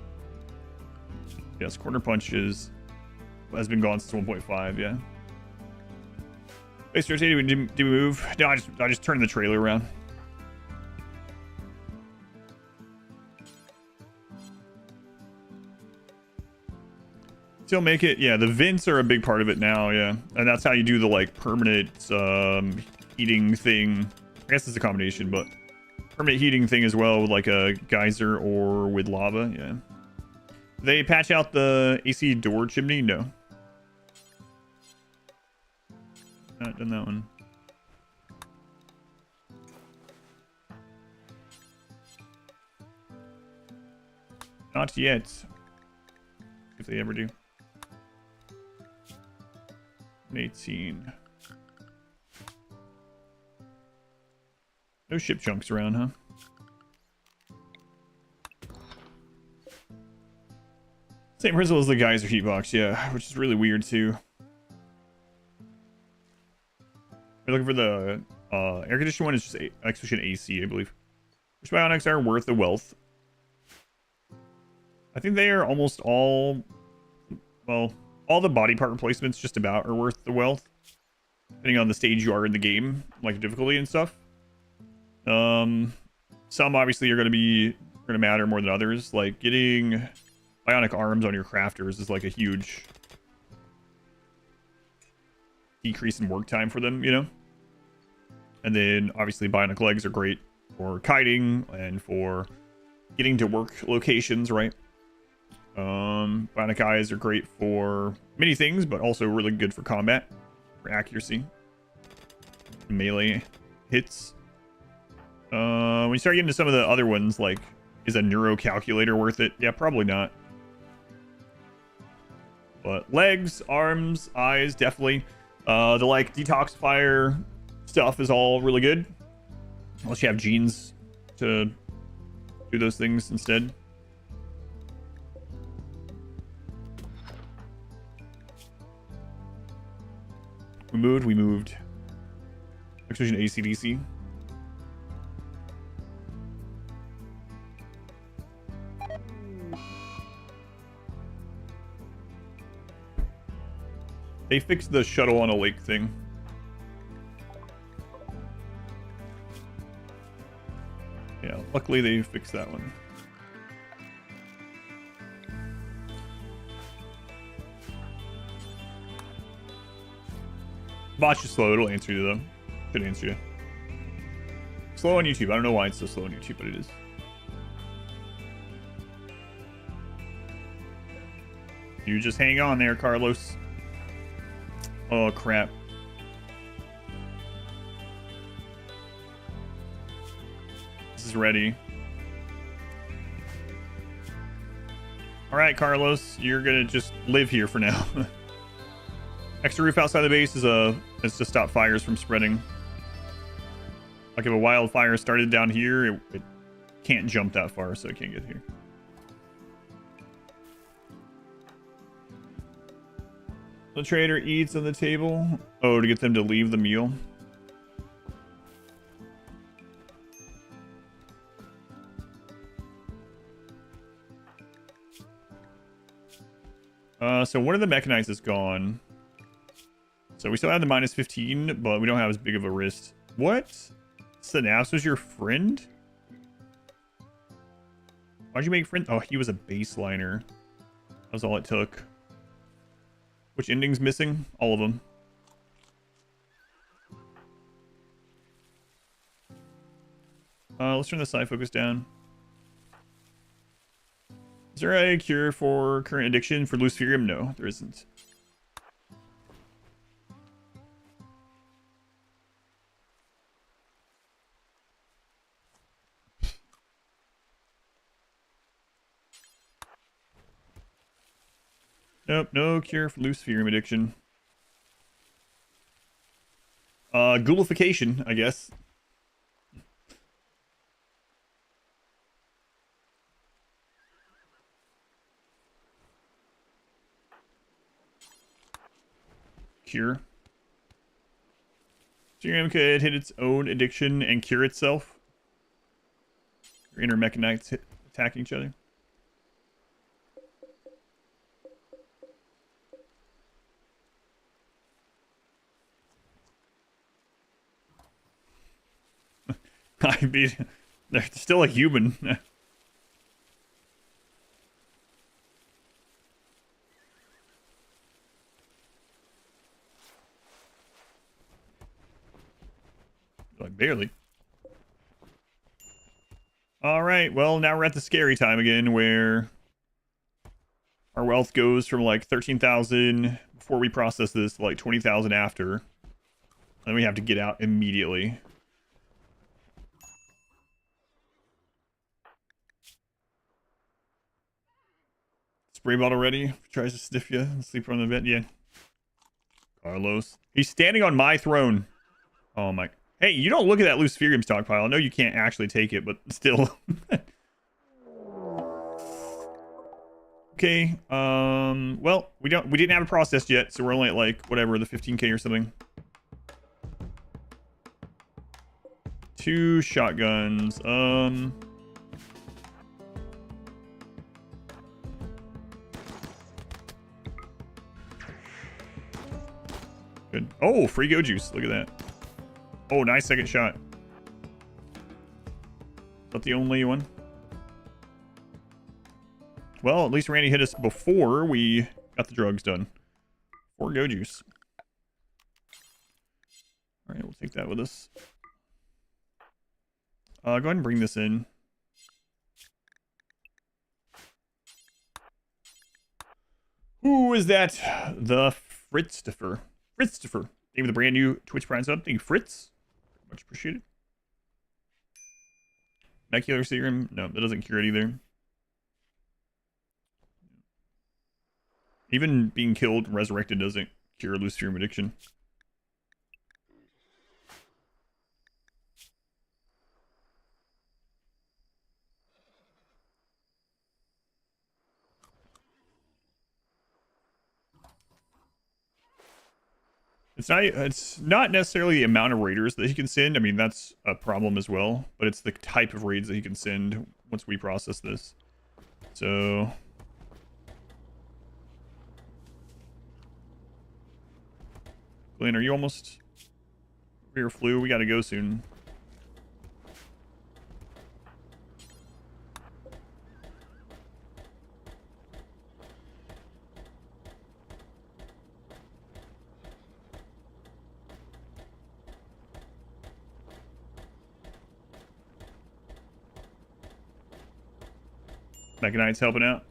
Yes, corner punches has been gone since 1.5. Yeah. Base rotated. Did we move? No, I just turned the trailer around. Still make it. Yeah, the vents are a big part of it now. Yeah, and that's how you do the like permanent heating thing. I guess it's a combination, but permanent heating thing as well with like a geyser or with lava. Yeah. They patch out the AC door chimney? No. Not done that one. Not yet. If they ever do. 18. No ship chunks around, huh? Same principle as the geyser heat box, yeah, which is really weird too. We're looking for the air conditioned one. Is just exhibition AC, I believe. Which bionics are worth the wealth? I think they are almost all, well, all the body part replacements just about are worth the wealth, depending on the stage you are in the game, like difficulty and stuff. Some obviously are going to matter more than others. Like getting bionic arms on your crafters is like a huge decrease in work time for them, you know? And then obviously bionic legs are great for kiting and for getting to work locations, right? Bionic eyes are great for many things, but also really good for combat, for accuracy, melee hits. When you start getting into some of the other ones, like, is a neuro calculator worth it? Yeah, probably not. But legs, arms, eyes, definitely. The like detoxifier stuff is all really good, unless you have genes to do those things instead. We moved. Expedition ACDC. They fixed the shuttle on a lake thing. Yeah, luckily they fixed that one. Bot's just slow. It'll answer you though. Should answer you. Slow on YouTube. I don't know why it's so slow on YouTube, but it is. You just hang on there, Carlos. Oh, crap. This is ready. Alright, Carlos. You're gonna just live here for now. Extra roof outside the base is to stop fires from spreading. Like if a wildfire started down here, it can't jump that far, so it can't get here. The trader eats on the table. Oh, to get them to leave the meal. So one of the mechanites is gone. So we still have the minus 15, but we don't have as big of a wrist. What? Synapse was your friend? Why'd you make friend? Oh, he was a baseliner. That was all it took. Which ending's missing? All of them. Let's turn the side focus down. Is there a cure for current addiction for Luciferium? No, there isn't. Nope, no cure for Luciferium addiction. Ghoulification, I guess. Cure. Luciferium could hit its own addiction and cure itself. Your inner mechanites attacking each other. I mean, they're still a human. Like, barely. Alright, well, now we're at the scary time again, where our wealth goes from, like, 13,000 before we process this to, like, 20,000 after. Then we have to get out immediately. Spray bottle ready. Tries to sniff you. Sleep on the bed. Yeah. Carlos. He's standing on my throne. Oh my. Hey, you don't look at that Luciferium stockpile. I know you can't actually take it, but still. Okay. Well, we didn't have it processed yet, so we're only at like whatever, the 15k or something. 2 shotguns. Good. Oh, free go juice. Look at that. Oh, nice second shot. Is that the only one? Well, at least Randy hit us before we got the drugs done. 4 go juice. All right, we'll take that with us. Go ahead and bring this in. Who is that? The Fritzstoffer. Fritzstoffer. Name of the brand new Twitch Prime sub. Thank you, Fritz. Much appreciated. Macular serum. No, that doesn't cure it either. Even being killed and resurrected doesn't cure Luciferium addiction. It's not necessarily the amount of raiders that he can send. I mean, that's a problem as well, but it's the type of raids that he can send once we process this. So Glenn, are you almost over your flu? We gotta go soon. Mega Knight's helping out.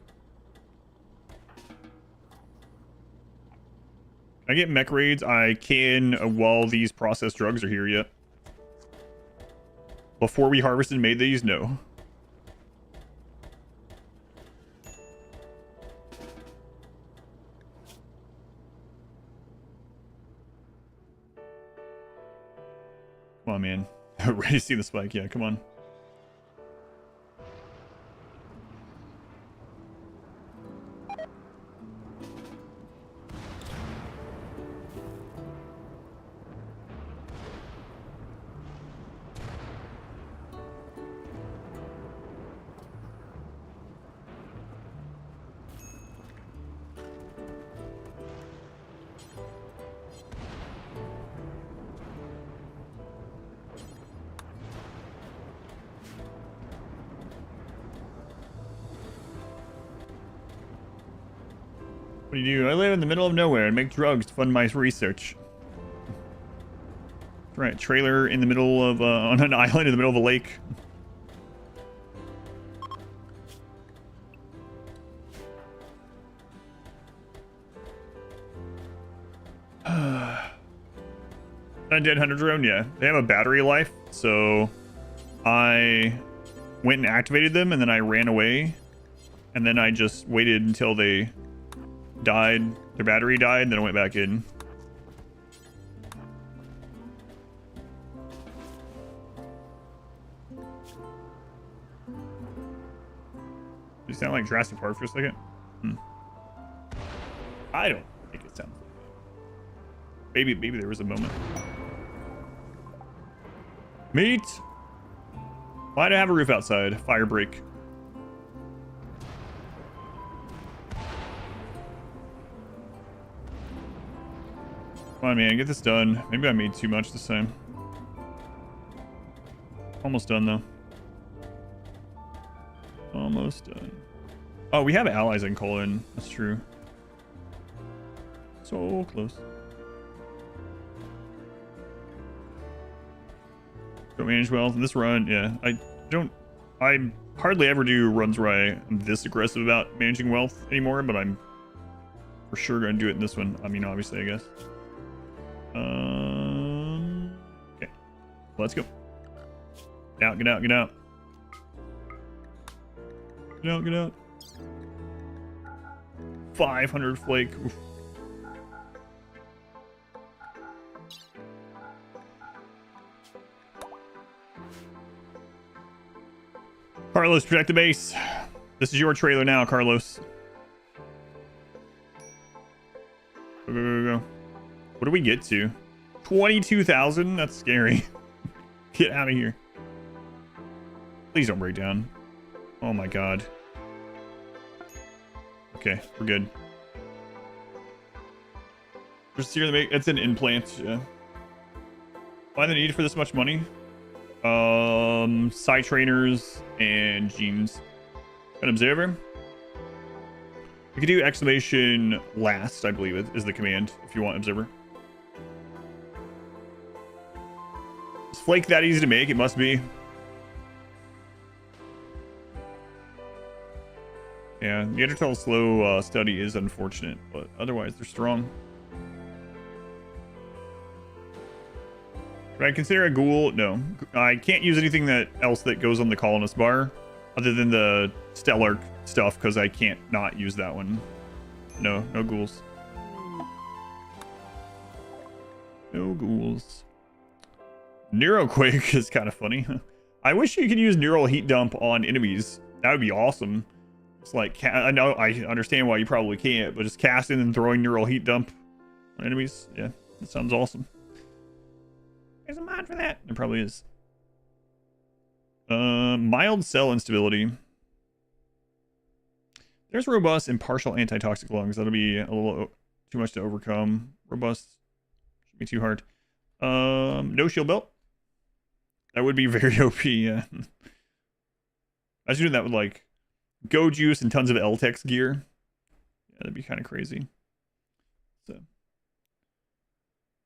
Can I get mech raids? I can while these processed drugs are here yet. Before we harvested and made these, no. Come on, man. Ready to see the spike? Yeah, come on. What do you do? I live in the middle of nowhere and make drugs to fund my research. That's right, trailer in the middle of on an island in the middle of a lake. Undead Hunter drone, yeah. They have a battery life, so I went and activated them, and then I ran away, and then I just waited until they died, their battery died, and then I went back in. You sound like Jurassic Park for a second? I don't think it sounds like that. Maybe there was a moment. Meat! Why do I have a roof outside? Fire break. Come on, man, get this done. Maybe I made too much this time. Almost done, though. Almost done. Oh, we have allies I can call in. That's true. So close. Don't manage wealth in this run. Yeah, I hardly ever do runs where I'm this aggressive about managing wealth anymore, but I'm for sure going to do it in this one. I mean, obviously, I guess. Okay, let's go. Get out, get out, get out. Get out, get out. 500 flake. Oof. Carlos, protect the base. This is your trailer now, Carlos. Go, go, go, go. What do we get to? 22,000? That's scary. Get out of here. Please don't break down. Oh my god. Okay, we're good. Just here to make it's an implant, yeah. Why the need for this much money? Side trainers and genes. An observer. We could do exclamation last, I believe it is the command if you want observer. Is flake that easy to make? It must be. Yeah, Neanderthal slow study is unfortunate, but otherwise they're strong. Would I consider a ghoul? No. I can't use anything else that goes on the colonist bar other than the stellar stuff because I can't not use that one. No, no ghouls. No ghouls. Neuroquake is kind of funny. I wish you could use neural heat dump on enemies. That would be awesome. It's like, I know, I understand why you probably can't, but just casting and throwing neural heat dump on enemies, yeah. That sounds awesome. There's a mod for that. There probably is. Mild cell instability. There's robust and partial antitoxic lungs. That'll be a little too much to overcome. Robust shouldn't be too hard. No shield belt. That would be very OP, yeah. I was doing that with like Go Juice and tons of L-Tex gear. Yeah, that'd be kind of crazy. So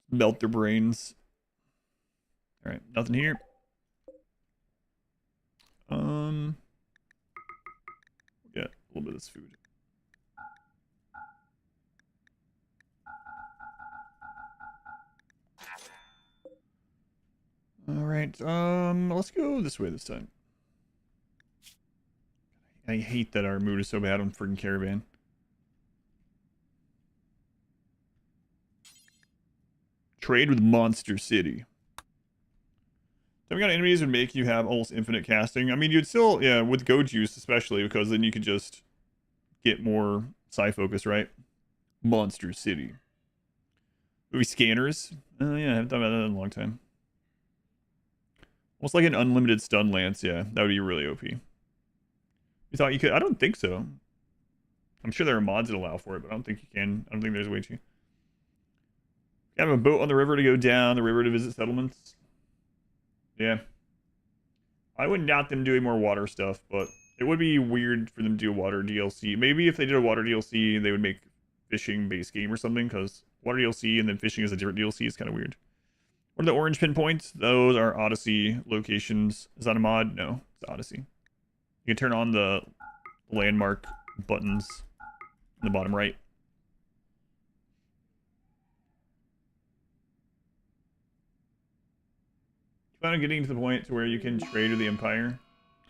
melt their brains. Alright, nothing here. Yeah, a little bit of this food. Alright, let's go this way this time. I hate that our mood is so bad on friggin' Caravan. Trade with Monster City. Having got enemies would make you have almost infinite casting. I mean, you'd still, yeah, with Go Juice especially, because then you could just get more psi focus, right? Monster City. Movie scanners. Oh yeah, I haven't done that in a long time. Almost like an unlimited stun lance, yeah. That would be really OP. You thought you could? I don't think so. I'm sure there are mods that allow for it, but I don't think you can. I don't think there's a way to. You have a boat on the river to go down the river to visit settlements. Yeah. I wouldn't doubt them doing more water stuff, but it would be weird for them to do a water DLC. Maybe if they did a water DLC, they would make fishing base game or something, because water DLC and then fishing as a different DLC is kind of weird. What are the orange pinpoints? Those are Odyssey locations. Is that a mod? No, it's Odyssey. You can turn on the landmark buttons in the bottom right. Kind of getting to the point to where you can trade with the Empire.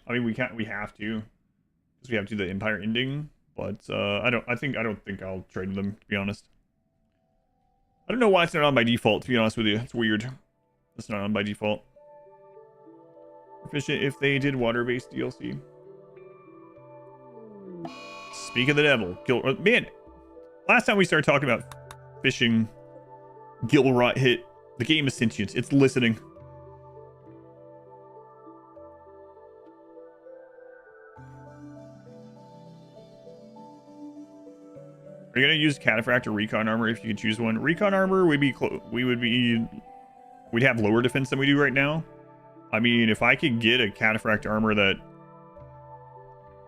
I mean, we have to, because we have to do the Empire ending. But I don't think I'll trade with them, to be honest. I don't know why it's not on by default, to be honest with you. It's weird. It's not on by default. Efficient if they did water-based DLC. Speak of the devil. Man, last time we started talking about fishing, Gilrot hit. The game is sentient. It's listening. Are you gonna use Cataphract or Recon armor if you could choose one? Recon armor, we'd have lower defense than we do right now. I mean, if I could get a Cataphract armor that,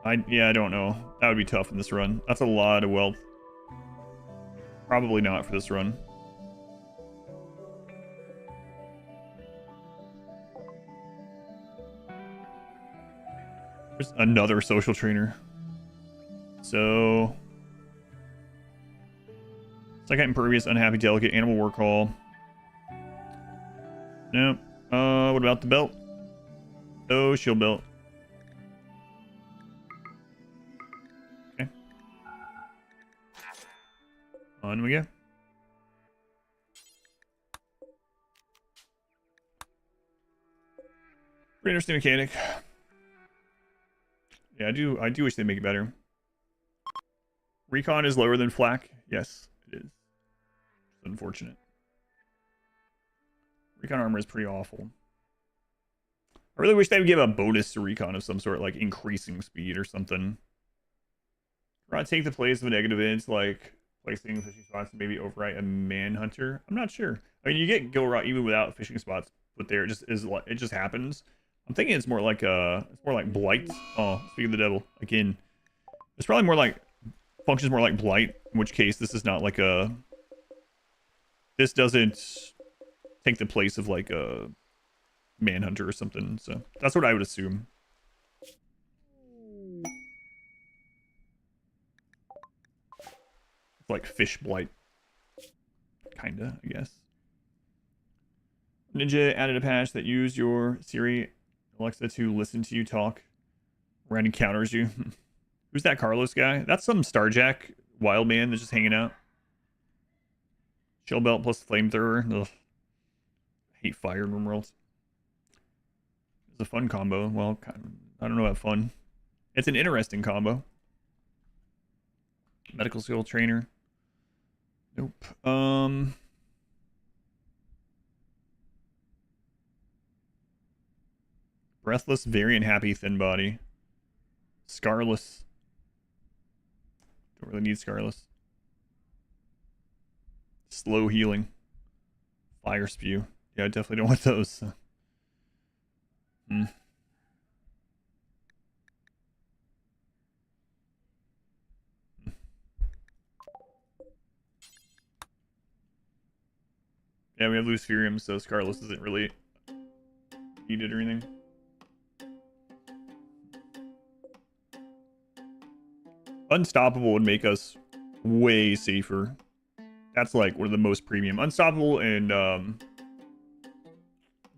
I don't know. That would be tough in this run. That's a lot of wealth. Probably not for this run. There's another social trainer. So, second impervious, unhappy, delicate, animal work hall. Nope. What about the belt? Oh, shield belt. Okay. On we go. Pretty interesting mechanic. Yeah, I do wish they'd make it better. Recon is lower than flak. Yes, it is. It's unfortunate. Recon armor is pretty awful. I really wish they would give a bonus to recon of some sort, like increasing speed or something. Or take the place of a negative event, like placing fishing spots and maybe overwrite a manhunter. I'm not sure. I mean, you get Gilrot even without fishing spots, but there it just happens. I'm thinking it's more like blight. Oh, speaking of the devil again, it's probably more like functions more like blight. In which case, this is not like a. This doesn't take the place of like a manhunter or something. So that's what I would assume. It's like fish blight, kinda, I guess. Ninja added a patch that used your Siri Alexa to listen to you talk. Randy counters you. Who's that Carlos guy? That's some Starjack wild man that's just hanging out. Chill belt plus flamethrower. Ugh. I hate fire in RimWorld. It's a fun combo. Well, I don't know about fun. It's an interesting combo. Medical skill trainer. Nope. Breathless, very unhappy, thin body. Scarless. Don't really need Scarless. Slow healing. Fire spew. Yeah, I definitely don't want those. Hmm. Yeah, we have Luciferium, so Scarless isn't really needed or anything. Unstoppable would make us way safer. That's like one of the most premium. Unstoppable and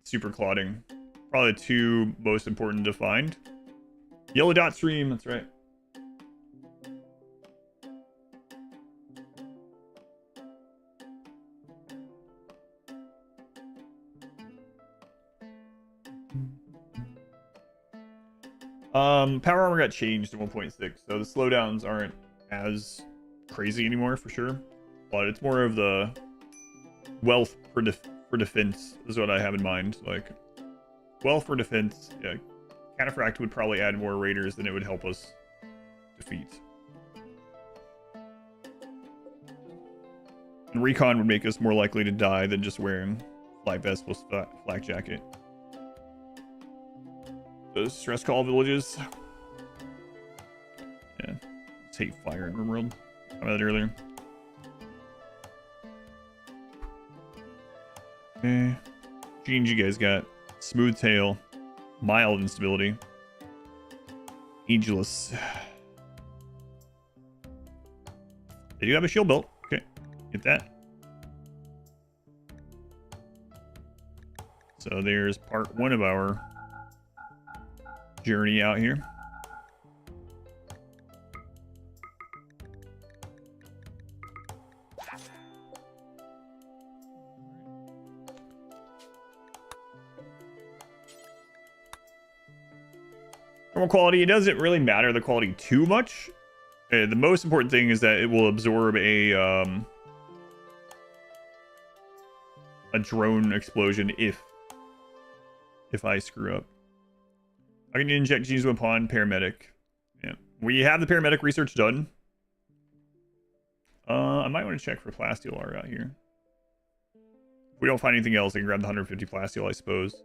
super clotting. Probably the two most important to find. Yellow dot stream, that's right. Power armor got changed to 1.6, so the slowdowns aren't as crazy anymore for sure. But it's more of the wealth for defense is what I have in mind. Like wealth for defense, yeah. Cataphract would probably add more raiders than it would help us defeat. And recon would make us more likely to die than just wearing flak vest plus flak jacket. Those stress call villages. Yeah, let's hate fire in RimWorld. Talked about that earlier. Okay, genes you guys got: smooth tail, mild instability, ageless. They do have a shield belt. Okay, get that. So there's part one of our journey out here. Normal quality, it doesn't really matter the quality too much. The most important thing is that it will absorb a drone explosion if I screw up. I can inject genes upon paramedic. Yeah, we have the paramedic research done. I might want to check for plasteel art out here. If we don't find anything else, I can grab the 150 plasteel, I suppose.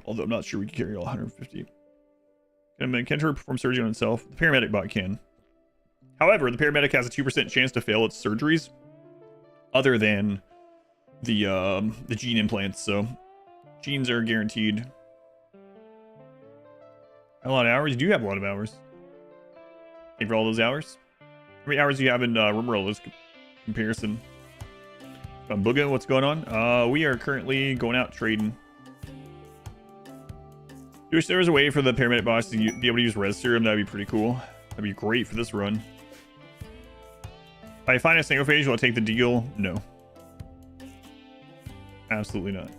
Although I'm not sure we can carry all 150. Can perform surgery on itself? The paramedic bot can. However, the paramedic has a 2% chance to fail its surgeries, other than the gene implants. So genes are guaranteed. A lot of hours. You do have a lot of hours. Thank you for all those hours. How many hours do you have in RimWorld? Let's comparison. Booga, what's going on? We are currently going out trading. Wish there was a way for the paramedic boss to be able to use res serum. That'd be pretty cool. That'd be great for this run. If I find a single phase, will I take the deal? No. Absolutely not.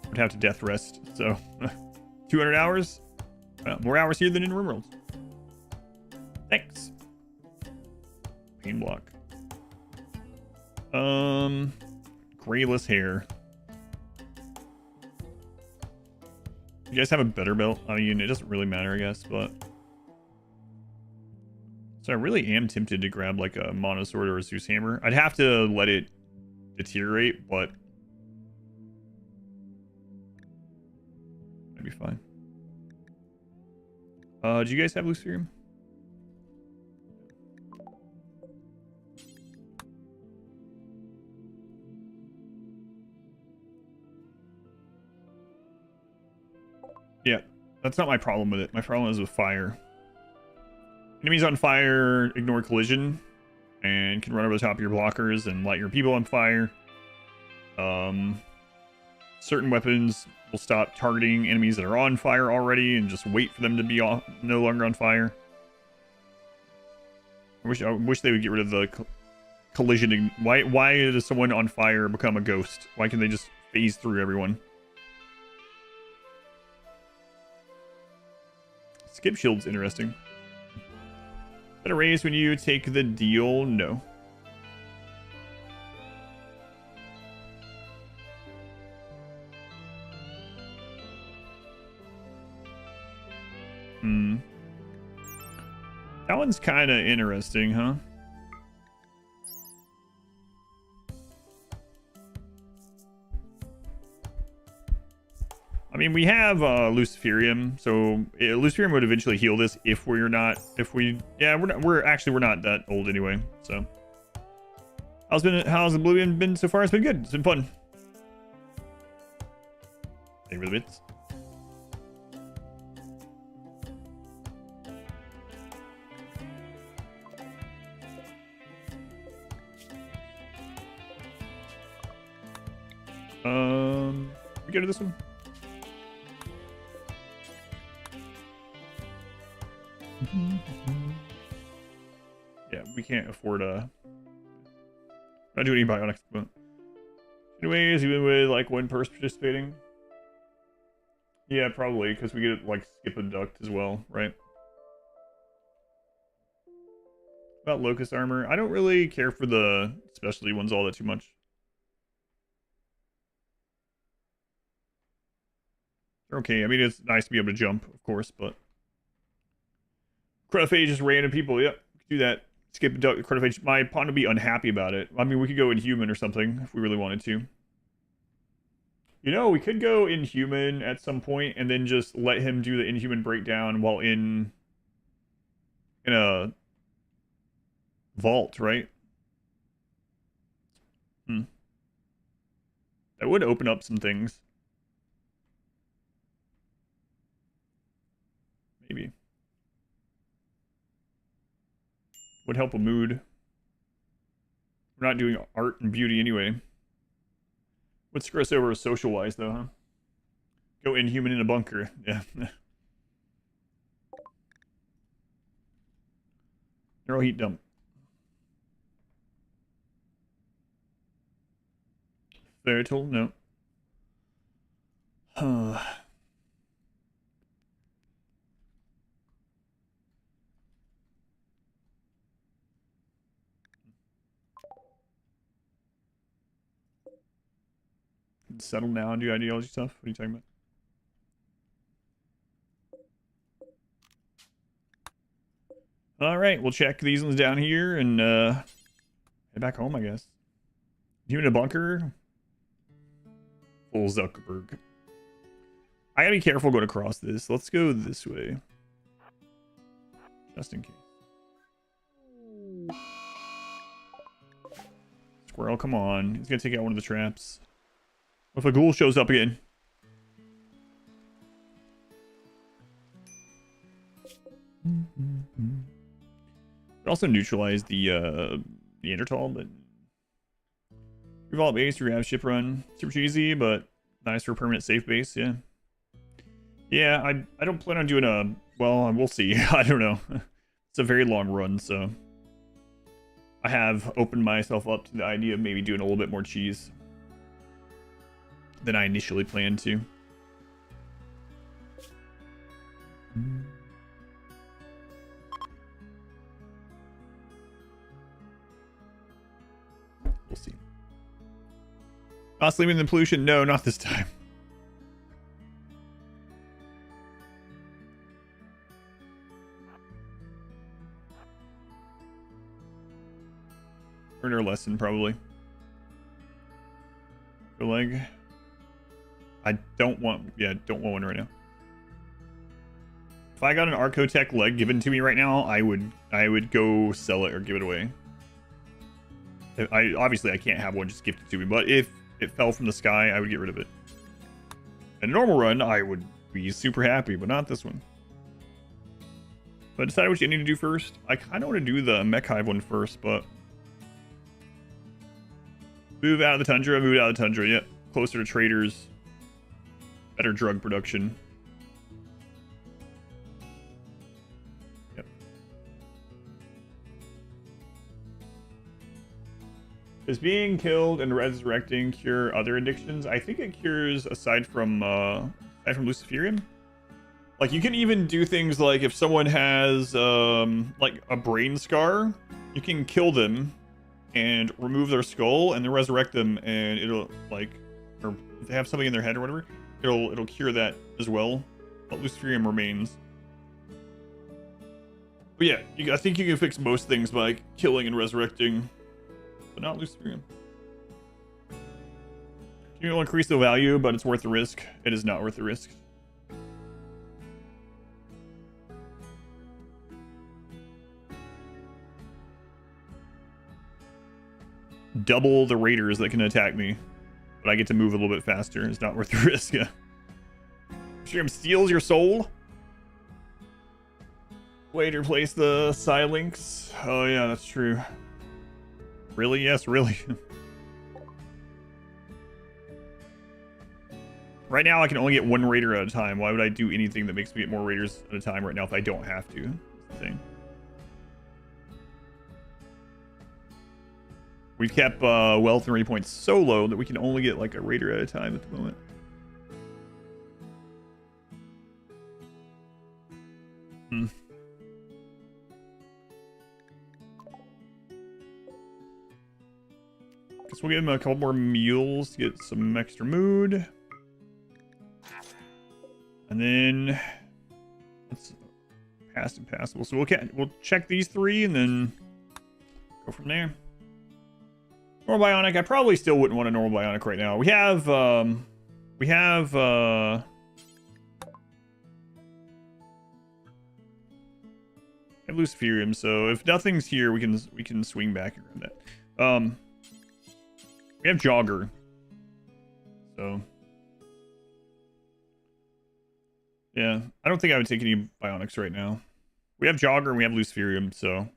Would have to death rest. So 200 hours. More hours here than in RimWorld. Thanks. Pain block. Grayless hair. You guys have a better belt? I mean, it doesn't really matter, I guess, but... So I really am tempted to grab, like, a Mono Sword or a Zeus Hammer. I'd have to let it deteriorate, but... That'd be fine. Do you guys have Luciferium? Yeah, that's not my problem with it. My problem is with fire. Enemies on fire ignore collision and can run over the top of your blockers and light your people on fire. Certain weapons will stop targeting enemies that are on fire already and just wait for them to be no longer on fire. I wish they would get rid of the collision. Why does someone on fire become a ghost? Why can they just phase through everyone? Skip shield's interesting. Is that a raise when you take the deal? No. That one's kind of interesting, huh? I mean, we have Luciferium, so Luciferium would eventually heal this if we're not, yeah, we're not that old anyway. So, how's Oblivion been so far? It's been good. It's been fun. Thank you for the bits. We go to this one. Yeah, we can't afford not do any bionics, but anyways, even with like one person participating. Yeah, probably because we get like skip a duct as well, right? About locust armor, I don't really care for the specialty ones all that too much. They're okay. I mean, it's nice to be able to jump, of course, but Chronophage is random people. Yep, do that. Skip Chronophage. My opponent would be unhappy about it. I mean, we could go Inhuman or something if we really wanted to. You know, we could go Inhuman at some point and then just let him do the Inhuman breakdown while in a vault, right? That would open up some things. Maybe. Would help a mood. We're not doing art and beauty anyway. Would screw us over social-wise, though, huh? Go Inhuman in a bunker. Yeah. Neural heat dump. Fertile? No. Settle down, do ideology stuff. What are you talking about? All right, we'll check these ones down here and head back home, I guess. You in a bunker? Full Zuckerberg. I gotta be careful going across this. Let's go this way. Just in case. Squirrel, come on. He's gonna take out one of the traps. What if a ghoul shows up again? It also neutralized the Neanderthal, but revolve base, rehab ship run. Super cheesy, but nice for a permanent safe base, yeah. Yeah, I don't plan on doing a, well, we'll see. I don't know. It's a very long run, so I have opened myself up to the idea of maybe doing a little bit more cheese than I initially planned to. We'll see. Sleeping in the pollution? No, not this time. Learn our lesson, probably. The leg. I don't want, don't want one right now. If I got an Archotech leg given to me right now, I would go sell it or give it away. Obviously I can't have one just gifted to me, but if it fell from the sky, I would get rid of it. In a normal run, I would be super happy, but not this one. But decide what you need to do first. I kind of want to do the Mech Hive one first, but move out of the tundra, yep. Closer to traders. Better drug production. Yep. Does being killed and resurrecting cure other addictions? I think it cures aside from Luciferium. Like you can even do things like if someone has like a brain scar, you can kill them and remove their skull and then resurrect them, and it'll like, or if they have something in their head or whatever, it'll cure that as well. But Luciferium remains. But yeah, I think you can fix most things by killing and resurrecting, but not Luciferium. You'll increase the value, but it's worth the risk. It is not worth the risk. Double the raiders that can attack me, but I get to move a little bit faster. It's not worth the risk. Yeah. Luciferium steals your soul. Way to replace the Psylinks. Oh yeah, that's true. Really? Yes, really. Right now, I can only get one raider at a time. Why would I do anything that makes me get more raiders at a time right now if I don't have to? That's the thing. We've kept wealth and raid points so low that we can only get like a raider at a time at the moment. Guess we'll give him a couple more mules to get some extra mood. And then it's past and passable. So we'll check these three and then go from there. Normal Bionic. I probably still wouldn't want a normal Bionic right now. We have Luciferium, so if nothing's here, we can swing back and grab that. We have Jogger, so yeah, I don't think I would take any Bionics right now. We have Jogger and we have Luciferium, so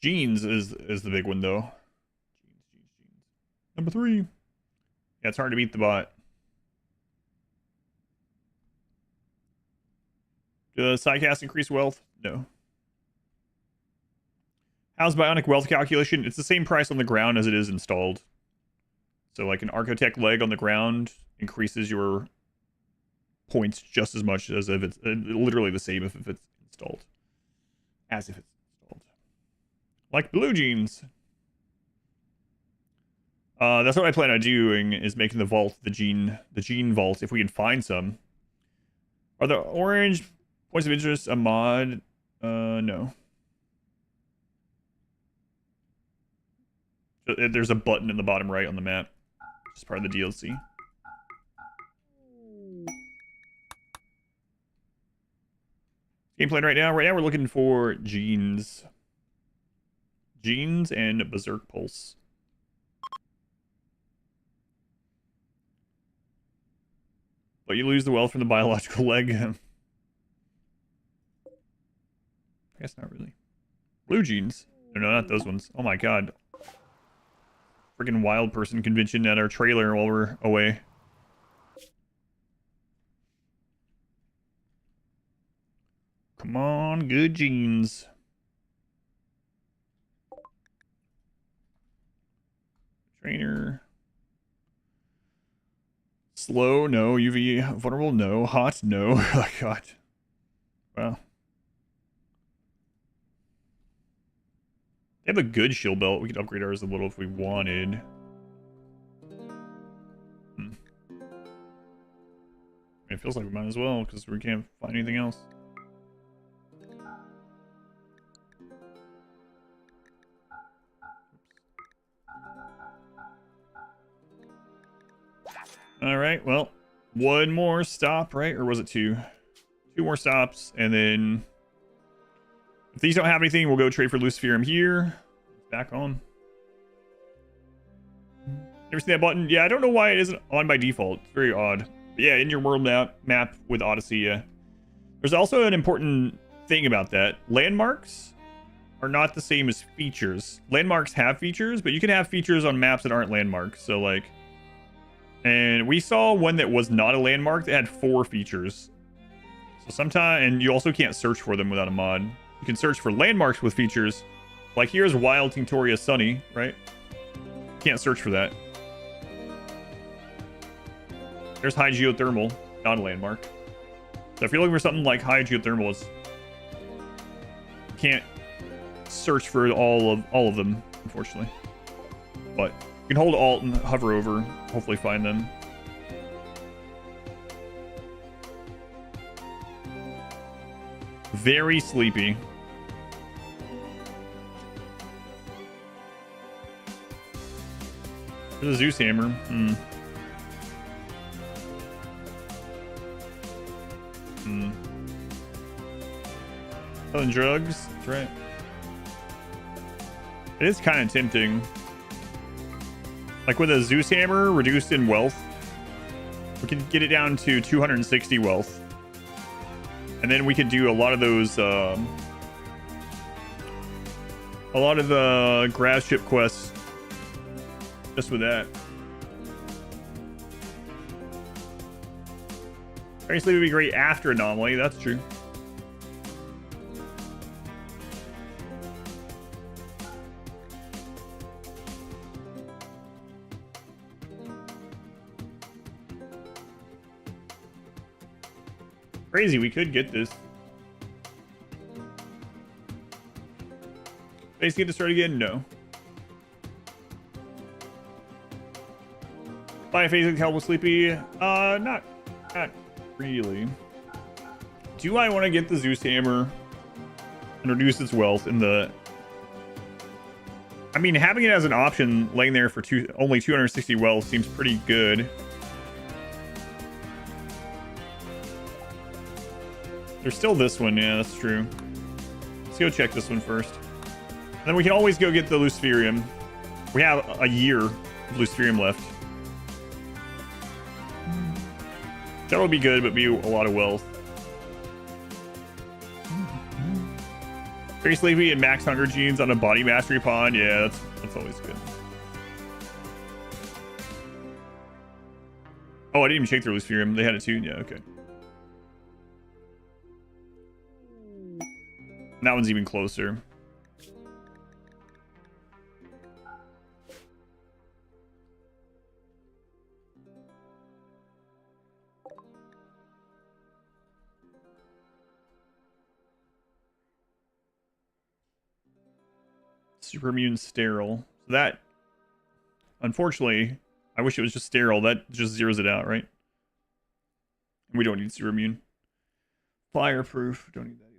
Jeans is the big one though. Number 3. Yeah, it's hard to beat the bot. Does Psycast increase wealth? No. How's Bionic wealth calculation? It's the same price on the ground as it is installed. So like an Architect leg on the ground increases your points just as much as if it's literally the same if it's installed. As if it's installed. Like blue jeans. That's what I plan on doing, is making the vault the gene vault if we can find some. Are the orange points of interest a mod? No. There's a button in the bottom right on the map. It's part of the DLC. Gameplay right now. Right now we're looking for Jeans. Jeans and Berserk Pulse. But you lose the wealth from the biological leg. I guess not really. Blue jeans. No, not those ones. Oh my god. Freaking wild person convention at our trailer while we're away. Come on, good jeans. Trainer. Slow, no. UV vulnerable, no. Hot, no. Oh god. Wow. They have a good shield belt. We could upgrade ours a little if we wanted. It feels like we might as well, because we can't find anything else. Alright, well, one more stop, right? Or was it 2? 2 more stops, and then if these don't have anything, we'll go trade for Luciferium here. Back on. Never seen that button? Yeah, I don't know why it isn't on by default. It's very odd. But yeah, in your world map with Odyssey, yeah. There's also an important thing about that. Landmarks are not the same as features. Landmarks have features, but you can have features on maps that aren't landmarks. So like, and we saw one that was not a landmark that had 4 features. So sometimes, and you also can't search for them without a mod. You can search for landmarks with features. Like here's Wild Tinctoria Sunny, right? Can't search for that. There's High Geothermal, not a landmark. So if you're looking for something like High Geothermal, you can't search for all of them, unfortunately. But you can hold Alt and hover over, hopefully find them. Very sleepy. There's a Zeus hammer. Selling drugs. That's right. It is kind of tempting. Like with a Zeus hammer reduced in wealth, we can get it down to 260 wealth. And then we could do a lot of those, a lot of the grav ship quests just with that. Obviously, it would be great after Anomaly, that's true. Crazy, we could get this. Base get to start again? No. Biophasic help with sleepy? Not really. Do I want to get the Zeus hammer and reduce its wealth in the... I mean, having it as an option laying there for only 260 wealth seems pretty good. There's still this one, yeah, that's true. Let's go check this one first. And then we can always go get the Luciferium. We have a year of Luciferium left. That would be good, but be a lot of wealth. Very sleepy and max hunger genes on a body mastery pod. Yeah, that's always good. Oh, I didn't even check their Luciferium. They had it too? Yeah, okay. And that one's even closer. Super immune sterile. So that, unfortunately, I wish it was just sterile. That just zeroes it out, right? We don't need super immune. Fireproof. Don't need that either.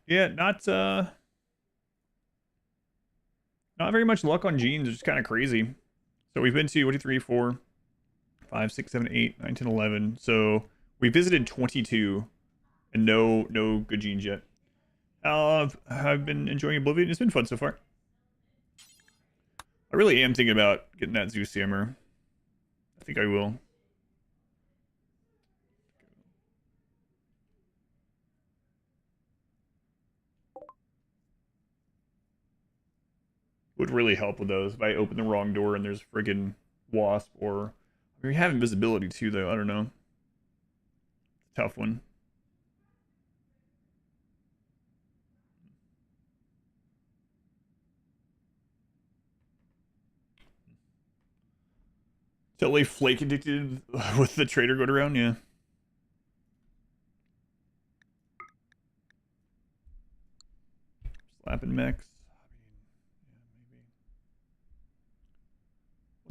Yeah, not very much luck on genes. It's just kind of crazy. So we've been to 1, 2, 3, 4, 5, 6, 7, 8, 9, 10, 11. So we visited 22 and no good genes yet. I've been enjoying Oblivion. It's been fun so far. I really am thinking about getting that Zeus hammer. I think I will. Would really help with those if I open the wrong door and there's friggin' wasp, or I mean, we have invisibility too, though. I don't know. Tough one. Totally flake addicted with the trader going around, yeah. Slapping mechs.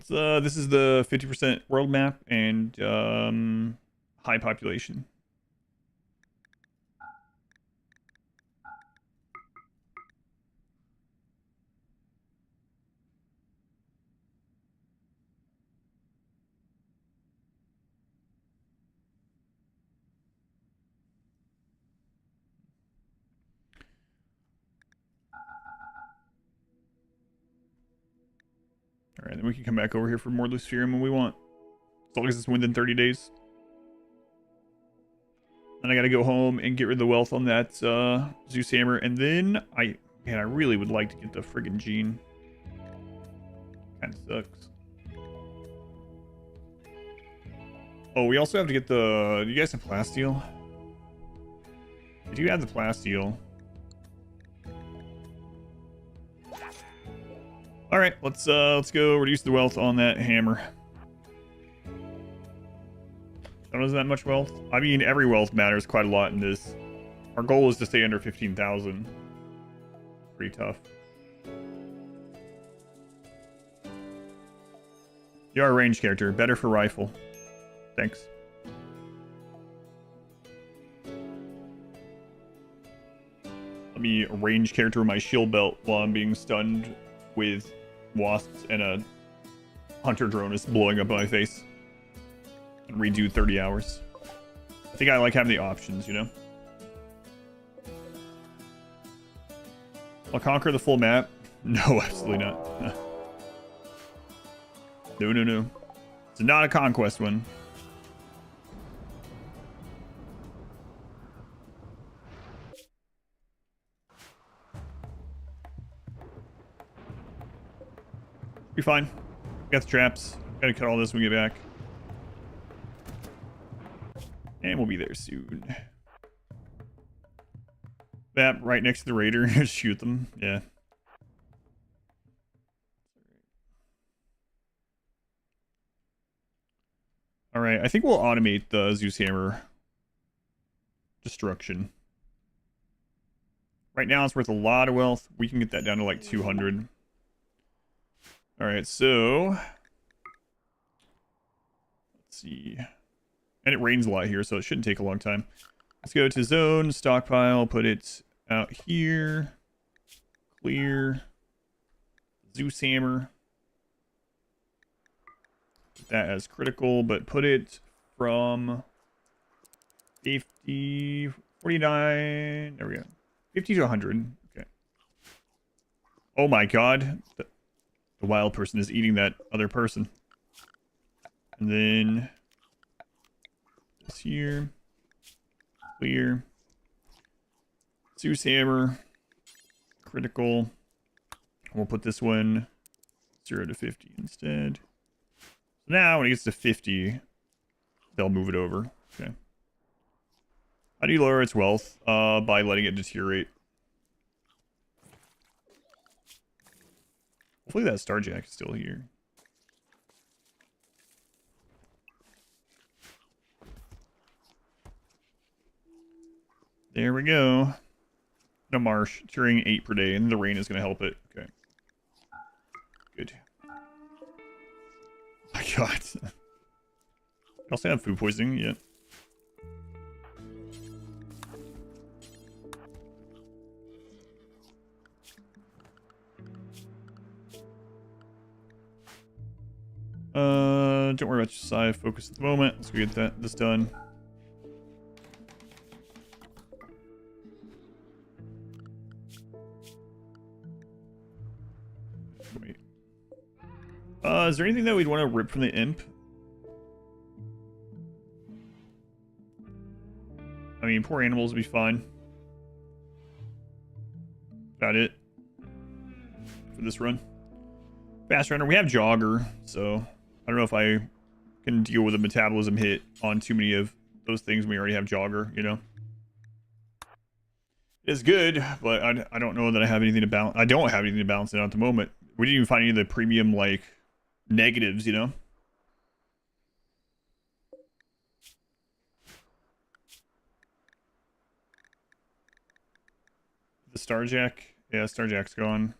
This is the 50% world map and high population. All right, then we can come back over here for more Luciferium when we want. As long as it's within 30 days. Then I gotta go home and get rid of the wealth on that Zeus hammer. And then I really would like to get the friggin' gene. Kinda sucks. Oh, we also have to get the... Do you guys have plasteel? I do have the plasteel. All right, let's go reduce the wealth on that hammer. That wasn't that much wealth. I mean, every wealth matters quite a lot in this. Our goal is to stay under 15,000. Pretty tough. You are a range character. Better for rifle. Thanks. Let me range character my shield belt while I'm being stunned with wasps and a hunter drone is blowing up my face. And redo 30 hours. I think I like having the options, you know? I'll conquer the full map. No, absolutely not. No, no, no. It's not a conquest one. Be fine. Got the traps. Gotta cut all this when we get back. And we'll be there soon. That right next to the raider. Just shoot them. Yeah. Alright, I think we'll automate the Zeus Hammer destruction. Right now it's worth a lot of wealth. We can get that down to like 200. Alright, so... Let's see. And it rains a lot here, so it shouldn't take a long time. Let's go to zone, stockpile, put it out here. Clear. Zeus Hammer. Put that as critical, but put it from 50, 49, there we go. 50 to 100. Okay. Oh my god. The wild person is eating that other person. And then this here. Clear. Zeus Hammer. Critical. We'll put this one 0 to 50 instead. So now when it gets to 50, they'll move it over. Okay. How do you lower its wealth? By letting it deteriorate. Hopefully that Starjack is still here. There we go. No marsh. Curing 8 per day, and the rain is going to help it. Okay. Good. Oh my god. I also have food poisoning, yeah. Don't worry about your side focus at the moment. Let's go get this done. Wait. Is there anything that we'd want to rip from the imp? I mean, poor animals would be fine. About it for this run. Fast runner. We have jogger, so I don't know if I can deal with a metabolism hit on too many of those things. We already have jogger, you know. It's good, but I don't know that I have anything to balance. I don't have anything to balance it out at the moment. We didn't even find any of the premium like negatives, you know. The Starjack, yeah, Starjack's gone.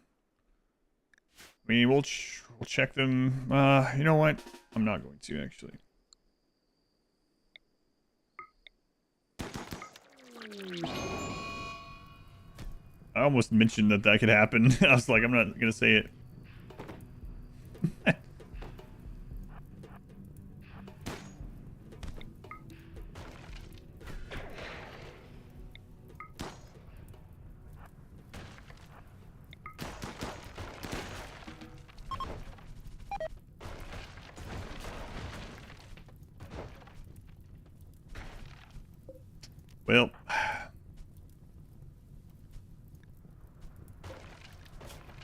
I mean, we'll check them. You know what? I'm not going to, actually. I almost mentioned that could happen. I was like, I'm not going to say it. Well,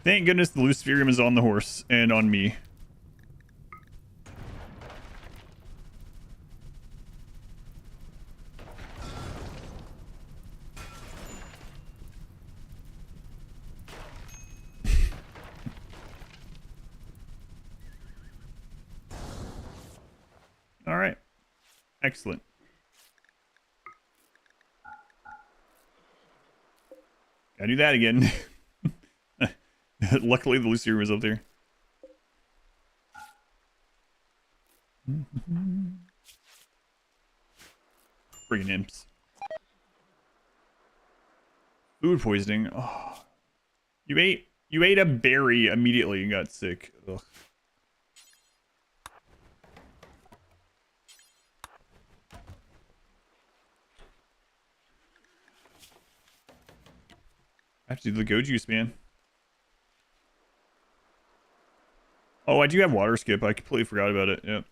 thank goodness the Luciferium is on the horse and on me. All right. Excellent. Gotta do that again. Luckily, the Luciferium was up there. Friggin' imps. Food poisoning. Oh. You ate a berry immediately and got sick. Ugh. have to do the go juice, man. Oh, I do have water skip. I completely forgot about it. Yep.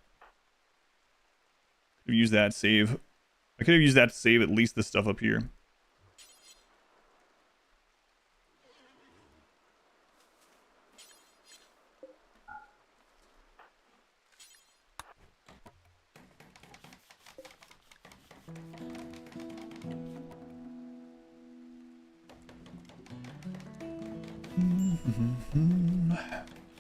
Could have used that save. I could have used that to save at least this stuff up here.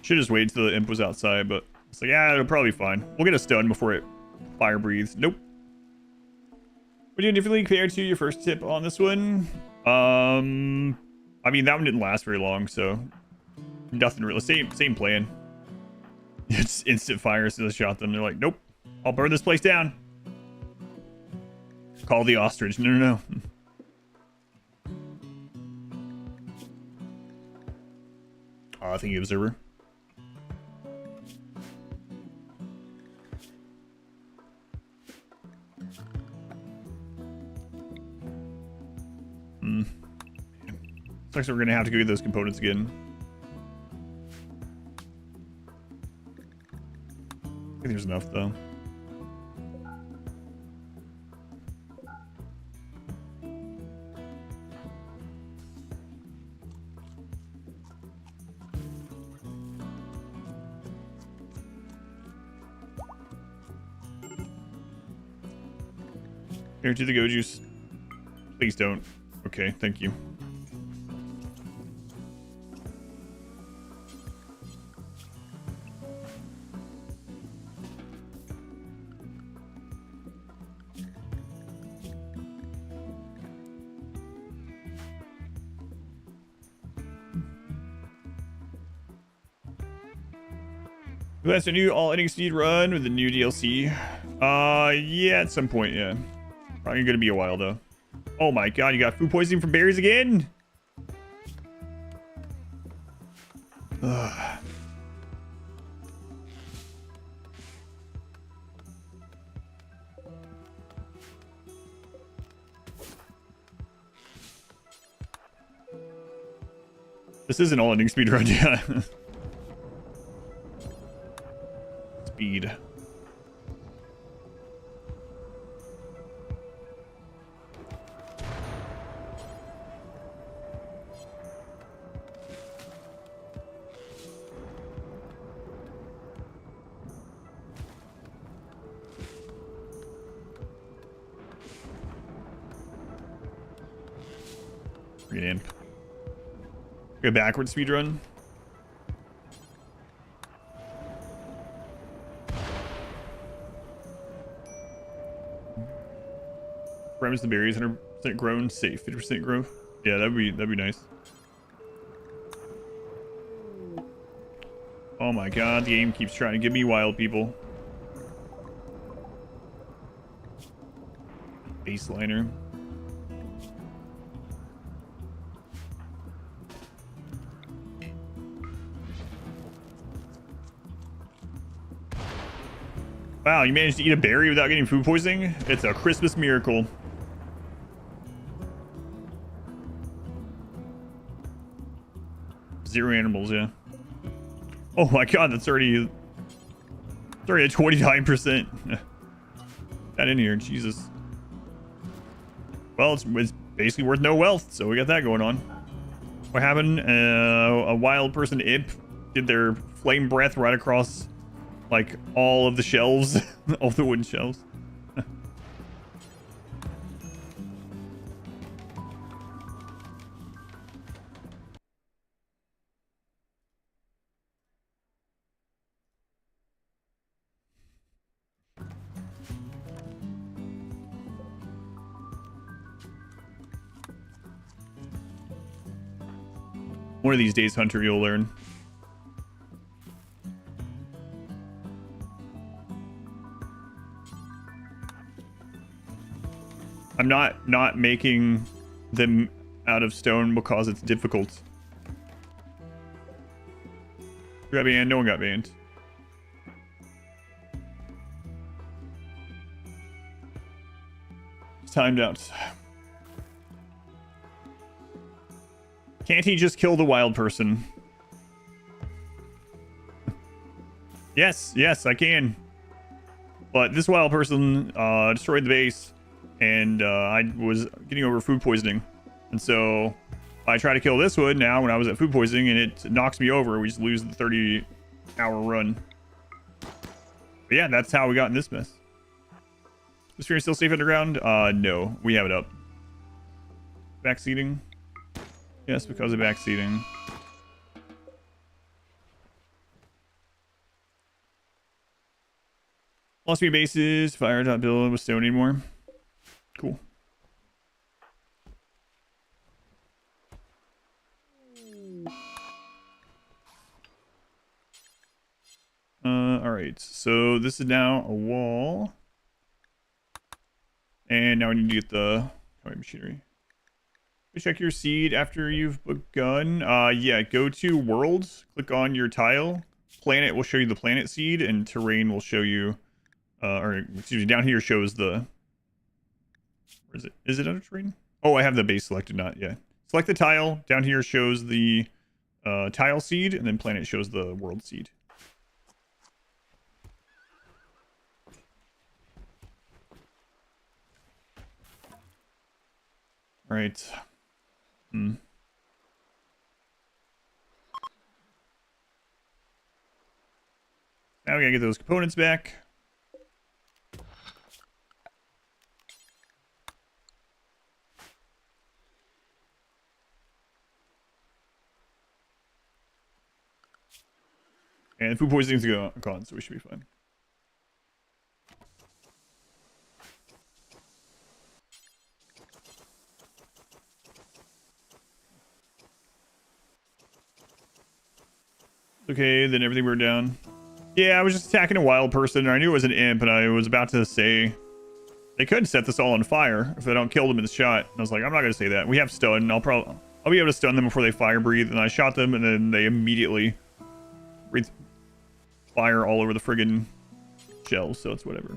Should just wait till the imp was outside, but it's like, yeah, it'll probably be fine. We'll get a stone before it fire breathes. Nope. We're doing differently compared to your first tip on this one. I mean, that one didn't last very long, so nothing really. Same plan. It's instant fire as soon as I shot them. They're like, nope, I'll burn this place down. Call the ostrich. No. I think observer. Looks like we're gonna have to go get those components again. I think there's enough though. Here, do the go juice. Please don't. Okay, thank you. That's a new all-ending speed run with the new DLC. Yeah, at some point, yeah. Probably gonna be a while though. Oh my god, you got food poisoning from berries again? Ugh. This is an all-ending speed run, yeah. Speed. Imp. Go backward speed run. Rems the berries 100% grown, safe 50% growth. Yeah, that'd be nice. Oh my god, the game keeps trying to give me wild people. Baseliner. Wow, you managed to eat a berry without getting food poisoning? It's a Christmas miracle. Zero animals, yeah. Oh my god, that's already at 29%. That in here, Jesus. Well, it's basically worth no wealth, so we got that going on. What happened? A wild person imp did their flame breath right across like all of the shelves, all the wooden shelves. One of these days, Hunter, you'll learn. I'm not making them out of stone because it's difficult. Who got banned? No one got banned. It's timed out. Can't he just kill the wild person? Yes, I can. But this wild person destroyed the base, and I was getting over food poisoning. And so I try to kill this one now when I was at food poisoning, and it knocks me over. We just lose the 30-hour run. But yeah, that's how we got in this mess. Is Fury still safe underground? No, we have it up. Backseating? Yes, because of backseating. Lost 3 bases, fire not build with stone anymore. Cool. Alright, so this is now a wall. And now we need to get the machinery. Check your seed after you've begun. Yeah, go to worlds, click on your tile. Planet will show you the planet seed, and terrain will show you, or excuse me, down here shows the, where is it? Is it under terrain? Oh, I have the base selected, not yet. Select the tile. Down here shows the tile seed, and then planet shows the world seed. All right. Now we gotta get those components back. And food poisoning's gone, so we should be fine. Okay, then everything were down. Yeah, I was just attacking a wild person. I knew it was an imp, and I was about to say they could set this all on fire if I don't kill them in the shot. And I was like, I'm not gonna say that. We have stun. I'll be able to stun them before they fire breathe. And I shot them, and then they immediately breathe fire all over the friggin' shells. So it's whatever.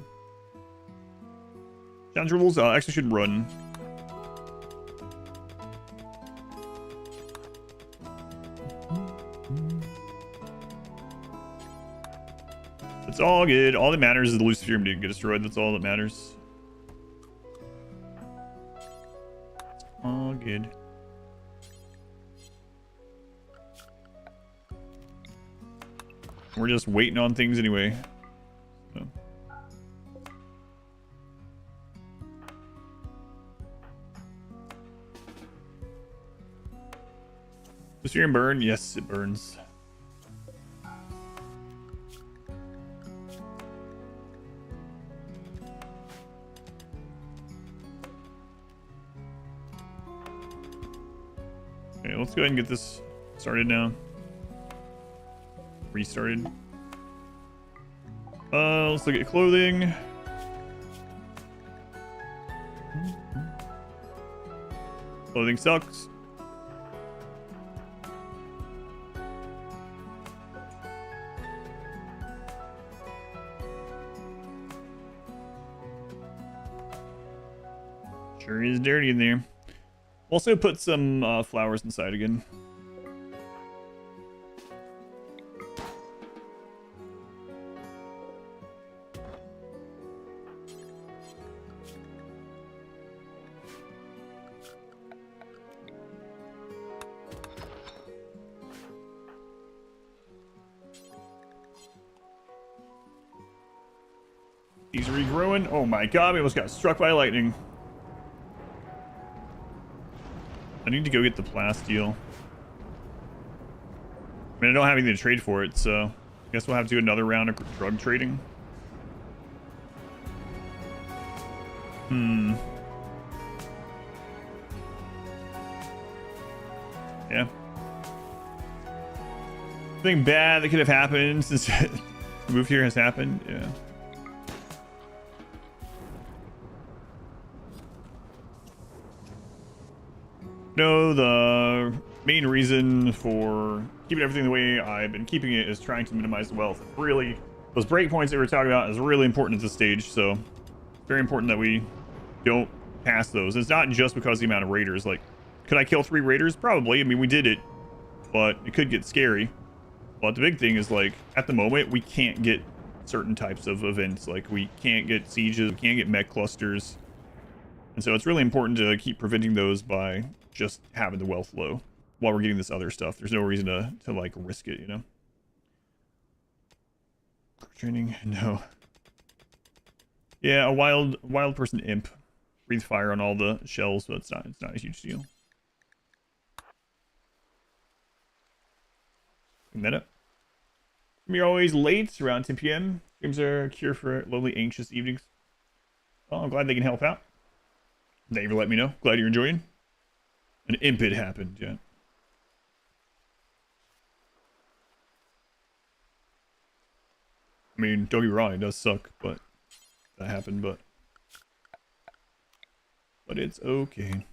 Challenge rules actually should run. It's all good. All that matters is the Luciferium didn't get destroyed. That's all that matters. It's all good. We're just waiting on things anyway. So. Luciferium burn? Yes, it burns. Okay, let's go ahead and get this started now. Restarted. Let's look at clothing. Clothing sucks. Sure is dirty in there. Also put some flowers inside again. He's regrowing. Oh my god, we almost got struck by lightning. I need to go get the plasteel. I mean, I don't have anything to trade for it, so I guess we'll have to do another round of drug trading. Yeah. Something bad that could have happened since the move here has happened. Yeah. No, the main reason for keeping everything the way I've been keeping it is trying to minimize the wealth. Really, those breakpoints that we were talking about is really important at this stage, so it's very important that we don't pass those. It's not just because of the amount of raiders. Like, Could I kill 3 raiders? Probably. I mean, we did it, but it could get scary. But the big thing is, like, at the moment, we can't get certain types of events. Like, we can't get sieges, we can't get mech clusters. And so it's really important to keep preventing those by just having the wealth low while we're getting this other stuff. There's no reason to like, risk it, you know? Training? No. Yeah, a wild person imp. Breathe fire on all the shells, but it's not a huge deal. Clean that up. You're always late, around 10 p.m. Streams are a cure for lonely, anxious evenings. Well, I'm glad they can help out. Thank you for letting me know. Glad you're enjoying. An imp it happened, yeah. I mean, don't get me wrong, it does suck, but that happened, but it's okay.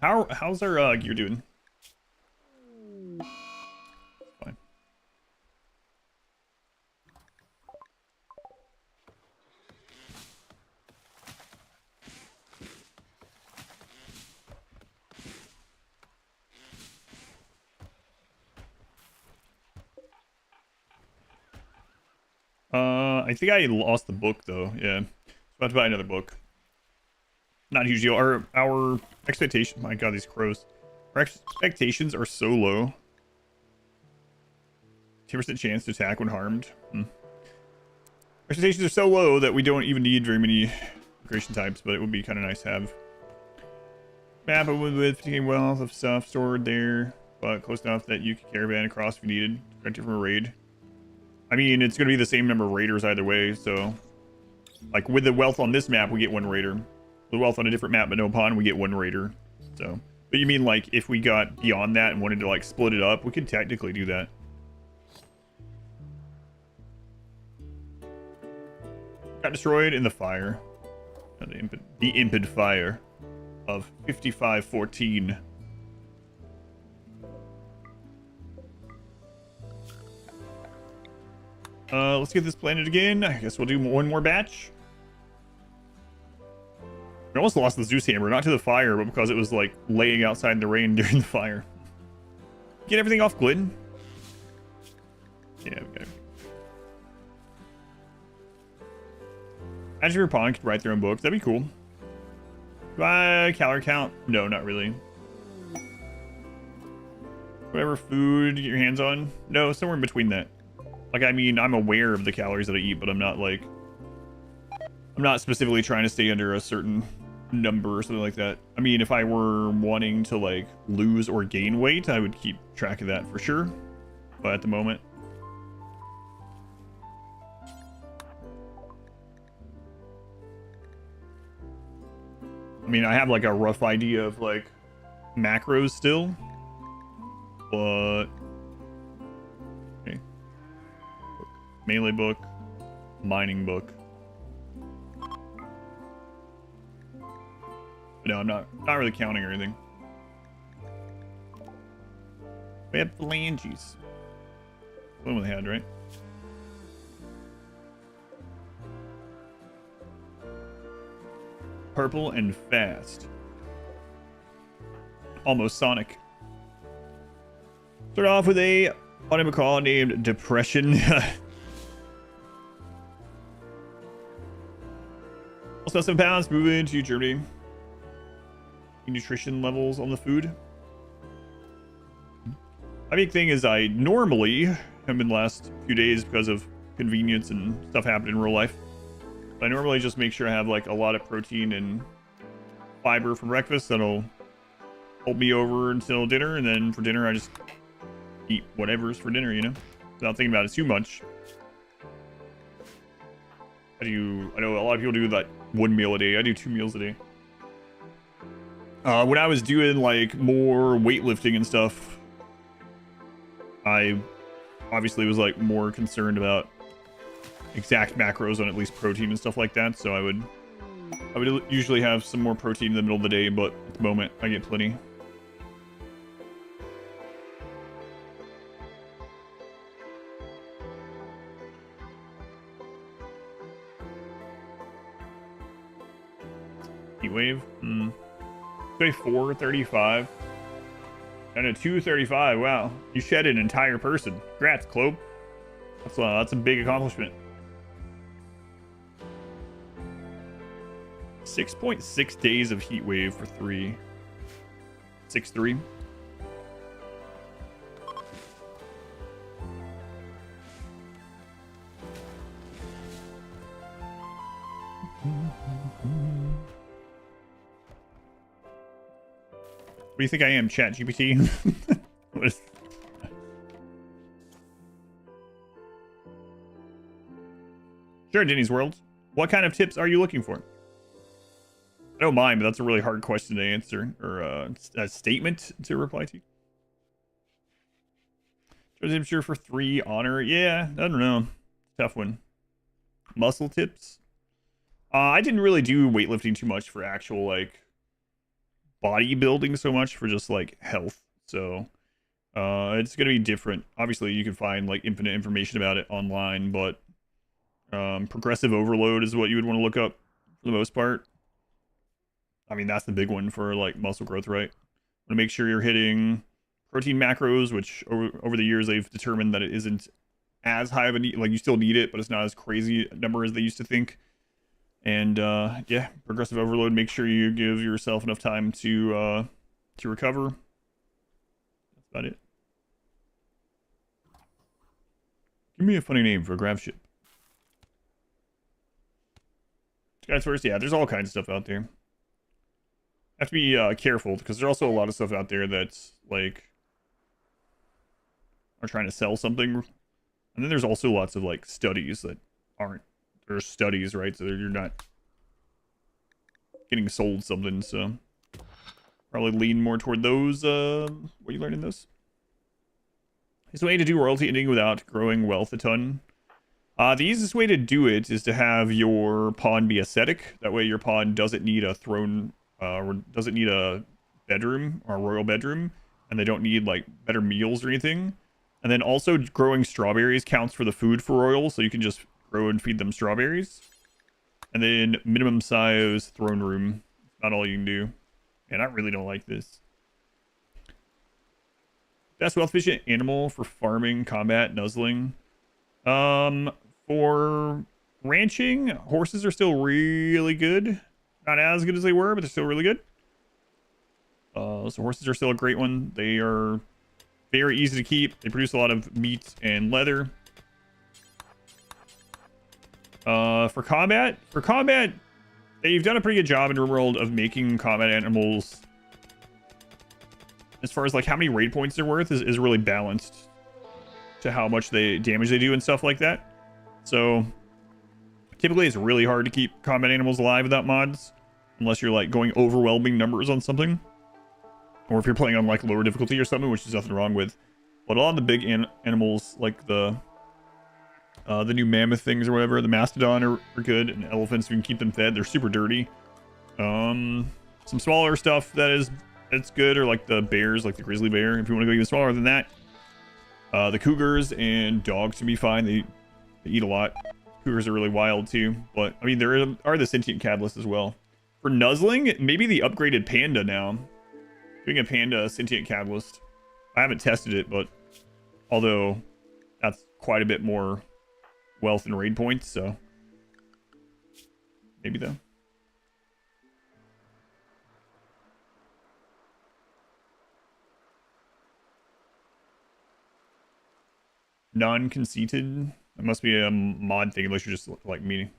How's our gear doing? Fine. I think I lost the book though. Yeah, about to buy another book. Not a huge deal. Our expectations. My God, these crows. Our expectations are so low. 10% chance to attack when harmed. Expectations are so low that we don't even need very many creation types, but it would be kind of nice to have. Map with 15 wealth of stuff stored there, but close enough that you could caravan across if you needed. Correct it from a raid. I mean, it's going to be the same number of raiders either way, so... Like, with the wealth on this map, we get 1 raider. The wealth on a different map, but no pawn, we get 1 raider. So... But you mean, like, if we got beyond that and wanted to, like, split it up, we could technically do that. Got destroyed in the fire. The impid fire of 5514. Let's get this planted again. I guess we'll do 1 more batch. We almost lost the Zeus hammer, not to the fire, but because it was like laying outside in the rain during the fire. Get everything off Glidden. Yeah, we got it. Imagine your opponent could write their own books. That'd be cool. Calorie count? No, not really. Whatever food you get your hands on? No, somewhere in between that. Like, I mean, I'm aware of the calories that I eat, but I'm not, like... I'm not specifically trying to stay under a certain number or something like that. I mean, if I were wanting to, like, lose or gain weight, I would keep track of that for sure. But at the moment... I mean, I have, like, a rough idea of, like, macros still. But... Okay. Melee book. Mining book. No, I'm not really counting or anything. We have phalanges. One with the head, right? Purple and fast. Almost Sonic. Start off with a Audie McCall named Depression. Also 7 pounds, moving to Germany. Nutrition levels on the food. My big thing is I normally have been the last few days because of convenience and stuff happening in real life. I normally just make sure I have like a lot of protein and fiber for breakfast that'll hold me over until dinner, and then for dinner I just eat whatever's for dinner, you know, without thinking about it too much. I know a lot of people do like 1 meal a day. I do 2 meals a day. When I was doing like more weightlifting and stuff, I obviously was like more concerned about exact macros on at least protein and stuff like that. So I would usually have some more protein in the middle of the day, but at the moment I get plenty. Heat wave. Say 435. And a 235. Wow. You shed an entire person. Congrats, Clobe. That's a big accomplishment. 6.6 days of heat wave for 3. 6-3. What do you think I am, ChatGPT? Sure, Denny's World. What kind of tips are you looking for? I don't mind, but that's a really hard question to answer, or a statement to reply to. Temperature for 3 honor. Yeah, I don't know. Tough one. Muscle tips. I didn't really do weightlifting too much for actual like bodybuilding so much for just like health. So it's gonna be different. Obviously, you can find like infinite information about it online, but progressive overload is what you would want to look up for the most part. I mean, that's the big one for like muscle growth, right? Want to make sure you're hitting protein macros, which over the years they've determined that it isn't as high of a need. Like you still need it, but it's not as crazy a number as they used to think. And yeah, progressive overload. Make sure you give yourself enough time to recover. That's about it. Give me a funny name for a grav ship. Guys first, yeah. There's all kinds of stuff out there. Have to be careful because there's also a lot of stuff out there that's like are trying to sell something, and then there's also lots of like studies that aren't. There's studies, right? So you're not getting sold something. So probably lean more toward those. What you learn in those? Is a way to do royalty ending without growing wealth a ton. The easiest way to do it is to have your pawn be ascetic. That way your pawn doesn't need a throne. Or doesn't need a bedroom or a royal bedroom, and they don't need like better meals or anything. And then also growing strawberries counts for the food for royals, so you can just grow and feed them strawberries. And then minimum size throne room, not all you can do. And I really don't like this. Best wealth efficient animal for farming, combat, nuzzling. For ranching, horses are still really good. Not as good as they were, but they're still really good. So horses are still a great one. They are very easy to keep. They produce a lot of meat and leather. For combat, they've done a pretty good job in RimWorld of making combat animals, as far as like how many raid points they're worth, is really balanced to how much damage they do and stuff like that. So typically it's really hard to keep combat animals alive without mods, unless you're like going overwhelming numbers on something, or if you're playing on like lower difficulty or something, which is nothing wrong with. But a lot of the big animals, like the new mammoth things or whatever, the mastodon are good, and elephants, you can keep them fed. They're super dirty. Some smaller stuff that's good are like the bears, like the grizzly bear. If you want to go even smaller than that, the cougars and dogs can be fine. They eat a lot. Cougars are really wild too, but I mean there are the sentient catalysts as well. For nuzzling, maybe the upgraded panda now. Doing a panda sentient catalyst. I haven't tested it, but although that's quite a bit more wealth and raid points, so maybe though. Non-conceited. That must be a mod thing, unless you're just like me.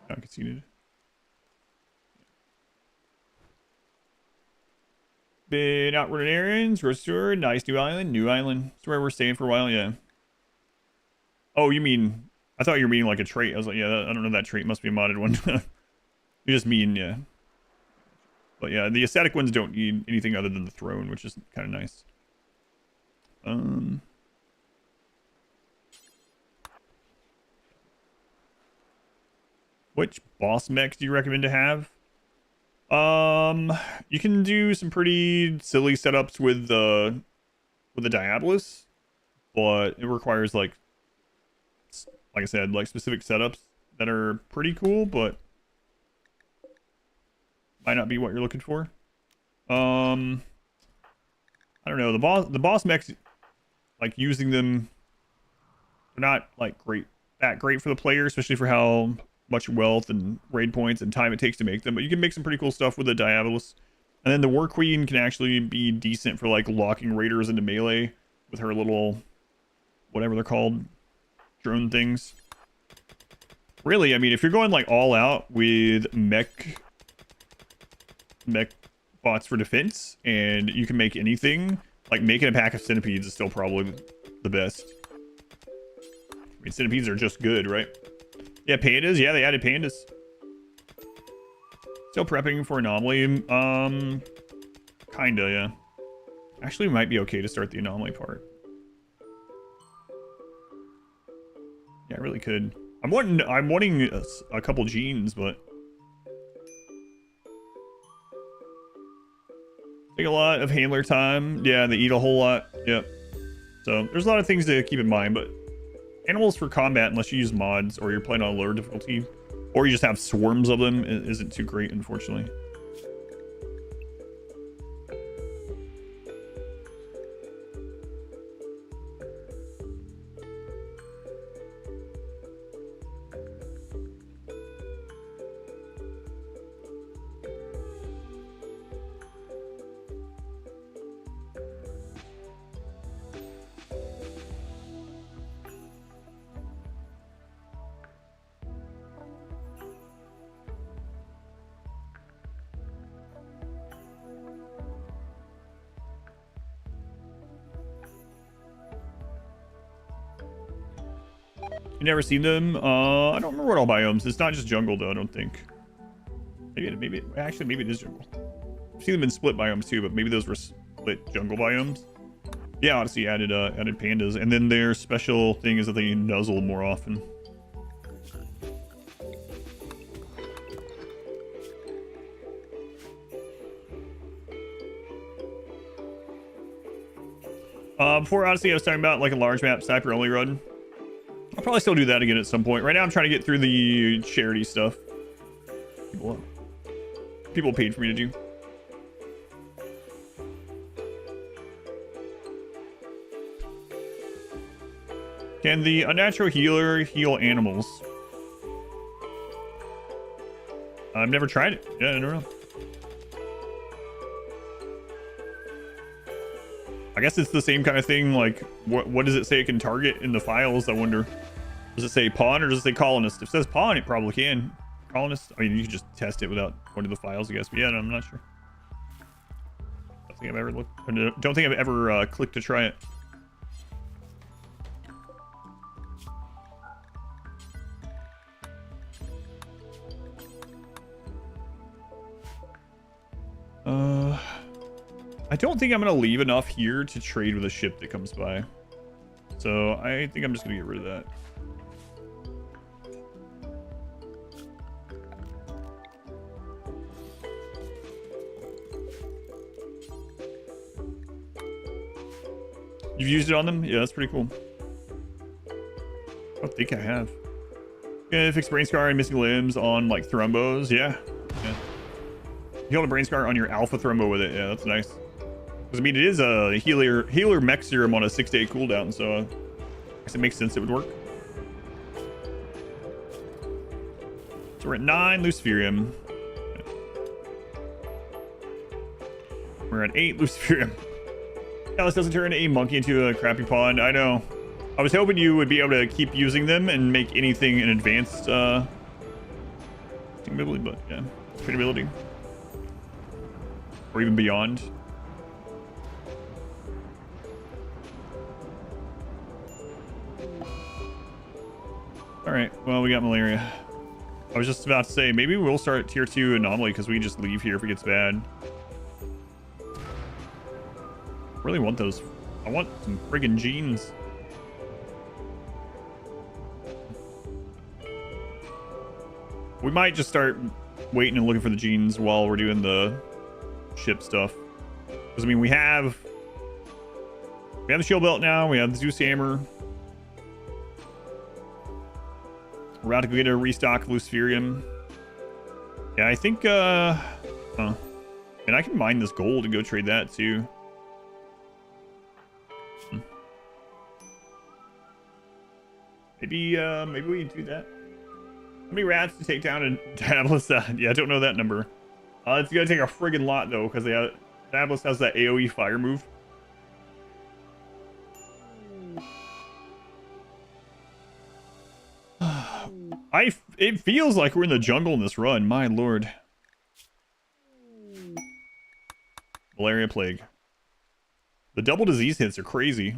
Non-conceited. Been out running errands. Restore. Nice new island. New island. That's where we're staying for a while. Yeah. Oh, you mean? I thought you were meaning like a trait. I was like, yeah, I don't know. That trait must be a modded one. You just mean, yeah. But yeah, the ascetic ones don't need anything other than the throne, which is kind of nice. Which boss mech do you recommend to have? You can do some pretty silly setups with the Diabolus, but it requires like I said, like specific setups that are pretty cool. But might not be what you're looking for. I don't know. The boss mechs, like using them, they're not like that great for the player, especially for how much wealth and raid points and time it takes to make them. But you can make some pretty cool stuff with the Diabolus. And then the War Queen can actually be decent for like locking raiders into melee with her little, whatever they're called, drone things. Really, I mean, if you're going like all out with mech bots for defense, and you can make anything, like making a pack of centipedes is still probably the best. I mean, centipedes are just good, right? Yeah, pandas. Yeah, they added pandas. Still prepping for anomaly. Kinda, yeah. Actually, it might be okay to start the anomaly part. Yeah, I really could. I'm wanting a couple genes, but take a lot of handler time. Yeah, they eat a whole lot. Yep. So there's a lot of things to keep in mind, but animals for combat, unless you use mods or you're playing on lower difficulty, or you just have swarms of them, isn't too great, unfortunately. You never seen them? I don't remember what all biomes. It's not just jungle though, I don't think. Maybe it is jungle. I've seen them in split biomes too, but maybe those were split jungle biomes. Yeah, Odyssey added pandas, and then their special thing is that they nuzzle more often. Before Odyssey, I was talking about like a large map sniper only run. I'll probably still do that again at some point. Right now, I'm trying to get through the charity stuff. People paid for me to do. Can the unnatural healer heal animals? I've never tried it. Yeah, I don't know. I guess it's the same kind of thing. Like, what does it say it can target in the files? I wonder. Does it say pawn or does it say colonist? If it says pawn, it probably can. Colonist. I mean, you can just test it without going to the files, I guess. But yeah, no, I'm not sure. I don't think I've ever looked. Don't think I've ever clicked to try it. I don't think I'm gonna leave enough here to trade with a ship that comes by. So I think I'm just gonna get rid of that. You've used it on them? Yeah, that's pretty cool. I don't think I have. Gonna fix brain scar and missing limbs on like thrombos. Yeah. You hold a brain scar on your alpha thrombo with it. Yeah, that's nice. Because I mean, it is a healer mech serum on a 6-day cooldown, so I guess it makes sense it would work. So we're at 9 Luciferium. We're at 8 Luciferium. Alice doesn't turn a monkey into a crappy pawn. I know. I was hoping you would be able to keep using them and make anything an advanced ability, but yeah, tradeability. Or even beyond. Alright, well, we got malaria. I was just about to say, maybe we'll start tier 2 anomaly because we can just leave here if it gets bad. I really want those. I want some friggin' genes. We might just start waiting and looking for the genes while we're doing the ship stuff. Because, I mean, we have the shield belt now. We have the Zeus hammer. We're about to go get a restock of Luciferium. Yeah, I think Huh. And I can mine this gold and go trade that too. Maybe we do that. How many rats to take down in Diablos? Yeah, I don't know that number. It's gonna take a friggin' lot though, because Diablos has that AoE fire move. It feels like we're in the jungle in this run. My lord. Malaria plague. The double disease hits are crazy.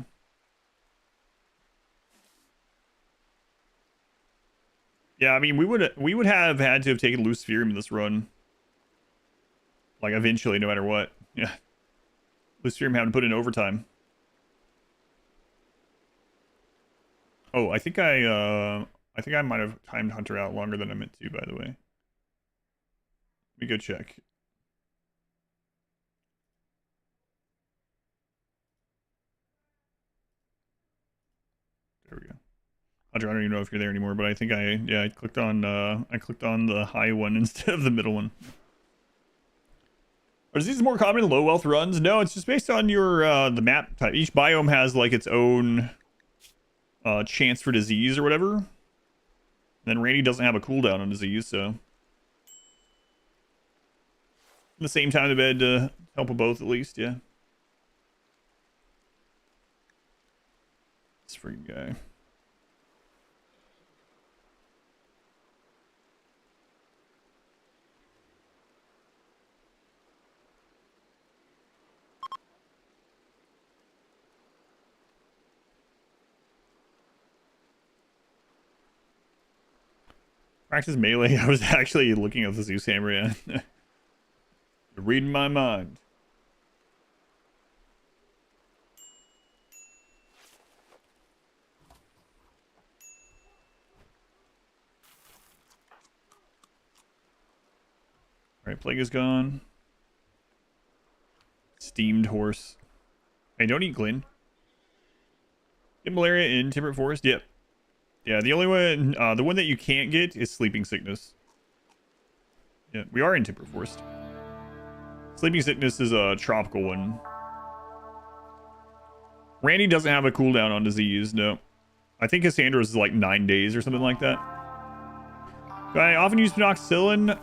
Yeah, I mean, we would have had to have taken Luciferium in this run. Like, eventually, no matter what. Yeah. Livestream having to put in overtime. Oh, I think I might have timed Hunter out longer than I meant to, by the way. Let me go check. There we go. Hunter, I don't even know if you're there anymore, but I think I clicked on the high one instead of the middle one. Are diseases more common in low wealth runs? No, it's just based on your the map type. Each biome has like its own chance for disease or whatever. And then Randy doesn't have a cooldown on disease, so at the same time to bed to help with both at least, yeah. This freaking guy. Practice melee. I was actually looking at the Zeus hammer. Yeah. You're reading my mind. All right, plague is gone. Steamed horse. Hey, don't eat Glenn. Get malaria in temperate forest. Yep. Yeah, the only one, the one that you can't get is sleeping sickness. Yeah, we are in temperate forest. Sleeping sickness is a tropical one. Randy doesn't have a cooldown on disease, no. I think Cassandra's is like 9 days or something like that. Do I often use Penoxicillin?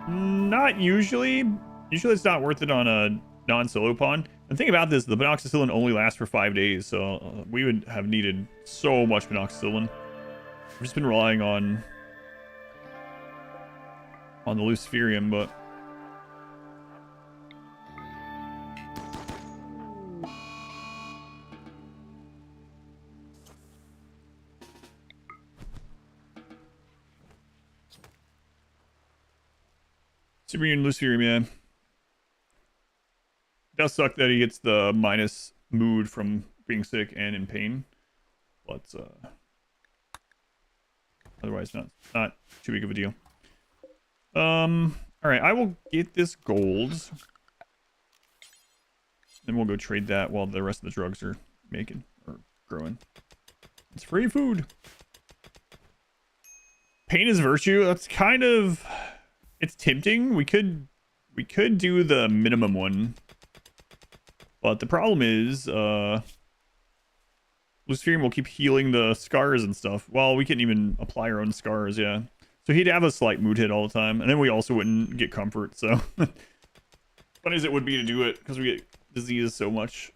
Not usually. Usually it's not worth it on a non-solo pawn. The thing about this, the Penoxicillin only lasts for 5 days, so we would have needed so much Penoxicillin. I've just been relying on the Luciferium, but Superunion Luciferium, yeah. It does suck that he gets the minus mood from being sick and in pain, but otherwise not too big of a deal. All right, I will get this gold. Then we'll go trade that while the rest of the drugs are making or growing. It's free food. Pain is virtue. That's kind of, it's tempting. We could do the minimum one. But the problem is, Luciferium will keep healing the scars and stuff. Well, we couldn't even apply our own scars, yeah. So he'd have a slight mood hit all the time. And then we also wouldn't get comfort, so. Funny as it would be to do it, because we get disease so much.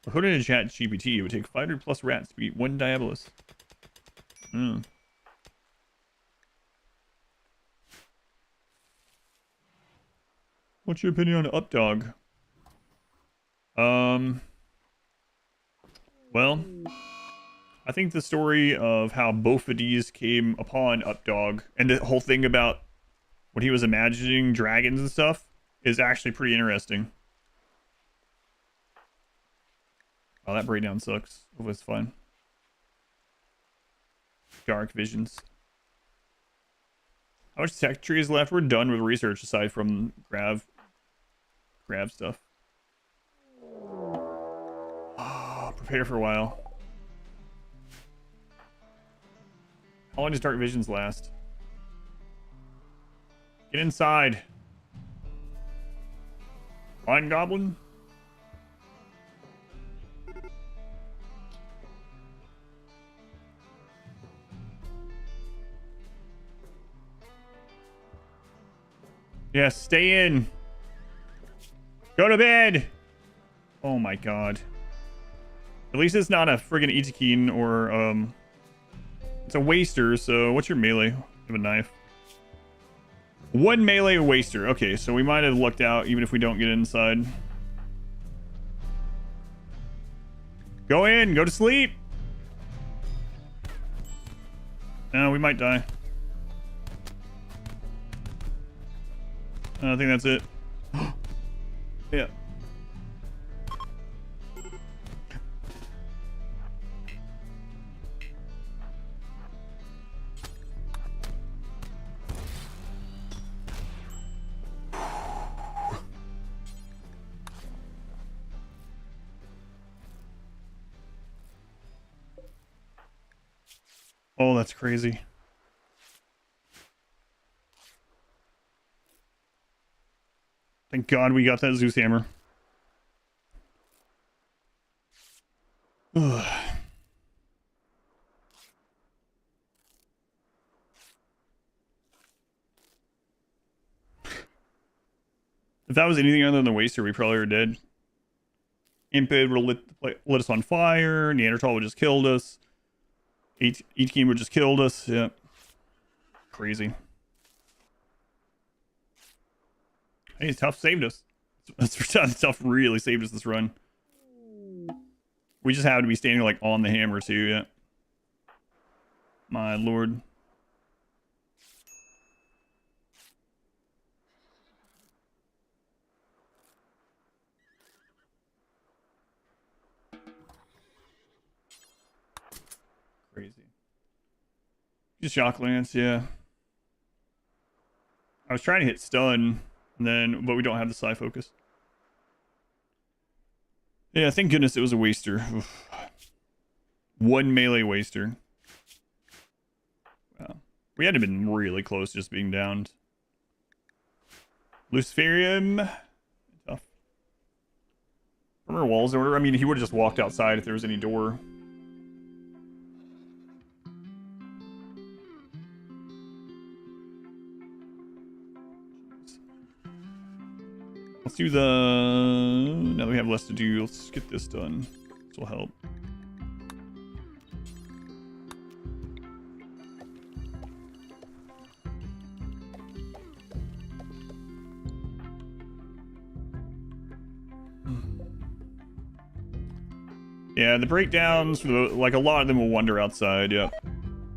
According to chat GPT, it would take 500 plus rats to beat 1 Diabolus. Hmm. What's your opinion on Updog? Well, I think the story of how Bophades came upon Updog and the whole thing about what he was imagining dragons and stuff is actually pretty interesting. Oh, that breakdown sucks. It was fine. Dark visions. How much tech tree is left? We're done with research aside from grab stuff. Oh, prepare for a while. How long does dark visions last? Get inside. Blind goblin? Yes, stay in. Go to bed. Oh my god. At least it's not a friggin' Itakeen or it's a waster, so what's your melee? You have a knife. One melee waster. Okay, so we might have lucked out even if we don't get inside. Go in, go to sleep. No, we might die. I think that's it. Yeah. Oh, that's crazy. Thank God we got that Zeus hammer. Ugh. If that was anything other than the waster, we probably were dead. Impid would have lit us on fire. Neanderthal would have just killed us. Itakeen would have just killed us. Yeah. Crazy. Hey, Tough saved us. Tough really saved us this run. We just have to be standing like on the hammer too, yeah. My lord. Crazy. Just shock lance, yeah. I was trying to hit stun, but we don't have the psi focus. Yeah, thank goodness it was a waster. Oof. One melee waster. Wow. We had to have been really close just being downed. Luciferium. Tough. Remember walls order? I mean, he would have just walked outside if there was any door. Let's do the... Now that we have less to do, let's get this done. This will help. Yeah, the breakdowns, like a lot of them will wander outside, yep.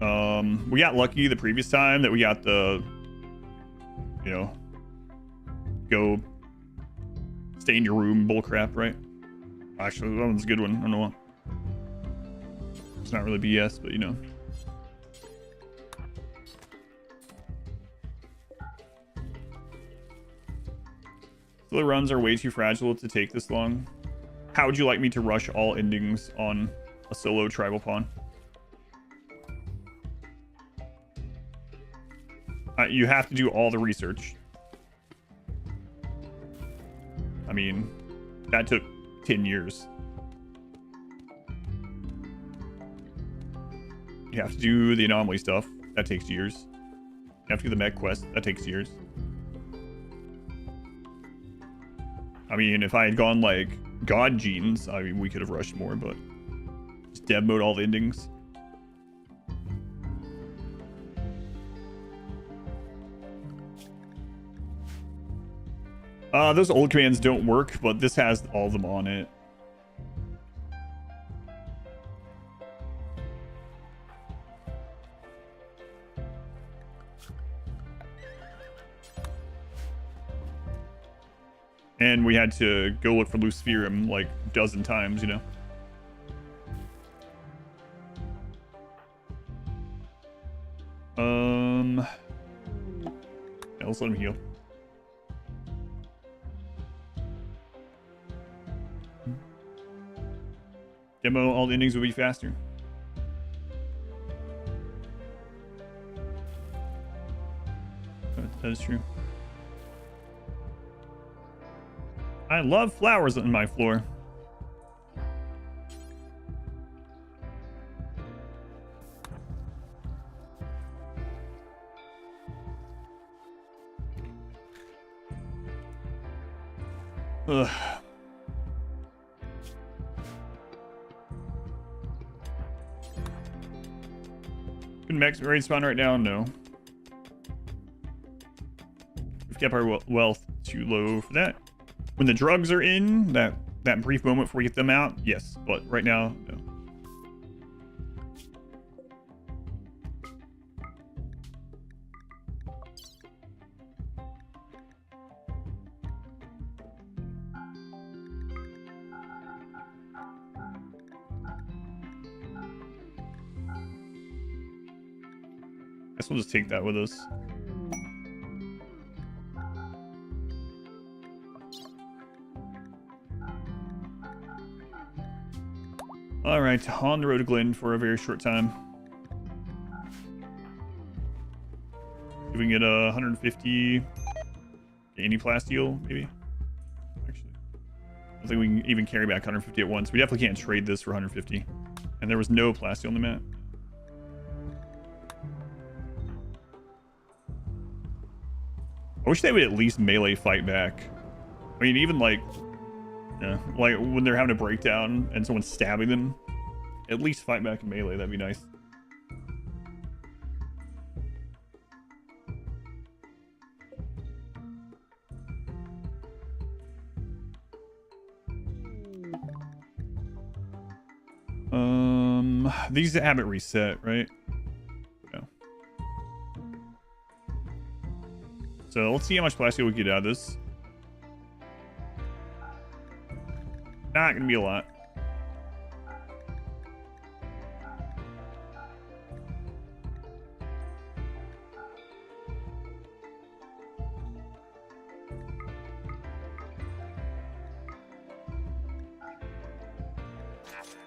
We got lucky the previous time that we got the, you know, go stay in your room bullcrap, right? Actually, that one's a good one. I don't know what. It's not really BS, but you know. So the runs are way too fragile to take this long. How would you like me to rush all endings on a solo tribal pawn? You have to do all the research. I mean, that took 10 years. You have to do the anomaly stuff. That takes years. You have to do the mech quest. That takes years. I mean, if I had gone like God genes, I mean, we could have rushed more, but just dev mode all the endings. Those old commands don't work, but this has all of them on it. And we had to go look for Luciferium like a dozen times, you know? Yeah, let's let him heal. Demo, all the endings will be faster. That is true. I love flowers on my floor. Ugh. Can max raid spawn right now? No. We've kept our wealth too low for that. When the drugs are in, that brief moment before we get them out, yes. But right now, no. Guess we'll just take that with us. Alright, on the road to Glen for a very short time. If we can get a 150 any plasteel, maybe. Actually, I don't think we can even carry back 150 at once. We definitely can't trade this for 150. And there was no plasteel on the map. I wish they would at least melee fight back. I mean, even like, yeah, like when they're having a breakdown and someone's stabbing them, at least fight back in melee. That'd be nice. These haven't reset, right? No. So let's see how much plasteel we get out of this. Not gonna be a lot.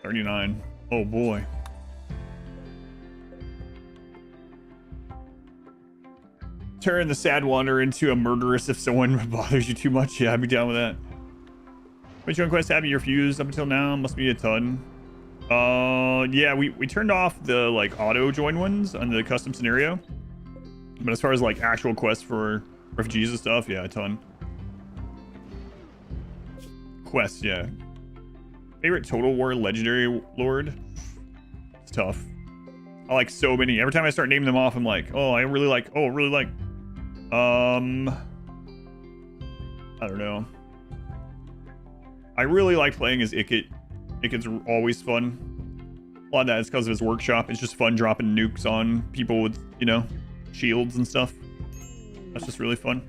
$39. Oh boy. Turn the sad wanderer into a murderess if someone bothers you too much. Yeah, I'd be down with that. Which one quest have you refused up until now? Must be a ton. Yeah, we turned off the like auto join ones on the custom scenario. But as far as like actual quests for refugees and stuff, yeah, a ton. Quests, yeah. Favorite Total War Legendary Lord? It's tough. I like so many. Every time I start naming them off, I'm like, oh, I really like, oh, really like. I don't know. I really like playing as Ikit. Ikit's always fun. A lot of that is because of his workshop. It's just fun dropping nukes on people with, you know, shields and stuff. That's just really fun.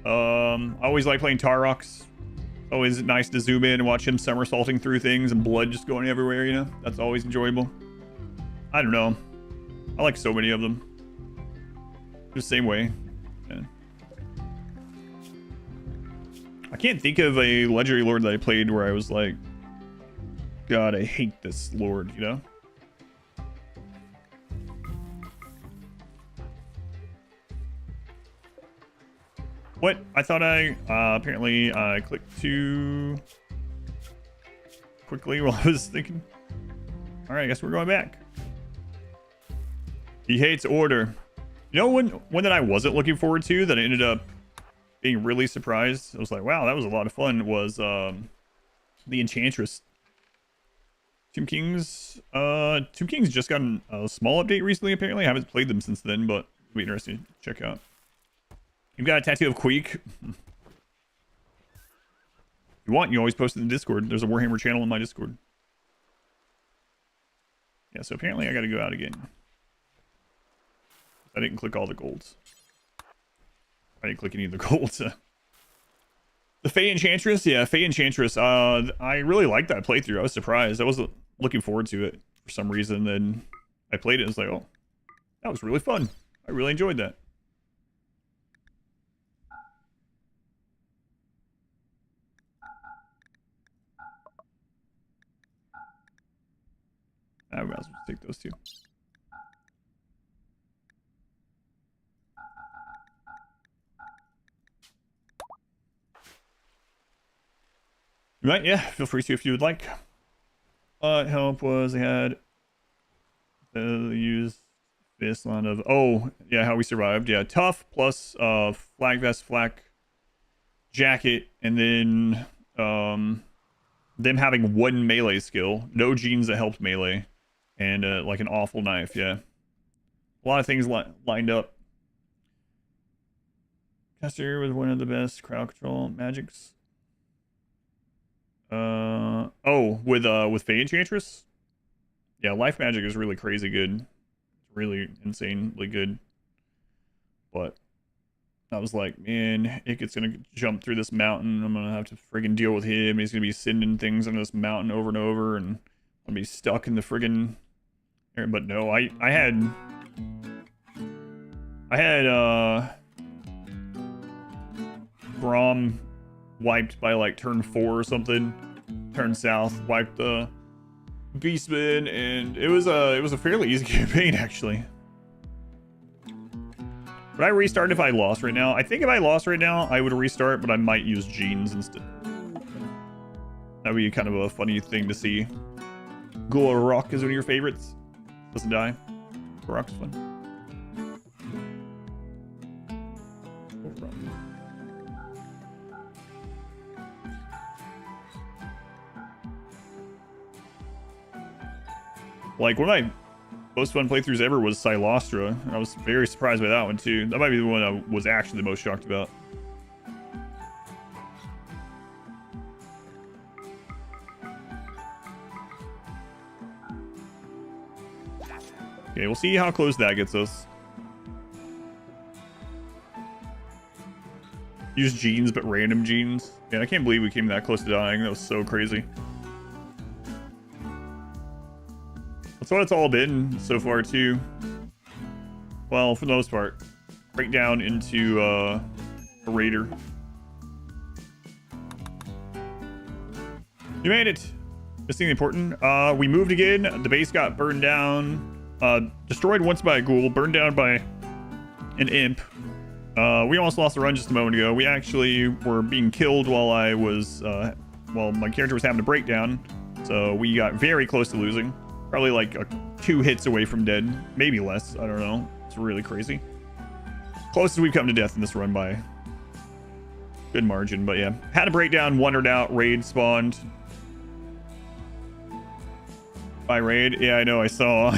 I always like playing Tarox. Always nice to zoom in and watch him somersaulting through things and blood just going everywhere, you know? That's always enjoyable. I don't know. I like so many of them. The same way. Yeah. I can't think of a legendary lord that I played where I was like, God, I hate this lord, you know? What? I thought I, apparently I clicked too quickly while I was thinking. All right, I guess we're going back. He hates order. You know, one that I wasn't looking forward to that I ended up being really surprised. I was like, wow, that was a lot of fun. Was the Enchantress. Tomb Kings just got a small update recently. Apparently, I haven't played them since then, but it'll be interesting to check out. You've got a tattoo of Queek. If you want, you always post it in Discord. There's a Warhammer channel in my Discord. Yeah, so apparently I got to go out again. I didn't click all the golds. I didn't click any of the golds. The Fey Enchantress? Yeah, Fey Enchantress. I really liked that playthrough. I was surprised. I wasn't looking forward to it for some reason. Then I played it and was like, oh, that was really fun. I really enjoyed that. I might as well take those two. You might, yeah, feel free to if you would like. What help was they had used this line of, oh, yeah, how we survived. Yeah, tough plus flag vest, flak jacket, and then them having one melee skill, no genes that helped melee, and like an awful knife. Yeah, a lot of things lined up. Caster was one of the best crowd control magics. Oh, with Fey Enchantress? Yeah, life magic is really crazy good. It's really insanely good. But I was like, man, Ikit's gonna jump through this mountain. I'm gonna have to friggin' deal with him. He's gonna be sending things on this mountain over and over, and I'll be stuck in the friggin' area. But no, I had Brom wiped by like turn 4 or something. Turn south, wiped the Beastman, and it was a fairly easy campaign actually. Would I restart if I lost right now? I think if I lost right now, I would restart, but I might use genes instead. That would be kind of a funny thing to see. Gorok is one of your favorites. Doesn't die. Gorok's fun. Like, one of my most fun playthroughs ever was Silostra. I was very surprised by that one, too. That might be the one I was actually the most shocked about. Okay, we'll see how close that gets us. Use genes, but random genes. Yeah, I can't believe we came that close to dying. That was so crazy. That's what it's all been so far, too. Well, for the most part. Break down into a raider. You made it! Missing the important. We moved again. The base got burned down. Destroyed once by a ghoul. Burned down by an imp. We almost lost the run just a moment ago. We actually were being killed while I was... while my character was having a breakdown. So we got very close to losing. Probably like 2 hits away from dead. Maybe less. I don't know. It's really crazy. Closest we've come to death in this run by good margin. But yeah. Had a breakdown. Wandered out. Raid spawned. By raid. Yeah, I know. I saw.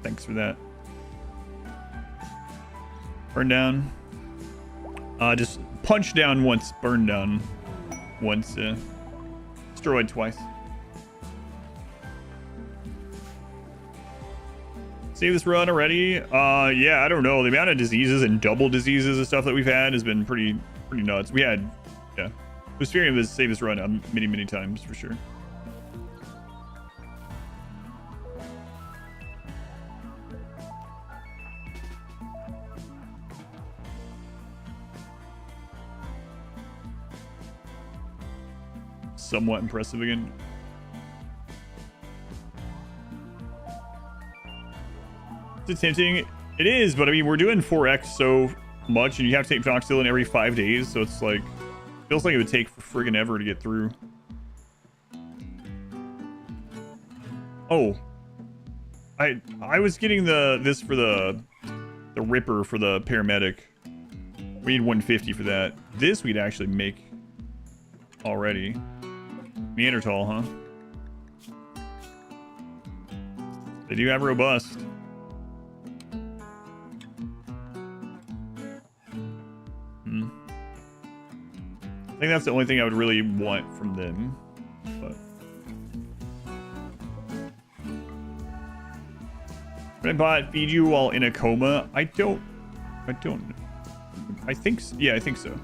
Thanks for that. Burn down. Just punch down once. Burn down once. Destroyed twice. Save this run already? Yeah, I don't know. The amount of diseases and double diseases and stuff that we've had has been pretty nuts. We had, yeah. It was fearing to save this run many times for sure. Somewhat impressive again. It's tempting. It is, but I mean, we're doing 4x so much, and you have to take Voxilin every 5 days, so it's like, feels like it would take friggin' ever to get through. Oh, I was getting this for the Ripper for the paramedic. We need 150 for that. This we'd actually make already. Neanderthal, huh? They do have robust. I think that's the only thing I would really want from them. But Redbot feed you while in a coma? I don't. I think so. Yeah, I think so.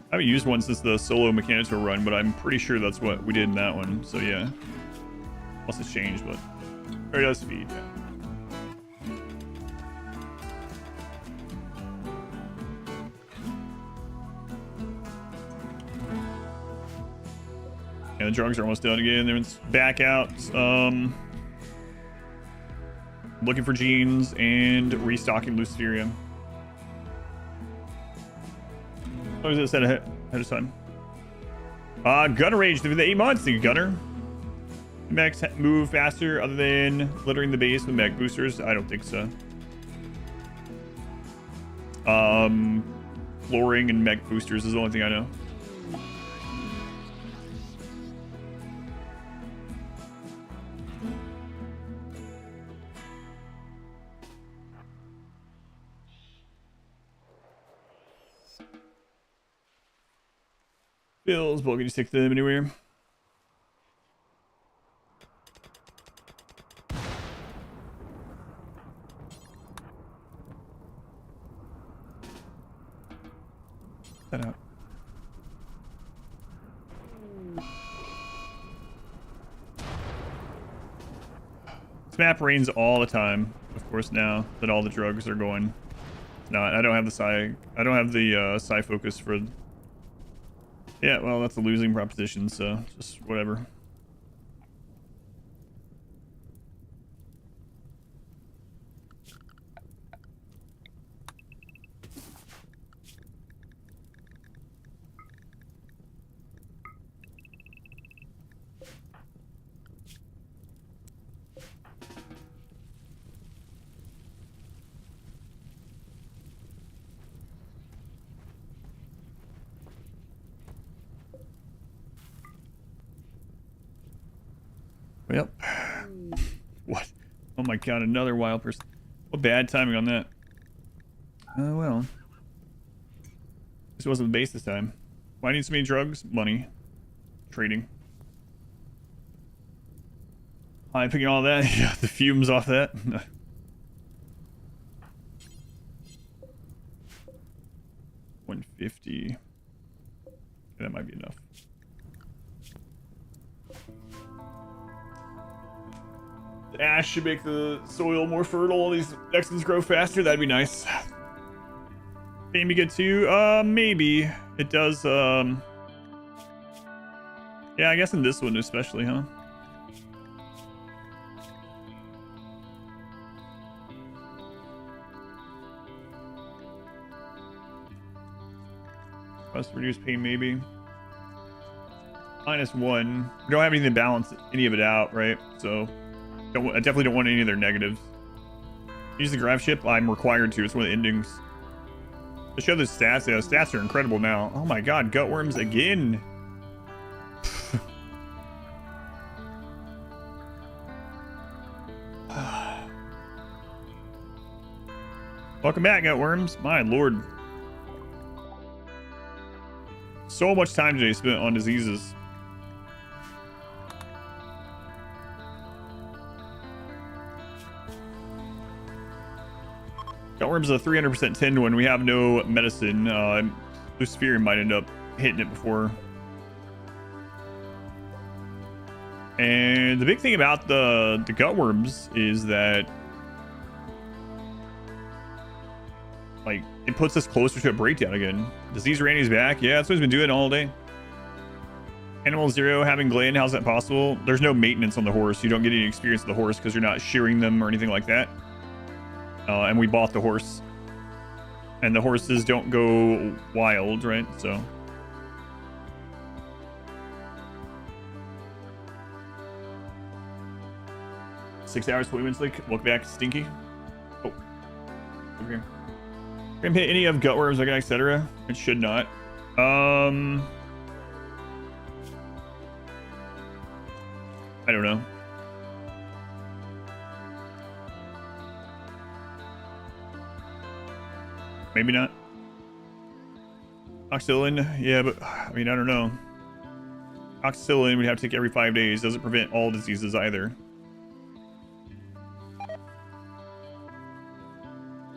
I haven't used one since the solo Mechanical run, but I'm pretty sure that's what we did in that one. So yeah, unless it's changed, but or it does feed. Yeah. Yeah, And the drugs are almost done again. Then it's back out. Looking for genes and restocking Luciferium. What was it said ahead of time? Gunner rage through the 8 months. Thank you, Gunner. Mechs move faster other than littering the base with mech boosters. I don't think so. Flooring and mech boosters is the only thing I know. Bills, but can you stick them anywhere? That out. This map rains all the time, of course, now that all the drugs are going. No, I don't have the psi focus for. Yeah, well, that's a losing proposition, so just whatever. Yep. What? Oh my god, another wild person. What bad timing on that. Oh well. This wasn't the base this time. Why need so many drugs? Money. Trading. I'm picking all that. Yeah, the fumes off that. 150. That might be enough. The ash should make the soil more fertile. These Nexans grow faster. That'd be nice. Can we get to? Maybe. It does, yeah, I guess in this one especially, huh? Must reduce pain, maybe. -1. We don't have anything to balance any of it out, right? So I definitely don't want any of their negatives. Use the grav ship. I'm required to. It's one of the endings. To show the stats. Yeah, the stats are incredible now. Oh my god, gutworms again. Welcome back, gutworms. My lord. So much time today spent on diseases. Gutworm's a 300% 10 when we have no medicine. Luciferium might end up hitting it before. And the big thing about the gutworms is that, like, it puts us closer to a breakdown again. Disease Randy's back. Yeah, that's what he's been doing all day. Animal Zero having Glenn, how's that possible? There's no maintenance on the horse. You don't get any experience with the horse because you're not shearing them or anything like that. And we bought the horse. And the horses don't go wild, right? So. Six hours, 20 minutes, like, look back, Stinky. Oh. Over here. Can hit any of gutworms, like, etc. It should not. I don't know. Maybe not. Oxylin, yeah, but I mean, I don't know. Oxylin we'd have to take every 5 days. Doesn't prevent all diseases either.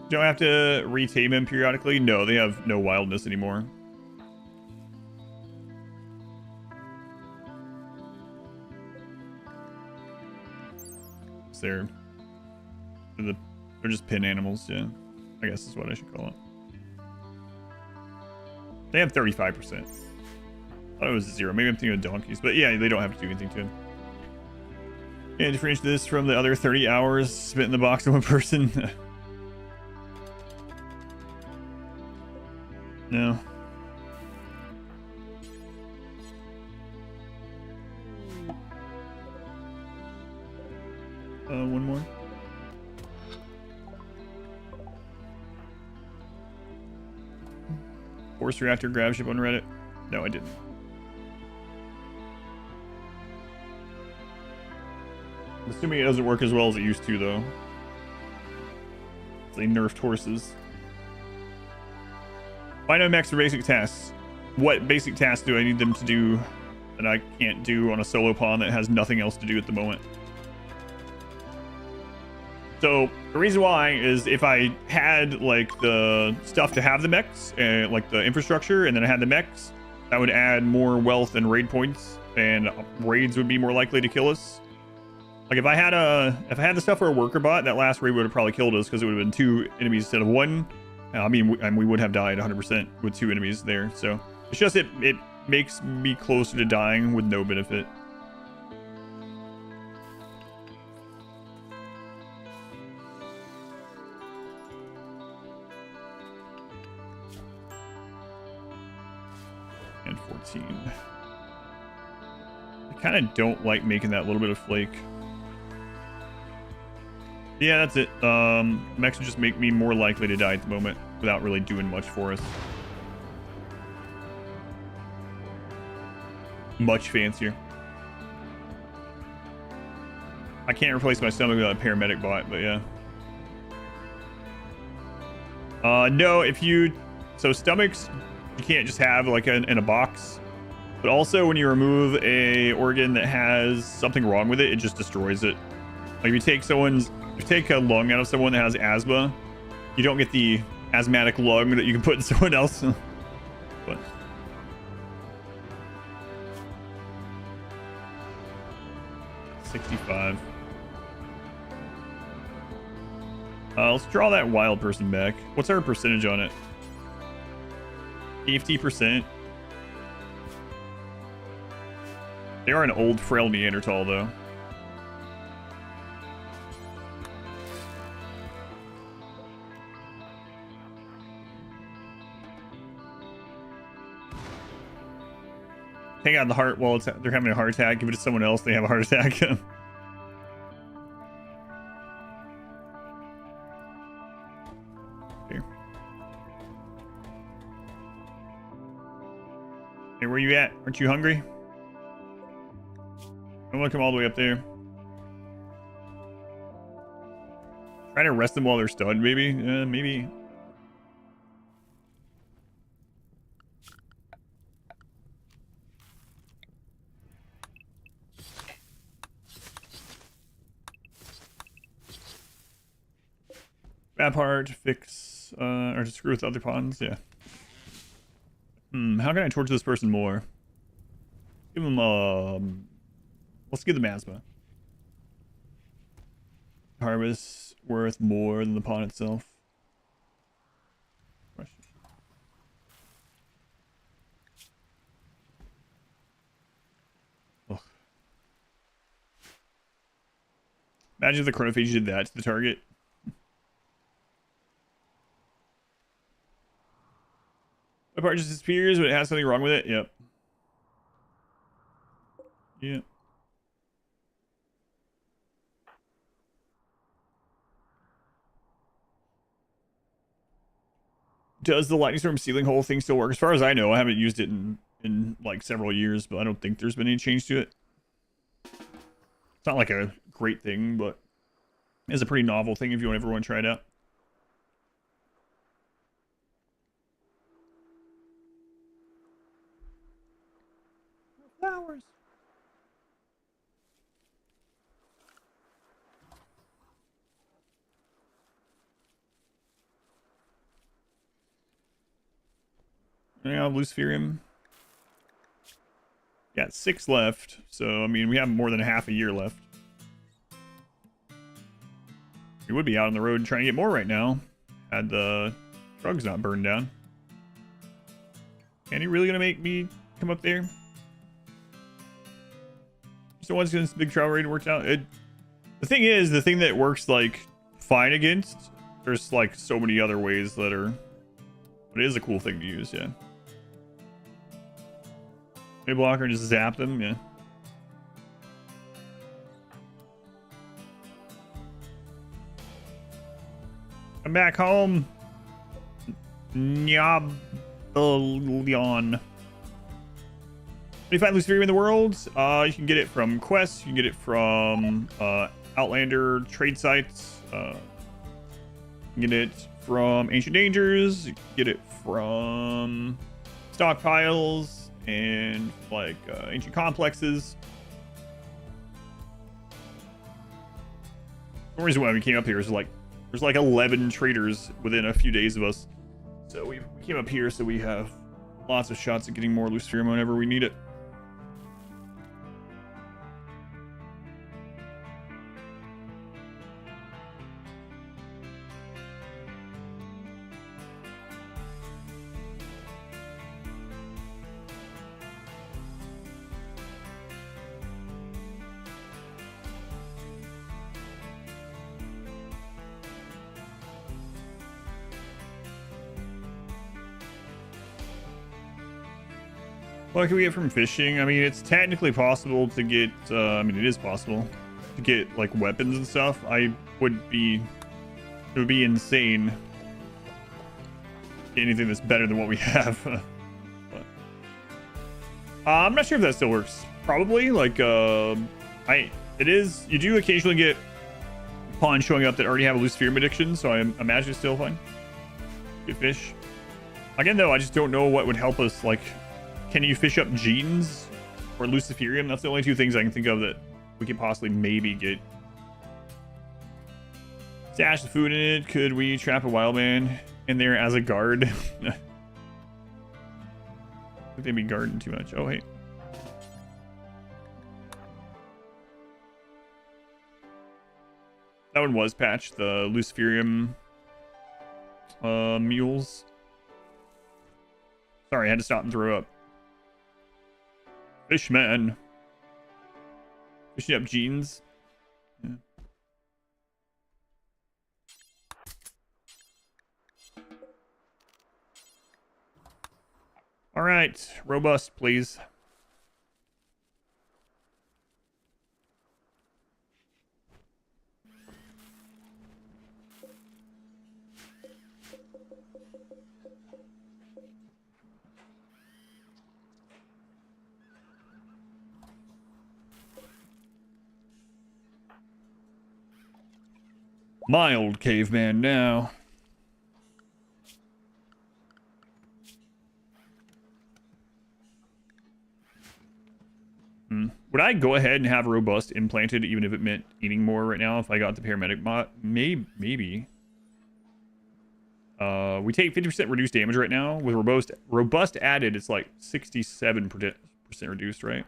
Don't have to retame him periodically. No, they have no wildness anymore. They're just pin animals, yeah. I guess is what I should call it. They have 35%. I thought it was 0. Maybe I'm thinking of donkeys, but yeah, they don't have to do anything to him. And differentiate this from the other 30 hours spent in the box of one person. No. One more. Force reactor grab ship on Reddit. No, I didn't. I'm assuming it doesn't work as well as it used to, though. They nerfed horses. Find out max for basic tasks. What basic tasks do I need them to do that I can't do on a solo pawn that has nothing else to do at the moment? So the reason why is if I had like the stuff to have the mechs, like the infrastructure, and then I had the mechs, that would add more wealth and raid points, and raids would be more likely to kill us. Like if I had the stuff for a worker bot, that last raid would have probably killed us because it would have been 2 enemies instead of 1. I mean, we would have died 100% with 2 enemies there. So it's just it makes me closer to dying with no benefit. And 14. I kind of don't like making that little bit of flake. Yeah, that's it. Mechs would just make me more likely to die at the moment without really doing much for us. Much fancier. I can't replace my stomach without a paramedic bot, but yeah. No, if you... So stomachs, you can't just have like in a box. But also when you remove a organ that has something wrong with it, it just destroys it. Like if you take someone's... If you take a lung out of someone that has asthma, you don't get the asthmatic lung that you can put in someone else. But 65. Let's draw that wild person back. What's our percentage on it? 50%. They are an old, frail Neanderthal, though. Hang on the heart while they're having a heart attack. Give it to someone else, they have a heart attack. Here, hey, where you at? Aren't you hungry? I'm gonna come all the way up there. Try to arrest them while they're stunned, maybe? Maybe. Bad part, fix, or to screw with other pawns, yeah. How can I torture this person more? Give them, let's give them asthma. Harvest worth more than the pawn itself. Question. Ugh. Imagine if the chronophage did that to the target. My part just disappears, but it has something wrong with it. Yep. Yeah. Does the lightning storm ceiling hole thing still work? As far as I know, I haven't used it in like several years, but I don't think there's been any change to it. It's not like a great thing, but it's a pretty novel thing if you ever want to try it out. Flowers. Yeah, Luciferium. Got 6 left, so I mean we have more than half a year left. We would be out on the road trying to get more right now, had the drugs not burned down. And you really gonna make me come up there? So once this big travel rate worked out, the thing is, the thing that works like fine against, there's like so many other ways that are, but it is a cool thing to use, yeah. Maybe blocker and just zap them, yeah. I'm back home. Nyabalion. When you find Luciferium in the world, you can get it from quests, you can get it from Outlander trade sites, you can get it from Ancient Dangers, you can get it from stockpiles and like ancient complexes. The reason why we came up here is like there's like 11 traders within a few days of us, so we came up here so we have lots of shots at getting more Luciferium whenever we need it. What can we get from fishing? I mean, it's technically possible to get, I mean, it is possible to get like weapons and stuff. It would be insane. Get anything that's better than what we have. But, I'm not sure if that still works. Probably, like, you do occasionally get pawns showing up that already have a Luciferium addiction, so I imagine it's still fine. Get fish. Again, though, I just don't know what would help us, like, can you fish up genes or Luciferium? That's the only two things I can think of that we could possibly maybe get. Stash the food in it. Could we trap a wild man in there as a guard? I think they'd be guarding too much. Oh, hey. That one was patched, the Luciferium mules. Sorry, I had to stop and throw up. Fishman. Fishing up jeans. Yeah. All right, robust, please. Mild caveman now. Would I go ahead and have robust implanted even if it meant eating more right now if I got the paramedic mod? Maybe. We take 50% reduced damage right now. With robust added, it's like 67% reduced, right?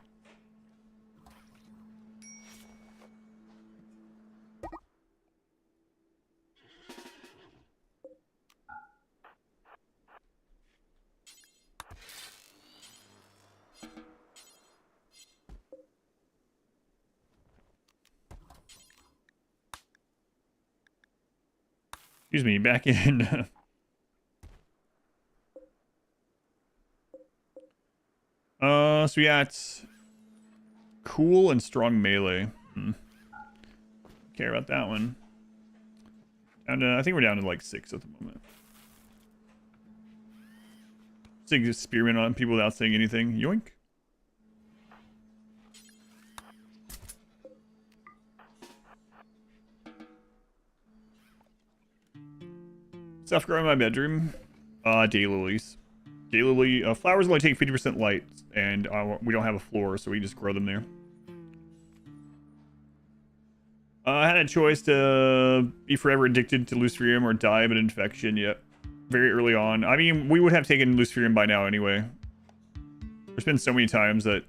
Excuse me, back in. So yeah, it's cool and strong melee. Care about that one. And I think we're down to like 6 at the moment. Seeing just spearmen on people without saying anything. Yoink. Stuff growing in my bedroom. Daylilies. Daylily flowers only take 50% light, and we don't have a floor, so we just grow them there. I had a choice to be forever addicted to Luciferium or die of an infection. Yep, very early on. I mean, we would have taken Luciferium by now anyway. There's been so many times that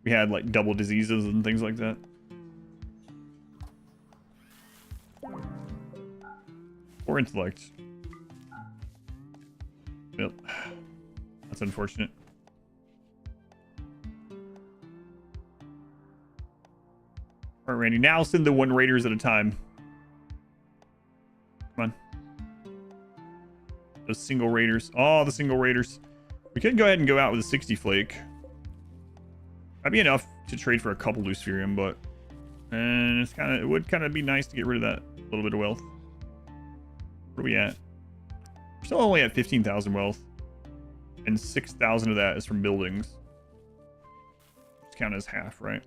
we had like double diseases and things like that. Or intellect. Yep. That's unfortunate. All right, Randy. Now send the 1 raiders at a time. Come on. Those single raiders. Oh, the single raiders. We could go ahead and go out with a 60 flake. That'd be enough to trade for a couple Luciferium, but and it would kind of be nice to get rid of that little bit of wealth. Where are we at? We're still only at 15,000 wealth, and 6,000 of that is from buildings. Just count as half, right?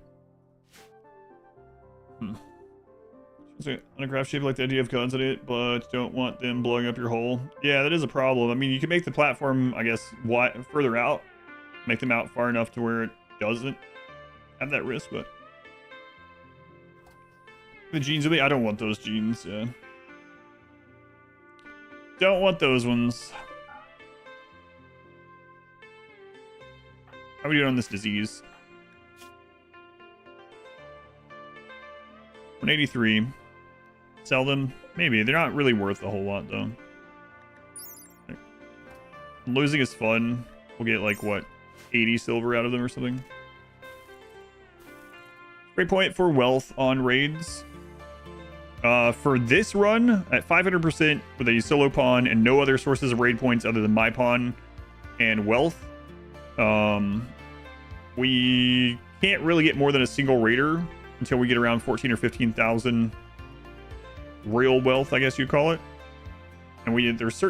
Uncraft shape like the idea of guns in it, but don't want them blowing up your hole. Yeah, that is a problem. I mean, you can make the platform, I guess, further out, make them out far enough to where it doesn't have that risk, but the genes with me, I don't want those genes. Yeah, don't want those ones. How are we doing on this disease? 183. Sell them? Maybe. They're not really worth a whole lot, though. Losing is fun. We'll get, like, what, 80 silver out of them or something? Great point for wealth on raids. For this run, at 500% with a solo pawn and no other sources of raid points other than my pawn and wealth, we can't really get more than a single raider until we get around 14 or 15,000 real wealth, I guess you'd call it. And there's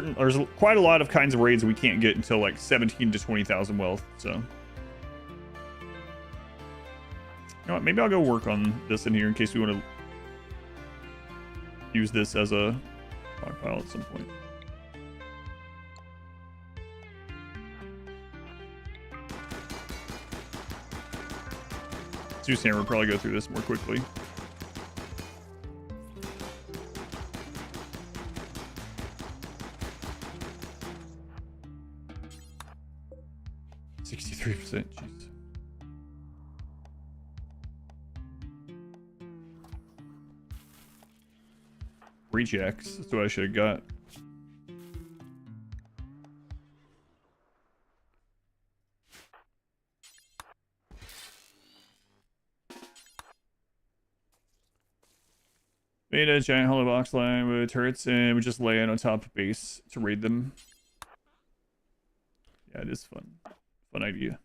quite a lot of kinds of raids we can't get until like 17 to 20,000 wealth. So, you know what? Maybe I'll go work on this in here in case we want to use this as a stockpile at some point. Zeus Hammer will probably go through this more quickly. %. Jeez. Rejects. That's what I should have got. Made a giant hollow box line with turrets and we just lay it on top of base to raid them. Yeah, it is fun. Fun idea.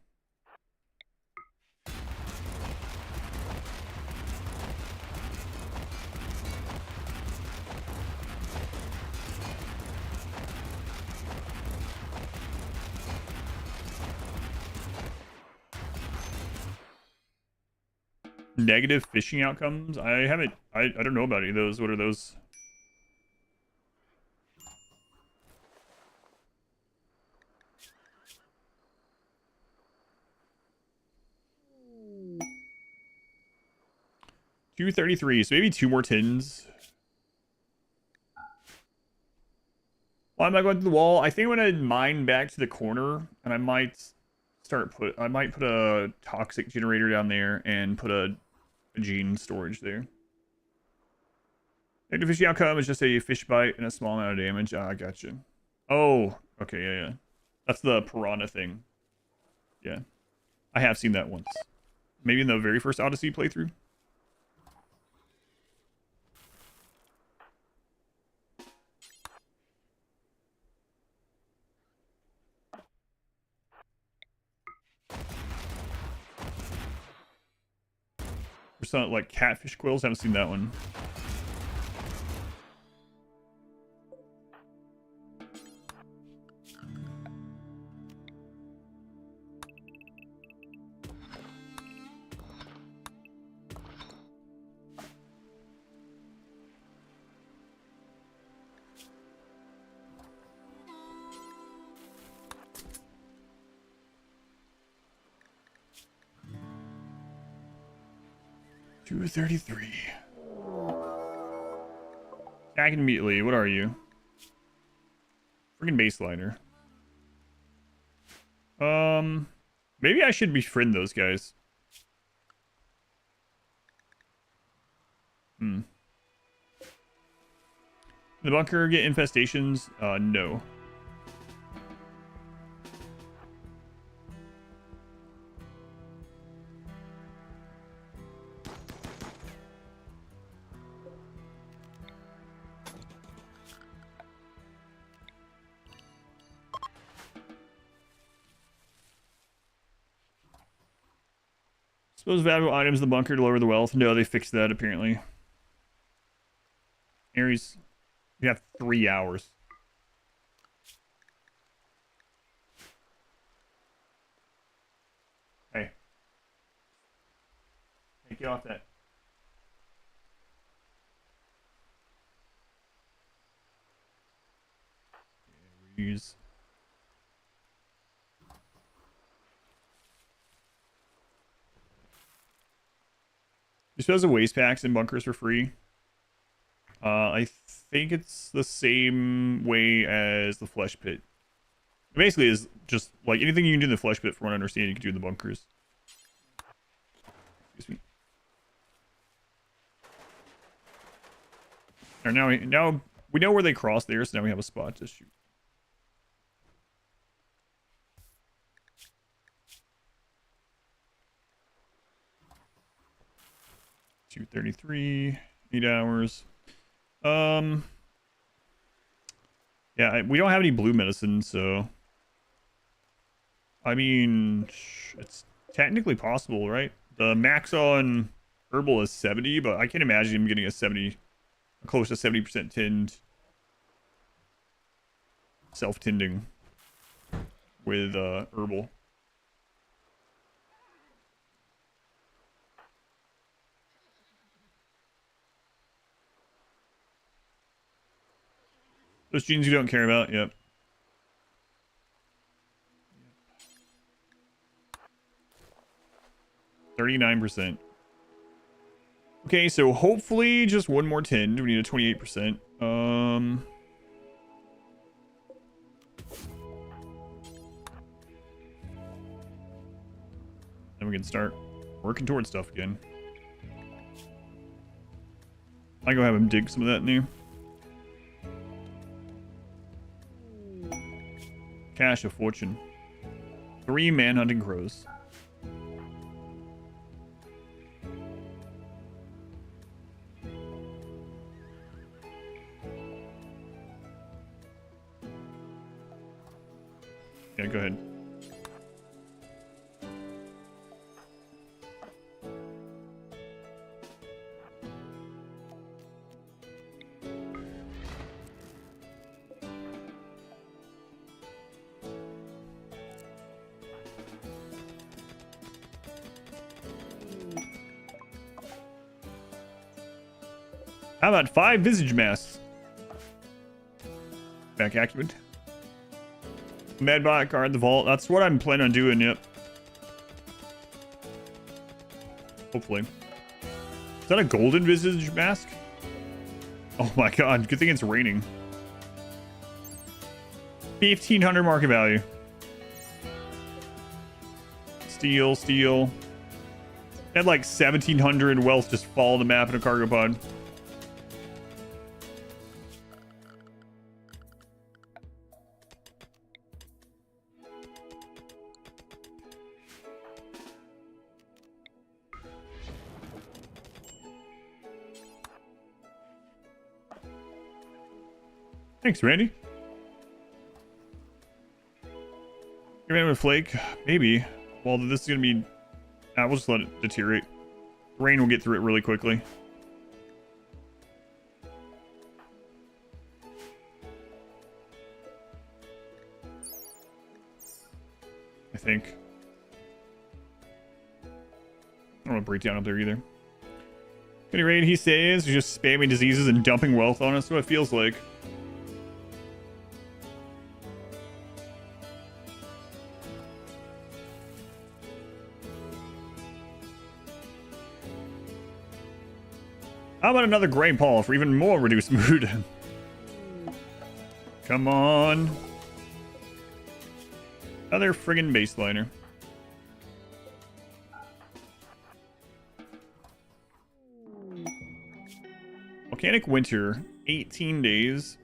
Negative fishing outcomes? I don't know about any of those. What are those? $233, so maybe 2 more tins. Why am I going through the wall? I think I'm gonna mine back to the corner, and I might put a toxic generator down there and put a gene storage there. Negative fishing outcome is just a fish bite and a small amount of damage. Ah, gotcha. Oh, okay, yeah. That's the piranha thing. Yeah. I have seen that once. Maybe in the very first Odyssey playthrough. Or something like catfish quills. Haven't seen that one. $233. Attack immediately. What are you? Freaking baseliner. Maybe I should befriend those guys. The bunker get infestations? No. Suppose valuable items in the bunker to lower the wealth. No, they fixed that apparently. Aries, you have 3 hours. Hey. Hey, get off that. Aries. This has the waste packs and bunkers for free. I think it's the same way as the flesh pit. It basically is just like anything you can do in the flesh pit, from what I understand, you can do in the bunkers. Excuse me. And now we know where they cross there, so now we have a spot to shoot. $233, 8 hours. Yeah, we don't have any blue medicine, so I mean, it's technically possible, right? The max on herbal is 70, but I can't imagine him getting a 70, close to 70% tinned, self-tending with herbal. Those genes you don't care about, yep. 39%. Okay, so hopefully just one more 10. We need a 28%. Then we can start working towards stuff again. I go have him dig some of that new. Cash of fortune. 3 man-hunting crows. Yeah, go ahead. How about 5 visage masks? Back accurate. Medbot, guard the vault. That's what I'm planning on doing, yep. Hopefully. Is that a golden visage mask? Oh my god, good thing it's raining. 1,500 market value. Steal, steal. Had like 1,700 wealth just fall on the map in a cargo pod. Thanks, Randy. You're in with Flake? Maybe. Well, this is going to be... we'll just let it deteriorate. Rain will get through it really quickly. I think. I don't want to break down up there either. At any rate, he says just spamming diseases and dumping wealth on us. What it feels like. How about another Grey Paul for even more reduced mood? Come on. Another friggin' baseliner. Volcanic Winter, 18 days.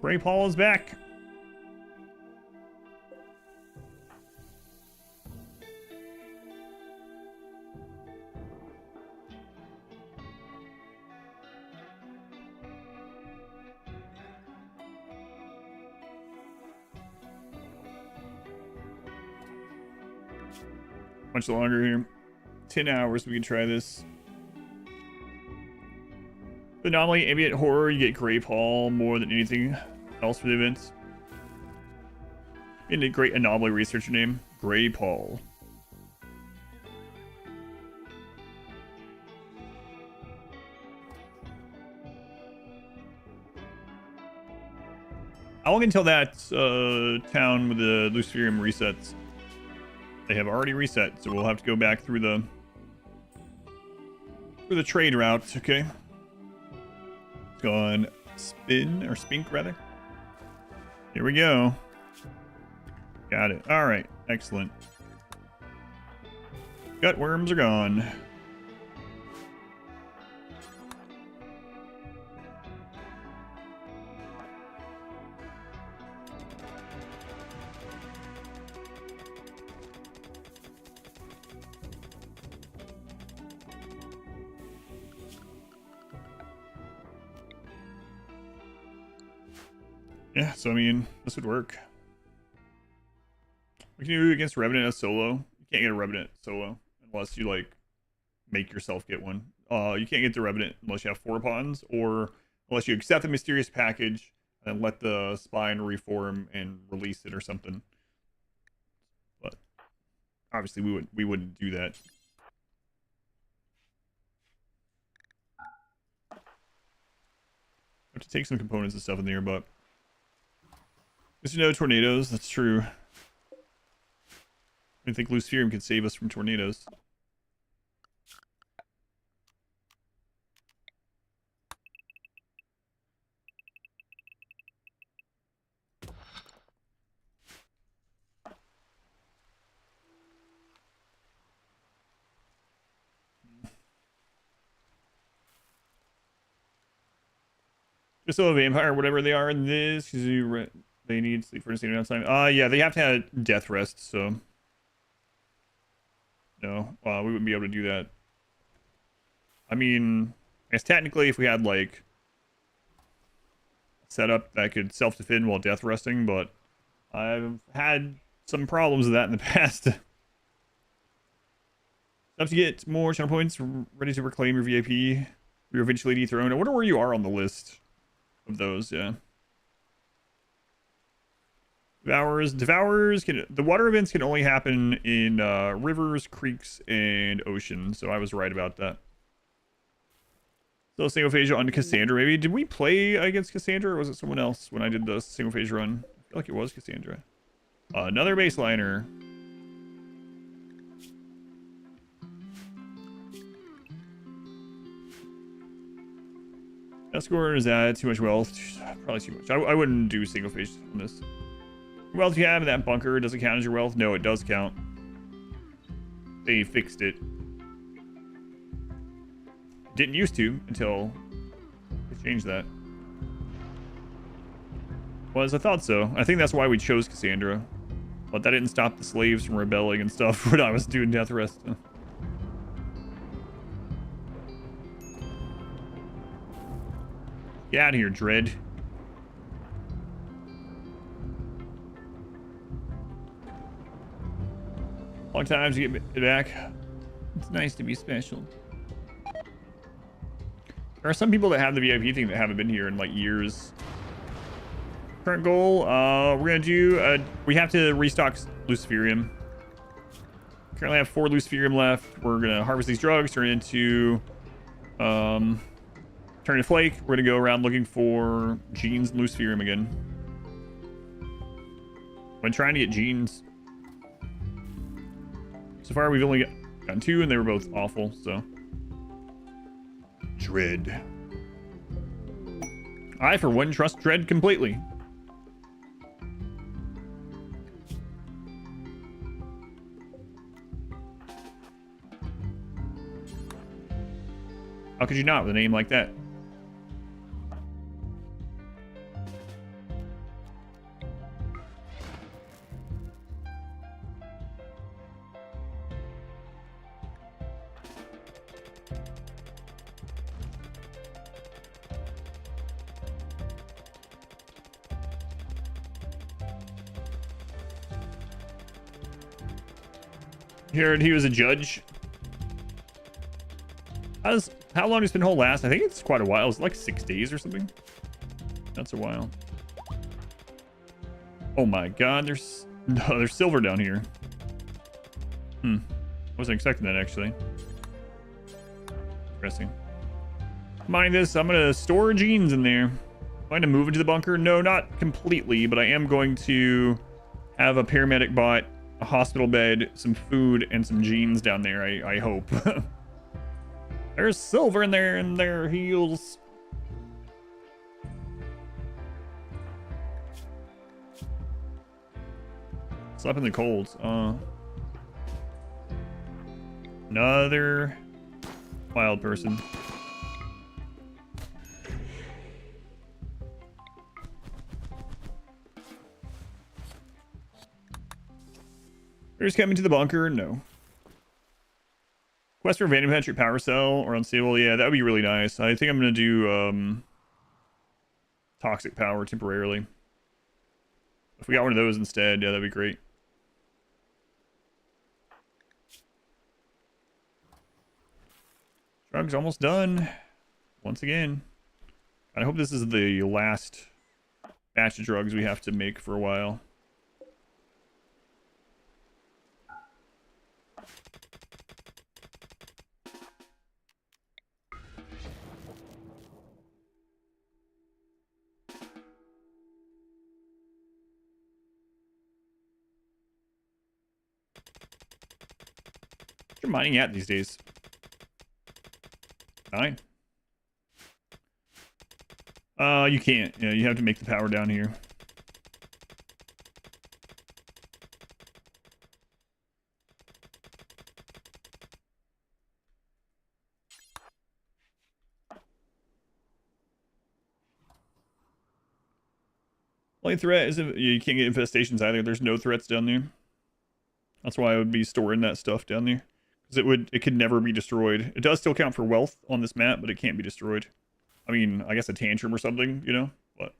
Grey Paul is back. Much longer here. 10 hours we can try this. Anomaly, ambient horror, you get Grey Paul more than anything else for the events. And a great anomaly researcher name, Grey Paul. How long until that town with the Luciferium resets? They have already reset, so we'll have to go back through the trade route. Okay. Let's go on Spink rather. Here we go. Got it. All right. Excellent. Gut worms are gone. Yeah, so I mean, this would work. We can do against Revenant as solo. You can't get a Revenant solo unless you like make yourself get one. You can't get the Revenant unless you have 4 pawns, or unless you accept the mysterious package and let the spine reform and release it or something. But obviously we wouldn't do that. Have to take some components and stuff in there, but there's no tornadoes. That's true. I think Luciferium could save us from tornadoes. Just so a vampire, whatever they are in this, because they need sleep for a certain amount of time. Yeah, they have to have death rest, so no, we wouldn't be able to do that. I mean, I guess technically if we had like a setup that could self-defend while death resting, but I've had some problems with that in the past. Have to get more channel points, ready to reclaim your VIP. You're eventually dethroned. I wonder where you are on the list of those, yeah. Devourers can, the water events can only happen in rivers, creeks, and oceans, so I was right about that. So single phase on Cassandra, maybe. Did we play against Cassandra, or was it someone else when I did the single phase run? I feel like it was Cassandra. Another baseliner. Escort, is that too much wealth? Probably too much. I wouldn't do single phase on this. Wealth you have in that bunker doesn't count as your wealth. No, it does count. They fixed it. Didn't used to until they changed that. I thought so. I think that's why we chose Cassandra. But that didn't stop the slaves from rebelling and stuff when I was doing death rest. Get out of here, Dread. Long time to get it back. It's nice to be special. There are some people that have the VIP thing that haven't been here in like years. Current goal, we're gonna do, we have to restock Luciferium. Currently have 4 Luciferium left. We're gonna harvest these drugs, turn into Flake. We're gonna go around looking for genes and Luciferium again. When trying to get genes. So far, we've only gotten 2, and they were both awful, so. Dread. I, for one, trust Dread completely. How could you not with a name like that? Heard he was a judge. How long does Pinhole last? I think it's quite a while. It's like 6 days or something. That's a while. Oh my god, there's silver down here. Wasn't expecting that actually. Interesting. Mind this, I'm gonna store jeans in there. Am I gonna move into the bunker? No, not completely, but I am going to have a paramedic bot, a hospital bed, some food, and some jeans down there, I hope. There's silver in there in their heels. Slept in the cold. Another wild person. They're just coming to the bunker? No. Quest for Random Penetrate Power Cell or Unstable. Yeah, that would be really nice. I think I'm going to do Toxic Power temporarily. If we got one of those instead, yeah, that'd be great. Drugs almost done. Once again. I hope this is the last batch of drugs we have to make for a while. What's your mining at these days? 9. You can't. Yeah, you have to make the power down here. Only threat is you can't get infestations either. There's no threats down there. That's why I would be storing that stuff down there. Because it could never be destroyed. It does still count for wealth on this map, but it can't be destroyed. I mean, I guess a tantrum or something, you know? But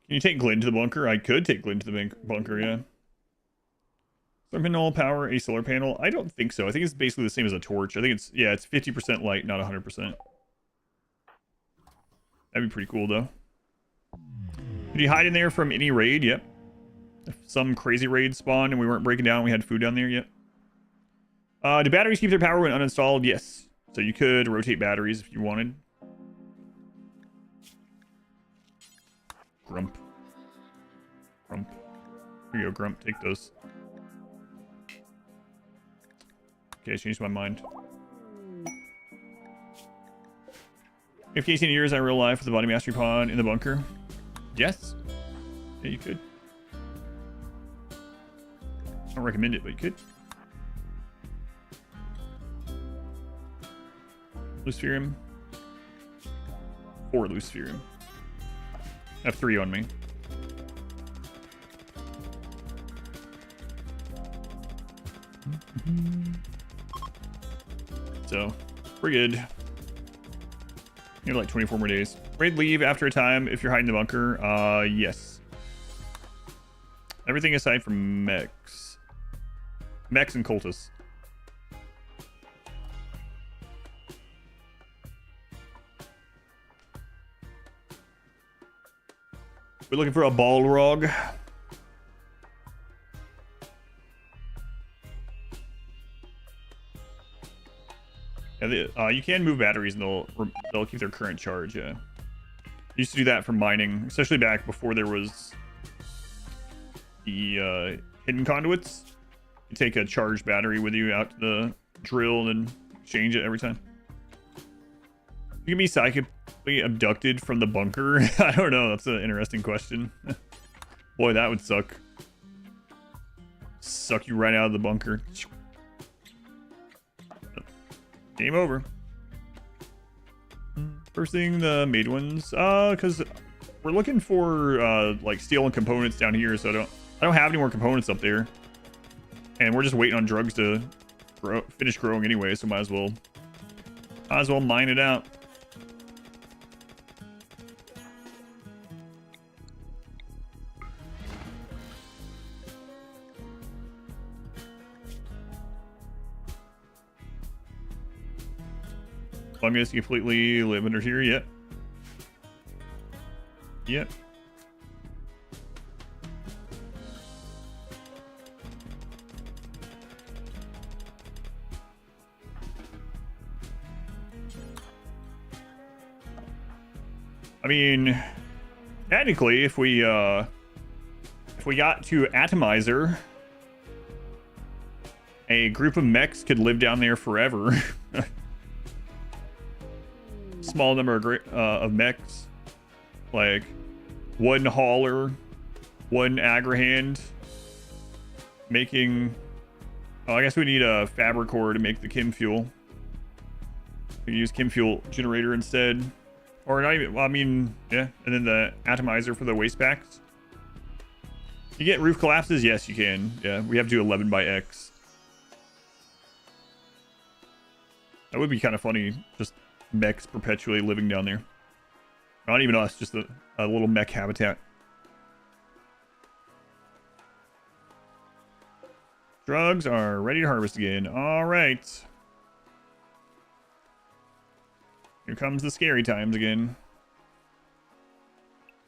can you take Glenn to the bunker? I could take Glenn to the bunker, yeah. Solar panel power, a solar panel? I don't think so. I think it's basically the same as a torch. I think it's, yeah, it's 50% light, not 100%. That'd be pretty cool, though. Did you hide in there from any raid? Yep. If some crazy raid spawned and we weren't breaking down, we had food down there. Yep. Do batteries keep their power when uninstalled? Yes. So you could rotate batteries if you wanted. Grump. Grump. Here you go, Grump. Take those. Okay, I changed my mind. If 18 years in real life with the body mastery pod in the bunker? Yes. Yeah, you could. I don't recommend it, but you could. Luciferium. 4 Luciferium. I have 3 on me. So, we're good. You have like 24 more days. Raid leave after a time if you're hiding in the bunker. Yes. Everything aside from mechs. Mechs and cultists. We're looking for a Balrog. Yeah, you can move batteries and they'll keep their current charge. Yeah, used to do that for mining, especially back before there was the hidden conduits. You take a charged battery with you out to the drill and change it every time. You can be psychically abducted from the bunker. I don't know. That's an interesting question. Boy, that would suck. Suck you right out of the bunker. Game over. First thing, the made ones. Because we're looking for like steel and components down here, so I don't have any more components up there, and we're just waiting on drugs to finish growing anyway. So might as well mine it out. Fungus completely live under here. Yep. Yep. I mean, technically, if we got to Atomizer, a group of mechs could live down there forever. Small number of mechs, like one hauler, one agrihand, making. Oh, I guess we need a fabricor to make the chem fuel. We can use chem fuel generator instead. Or not even, well, I mean, yeah. And then the atomizer for the waste packs. You get roof collapses? Yes, you can. Yeah, we have to do 11 by X. That would be kind of funny. Just mechs perpetually living down there. Not even us, just a little mech habitat. Drugs are ready to harvest again. All right. Here comes the scary times again.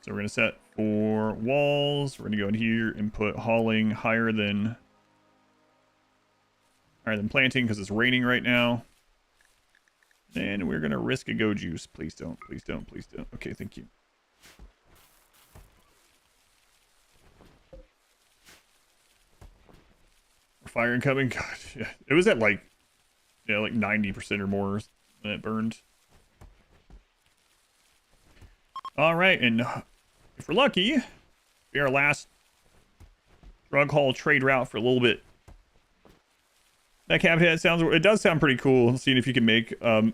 So we're going to set for walls. We're going to go in here and put hauling higher than planting because it's raining right now. And we're going to risk a go juice. Please don't, please don't, please don't. Okay, thank you. Fire incoming. God, yeah. It was at like 90% or more when it burned. All right, and if we're lucky, be our last drug haul trade route for a little bit. That habitat it does sound pretty cool. Seeing if you can make a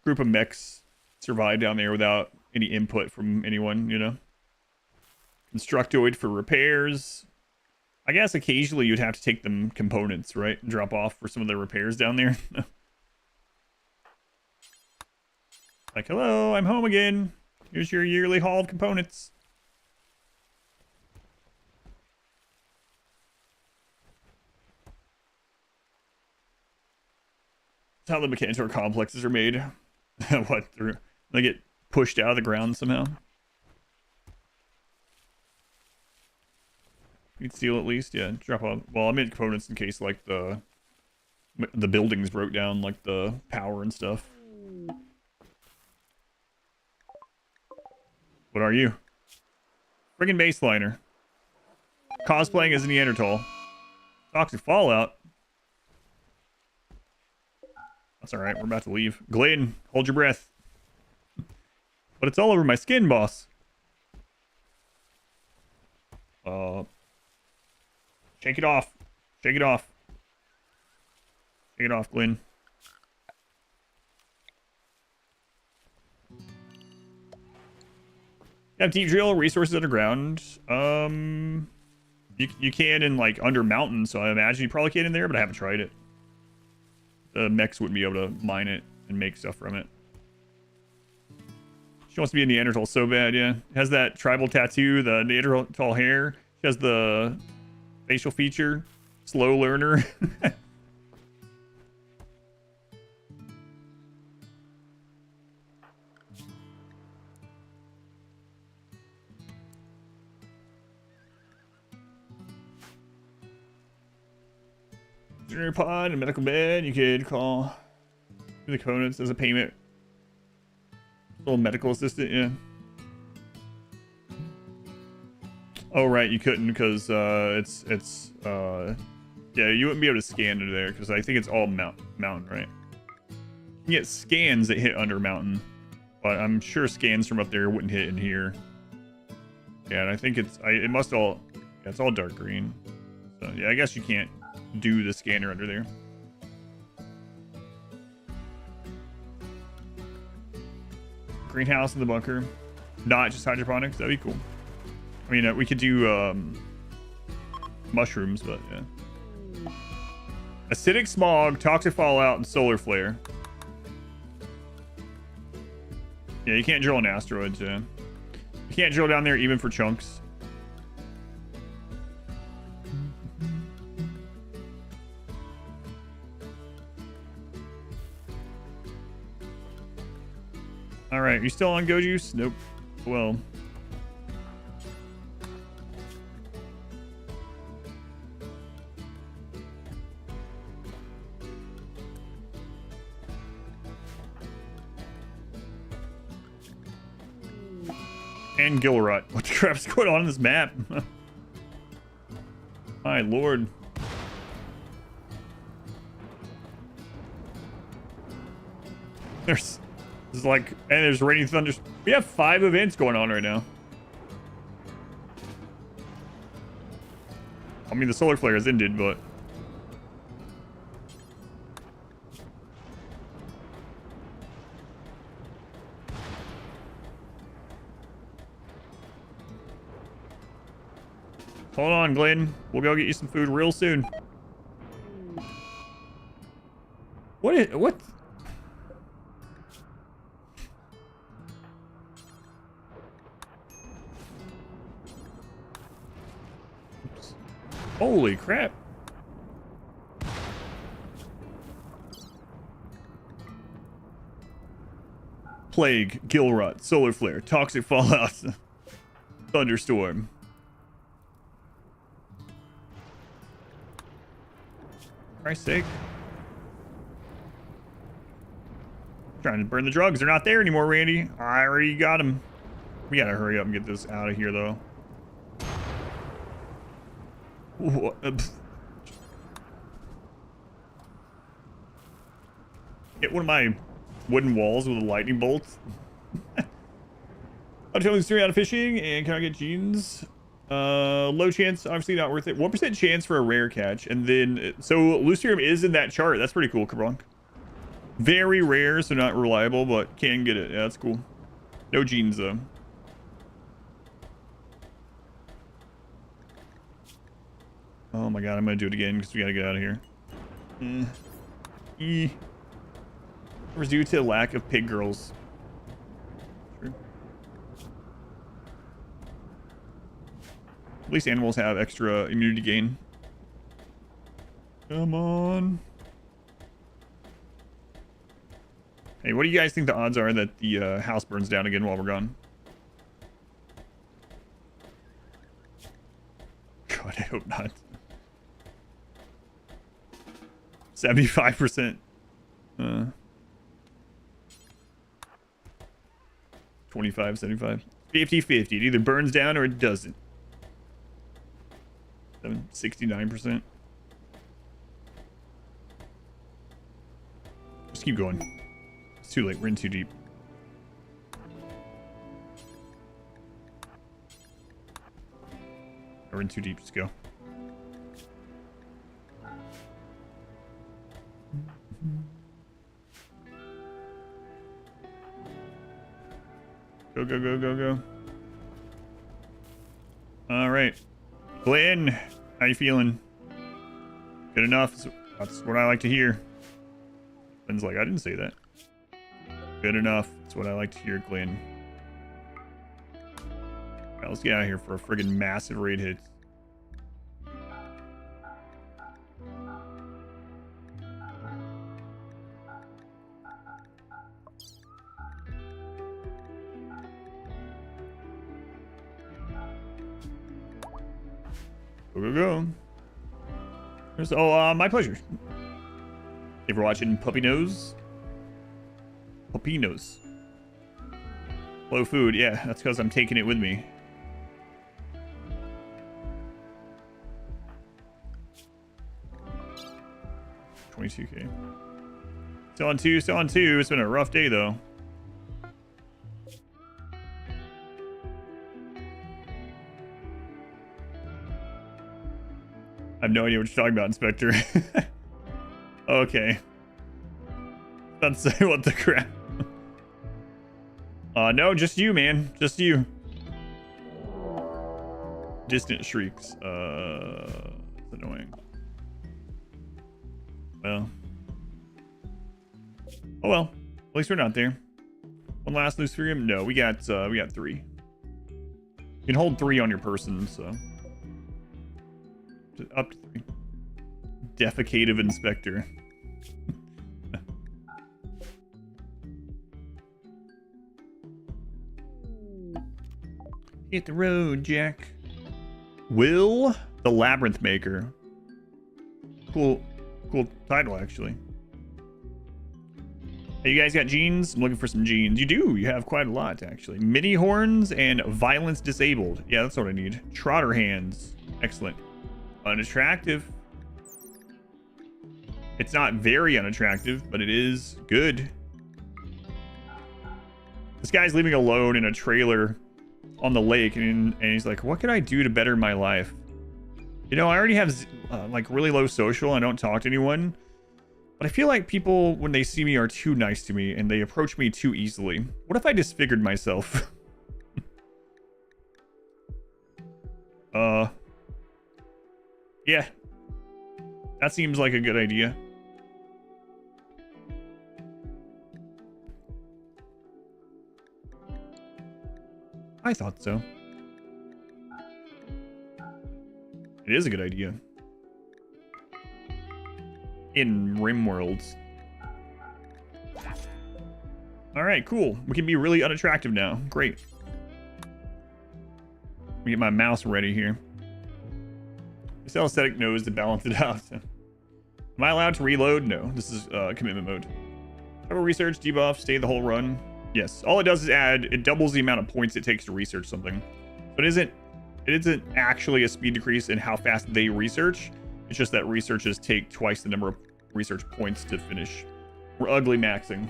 group of mechs survive down there without any input from anyone, you know. Constructoid for repairs. I guess occasionally you'd have to take them components, right? And drop off for some of the repairs down there. Like, hello, I'm home again. Here's your yearly haul of components. That's how the Mechanitor complexes are made. What? They get pushed out of the ground somehow. You'd steal at least, yeah. Drop off. Well, I meant components in case like the buildings broke down, like the power and stuff. What are you? Friggin' baseliner. Cosplaying as a Neanderthal. Toxic Fallout. That's alright, we're about to leave. Glenn, hold your breath. But it's all over my skin, boss. Shake it off. Shake it off. Shake it off, Glenn. You have deep drill, resources underground. You can in like under mountains, so I imagine you probably can in there, but I haven't tried it. The mechs wouldn't be able to mine it and make stuff from it. She wants to be a Neanderthal so bad, yeah. Has that tribal tattoo, the Neanderthal hair. She has the facial feature. Slow learner. Generator pod and medical bed. You could call the components as a payment. Little medical assistant, yeah. Oh right, you couldn't because it's yeah, you wouldn't be able to scan into there because I think it's all mountain, right? You can get scans that hit under mountain, but I'm sure scans from up there wouldn't hit in here. Yeah, and I think it must all, yeah, it's all dark green. So yeah, I guess you can't do the scanner under there. Greenhouse in the bunker, not just hydroponics. That'd be cool. I mean, we could do mushrooms, but yeah. Acidic smog, toxic fallout, and solar flare. Yeah, you can't drill in asteroids. Yeah, you can't drill down there even for chunks. All right, you still on Go Juice? Nope. Well. And Gilrot. What the crap's going on in this map? My lord. There's like, and there's raining thunder. We have 5 events going on right now. I mean, the solar flare has ended, but hold on, Glenn. We'll go get you some food real soon. What? Oops. Holy crap. Plague, Gilrot, solar flare, toxic fallout, thunderstorm. For Christ's sake. Trying to burn the drugs. They're not there anymore, Randy. I already got them. We gotta hurry up and get this out of here, though. Hit one of my wooden walls with a lightning bolt. I'm totally straight out of fishing, and can I get jeans? Low chance, obviously not worth it. 1% chance for a rare catch, and then so Lucerium is in that chart. That's pretty cool, Cabronk. Very rare, so not reliable, but can get it. Yeah, that's cool. No jeans though. Oh my god, I'm gonna do it again because we gotta get out of here. Was due to lack of pig girls. True. At least animals have extra immunity gain. Come on. Hey, what do you guys think the odds are that the house burns down again while we're gone? God, I hope not. 75%. 25, 75. 50-50. It either burns down or it doesn't. 69%. Just keep going. It's too late. We're in too deep. We're in too deep. Just go. Go, go, go, go, go. All right. Glenn, how you feeling? Good enough? That's what I like to hear. Glenn's like, I didn't say that. Good enough. That's what I like to hear, Glenn. All right, let's get out of here for a friggin' massive raid hit. Go, go, go. My pleasure. Thank you for watching Puppy Nose. Puppy Nose. Low food. Yeah, that's because I'm taking it with me. $22K. Still on 2, still on 2. It's been a rough day, though. I have no idea what you're talking about, Inspector. Okay. That's what the crap. No, just you, man. Just you. Distant shrieks. It's annoying. Well. Oh well. At least we're not there. One last loose freedom? No, we got 3. You can hold 3 on your person, so. Up to 3. Defecative Inspector. Hit the road, Jack. Will the Labyrinth Maker. Cool title, actually. Hey, you guys got genes? I'm looking for some genes. You do. You have quite a lot, actually. Mini horns and violence disabled. Yeah, that's what I need. Trotter hands. Excellent. Unattractive. It's not very unattractive, but it is good. This guy's leaving alone in a trailer on the lake, and he's like, what can I do to better my life? You know, I already have like really low social. I don't talk to anyone. But I feel like people, when they see me, are too nice to me and they approach me too easily. What if I disfigured myself? Yeah. That seems like a good idea. I thought so. It is a good idea. In RimWorld. Alright, cool. We can be really unattractive now. Great. Let me get my mouse ready here. This aesthetic knows to balance it out. Am I allowed to reload? No. This is commitment mode. Cover research, debuff, stay the whole run. Yes. All it does is it doubles the amount of points it takes to research something. But it isn't actually a speed decrease in how fast they research. It's just that researches take twice the number of research points to finish. We're ugly maxing.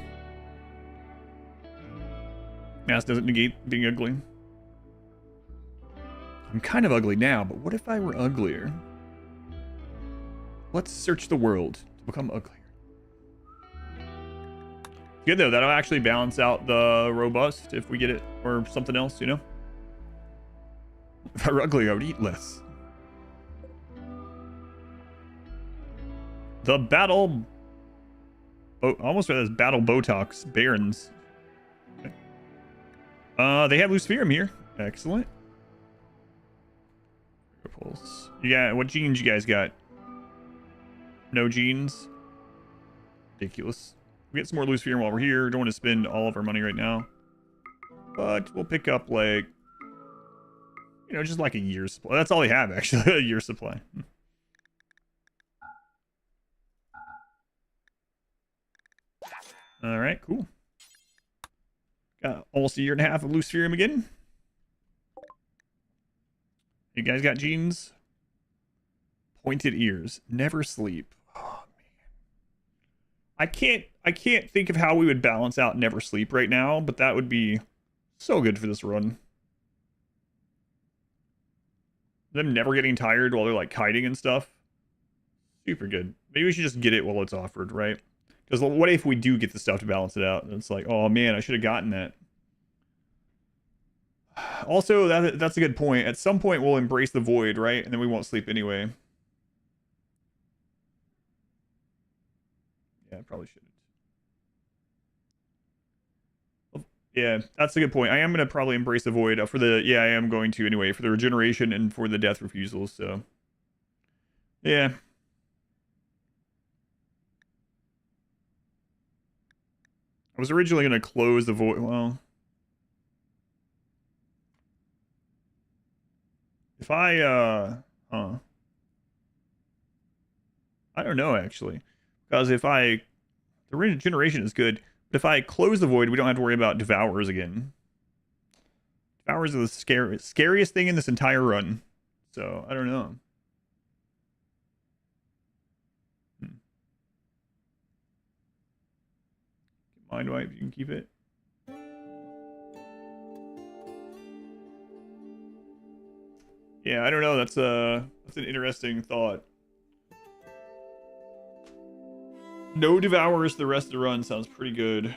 Mass doesn't negate being ugly. I'm kind of ugly now, but what if I were uglier? Let's search the world to become uglier. Good though, that'll actually balance out the robust if we get it, or something else, you know? If I were ugly, I would eat less. The battle... almost read as battle Botox. Barons. Okay. They have Luciferium here. Excellent. Pulse. You got... What genes you guys got? No genes? Ridiculous. We get some more Luciferium while we're here. Don't want to spend all of our money right now. But we'll pick up, like... You know, just like a year's supply. That's all they have, actually. A year's supply. All right, cool. Got almost a year and a half of Luciferium again. You guys got genes? Pointed ears. Never sleep. Oh, man. I can't think of how we would balance out never sleep right now, but that would be so good for this run. Them never getting tired while they're like kiting and stuff. Super good. Maybe we should just get it while it's offered, right? Because what if we do get the stuff to balance it out? And it's like, oh man, I should have gotten that. Also, that's a good point. At some point, we'll embrace the void, right? And then we won't sleep anyway. Yeah, I probably shouldn't. Yeah, that's a good point. I am going to probably embrace the void for the... Yeah, I am going to anyway. For the regeneration and for the death refusals, so... Yeah. I was originally going to close the void. Well, if I, I don't know, actually. Because if the regeneration is good, but if I close the void, we don't have to worry about devourers again. Devourers are the scariest thing in this entire run. So, I don't know. Mind wipe, you can keep it. Yeah, I don't know. That's an interesting thought. No devourers the rest of the run sounds pretty good.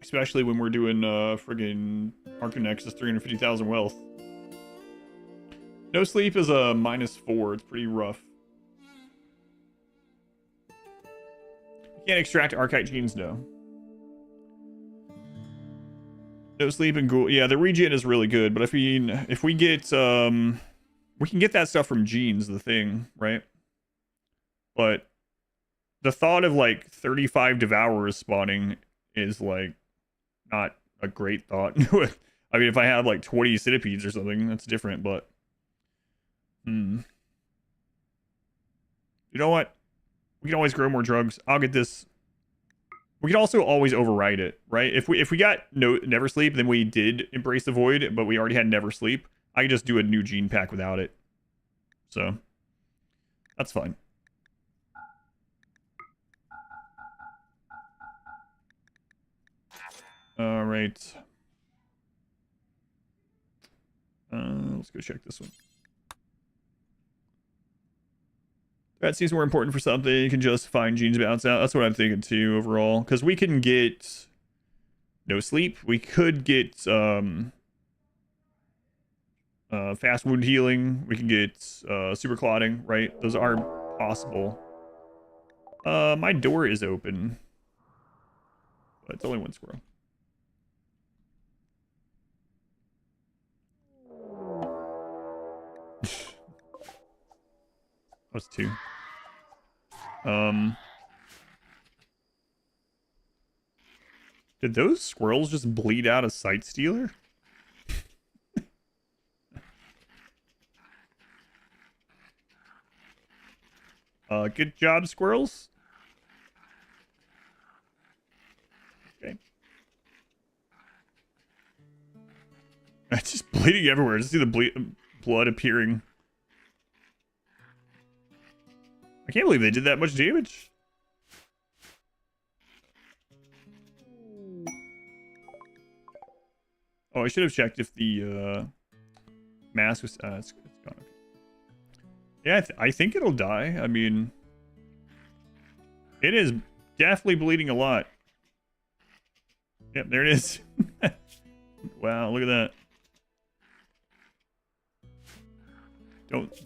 Especially when we're doing friggin' Arc Nexus 350,000 wealth. No sleep is a -4. It's pretty rough. You can't extract Archite genes, no. No sleep and ghoul. Yeah, the regen is really good, but if we get we can get that stuff from genes, the thing, right? But the thought of like 35 devourers spawning is like not a great thought. I mean, if I have like 20 centipedes or something, that's different, but... You know what? We can always grow more drugs. I'll get this. We can also always override it, right? If we got Never Sleep, then we did Embrace the Void, but we already had Never Sleep. I can just do a new gene pack without it. So, that's fine. All right. Let's go check this one. That seems more important for something. You can just find genes balance out. That's what I'm thinking too, overall. Because we can get No Sleep. We could get fast wound healing. We can get super clotting, right? Those are possible. My door is open. But it's only one squirrel. That was two. Did those squirrels just bleed out a Sight Stealer? Good job, squirrels. Okay. It's just bleeding everywhere. Just see the blood appearing. I can't believe they did that much damage. Oh, I should have checked if the mask was... it's gone. Yeah, I think it'll die. I mean... It is definitely bleeding a lot. Yep, there it is. Wow, look at that.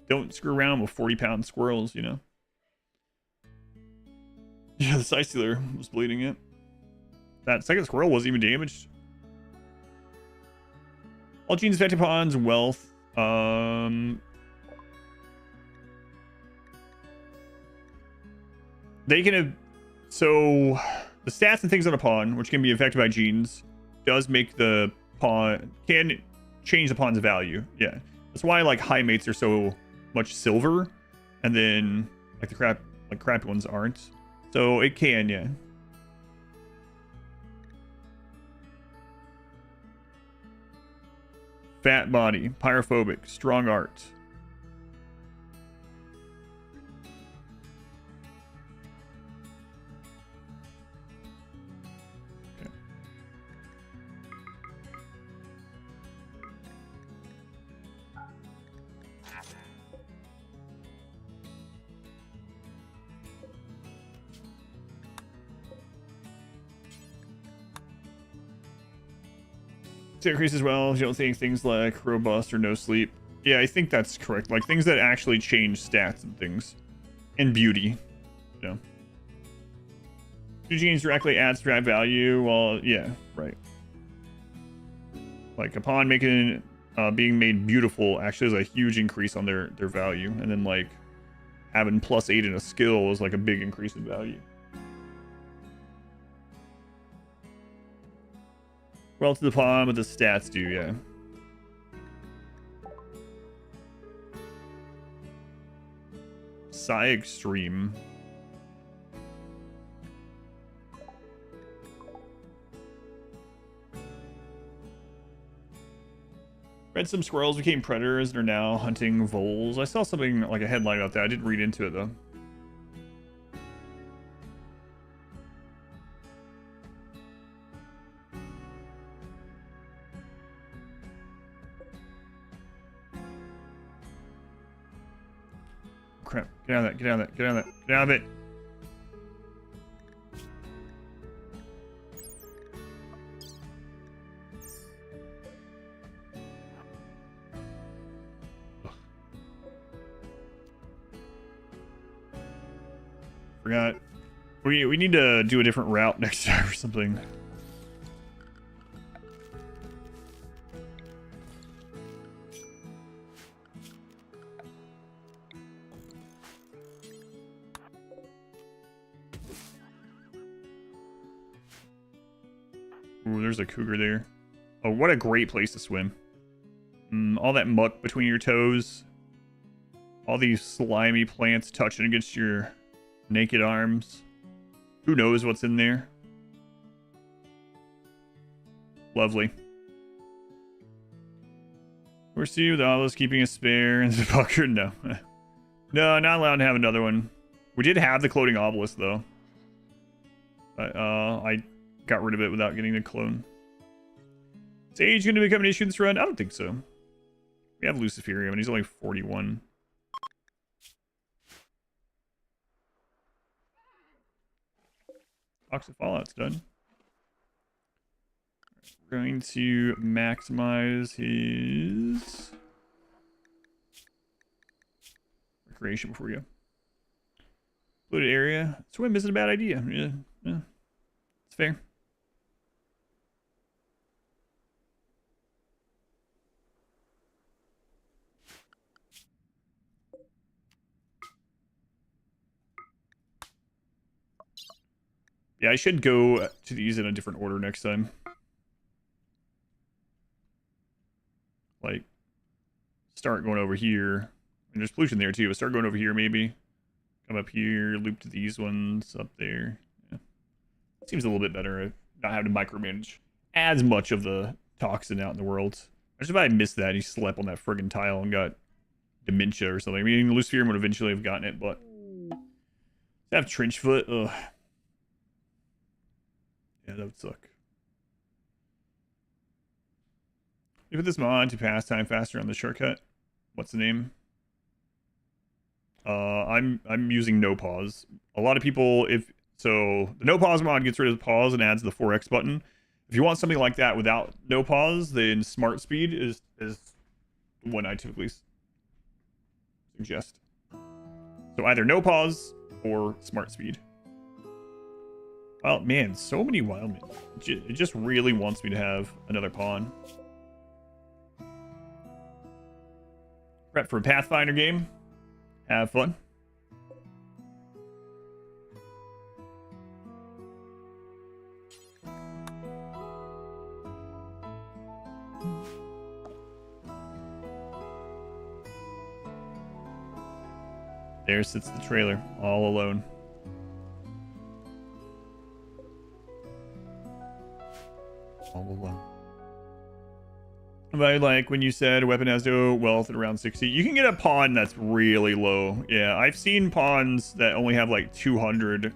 Don't screw around with 40-pound squirrels, you know? Yeah, the Sight Stealer was bleeding it. That second squirrel wasn't even damaged. All genes affected pawns, wealth. They can have... So, the stats and things on a pawn, which can be affected by genes, does make the pawn... Can change the pawn's value. Yeah. That's why, like, high mates are so much silver. And then, like, the crappy ones aren't. So, it can, yeah. Fat body, pyrophobic, strong art. Okay. To increase as well, you don't think things like robust or no sleep. Yeah, I think that's correct. Like things that actually change stats and things. And beauty. You know. Do genes directly add strat value? Well, yeah, right. Like upon making being made beautiful actually is a huge increase on their value. And then like having +8 in a skill is like a big increase in value. Well, to the pawn, but the stats do, yeah. Psy Extreme. Read some squirrels became predators and are now hunting voles. I saw something like a headline about that. I didn't read into it though. Crap. Get out of that. Get out of that. Get out of that. Get out of it. Forgot. We need to do a different route next time or something. Ooh, there's a cougar there. Oh, what a great place to swim. All that muck between your toes. All these slimy plants touching against your naked arms. Who knows what's in there? Lovely. We're seeing with Olives keeping a spare and the fucker. No. No, not allowed to have another one. We did have the cloning obelisk though. I got rid of it without getting the clone. Is age going to become an issue this run? I don't think so. We have Luciferium and he's only 41. Toxic Fallout's done. We're going to maximize his recreation before we go. Polluted area. Swim isn't a bad idea. Yeah. It's fair. Yeah, I should go to these in a different order next time. Like, start going over here. And there's pollution there too, but start going over here maybe. Come up here, loop to these ones up there. Yeah. Seems a little bit better not having to micromanage as much of the toxin out in the world. I just if I missed that, he slept on that friggin' tile and got dementia or something. I mean, the Luciferium would eventually have gotten it, but to have trench foot, ugh. Yeah, that would suck. You put this mod to pass time faster on the shortcut. What's the name? I'm using no pause. A lot of people, the no pause mod gets rid of the pause and adds the 4x button. If you want something like that without no pause, then smart speed is the one I typically suggest. So either no pause or smart speed. Well, man, so many wildmen. It just really wants me to have another pawn. Prep for a Pathfinder game. Have fun. There sits the trailer, all alone. All alone. But like when you said a weapon has no wealth at around 60, you can get a pawn that's really low. Yeah, I've seen pawns that only have like 200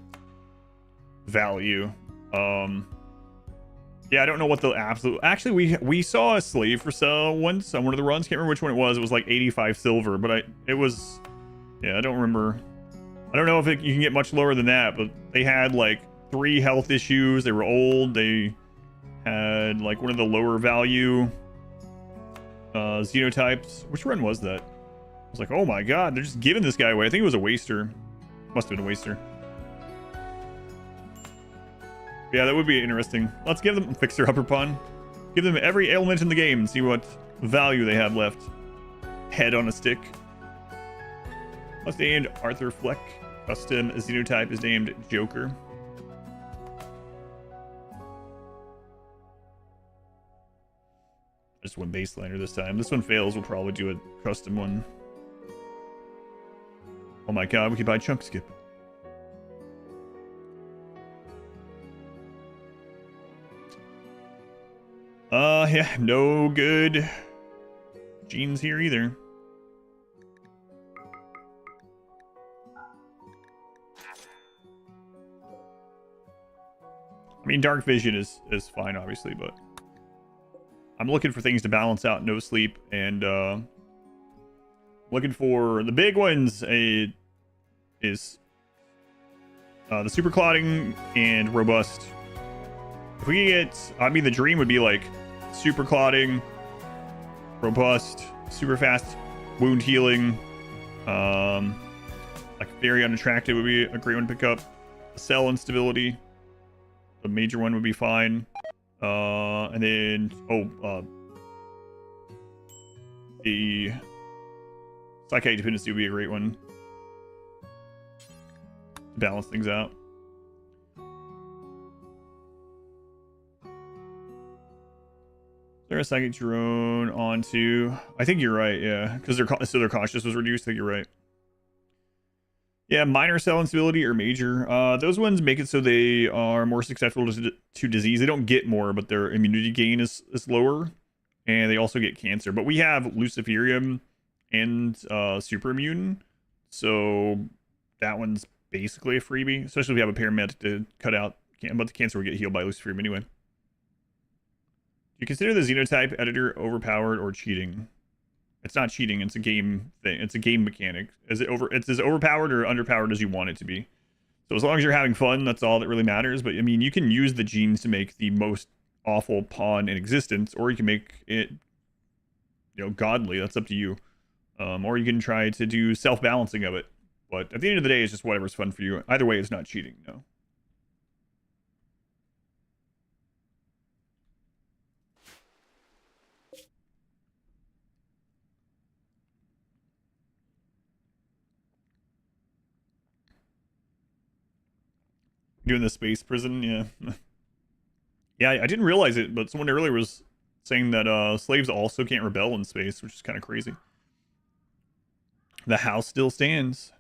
value. Yeah, I don't know what the absolute. Actually, we saw a slave for sale once on one of the runs. Can't remember which one it was. It was like 85 silver, but it was. Yeah, I don't remember. I don't know if you can get much lower than that, but they had like 3 health issues. They were old. They had like one of the lower value xenotypes. Which run was that? I was like, oh my god, they're just giving this guy away. I think it was a waster. Must have been a waster. Yeah, that would be interesting. Let's give them fixer upper pawn. Give them every ailment in the game and see what value they have left. Head on a stick. What's named Arthur Fleck. Custom xenotype is named Joker. Just one baseliner this time. This one fails, we'll probably do a custom one. Oh my god, we could buy chunk skip. Yeah, no good genes here either. I mean, dark vision is fine, obviously, but I'm looking for things to balance out no sleep, and looking for the big ones. Is the super clotting and robust. If we get, I mean, the dream would be like super clotting, robust, super fast wound healing. Like very unattractive would be a great one to pick up. Cell instability, the major one would be fine. And then the psychic dependency would be a great one to balance things out. There a psychic drone onto? I think you're right. Yeah, because their cautious was reduced. I think you're right. Yeah, minor cell instability or major. Those ones make it so they are more susceptible to disease. They don't get more, but their immunity gain is lower, and they also get cancer. But we have Luciferium and super immune, so that one's basically a freebie, especially if we have a paramedic to cut out. But the cancer will get healed by Luciferium anyway. Do you consider the xenotype editor overpowered or cheating? It's not cheating. It's a game thing. It's a game mechanic. It's as overpowered or underpowered as you want it to be. So as long as you're having fun, that's all that really matters. But I mean, you can use the genes to make the most awful pawn in existence, or you can make it, godly. That's up to you. Or you can try to do self-balancing of it. But at the end of the day, it's just whatever's fun for you. Either way, it's not cheating. No. Doing the space prison, yeah. Yeah, I didn't realize it, but someone earlier was saying that slaves also can't rebel in space, which is kind of crazy. The house still stands.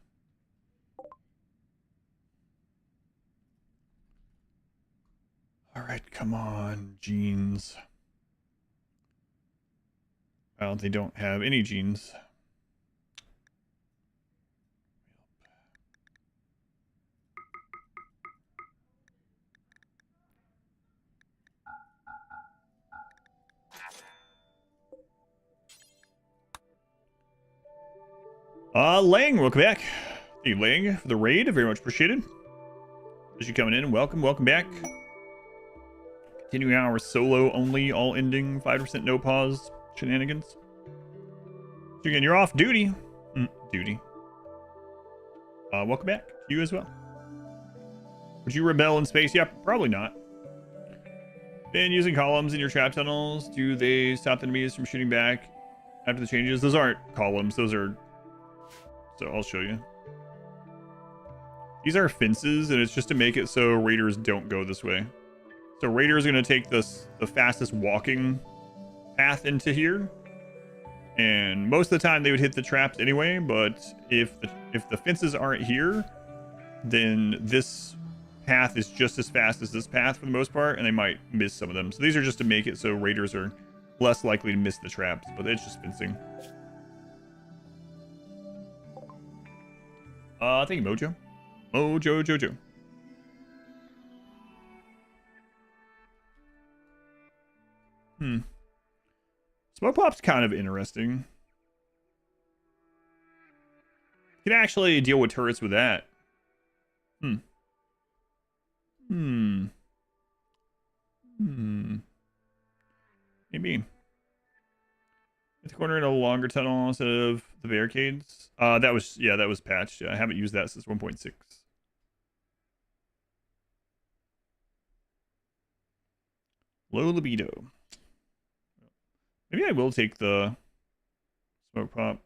All right, come on, genes. Well, they don't have any genes. Lang, welcome back. Thank you, Lang, for the raid. Very much appreciated. As you coming in, welcome back. Continuing our solo only, all ending, 5% no pause shenanigans. So again, you're off duty. Duty. Welcome back to you as well. Would you rebel in space? Yeah, probably not. Been using columns in your trap tunnels. Do they stop enemies from shooting back after the changes? Those aren't columns. Those are... So I'll show you. These are fences, and it's just to make it so raiders don't go this way. So raiders are going to take the fastest walking path into here. And most of the time they would hit the traps anyway, but if the fences aren't here, then this path is just as fast as this path for the most part, and they might miss some of them. So these are just to make it so raiders are less likely to miss the traps, but it's just fencing. Thank you, Mojo. Jojo. Smoke pop's kind of interesting. You can actually deal with turrets with that. Maybe. At the corner in a longer tunnel instead of the barricades. That was patched. I haven't used that since 1.6. Low libido. Maybe I will take the smoke pop.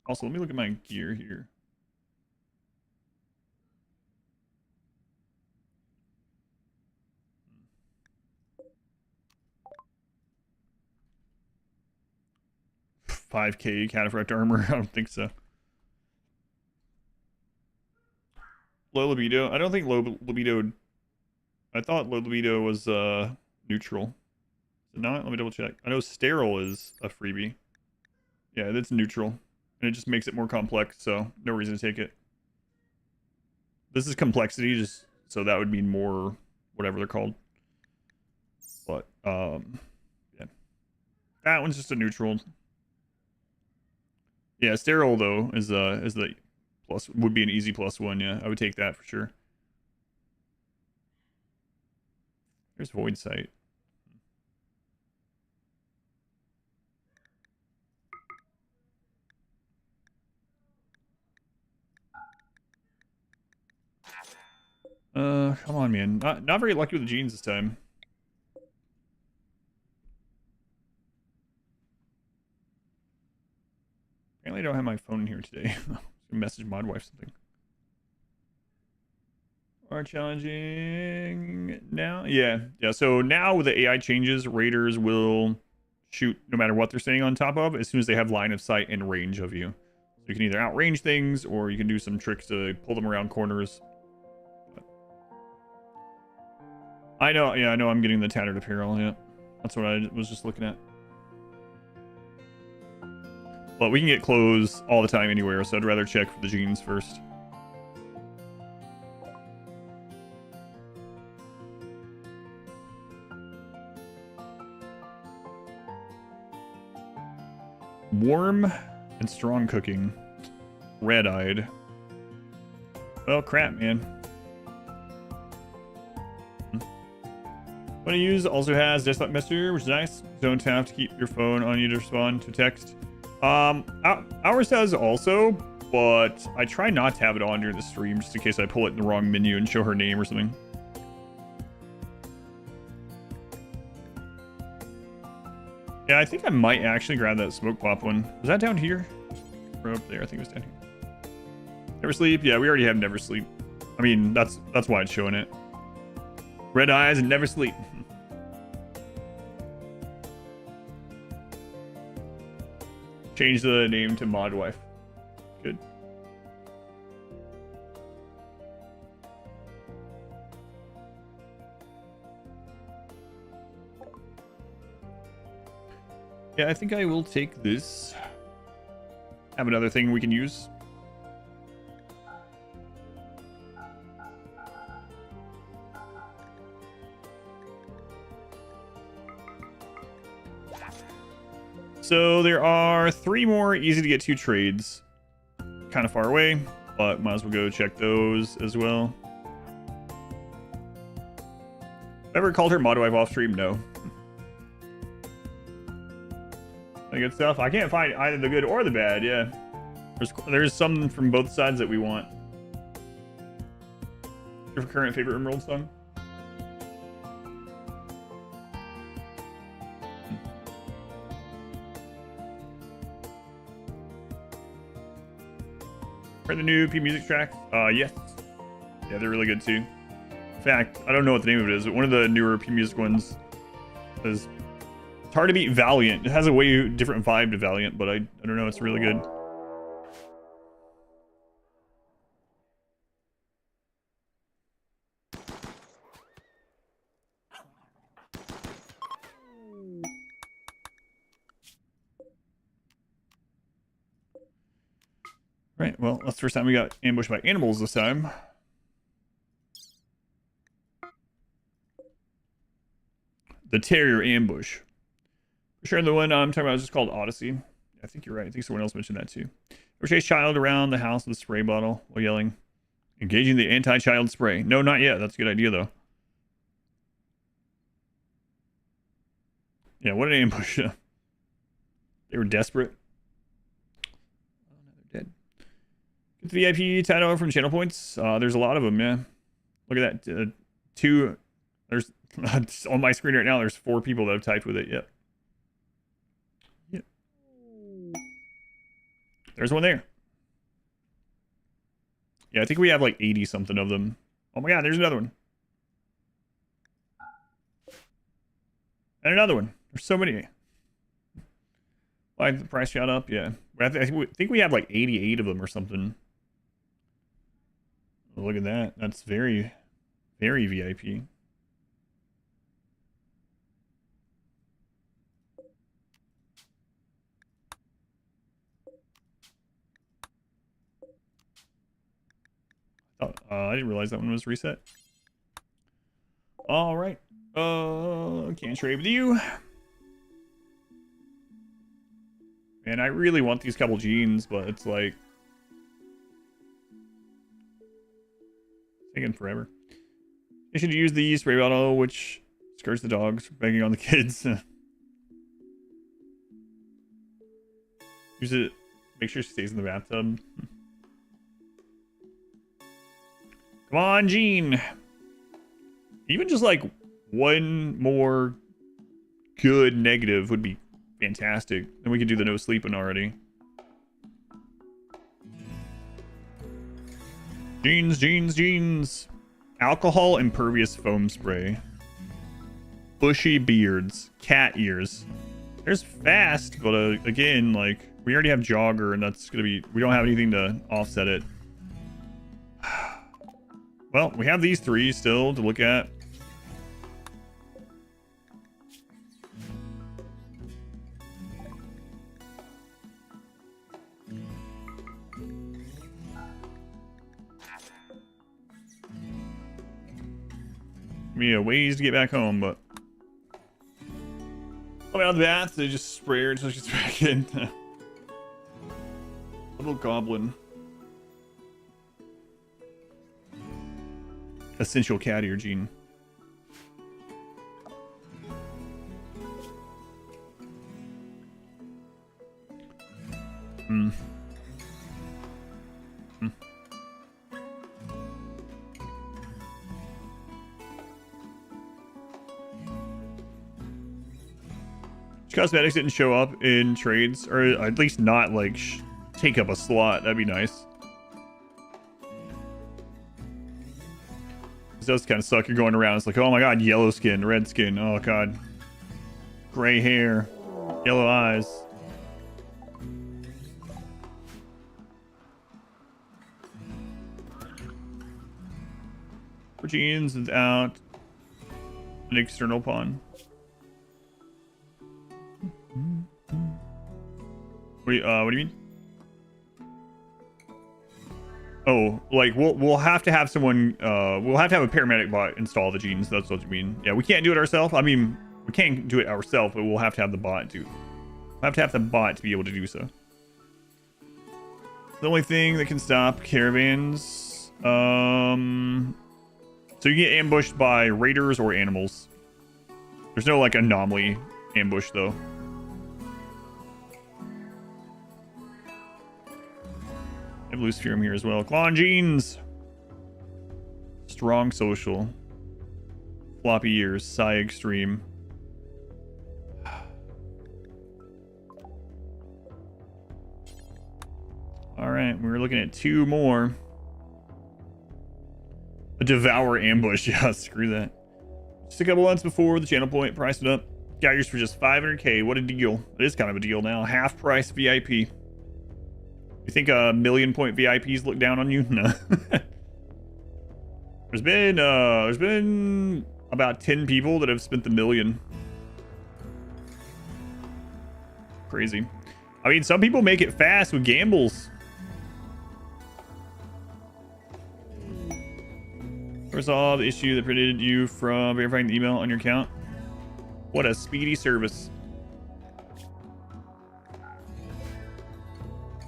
Also, let me look at my gear here. $5K cataphract armor. I don't think so. Low libido. I don't think low libido. I thought low libido was neutral. So now let me double check. I know sterile is a freebie. Yeah, that's neutral. And it just makes it more complex, so no reason to take it. This is complexity, just so that would mean more whatever they're called. But yeah. That one's just a neutral. Yeah, sterile though is the plus, would be an easy +1, yeah. I would take that for sure. There's void sight. Come on, man. Not very lucky with the genes this time. Apparently I don't have my phone here today. Message mod wife something. Are challenging now? Yeah. So now with the AI changes, raiders will shoot no matter what they're staying on top of as soon as they have line of sight and range of you. So you can either outrange things or you can do some tricks to pull them around corners. I know, yeah, I know I'm getting the tattered apparel, yeah. That's what I was just looking at. But we can get clothes all the time anywhere, so I'd rather check for the jeans first. Warm and strong cooking. Red-eyed. Well, crap, man. What I use also has desktop messenger, which is nice. Don't have to keep your phone on you to respond to text. Ours does also, but I try not to have it on during the stream just in case I pull it in the wrong menu and show her name or something. Yeah, I think I might actually grab that smoke pop one. Was that down here? Or up there? I think it was down here. Never sleep? Yeah, we already have never sleep. I mean, that's why it's showing it. Red eyes and never sleep. Change the name to Mod Wife. Good. Yeah, I think I will take this. Have another thing we can use. So there are 3 more easy to get to trades. Kind of far away, but might as well go check those as well. Ever called her Mod Wife off stream? No. Good stuff. I can't find either the good or the bad. Yeah, there's some from both sides that we want. Your current favorite RimWorld song? Heard the new P music tracks? Yes. Yeah, they're really good too. In fact, I don't know what the name of it is, but one of the newer P music ones is. It's hard to beat Valiant. It has a way different vibe to Valiant, but I don't know. It's really good. Right. Well, that's the first time we got ambushed by animals this time. The Terrier ambush. For sure, the one I'm talking about is just called Odyssey. I think you're right. I think someone else mentioned that too. Ever chase child around the house with a spray bottle while yelling, engaging the anti-child spray? No, not yet. That's a good idea, though. Yeah, what an ambush. They were desperate. Oh, no, they're dead. Get the VIP title from channel points. There's a lot of them, yeah. Look at that. 2. There's on my screen right now, there's 4 people that have typed with it. Yep. There's one there. Yeah, I think we have like 80 something of them. Oh my god, there's another one. And another one. There's so many. Why the price shot up? Yeah. I think we have like 88 of them or something. Oh, look at that. That's very, very VIP. Oh, I didn't realize that one was reset. All right. Can't trade with you. Man, I really want these couple jeans, but it's like taking forever. You should use the spray bottle, which scares the dogs from banging on the kids. Use it. Make sure she stays in the bathtub. Come on, Jean. Even just like one more good negative would be fantastic. Then we could do the no sleeping already. Jeans, jeans, jeans. Alcohol impervious foam spray. Bushy beards. Cat ears. There's fast, but again, like, we already have jogger, and that's gonna be... We don't have anything to offset it. Well, we have these three still to look at. Me a ways to get back home, but I'm out of the bath. They just spray her until she gets back in. Little goblin. Essential cat ear gene. Cosmetics didn't show up in trades, or at least not like take up a slot. That'd be nice. It does kind of suck. You're going around. It's like, oh my god, yellow skin, red skin. Oh god, gray hair, yellow eyes. For jeans without an external pawn. What do you mean? Oh, like we'll have to have someone we'll have to have a paramedic bot install the genes. That's what you mean. Yeah, we can't do it ourselves. I mean, we can't do it ourselves, but we'll have to have the bot do. We'll have to have the bot to be able to do so. The only thing that can stop caravans, so you get ambushed by raiders or animals. There's no like anomaly ambush though. I have loose fume here as well. Clon jeans. Strong social. Floppy ears. Psy extreme. Alright, we're looking at two more. A devour ambush. Yeah, screw that. Just a couple months before the channel point, priced it up. Got yours for just 500k. What a deal. It is kind of a deal now. Half price VIP. You think a million point VIPs look down on you? No. There's been about 10 people that have spent the million. Crazy. I mean, some people make it fast with gambles. Resolve the issue that prevented you from verifying the email on your account. What a speedy service.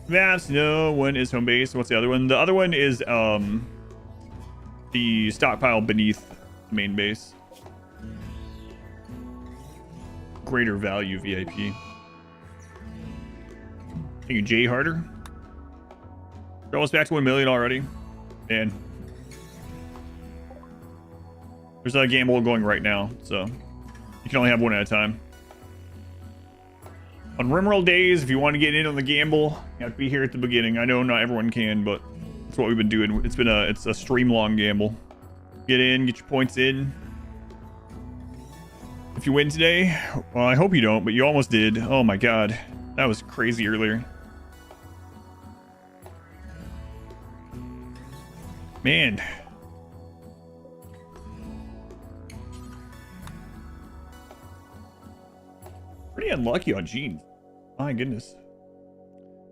Maps, no. One is home base. What's the other one? The other one is the stockpile beneath the main base. Greater value VIP. Thank you, Jay Harder. We're almost back to 1 million already. Man. There's a gamble going right now, so you can only have one at a time. On RimWorld days, if you want to get in on the gamble, you have to be here at the beginning. I know not everyone can, but that's what we've been doing. It's a stream long gamble. Get in, get your points in. If you win today, well, I hope you don't, but you almost did. Oh my god, that was crazy earlier. Man. Pretty unlucky on jeans. My goodness.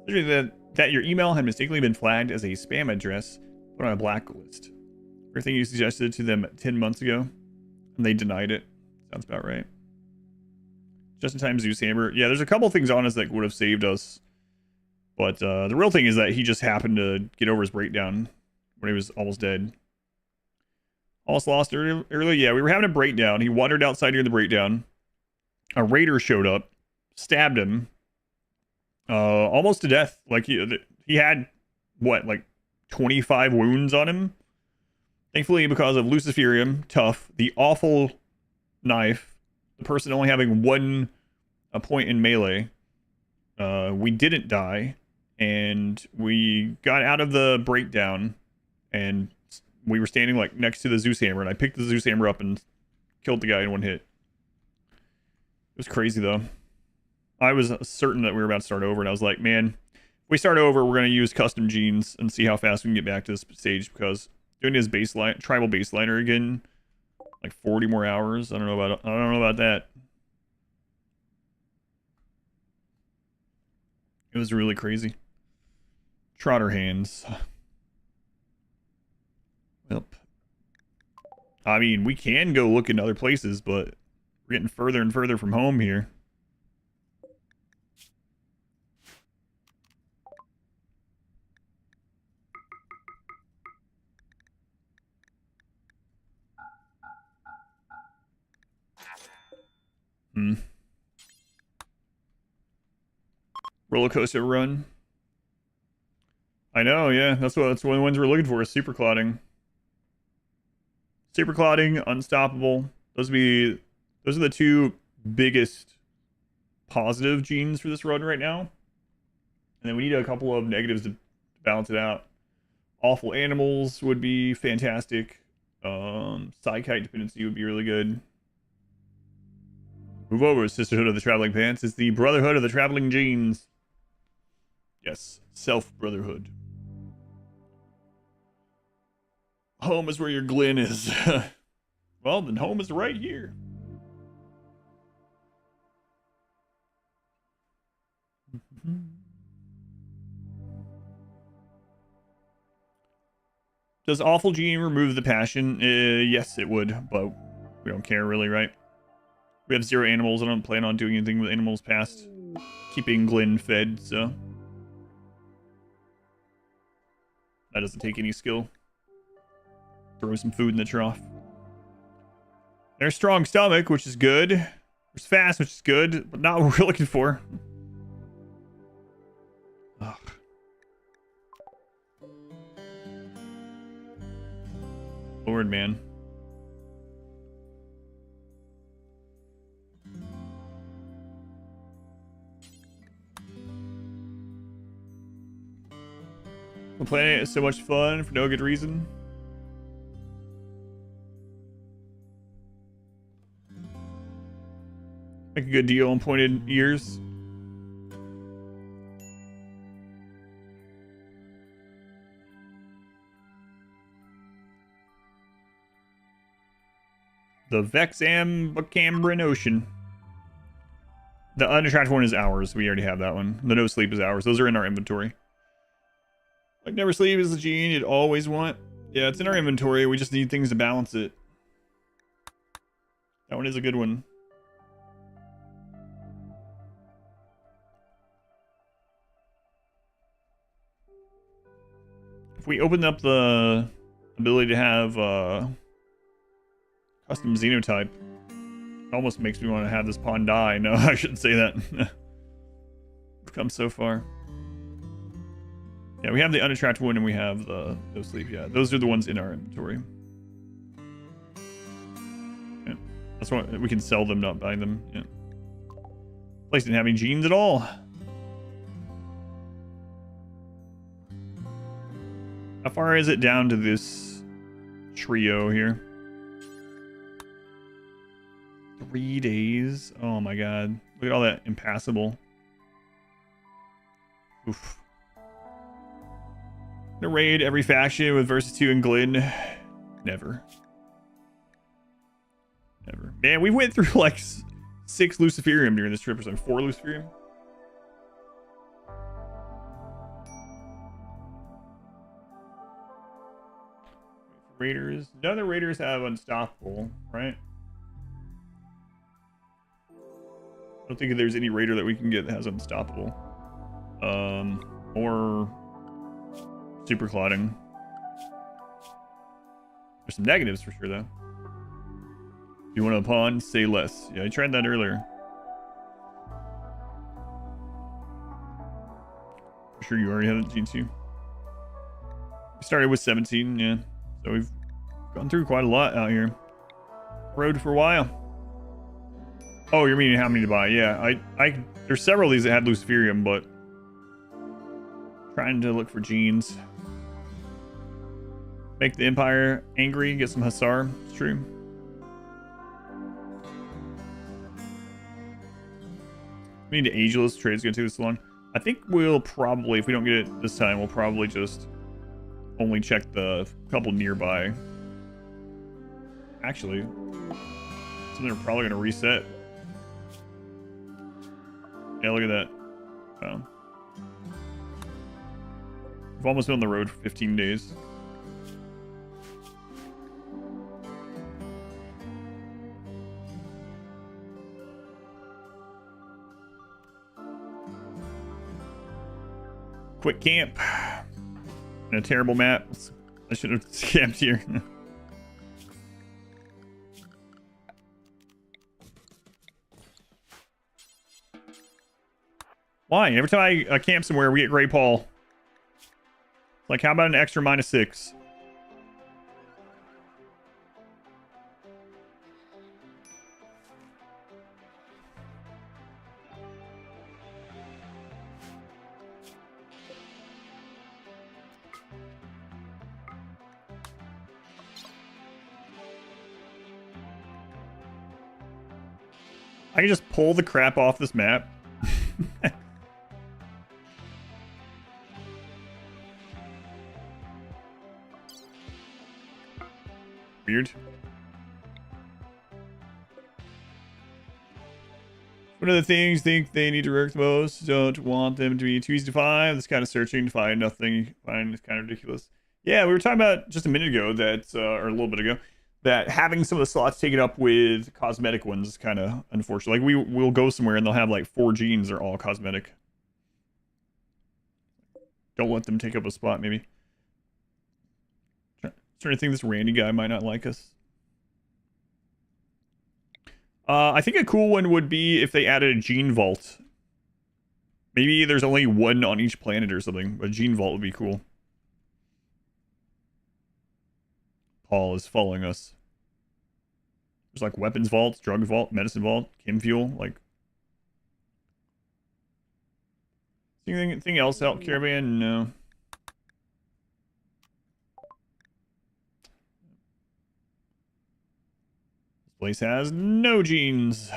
That your email had mistakenly been flagged as a spam address, put on a blacklist. Everything you suggested to them 10 months ago, and they denied it. Sounds about right. Just in time Zeus Hammer. Yeah, there's a couple things on us that would have saved us. But the real thing is that he just happened to get over his breakdown when he was almost dead. Almost lost earlier. Yeah, we were having a breakdown. He wandered outside during the breakdown. A raider showed up, stabbed him, almost to death. Like he had what, like 25 wounds on him. Thankfully, because of Luciferium, tough, the awful knife, the person only having one point in melee, we didn't die, and we got out of the breakdown and we were standing like next to the Zeus hammer, and I picked the Zeus hammer up and killed the guy in one hit. It was crazy though. I was certain that we were about to start over, and I was like, man, if we start over, we're gonna use custom genes and see how fast we can get back to this stage, because doing his baseline tribal baseliner again, like 40 more hours. I don't know about that. It was really crazy. Trotter hands. Well, I mean, we can go look in other places, but we're getting further and further from home here. Roller coaster run. I know, yeah. That's one of the ones we're looking for, is super clotting. Super clotting, unstoppable. Those are the two biggest positive genes for this run right now. And then we need a couple of negatives to balance it out. Awful animals would be fantastic. Psykite dependency would be really good. Move over, Sisterhood of the Traveling Pants. It's the Brotherhood of the Traveling Genes. Yes, self-brotherhood. Home is where your Glen is. Well, then home is right here. Does Awful Gene remove the passion? Yes, it would, but we don't care really, right? We have 0 animals. I don't plan on doing anything with animals past keeping Glen fed, so that doesn't take any skill. Throw some food in the trough. There's strong stomach, which is good. There's fast, which is good, but not what we're looking for. Ugh. Lord, man. The planet is so much fun for no good reason. Make a good deal on pointed ears. The Vexambacambrin Ocean. The unattractive one is ours. We already have that one. The no sleep is ours. Those are in our inventory. Like never sleep is the gene you'd always want. Yeah, it's in our inventory. We just need things to balance it. That one is a good one. If we open up the ability to have custom xenotype, it almost makes me want to have this pawn die. No, I shouldn't say that. We've come so far. Yeah, we have the unattractive one and we have the no sleep. Yeah, those are the ones in our inventory. Yeah, that's why we can sell them, not buy them. Yeah. Place didn't have any genes at all. How far is it down to this trio here? 3 days. Oh my god. Look at all that impassable. Oof. Gonna raid every faction with Versus 2 and Glen. Never. Never. Man, we went through like 6 Luciferium during this trip or something. 4 Luciferium. Raiders. None of the raiders have unstoppable, right? I don't think there's any raider that we can get that has unstoppable. Or super clotting. There's some negatives for sure though. If you want a pawn, say less. Yeah, I tried that earlier. I'm sure you already have the G2. We started with 17, yeah. So we've gone through quite a lot out here. Rode for a while. Oh, you're meaning how many to buy? Yeah, there's several of these that had Luciferium, but trying to look for genes. Make the Empire angry, get some Hussar. It's true. We need to ageless. Trade's gonna take this long. I think we'll probably, if we don't get it this time, we'll probably just only check the couple nearby. Actually, so they're probably gonna reset. Yeah, look at that. Oh. We've almost been on the road for 15 days. Quick camp. And a terrible map. I should have camped here. Why? Every time I camp somewhere, we get Grey Paul. Like, how about an extra -6? I can just pull the crap off this map. Weird. One of the things think they need to work the most. Don't want them to be too easy to find. This kind of searching to find nothing. Find is kind of ridiculous. Yeah, we were talking about just a minute ago that, or a little bit ago, that having some of the slots taken up with cosmetic ones is kind of unfortunate. Like, we'll go somewhere and they'll have like 4 genes that are all cosmetic. Don't let them take up a spot, maybe. Trying to think this Randy guy might not like us. I think a cool one would be if they added a gene vault. Maybe there's only one on each planet or something. A gene vault would be cool. Paul is following us. There's like weapons vaults, drug vault, medicine vault, chem fuel. Like, anything else out caravan? No. This place has no genes.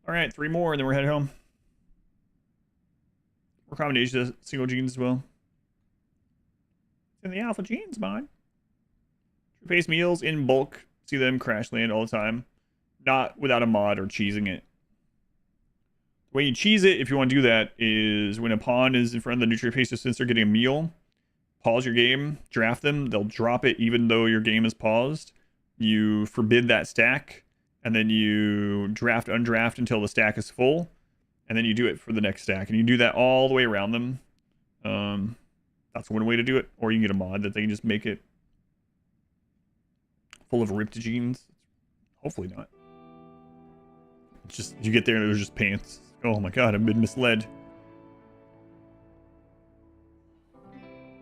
All right, 3 more, and then we're headed home. More combinations of single genes as well. In the alpha genes, mine. Face meals in bulk. See them crash land all the time. Not without a mod or cheesing it. The way you cheese it, if you want to do that, is when a pawn is in front of the nutrient paste since they're getting a meal, pause your game, draft them. They'll drop it even though your game is paused. You forbid that stack, and then you draft, undraft until the stack is full. And then you do it for the next stack. And you do that all the way around them. That's one way to do it. Or you can get a mod that they can just make it full of ripped genes. Hopefully not. It's just, you get there and there's just pants. Oh my god, I've been misled.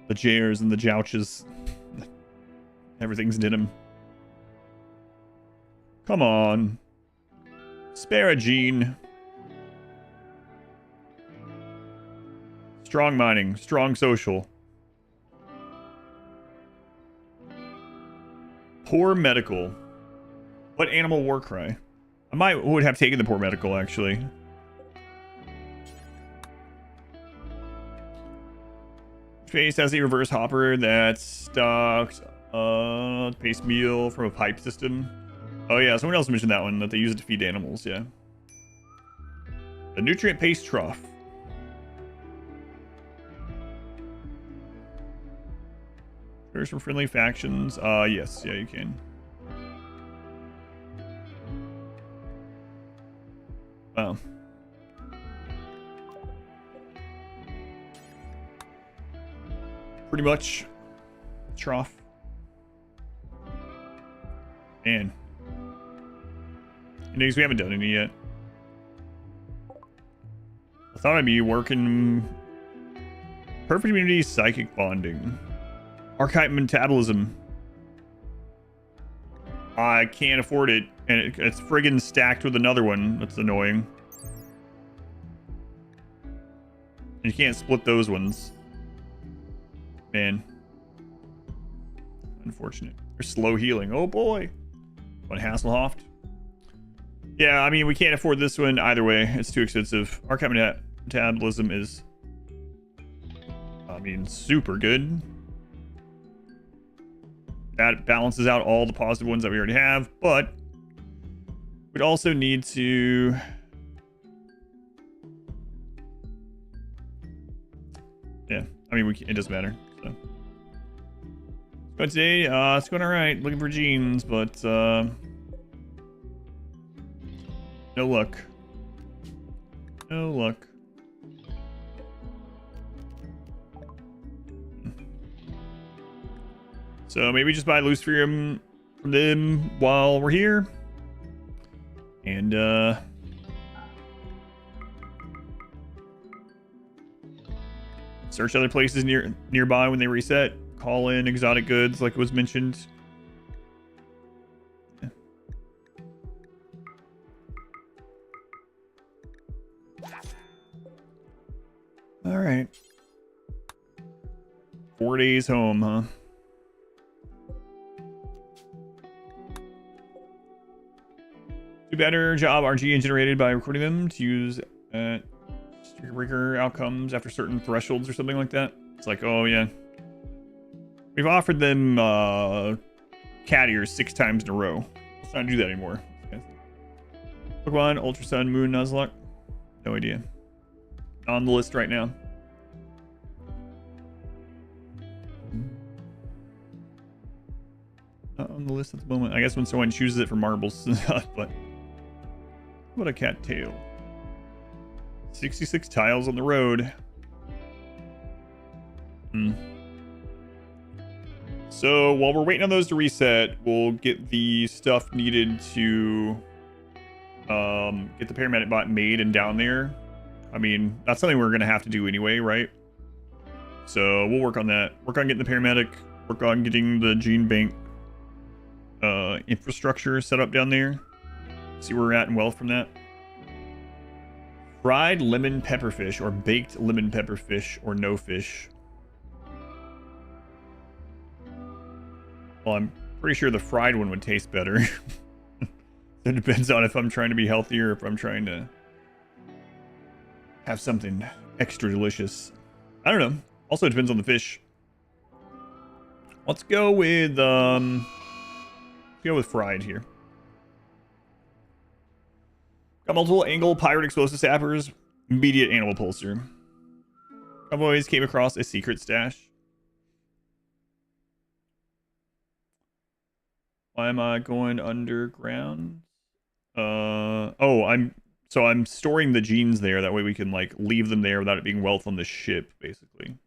The Jers and the Jouches. Everything's denim. Come on. Spare a gene. Strong mining, strong social. Poor medical. What animal war cry? I would have taken the poor medical, actually. Face has a reverse hopper that stocks paste meal from a pipe system. Oh yeah, someone else mentioned that one, that they use it to feed animals, yeah. The nutrient paste trough. From friendly factions. Yes, yeah, you can. Wow. Pretty much. Trough. Man. Niggas, we haven't done any yet. I thought I'd be working. Perfect immunity, psychic bonding. Archetype metabolism. I can't afford it, and it's friggin' stacked with another one. That's annoying. And you can't split those ones. Man. Unfortunate. They're slow healing. Oh boy. One Hasselhoff. Yeah, I mean, we can't afford this one either way. It's too expensive. Archive metabolism is, I mean, super good. That balances out all the positive ones that we already have, but we'd also need to... Yeah, I mean, it doesn't matter. So. But today, it's going all right. Looking for genes, but no luck. No luck. So maybe just buy Livestream from them while we're here. And search other places nearby when they reset. Call in exotic goods like it was mentioned. Yeah. All right. 4 days home, huh? Do better job RG generated by recording them to use rigor outcomes after certain thresholds or something like that. It's like, oh yeah. We've offered them cat ears 6 times in a row. Let's not do that anymore. Pokemon, Ultra Sun, Moon, Nuzlocke. No idea. On the list right now. Not on the list at the moment. I guess when someone chooses it for marbles. But what a cat tail. 66 tiles on the road. So while we're waiting on those to reset, we'll get the stuff needed to get the paramedic bot made and down there. I mean, that's something we're going to have to do anyway, right? So we'll work on that. Work on getting the paramedic. Work on getting the gene bank infrastructure set up down there. See where we're at in wealth from that. Fried lemon pepper fish or baked lemon pepper fish or no fish. Well, I'm pretty sure the fried one would taste better. It depends on if I'm trying to be healthy or if I'm trying to have something extra delicious. I don't know. Also, it depends on the fish. Let's go with fried here. Got multiple angle pirate explosive sappers, immediate animal pulser. Convoys came across a secret stash. Why am I going underground? I'm storing the genes there. That way we can like leave them there without it being wealth on the ship, basically. And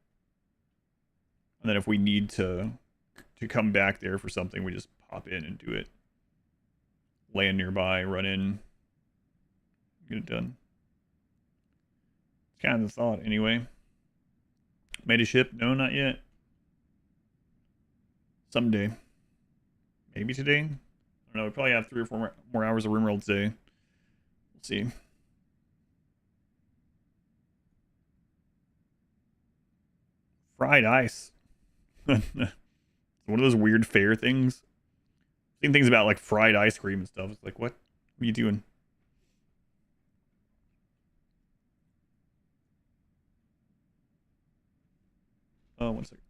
then if we need to come back there for something, we just pop in and do it. Land nearby, run in, get it done. It's kind of the thought, anyway. Made a ship? No, not yet. Someday. Maybe today? I don't know. We probably have 3 or 4 more hours of RimWorld today. We'll see. Fried ice. One of those weird fair things. I've seen things about like fried ice cream and stuff. It's like, what are you doing? Oh, 1 second.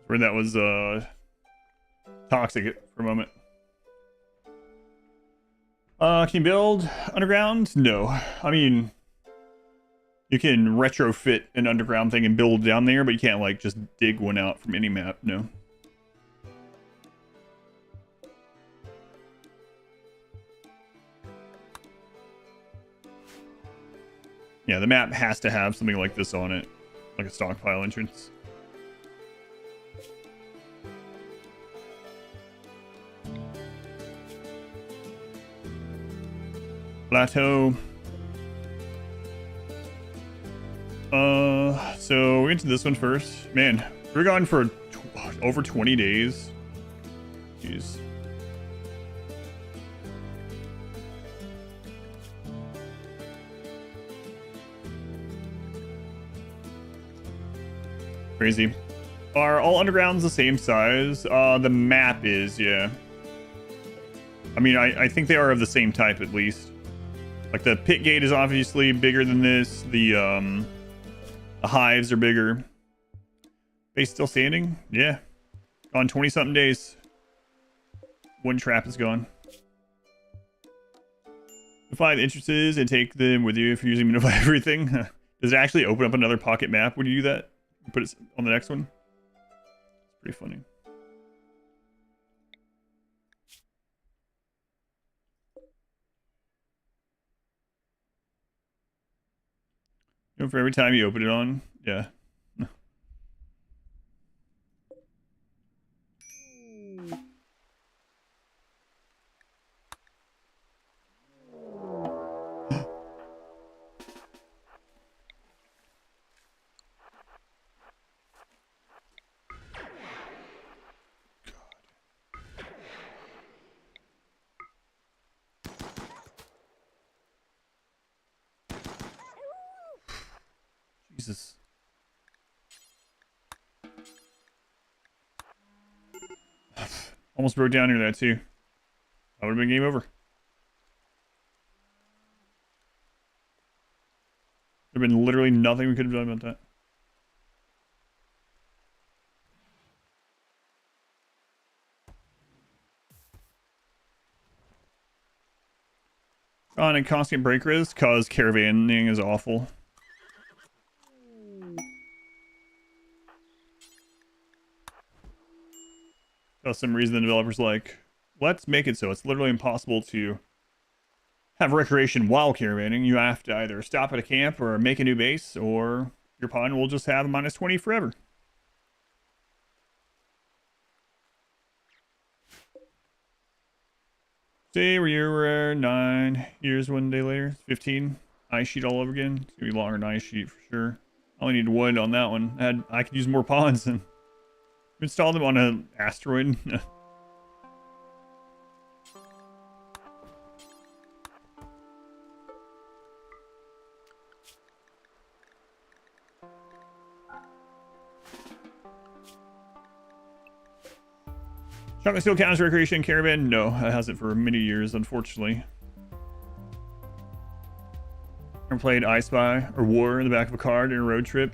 Where that was toxic for a moment. Can you build underground? No. I mean, you can retrofit an underground thing and build down there, but you can't like just dig one out from any map. No. Yeah, the map has to have something like this on it, like a stockpile entrance. Plateau. So we're into this one first. Man, we're gone for over 20 days. Jeez. Crazy. Are all undergrounds the same size? The map is, yeah. I mean, I think they are of the same type at least. Like the pit gate is obviously bigger than this. The hives are bigger. Base still standing? Yeah. On 20-something days. One trap is gone. Notify the entrances and take them with you if you're using Notify everything. Does it actually open up another pocket map when you do that? Put it on the next one? It's pretty funny. You know, for every time you open it on, yeah. Jesus. Almost broke down near that too. That would have been game over. There would have been literally nothing we could have done about that. On a constant break risk, cause caravanning is awful. For some reason the developers like, let's make it so it's literally impossible to have recreation while caravanning. You have to either stop at a camp or make a new base, or your pawn will just have a -20 forever. See where you were 9 years, 1 day later, 15. Ice sheet all over again. It's gonna be longer than ice sheet for sure. I only need wood on that one. I could use more pawns and install them on an asteroid. Shotgun still counts recreation caravan? No, it hasn't for many years, unfortunately. Ever played I Spy or War in the back of a car during a road trip?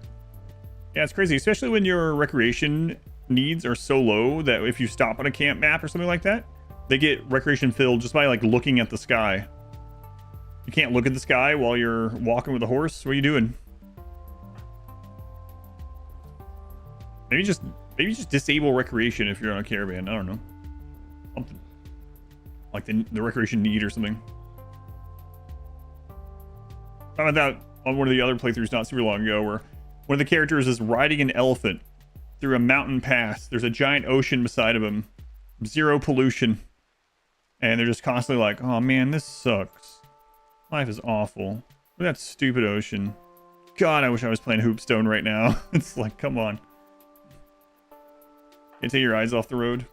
Yeah, it's crazy, especially when your recreation needs are so low that if you stop on a camp map or something like that, they get recreation filled just by like looking at the sky. You can't look at the sky while you're walking with a horse. What are you doing? Maybe just disable recreation if you're on a caravan. I don't know. Something like the recreation need or something. How about that on one of the other playthroughs not super long ago where one of the characters is riding an elephant through a mountain pass. There's a giant ocean beside of him. Zero pollution. And they're just constantly like, oh man, this sucks. Life is awful. Look at that stupid ocean. God, I wish I was playing Hoopstone right now. It's like, come on. Can't take your eyes off the road.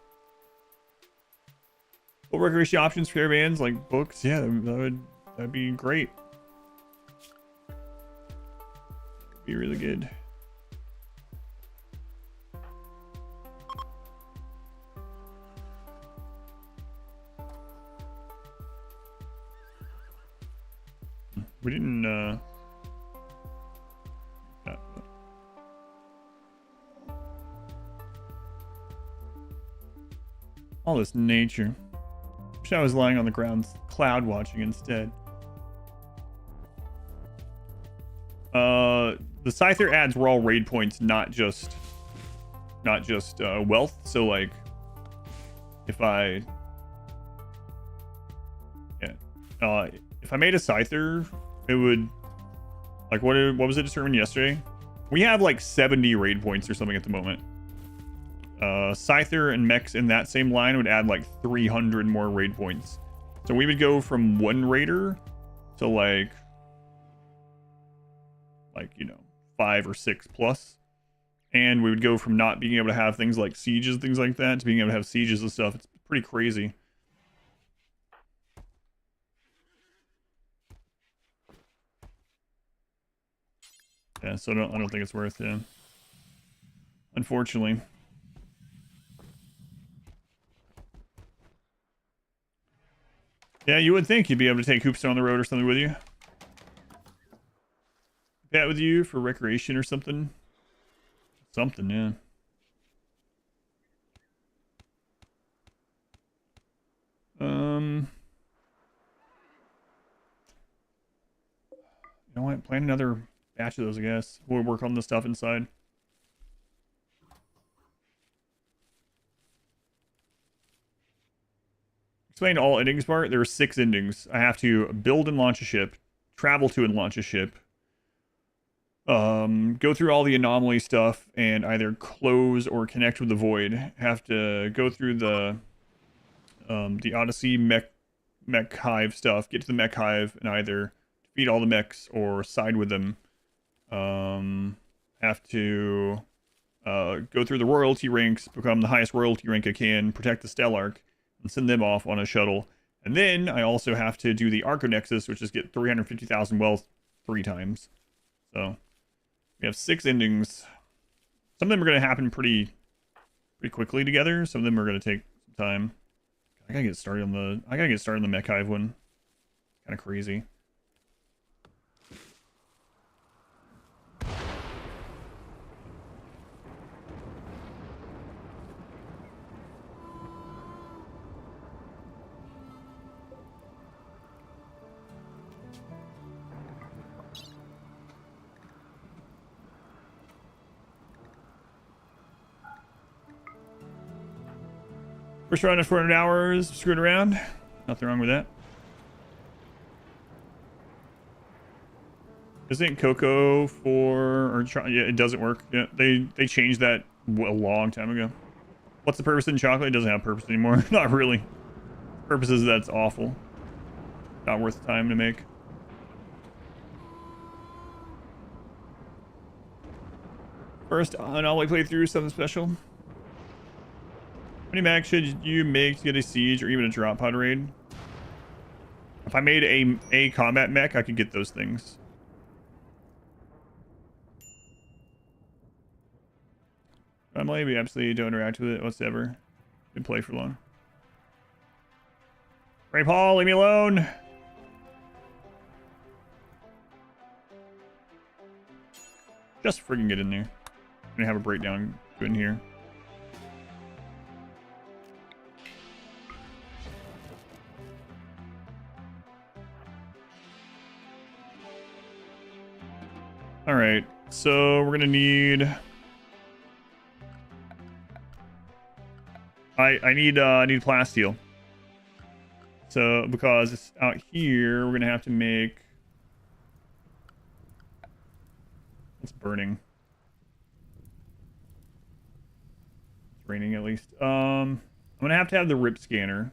What recreation options for caravans, like books? Yeah, that'd be great. That'd be really good. We didn't All this nature. Wish I was lying on the ground cloud watching instead. The Scyther adds raw raid points, not just wealth. So like, if I made a Scyther, it would, like, what was it determined yesterday? We have like 70 raid points or something at the moment. Scyther and mechs in that same line would add like 300 more raid points. So we would go from 1 raider to like, you know, 5 or 6 plus. And we would go from not being able to have things like sieges, things like that, to being able to have sieges and stuff. It's pretty crazy. Yeah, so I don't think it's worth it. Unfortunately. Yeah, you would think you'd be able to take Hoopster on the road or something with you. That with you for recreation or something. Something, yeah. You know what? Plan another batch of those, I guess. We'll work on the stuff inside. Explain all endings part. There are 6 endings. I have to build and launch a ship, travel to and launch a ship, go through all the anomaly stuff, and either close or connect with the void. Have to go through the Odyssey mech hive stuff, get to the mech hive, and either defeat all the mechs or side with them. Have to go through the royalty ranks, become the highest royalty rank I can, protect the Stellarch, and send them off on a shuttle. And then I also have to do the Arco Nexus, which is get 350,000 wealth 3 times. So we have 6 endings. Some of them are going to happen pretty quickly together. Some of them are going to take some time. I gotta get started on the mech hive one. Kind of crazy. First round of 400 hours, screwed around. Nothing wrong with that. Isn't Coco yeah, it doesn't work. Yeah, they changed that a long time ago. What's the purpose in chocolate? It doesn't have purpose anymore. Not really. Purposes, that's awful. Not worth the time to make. First anomaly playthrough, something special. How many max should you make to get a siege or even a drop pod raid? If I made a combat mech, I could get those things. Anomaly, we absolutely don't interact with it whatsoever. Didn't play for long. Ray Paul, leave me alone. Just friggin' get in there. I'm gonna have a breakdown in here. All right, so we're gonna need. I need plasteel. So because it's out here, we're gonna have to make. It's burning. It's raining at least. I'm gonna have to have the rip scanner.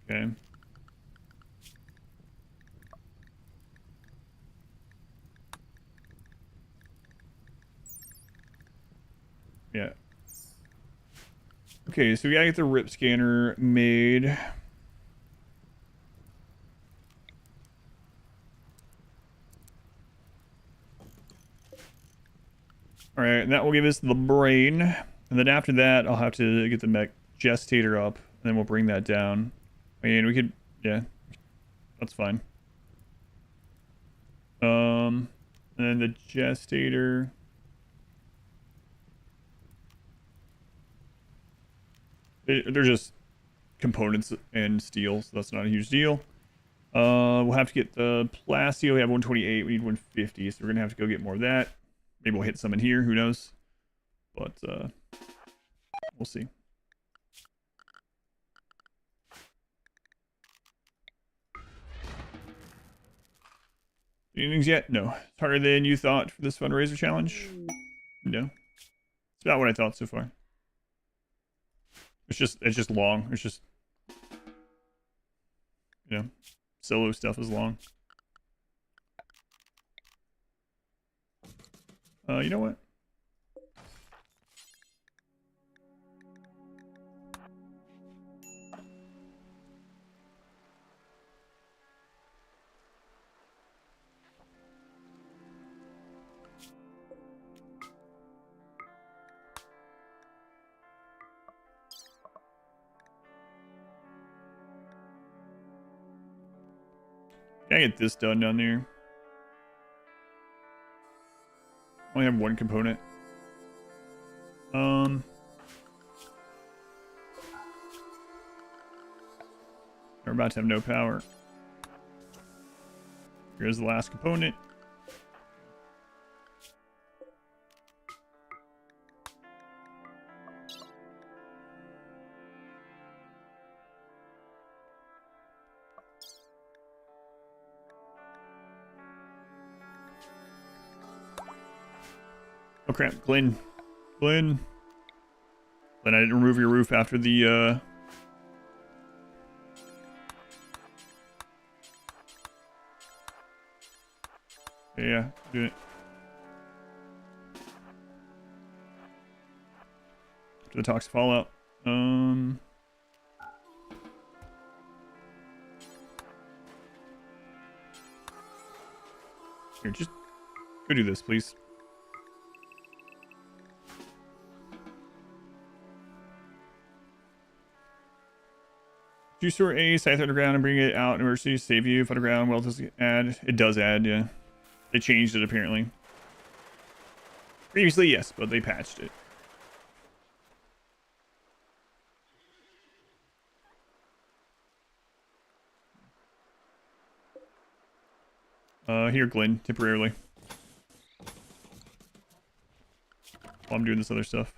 Okay. Yeah. Okay, so we gotta get the rip scanner made. Alright, and that will give us the brain. And then after that, I'll have to get the mech gestator up, and then we'll bring that down. I mean, we could, yeah, that's fine. And then the gestator. They're just components and steel, so that's not a huge deal. We'll have to get the plasteel. We have 128. We need 150, so we're gonna have to go get more of that. Maybe we'll hit some in here. Who knows? But we'll see. Innings yet? No. It's harder than you thought for this fundraiser challenge. No. It's about what I thought so far. It's just long. It's just, you know, solo stuff is long. You know what? Can I get this done down there? Only have one component. We're about to have no power. Here's the last component. Oh crap, Glenn, I didn't remove your roof after the yeah, do it. After the toxic fallout. Here, just go do this, please. Do you store a scythe underground and bring it out in emergency to save you if underground well does add? It does add, yeah. They changed it apparently. Previously, yes, but they patched it. Here, Glenn, temporarily. While I'm doing this other stuff.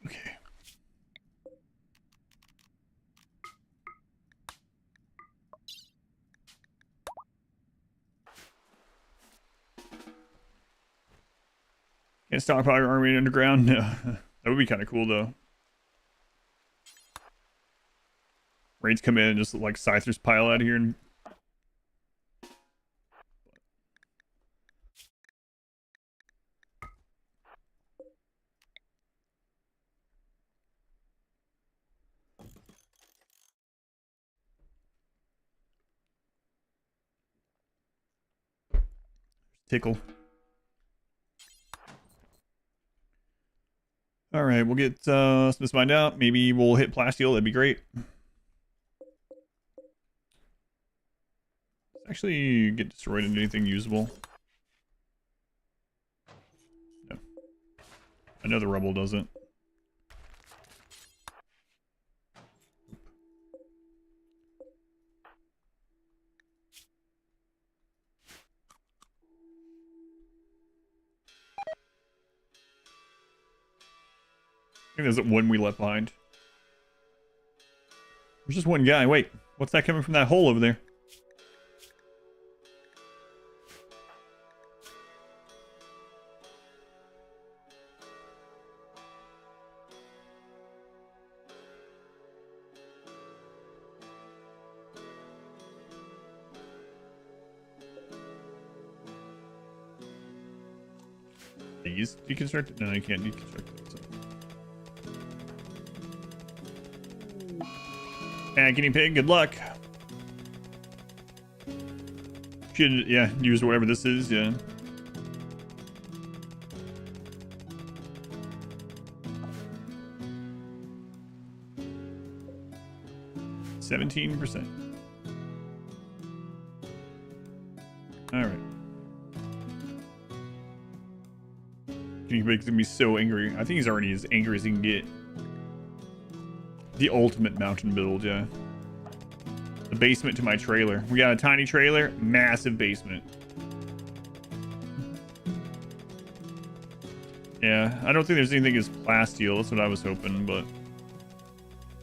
Okay. Can't stockpile your army underground? No. That would be kind of cool, though. Raids come in and just like scythers pile out of here and... Tickle. All right, we'll get let's find out. Maybe we'll hit plasteel. That'd be great. Actually, get destroyed into anything usable. No. I know the rubble doesn't. I think there's one we left behind. There's just one guy. Wait, what's that coming from that hole over there? These deconstruct? No, you can't deconstruct it. So. Guinea pig, good luck. Should, yeah, use whatever this is, yeah. 17%. All right. He makes me so angry. I think he's already as angry as he can get. The ultimate mountain build, yeah. The basement to my trailer. We got a tiny trailer, massive basement. Yeah, I don't think there's anything as plasteel. That's what I was hoping, but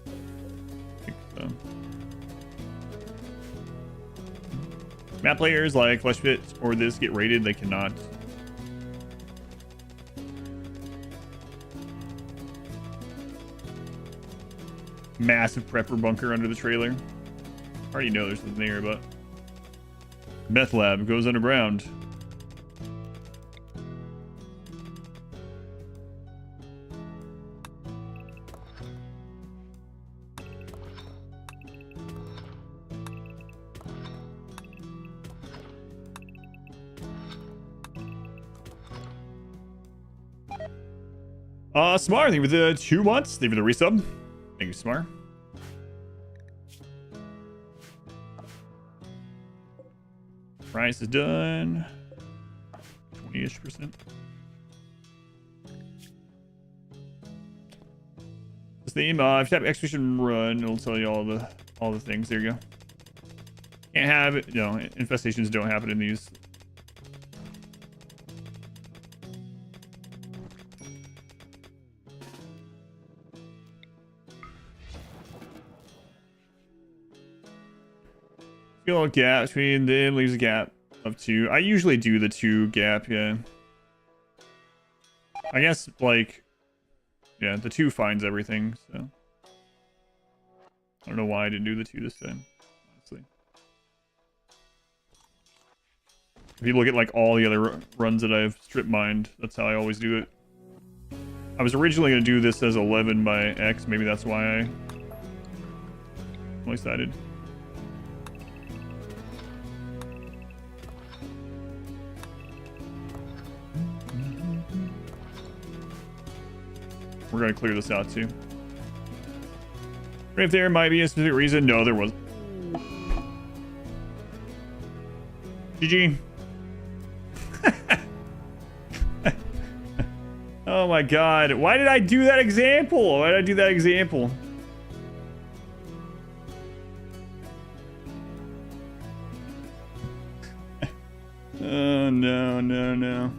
I think so. Map players like Flesh Pit or this get rated, they cannot. Massive prepper bunker under the trailer. I already know there's something there, but Meth Lab goes underground. Smar, thank you for the 2 months. Thank you for the resub. Thank you, Smar. Price is done. 20-ish%. This theme, if you tap Expedition Run, it'll tell you all the things. There you go. Can't have it, you know, infestations don't happen in these. Little gap between them leaves a gap of 2. I usually do the 2 gap, yeah. I guess, like, yeah, the 2 finds everything, so. I don't know why I didn't do the 2 this time, honestly. If you look at, like, all the other runs that I've strip mined, that's how I always do it. I was originally going to do this as 11 by X, maybe that's why I'm excited. We're going to clear this out, too. If there might be a specific reason, no, there wasn't. GG. Oh my god. Why did I do that example? Why did I do that example? Oh, no, no, no.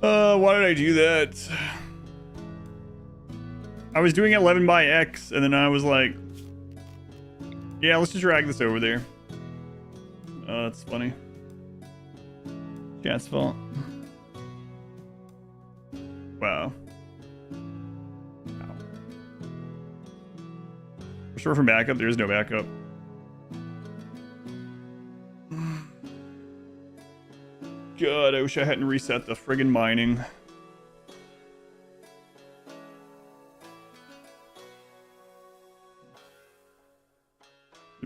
Why did I do that? I was doing 11 by X, and then I was like, yeah, let's just drag this over there. Oh, that's funny. Chat's fault. Wow. For sure from backup, there is no backup. God, I wish I hadn't reset the friggin' mining.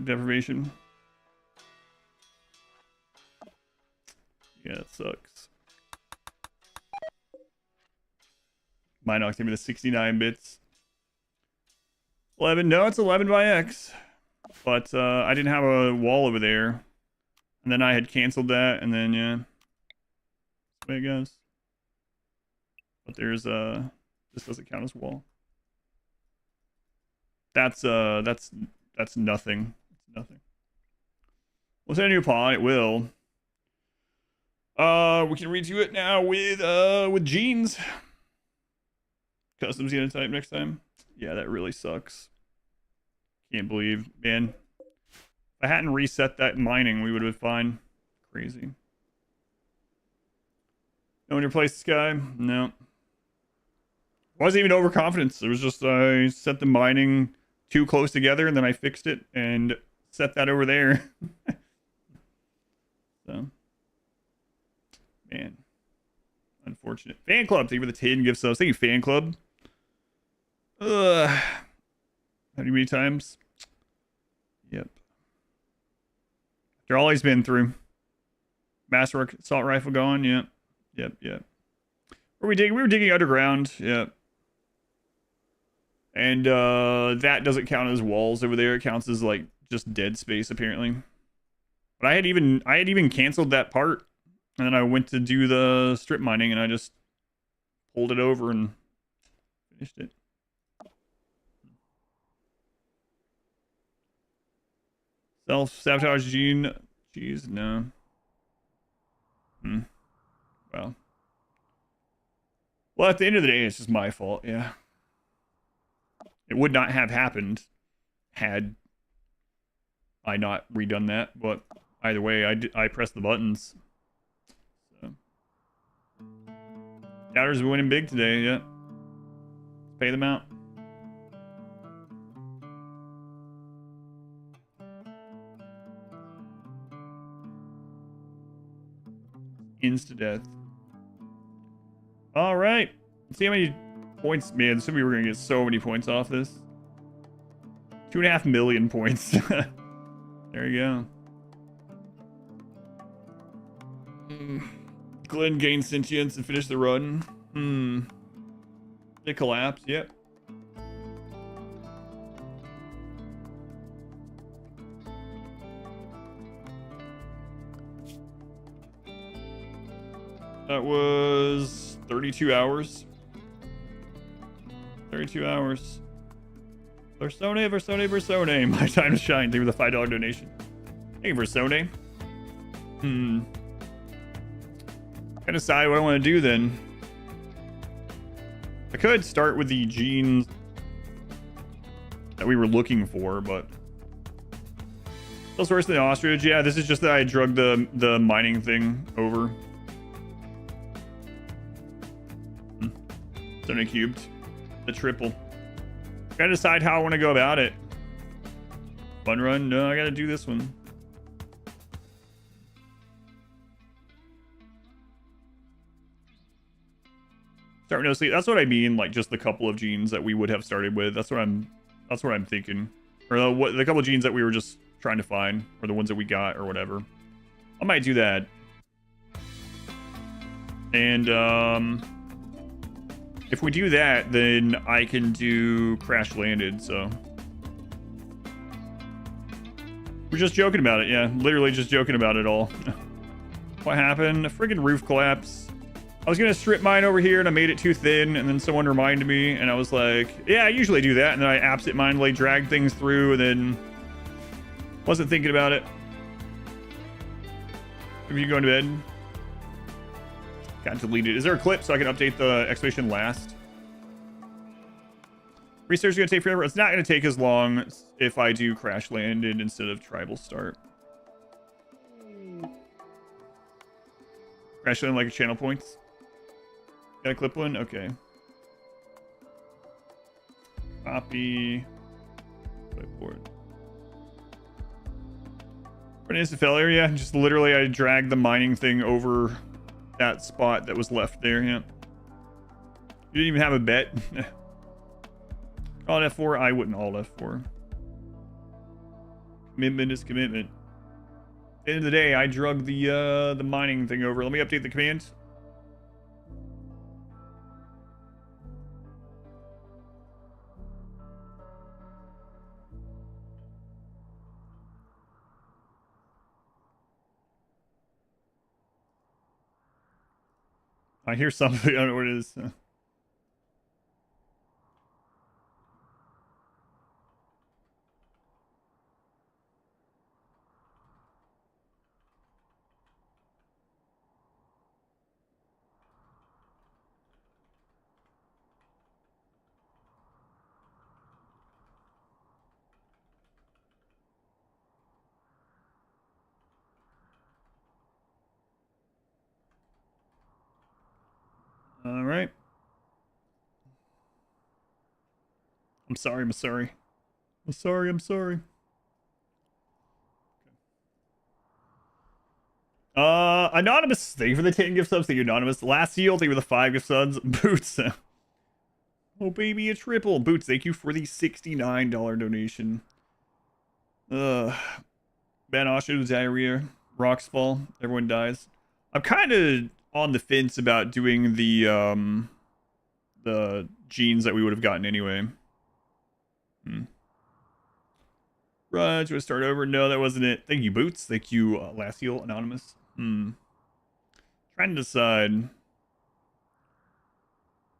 Deprivation. Yeah, it sucks. Minox gave me the 69 bits. 11, no, it's 11 by X. But I didn't have a wall over there. And then I had canceled that, and then, yeah. That's the way it goes. But there's, this doesn't count as wall. That's nothing. It's nothing. We'll set a new pawn, it will. We can redo it now with jeans. Custom xenotype next time. Yeah, that really sucks. Can't believe, man. If I hadn't reset that mining, we would have been fine. Crazy. No one replaced this guy? No. Wasn't even overconfidence. It was just I set the mining too close together, and then I fixed it and set that over there. So, man, unfortunate. Fan club, thank you for the 10 gift subs. Thank you, fan club. How many times? Yep. After all he's been through. Masterwork assault rifle going. Yep. Yep. Yep. Where we digging? We were digging underground. Yep. And that doesn't count as walls over there. It counts as like just dead space apparently. But I had even canceled that part, and then I went to do the strip mining, and I just pulled it over and finished it. Self-sabotage gene. Jeez, no. Well. Well, at the end of the day, it's just my fault, yeah. It would not have happened had I not redone that, but either way, I pressed the buttons. So. Doubters are winning big today, yeah. Pay them out. Insta-death. All right. Let's see how many points. Man, this we were going to get so many points off this. 2.5 million points. There you go. Glenn gained sentience and finished the run. It collapsed. Yep. That was 32 hours. 32 hours. Versone, Versone, Versone. My time to shine. Thank you for the $5 donation. Thank you, Versone. Gotta decide what I want to do then. I could start with the genes that we were looking for, but still worse than the ostrich. Yeah, this is just that I drug the mining thing over. Sony cubed. The triple. Gotta decide how I want to go about it. Fun run? No, I gotta do this one. Start no sleep. That's what I mean. Like just the couple of genes that we would have started with. That's what I'm thinking. Or the couple of genes that we were just trying to find, or the ones that we got, or whatever. I might do that. And if we do that, then I can do crash landed, so. We're just joking about it, yeah. Literally just joking about it all. What happened? A friggin' roof collapse. I was gonna strip mine over here and I made it too thin, and then someone reminded me, and I was like, yeah, I usually do that, and then I absent-mindedly dragged things through, and then wasn't thinking about it. Are you going to bed? Got deleted. Is there a clip so I can update the exclamation last? Research is going to take forever. It's not going to take as long if I do crash landed instead of tribal start. Crash landed like a channel points. Got a clip one? Okay. Copy. Clipboard. For an instant failure, yeah. Just literally I dragged the mining thing over that spot that was left there, yeah. You didn't even have a bet. Alt F4, I wouldn't alt F4. Commitment is commitment. At the end of the day, I drug the mining thing over. Let me update the command. I hear something. I don't know what it is. All right. I'm sorry. I'm sorry. I'm sorry. I'm sorry. Anonymous, thank you for the 10 gift subs. Thank you, Anonymous. Last Seal, thank you for the 5 gift subs. Boots. Oh, baby, a triple. Boots, thank you for the $69 donation. Bad Osho, diarrhea, rocks fall, everyone dies. I'm kind of on the fence about doing the genes that we would have gotten anyway. Run, should we start over? No, that wasn't it. Thank you, Boots. Thank you, Lassiel Anonymous. Trying to decide.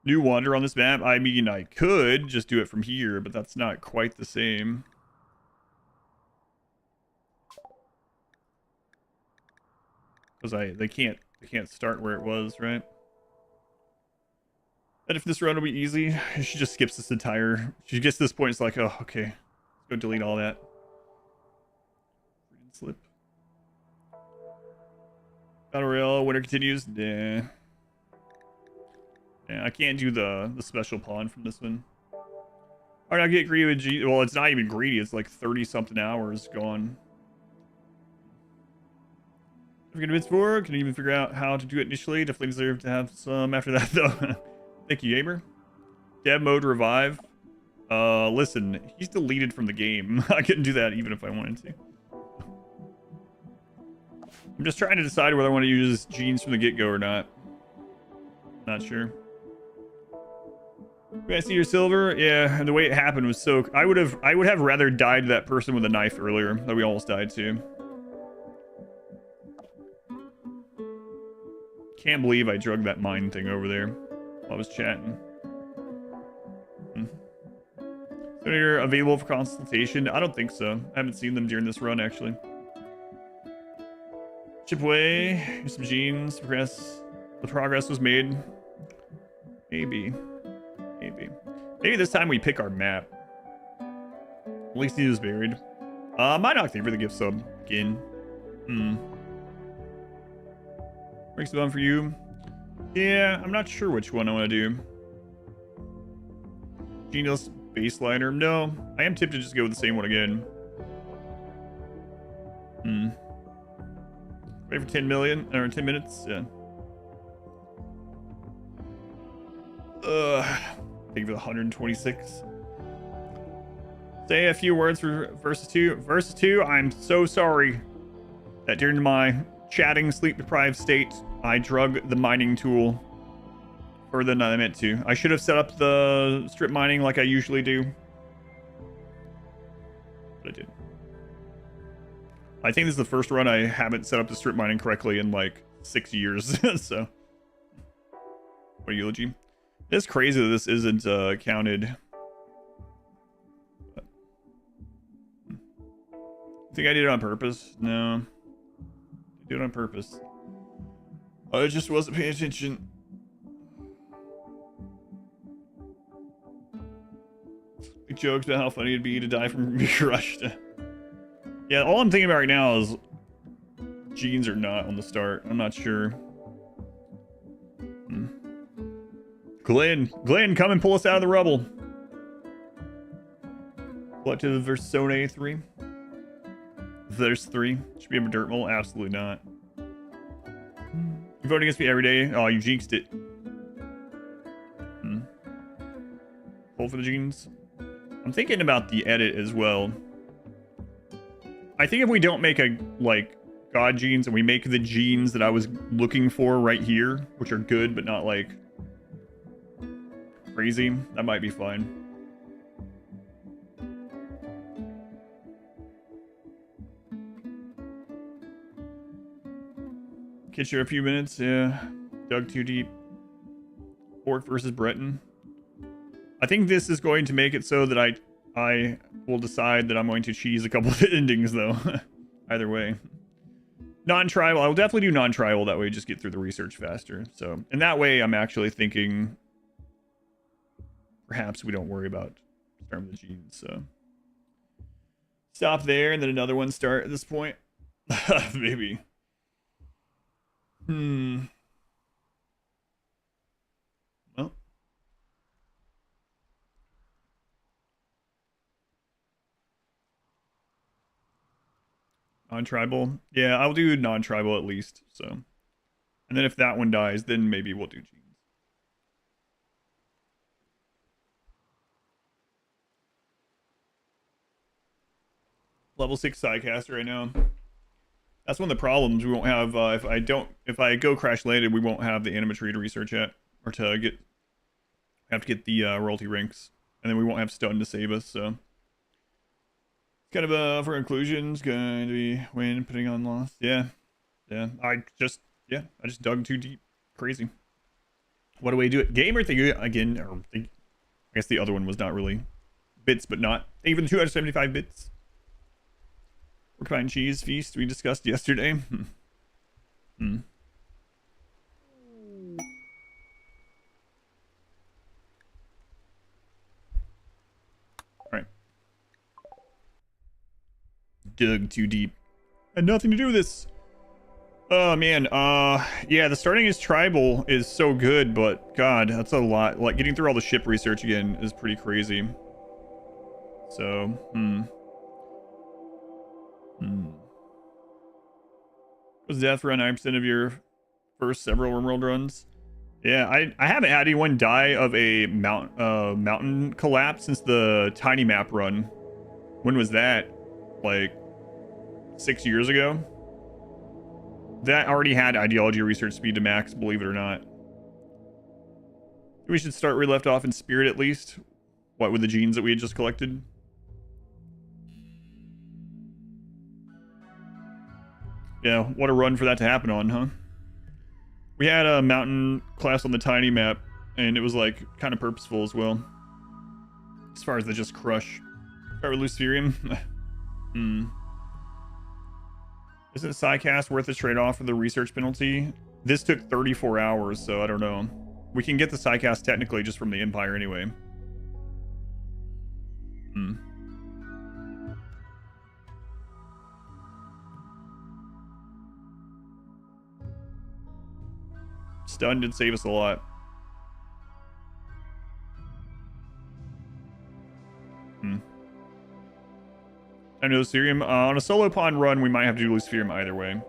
New wander on this map? I mean, I could just do it from here, but that's not quite the same. Because they can't start where it was, right? And if this run will be easy, she just skips this entire... She gets to this point, it's like, oh, okay. Let's go delete all that. Slip. Battle Royale, winter continues. Nah. Yeah, I can't do the special pawn from this one. Alright, I'll get greedy with G... Well, it's not even greedy. It's like 30-something hours gone. If you're convinced for, can you even figure out how to do it initially? Definitely deserve to have some after that, though. Thank you, Gamer. Dev mode revive. Listen, he's deleted from the game. I couldn't do that even if I wanted to. I'm just trying to decide whether I want to use genes from the get-go or not. Not sure. Can I see your silver? Yeah, and the way it happened was so... I would have rather died to that person with a knife earlier that we almost died to. Can't believe I drugged that mine thing over there while I was chatting. So you're available for consultation? I don't think so. I haven't seen them during this run, actually. Chip away. Here's some genes. Progress. The progress was made. Maybe. Maybe this time we pick our map. At least he was buried. Might not think for the gift sub again. Breaks the bone for you. Yeah, I'm not sure which one I want to do. Genius baseliner. No, I am tempted to just go with the same one again. Wait for 10 million or 10 minutes. Yeah. Thank you for the 126. Say a few words for versus 2. Versus 2, I'm so sorry that during my chatting sleep-deprived state, I drug the mining tool further than I meant to. I should have set up the strip mining like I usually do. But I did. I think this is the first run I haven't set up the strip mining correctly in like 6 years. So, what a eulogy. It's crazy that this isn't counted. But, think I did it on purpose? No. I did it on purpose. I just wasn't paying attention. We joked about how funny it'd be to die from being crushed. Yeah, all I'm thinking about right now is genes or not on the start. I'm not sure. Glenn, come and pull us out of the rubble. Collective Versone 3. There's 3. Should be a dirt mole? Absolutely not. You vote against me every day. Oh, you jinxed it. Pull for the genes. I'm thinking about the edit as well. I think if we don't make a, like, god genes and we make the genes that I was looking for right here, which are good but not, like, crazy, that might be fine. Catch you a few minutes, yeah. Dug too deep. Orc versus Breton. I think this is going to make it so that I will decide that I'm going to cheese a couple of endings, though. Either way. Non-tribal. I will definitely do non-tribal. That way just get through the research faster. So, in that way, I'm actually thinking perhaps we don't worry about starting with the genes. So, stop there and then another one start at this point. Maybe. Well. Non-tribal. Yeah, I'll do non-tribal at least. So, and then if that one dies, then maybe we'll do genes. Level 6 sidecaster right now. That's one of the problems. We won't have if I go crash landed, we won't have the animatree to research yet, or to get have to get the royalty ranks, and then we won't have stun to save us. So Kind of for inclusions, going to be win, putting on loss. Yeah. Yeah. I just dug too deep. Crazy. What do we do it? Gamer, thank you again. Or I guess the other one was not really bits, but not even 275 bits. Porcupine cheese feast we discussed yesterday. Hmm. All right. Dug too deep. Had nothing to do with this. Oh man, yeah, the starting as tribal is so good, but god, that's a lot. Like getting through all the ship research again is pretty crazy. So, Was death around 9% of your first several RimWorld runs? Yeah, I haven't had anyone die of a mountain collapse since the tiny map run. When was that? Like 6 years ago? That already had ideology research speed to max, believe it or not. We should start where we left off in spirit at least. What with the genes that we had just collected? Yeah, what a run for that to happen on, huh? We had a mountain class on the tiny map, and it was like kind of purposeful as well. As far as the just crush. Start with Luciferium. Isn't Psycast worth a trade-off for the research penalty? This took 34 hours, so I don't know. We can get the Psycast technically just from the Empire anyway. Stun did save us a lot. I know Luciferium. On a solo pond run, we might have to do Luciferium either way.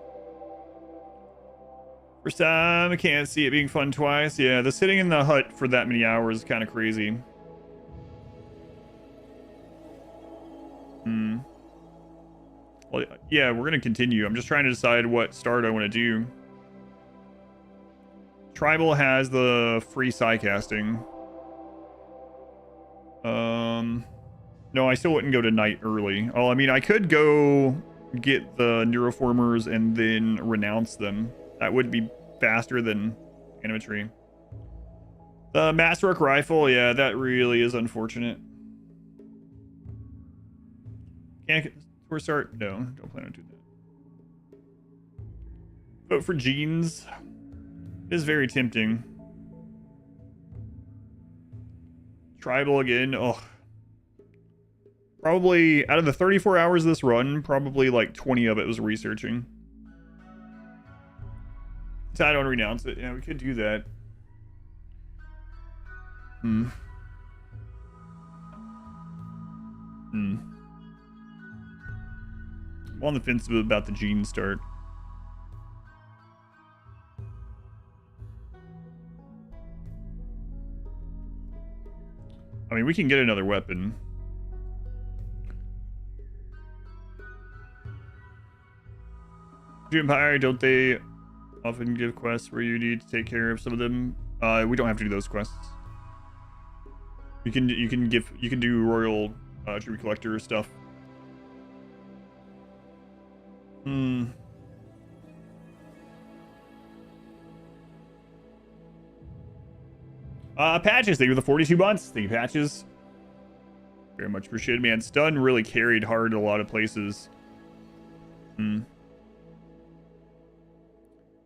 First time, I can't see it being fun twice. Yeah, the sitting in the hut for that many hours is kind of crazy. Well, yeah, we're going to continue. I'm just trying to decide what start I want to do. Tribal has the free Psycasting. No, I still wouldn't go to night early. Oh, I mean, I could go get the neuroformers and then renounce them. That would be faster than animatry. The Masterwork rifle, yeah, that really is unfortunate. Can't we're start? No, don't plan on doing that. Vote for genes. It is very tempting. Tribal again. Oh. Probably, out of the 34 hours of this run, probably like 20 of it was researching. So I don't renounce it. Yeah, we could do that. I'm on the fence about the gene start. I mean, we can get another weapon. Empire, don't they often give quests where you need to take care of some of them? We don't have to do those quests. You can do royal tribute collector stuff. Patches, thank you for the 42 months. Thank you, Patches. Very much appreciated, man. Stun really carried hard in a lot of places.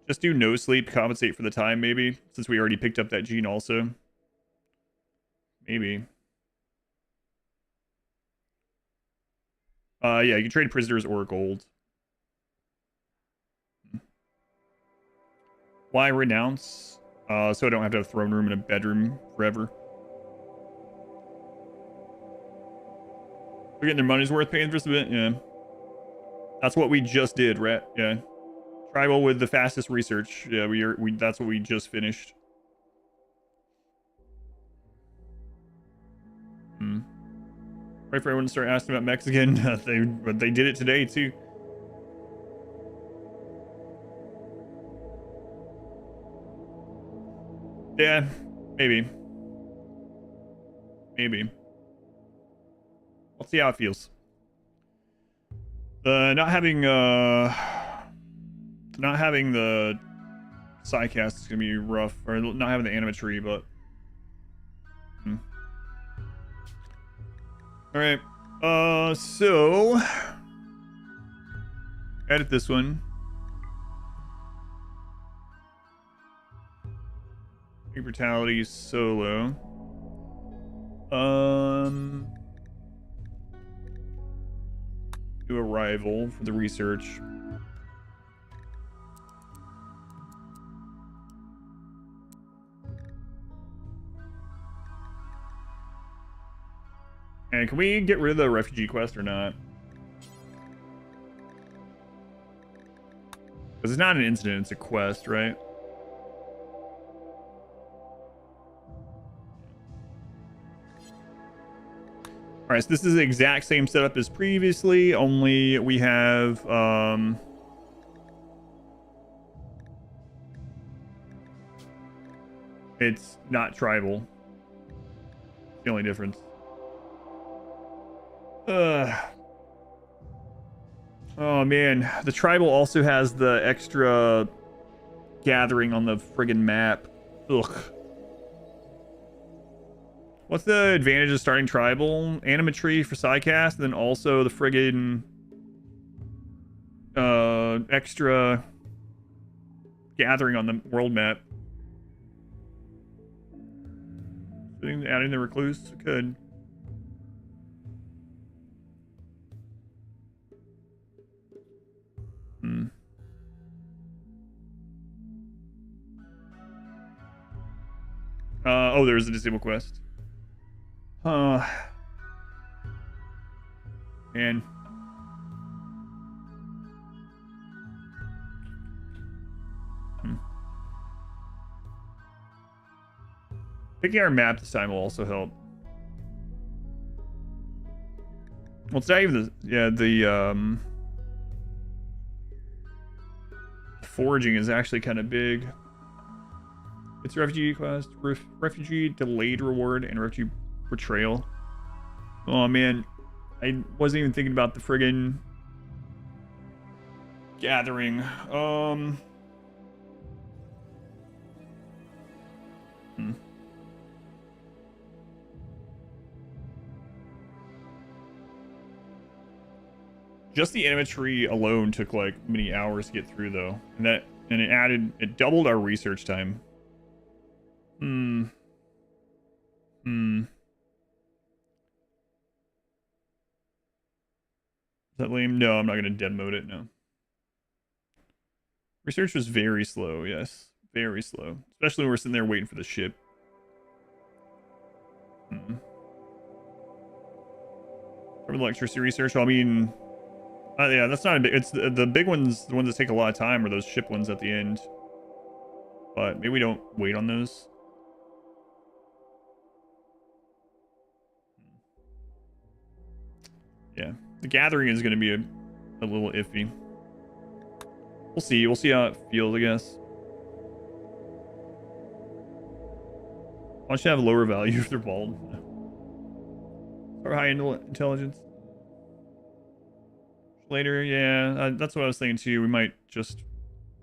Just do no sleep, compensate for the time, maybe, since we already picked up that gene also. Maybe. Yeah, you can trade prisoners or gold. Why renounce? So I don't have to have a throne room and a bedroom forever. We're getting their money's worth paying for a bit, yeah. That's what we just did, Rat. Yeah. Tribal with the fastest research. Yeah, that's what we just finished. Right for everyone to start asking about Mexican. But they did it today too. Yeah, maybe. Maybe. We'll see how it feels. Not having the Psycast is gonna be rough, or not having the animatry, but all right. So edit this one. Brutality solo. Do a rival for the research. And can we get rid of the refugee quest or not? Because it's not an incident, it's a quest, right? All right, so this is the exact same setup as previously, only we have it's not tribal. It's the only difference. Oh man, the tribal also has the extra gathering on the friggin' map. Ugh. What's the advantage of starting tribal? Animatry for Psycast, and then also the friggin' extra gathering on the world map. Adding the recluse could. Oh, there's a disable quest. Man. Picking our map this time will also help. Well, it's not even the foraging is actually kind of big. It's refugee quest, refugee delayed reward, and refugee betrayal. Oh man, I wasn't even thinking about the friggin' gathering. Just the animatry alone took like many hours to get through though, and it doubled our research time. Is that lame? No, I'm not gonna dead mode it. No. Research was very slow. Yes, very slow, especially when we're sitting there waiting for the ship. Cover the electricity research. Well, I mean, yeah, that's not a big. It's the big ones. The ones that take a lot of time are those ship ones at the end. But maybe we don't wait on those. Yeah, the gathering is going to be a little iffy. We'll see. We'll see how it feels, I guess. Why don't you have a lower value if they're bald? Or high intelligence. Later, yeah, that's what I was thinking too. We might just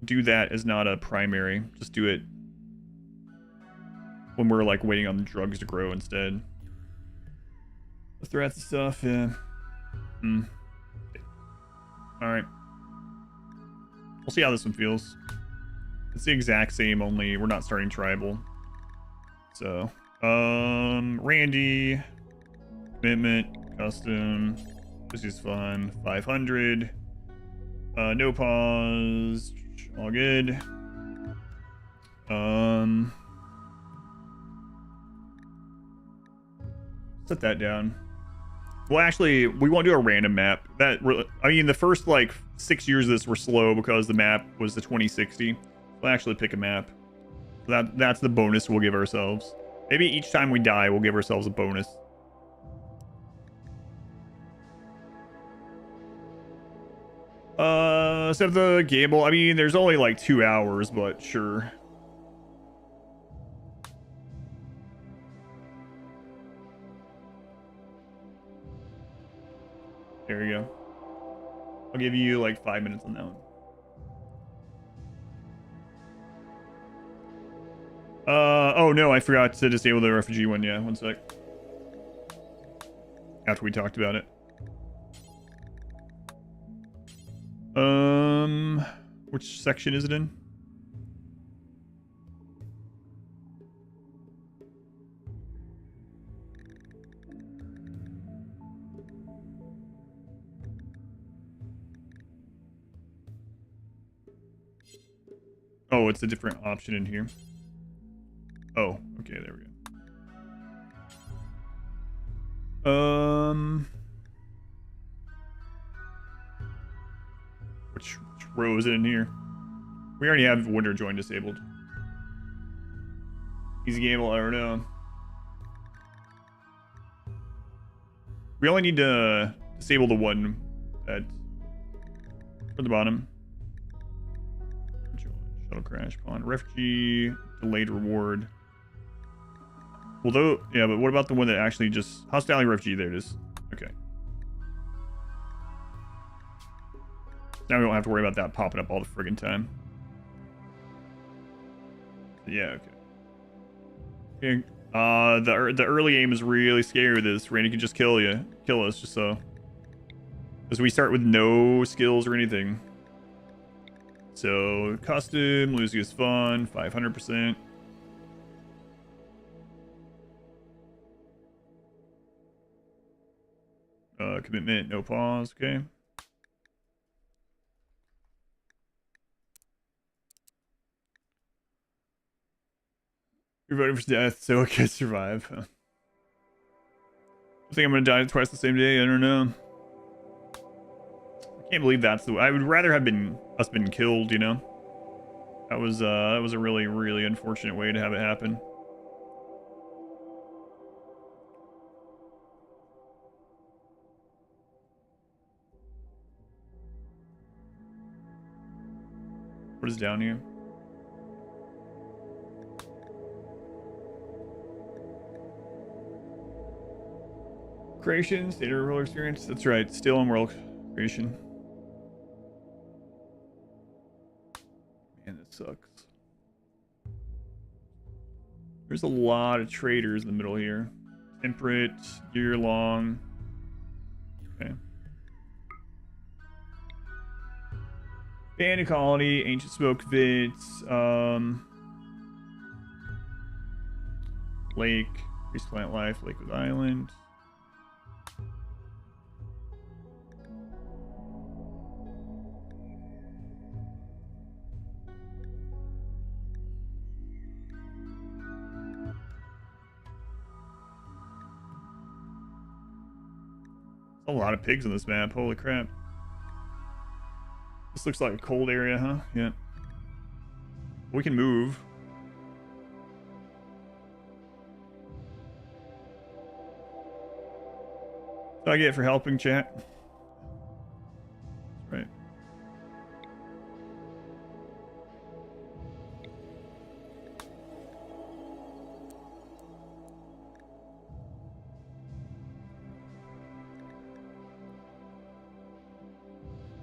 do that as not a primary. Just do it when we're like waiting on the drugs to grow instead. The threats and stuff, yeah. Alright. We'll see how this one feels. It's the exact same, only we're not starting tribal. So, Randy, commitment, custom, this is fun, 500, no pause, all good. Set that down. Well, actually, we won't do a random map. I mean, the first like 6 years of this were slow because the map was the 2060. We'll actually pick a map. That's the bonus we'll give ourselves. Maybe each time we die, we'll give ourselves a bonus. Except the Gable. I mean, there's only like 2 hours, but sure. There you go. I'll give you like 5 minutes on that one. Oh no, I forgot to disable the refugee one. Yeah, one sec. After we talked about it. Which section is it in? Oh, it's a different option in here. Oh, okay, there we go. Which row is it in here? We already have window join disabled. Easy game, I don't know. We only need to disable the one at for the bottom. Shuttle crash pond. Refugee delayed reward. Although, yeah, but what about the one that actually just hostility refugee? There it is. Okay. Now we don't have to worry about that popping up all the friggin' time. Yeah, okay. Okay. The early aim is really scary with this. Randy can just kill us, just so. Because we start with no skills or anything. So, costume, losing is fun, 500%. Commitment, no pause, okay. You're voting for death, so it can survive. I think I'm gonna die twice the same day, I don't know. I can't believe that's the way. I would rather have us been killed, you know? That was a really, really unfortunate way to have it happen. What is down here? Creation, state of roller experience. That's right, still on world creation. Man, this sucks. There's a lot of traders in the middle here. Temperate, year long. Okay. Band Colony, Ancient Smoke Vits, Lake, Increased Plant Life, Lakewood Island. A lot of pigs on this map, holy crap. This looks like a cold area, huh? Yeah. We can move. What do I get for helping, chat? Right.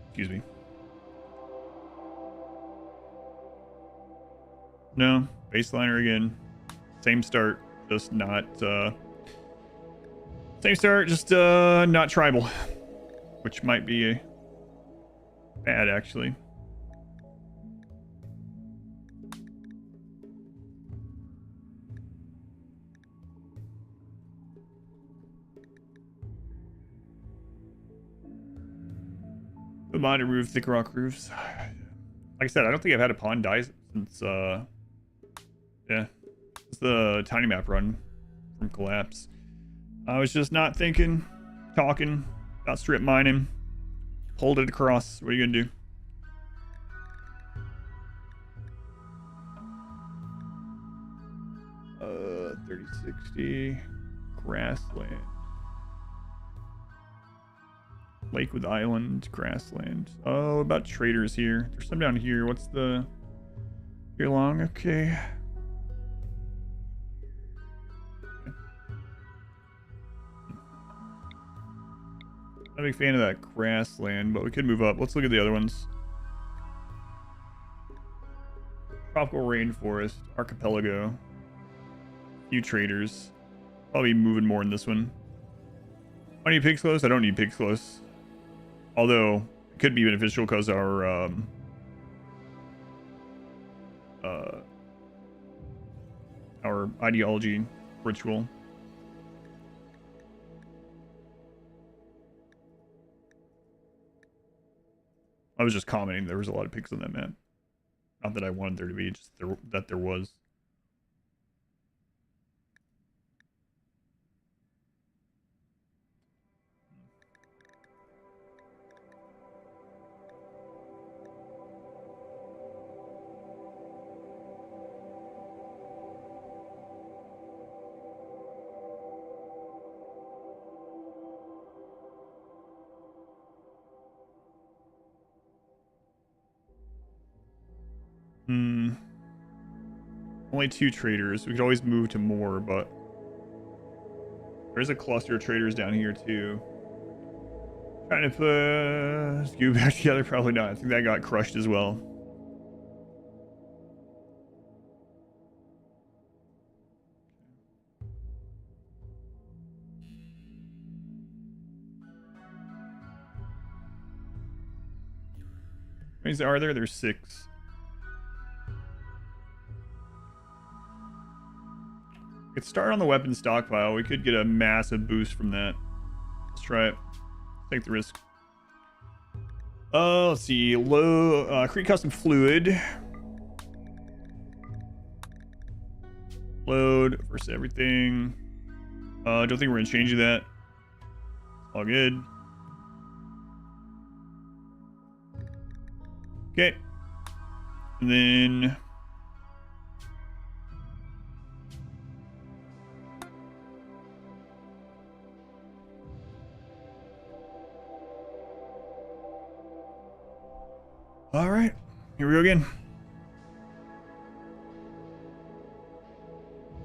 Excuse me. No, baseliner again. Same start, just not same start, just not tribal. Which might be bad actually. The modded roof, thick rock roofs. Like I said, I don't think I've had a pond die since yeah. It's the tiny map run from Collapse. I was just not thinking, talking about strip mining. Pulled it across. What are you gonna do? Uh, 3060 grassland. Lakewood Island, grassland. Oh, about traders here. There's some down here. What's the here long? Okay. Not a big fan of that grassland, but we could move up. Let's look at the other ones. Tropical rainforest, archipelago. Few traders. Probably moving more in this one. I need pigs close. I don't need pigs close. Although it could be beneficial because our ideology ritual. I was just commenting there was a lot of pigs on that map. Not that I wanted there to be, just that there was. Only 2 traders. We could always move to more, but there's a cluster of traders down here too. Trying to put Scoop back together, probably not. I think that got crushed as well. How many are there? There's 6. Could start on the weapon stockpile. We could get a massive boost from that. Let's try it. Take the risk. Let's see. Create custom fluid. Load versus everything. Don't think we're gonna change that. All good. Okay. And then all right, here we go again.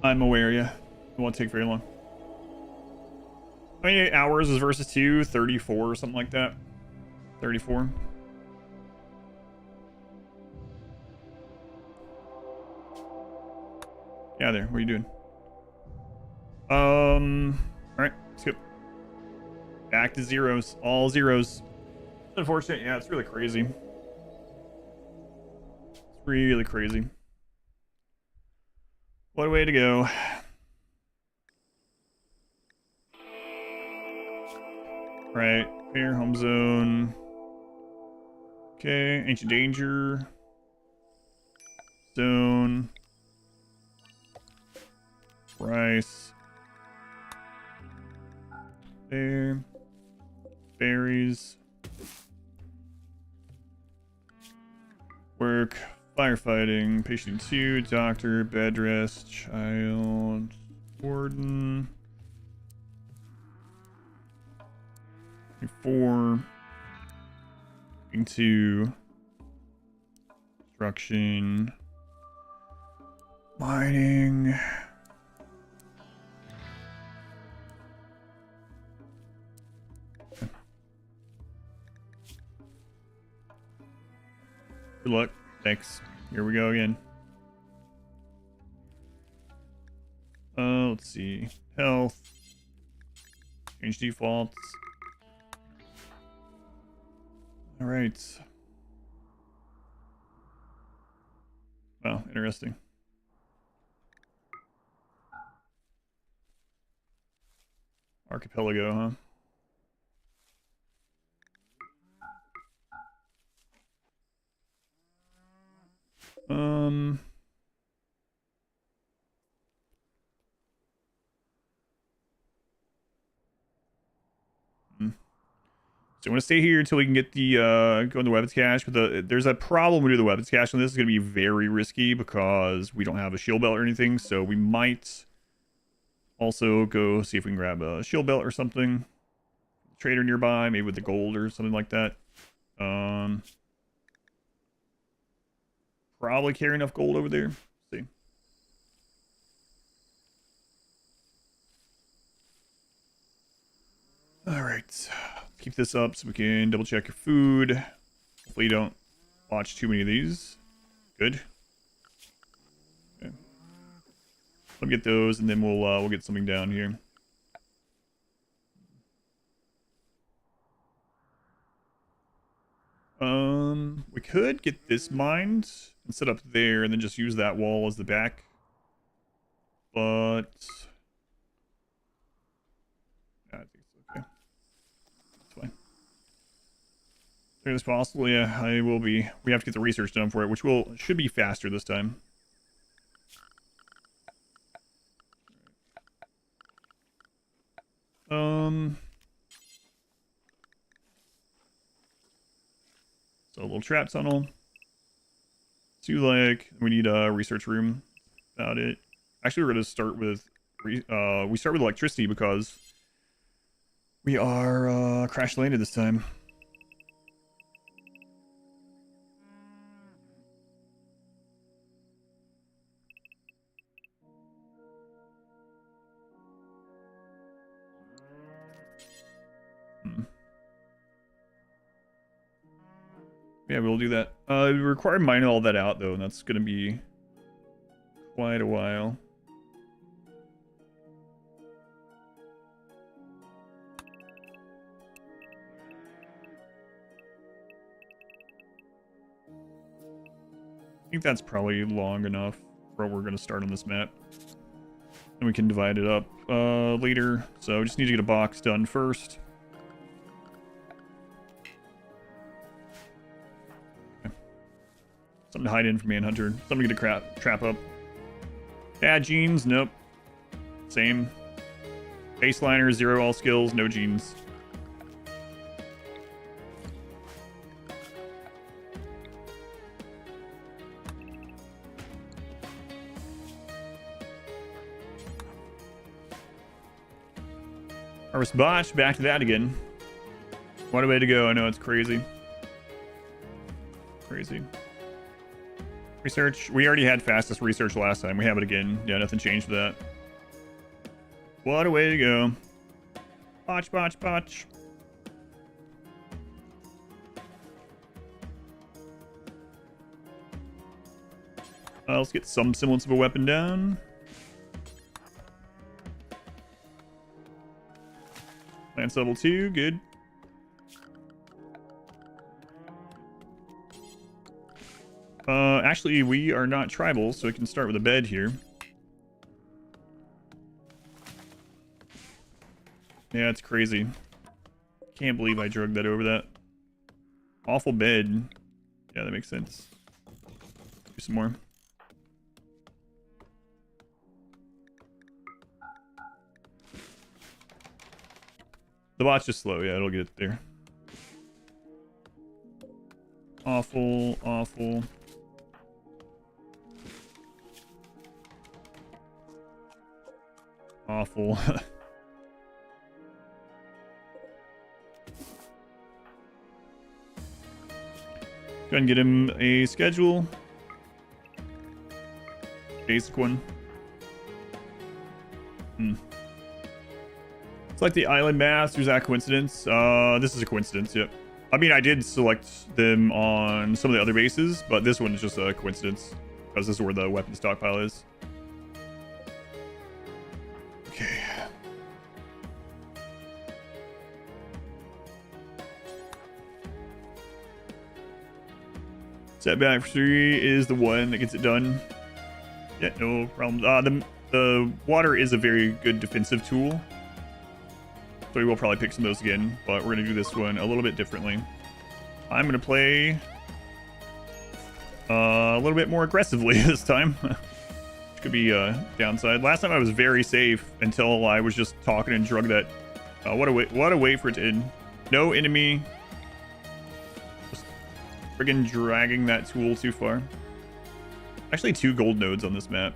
I'm aware, yeah. It won't take very long. How many hours is versus 2? 34 or something like that. 34. Yeah, there. What are you doing? All right, skip. Back to zeros. All zeros. Unfortunate. Yeah, it's really crazy. It's really crazy. What a way to go. Right. Fair home zone. Okay. Ancient danger. Zone. Rice. There. Berries. Work. Firefighting. Patient 2. Doctor. Bed rest. Child. Warden. 4. 2. Construction. Mining. Good luck. Thanks. Here we go again. Let's see. Health. Change defaults. All right. Wow, interesting. Archipelago, huh? So I'm gonna stay here until we can get the go in the weapons cache. But there's a problem with the weapons cache on this. It's gonna be very risky because we don't have a shield belt or anything. So we might also go see if we can grab a shield belt or something. Trader nearby, maybe with the gold or something like that. Probably carry enough gold over there. Let's see. All right. keep this up so we can double check your food. Hopefully you don't watch too many of these. Good. Okay. Let me get those, and then we'll get something down here. We could get this mined and set up there, and then just use that wall as the back. But I think it's okay. That's fine. As soon as possible, yeah. We have to get the research done for it, which should be faster this time. So a little trap tunnel. We need a research room. About it. Actually, we're gonna start with we start with electricity because we are crash landed this time. Yeah, we'll do that. We require mining all that out though, and that's gonna be quite a while. I think that's probably long enough for what we're going to start on this map. And we can divide it up later. So we just need to get a box done first. Okay. Something to hide in for Manhunter. Something to get a trap up. Bad genes? Nope. Same. Baseliner, 0 all skills, no genes. Harvest botch, back to that again. What a way to go. I know, it's crazy. Crazy. Research. We already had fastest research last time. We have it again. Yeah, nothing changed with that. What a way to go. Botch, botch, botch. Let's get some semblance of a weapon down. Lance level 2, good. Actually, we are not tribal, so we can start with a bed here. Yeah, it's crazy. Can't believe I drugged that over that. Awful bed. Yeah, that makes sense. Do some more. The bot's just slow. Yeah, it'll get it there. Awful, awful. Awful. Go ahead and get him a schedule. Basic one. Select the island maps. Is that coincidence? This is a coincidence, yep. I mean, I did select them on some of the other bases, but this one is just a coincidence because this is where the weapon stockpile is. Okay. Setback 3 is the one that gets it done. Yeah, no problem. The water is a very good defensive tool. So we will probably pick some of those again, but we're going to do this one a little bit differently. I'm going to play a little bit more aggressively this time, which could be a downside. Last time I was very safe until I was just talking and drug that. What a way for it to end. No enemy. Just friggin' dragging that tool too far. Actually, 2 gold nodes on this map.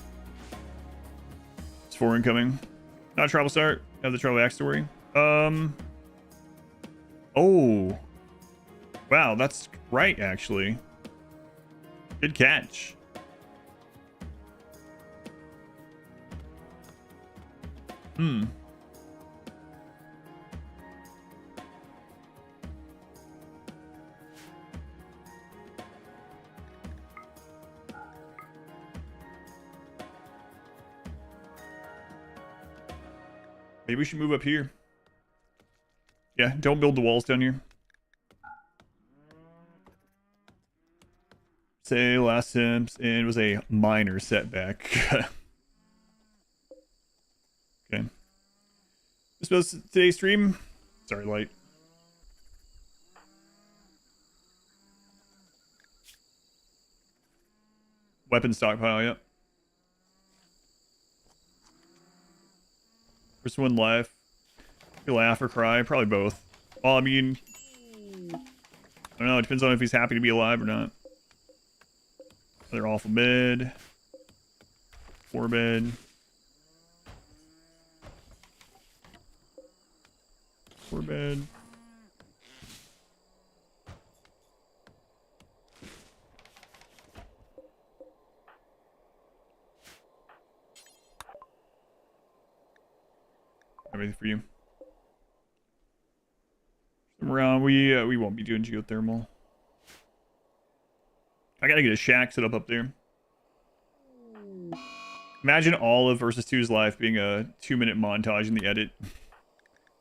It's 4 incoming. Not a trouble start. Have the trouble backstory. Oh. Wow, that's right, actually. Good catch. Maybe we should move up here. Yeah, don't build the walls down here. Say last Sims, and it was a minor setback. Okay. This was today's stream. Sorry, light. Weapon stockpile, yep. First one live. You laugh or cry, probably both. Well, I mean, I don't know. It depends on if he's happy to be alive or not. Another awful bed. 4 bed. 4 bed. Everything for you. Around, we won't be doing geothermal. I gotta get a shack set up there. Imagine Olive versus 2's life being a 2-minute montage in the edit.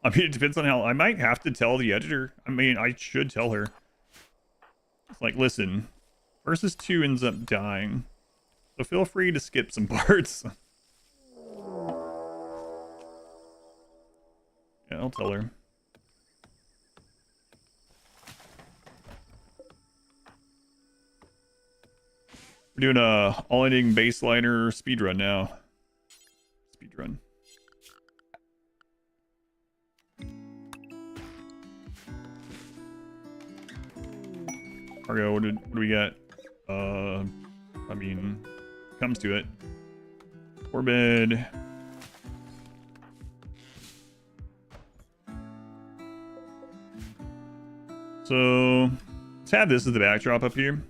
I mean, it depends on how. I might have to tell the editor. I mean, I should tell her. It's like, listen, versus 2 ends up dying, so feel free to skip some parts. Yeah, I'll tell her. We're doing a all-ending baseliner speedrun now. Speedrun. Cargo, what do we got? I mean, comes to it. 4 bed. So let's have this as the backdrop up here.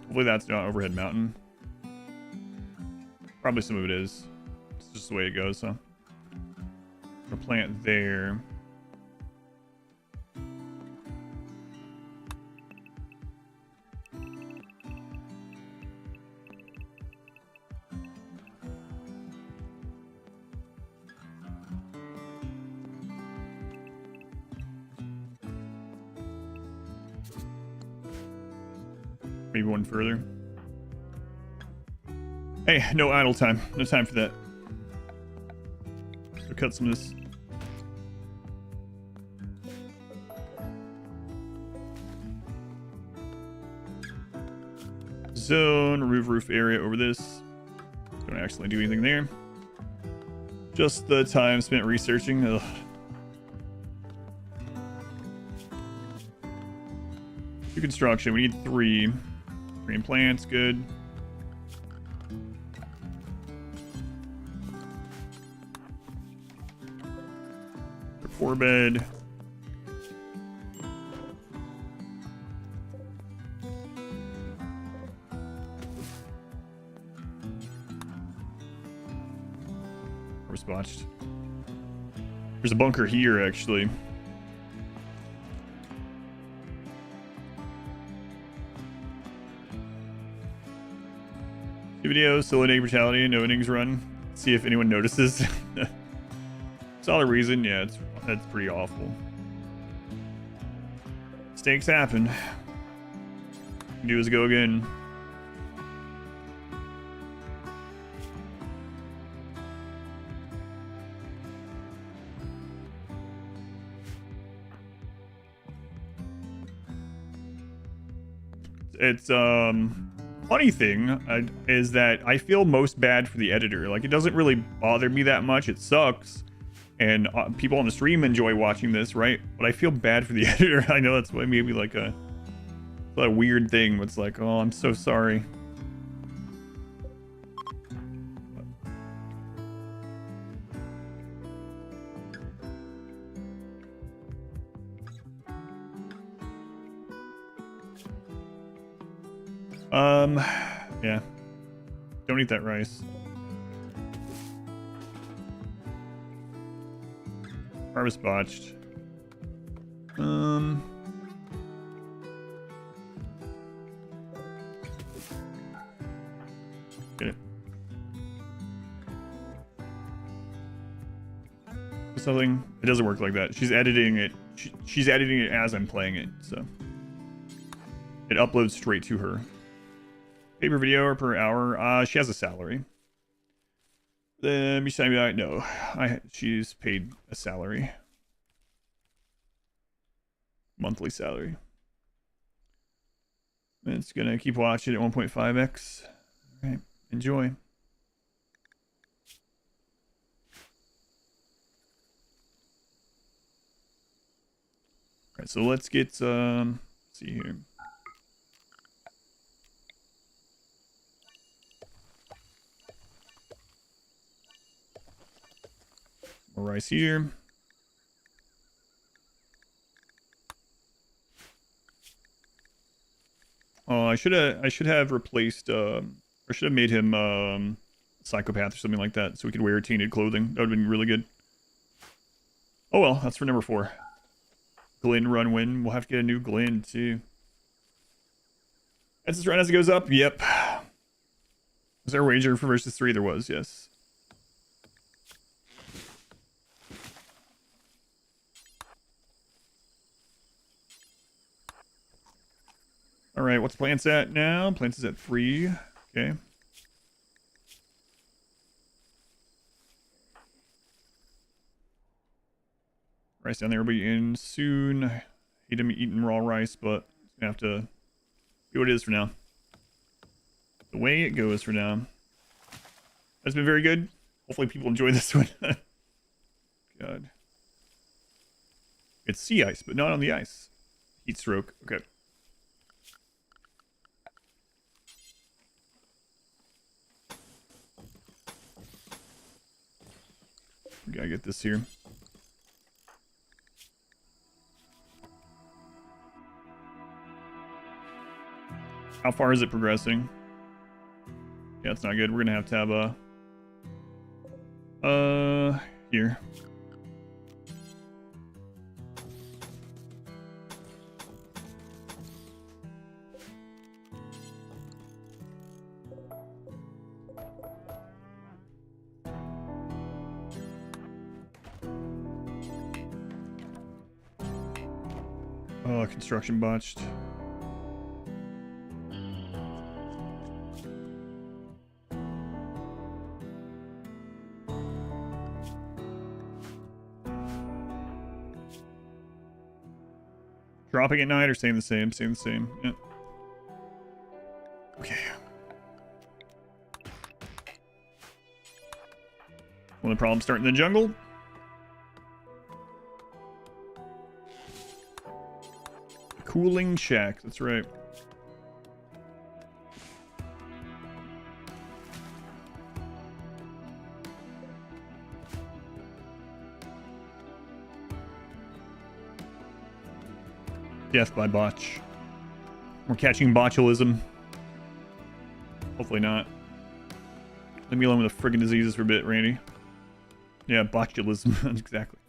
Hopefully that's not overhead mountain. Probably some of it is. It's just the way it goes, so. A plant there. Maybe one further. Hey, no idle time. No time for that. So cut some of this. Zone, remove roof area over this. Don't actually do anything there. Just the time spent researching. Ugh. Two construction. We need 3. 3 implants, good. For 4 bed. Horse botched. There's a bunker here, actually. Video, still an egg brutality, no innings run. See if anyone notices. Solid reason, yeah, that's pretty awful. Mistakes happen. Do is go again. It's funny thing is that I feel most bad for the editor. Like, it doesn't really bother me that much. It sucks, and people on the stream enjoy watching this, right? But I feel bad for the editor. I know that's maybe like a weird thing. It's like, oh, I'm so sorry. Yeah. Don't eat that rice. Harvest botched. with something. It doesn't work like that. She's editing it. She's editing it as I'm playing it, so it uploads straight to her. Pay per video or per hour? She has a salary. No, she's paid a salary, monthly salary. It's gonna keep watching at 1.5x. All right, enjoy. All right, so let's get let's see here. More rice here. Oh, I should have replaced or should have made him psychopath or something like that so we could wear tainted clothing. That would have been really good. Oh well, that's for number 4. Glen run win. We'll have to get a new Glen too. That's just run as it goes up. Yep. Was there a wager for versus 3? There was, yes. All right, what's plants at now? Plants is at 3. Okay. Rice down there will be in soon. I hate him eating raw rice, but I have to do what it is for now. The way it goes for now. That's been very good. Hopefully people enjoy this one. God. It's sea ice, but not on the ice. Heat stroke. Okay. We gotta get this here. How far is it progressing? Yeah, it's not good. We're gonna have to have here. Oh, construction botched. Dropping at night or staying the same? Staying the same. Yep. Okay. Well, the problem starting in the jungle. Cooling shack. That's right. Death by botch. We're catching botulism. Hopefully not. Leave me alone with the friggin' diseases for a bit, Randy. Yeah, botulism. Exactly.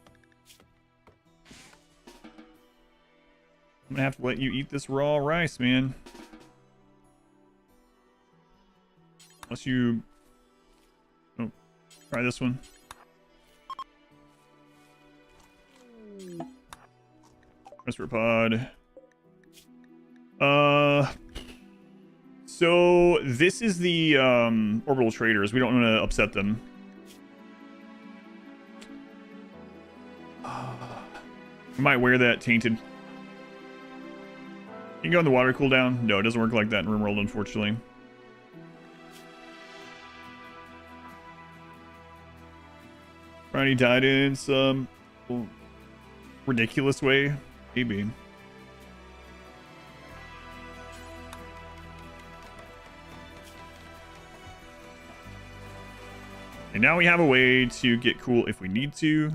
I'm gonna have to let you eat this raw rice, man. Unless you... Oh, try this one. Transfer pod. So this is the orbital traders. We don't want to upset them. We might wear that tainted. You can go in the water cooldown. No, it doesn't work like that in RimWorld, unfortunately. Ronnie died in some ridiculous way. Maybe. And now we have a way to get cool if we need to.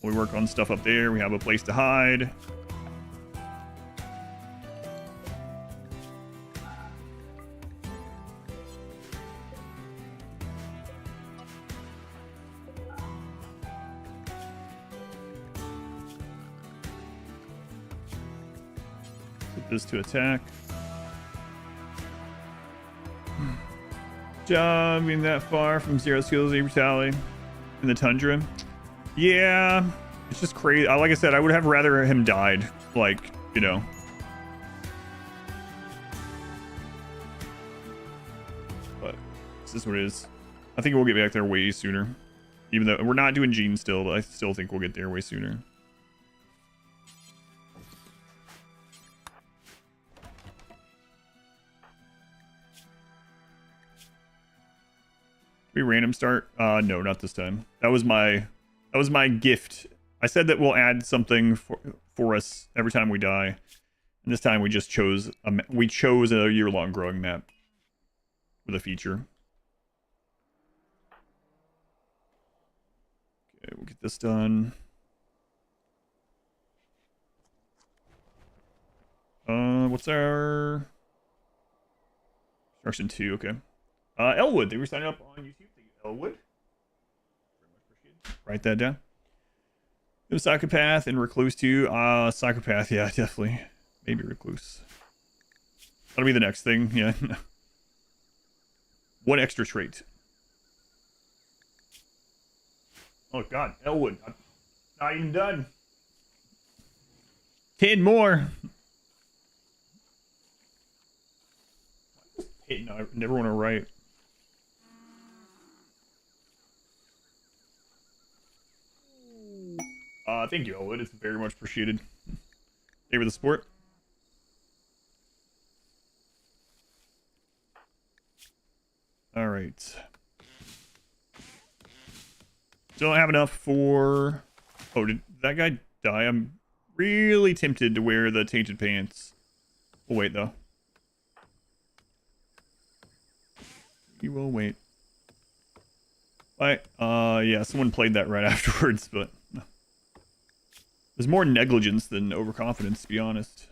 We work on stuff up there. We have a place to hide. Put this to attack. Job being that far from 0 skills, 8 brutality in the tundra. Yeah, it's just crazy. Like I said, I would have rather him died. Like, you know. But this is what it is. I think we'll get back there way sooner. Even though we're not doing Gene still, but I still think we'll get there way sooner. We random start? No, not this time. That was my gift. I said that we'll add something for us every time we die. And this time we just chose a year-long growing map with a feature. Okay, we'll get this done. What's our instruction 2? Okay. Elwood, they were signing up on YouTube. Thank you, Elwood. Very much appreciated. Write that down. It was Psychopath and Recluse too. Psychopath, yeah, definitely. Maybe Recluse. That'll be the next thing, yeah. One extra trait. Oh god, Elwood. I'm not even done. 10 more. I never want to write. Thank you, Elwood. It's very much appreciated. Favor the support. All right. Still don't have enough for... Oh, did that guy die? I'm really tempted to wear the tainted pants. We'll wait, though. We will wait. Yeah, someone played that right afterwards, but... There's more negligence than overconfidence, to be honest.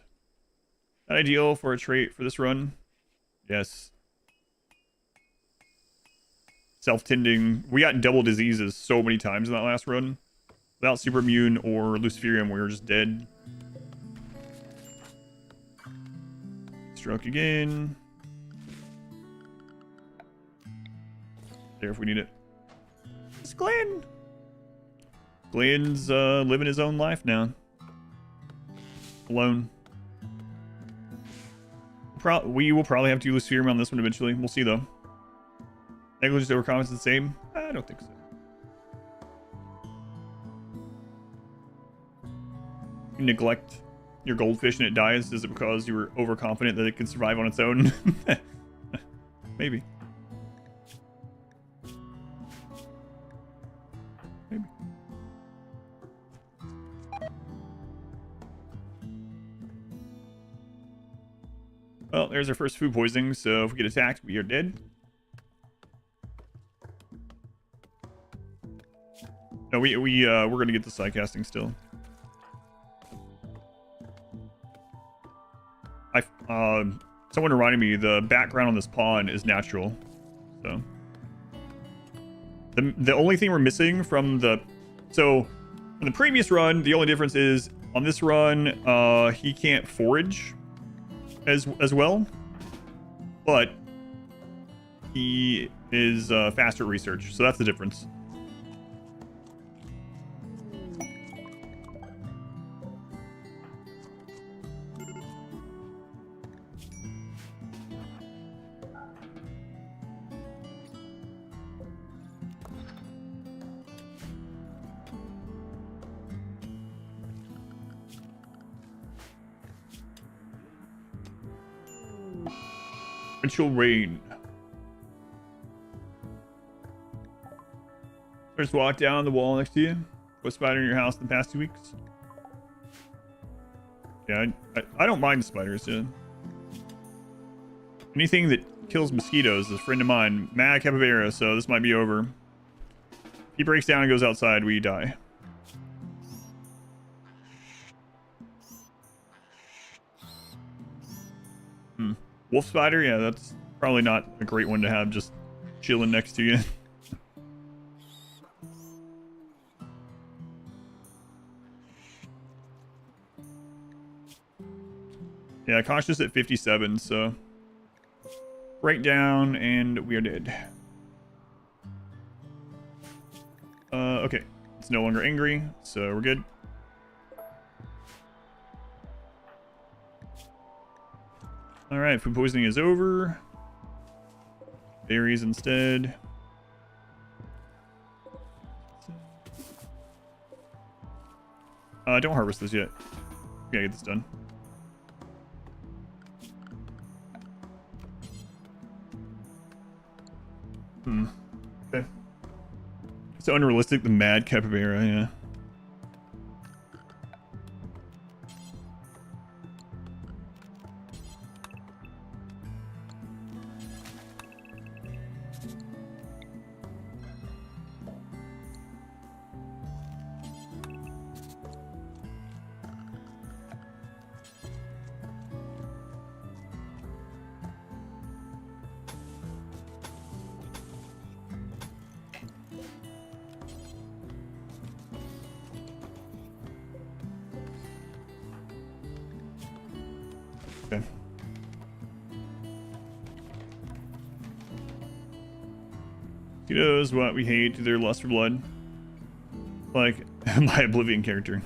Not ideal for a trait for this run. Yes. Self-tending. We got double diseases so many times in that last run. Without super immune or luciferium, we were just dead. Stroke again. There if we need it. It's Glenn! Glenn's living his own life now. Alone. We will probably have to use Luciferium on this one eventually. We'll see, though. Negligence over comments the same? I don't think so. You neglect your goldfish and it dies. Is it because you were overconfident that it can survive on its own? Maybe. Maybe. Well, there's our first food poisoning, so if we get attacked, we are dead. No, we're gonna get the side casting still. Someone reminded me the background on this pawn is natural, so the only thing we're missing from the previous run, the only difference is on this run, he can't forage as well, but he is faster at research, so that's the difference. Torrential rain. First walk down the wall next to you. What spider in your house in the past 2 weeks? Yeah, I don't mind spiders, yeah. Anything that kills mosquitoes is a friend of mine. Mad Capybara, so this might be over. If he breaks down and goes outside, we die. Wolf spider, yeah, that's probably not a great one to have just chilling next to you. Yeah, cautious at 57, so breakdown and we are dead. Okay, let's no longer angry, so we're good. Alright, food poisoning is over. Berries instead. Don't harvest this yet. Gotta get this done. Okay. It's unrealistic, the mad capybara, yeah. Okay. He knows what we hate, their lust for blood. Like, my Oblivion character.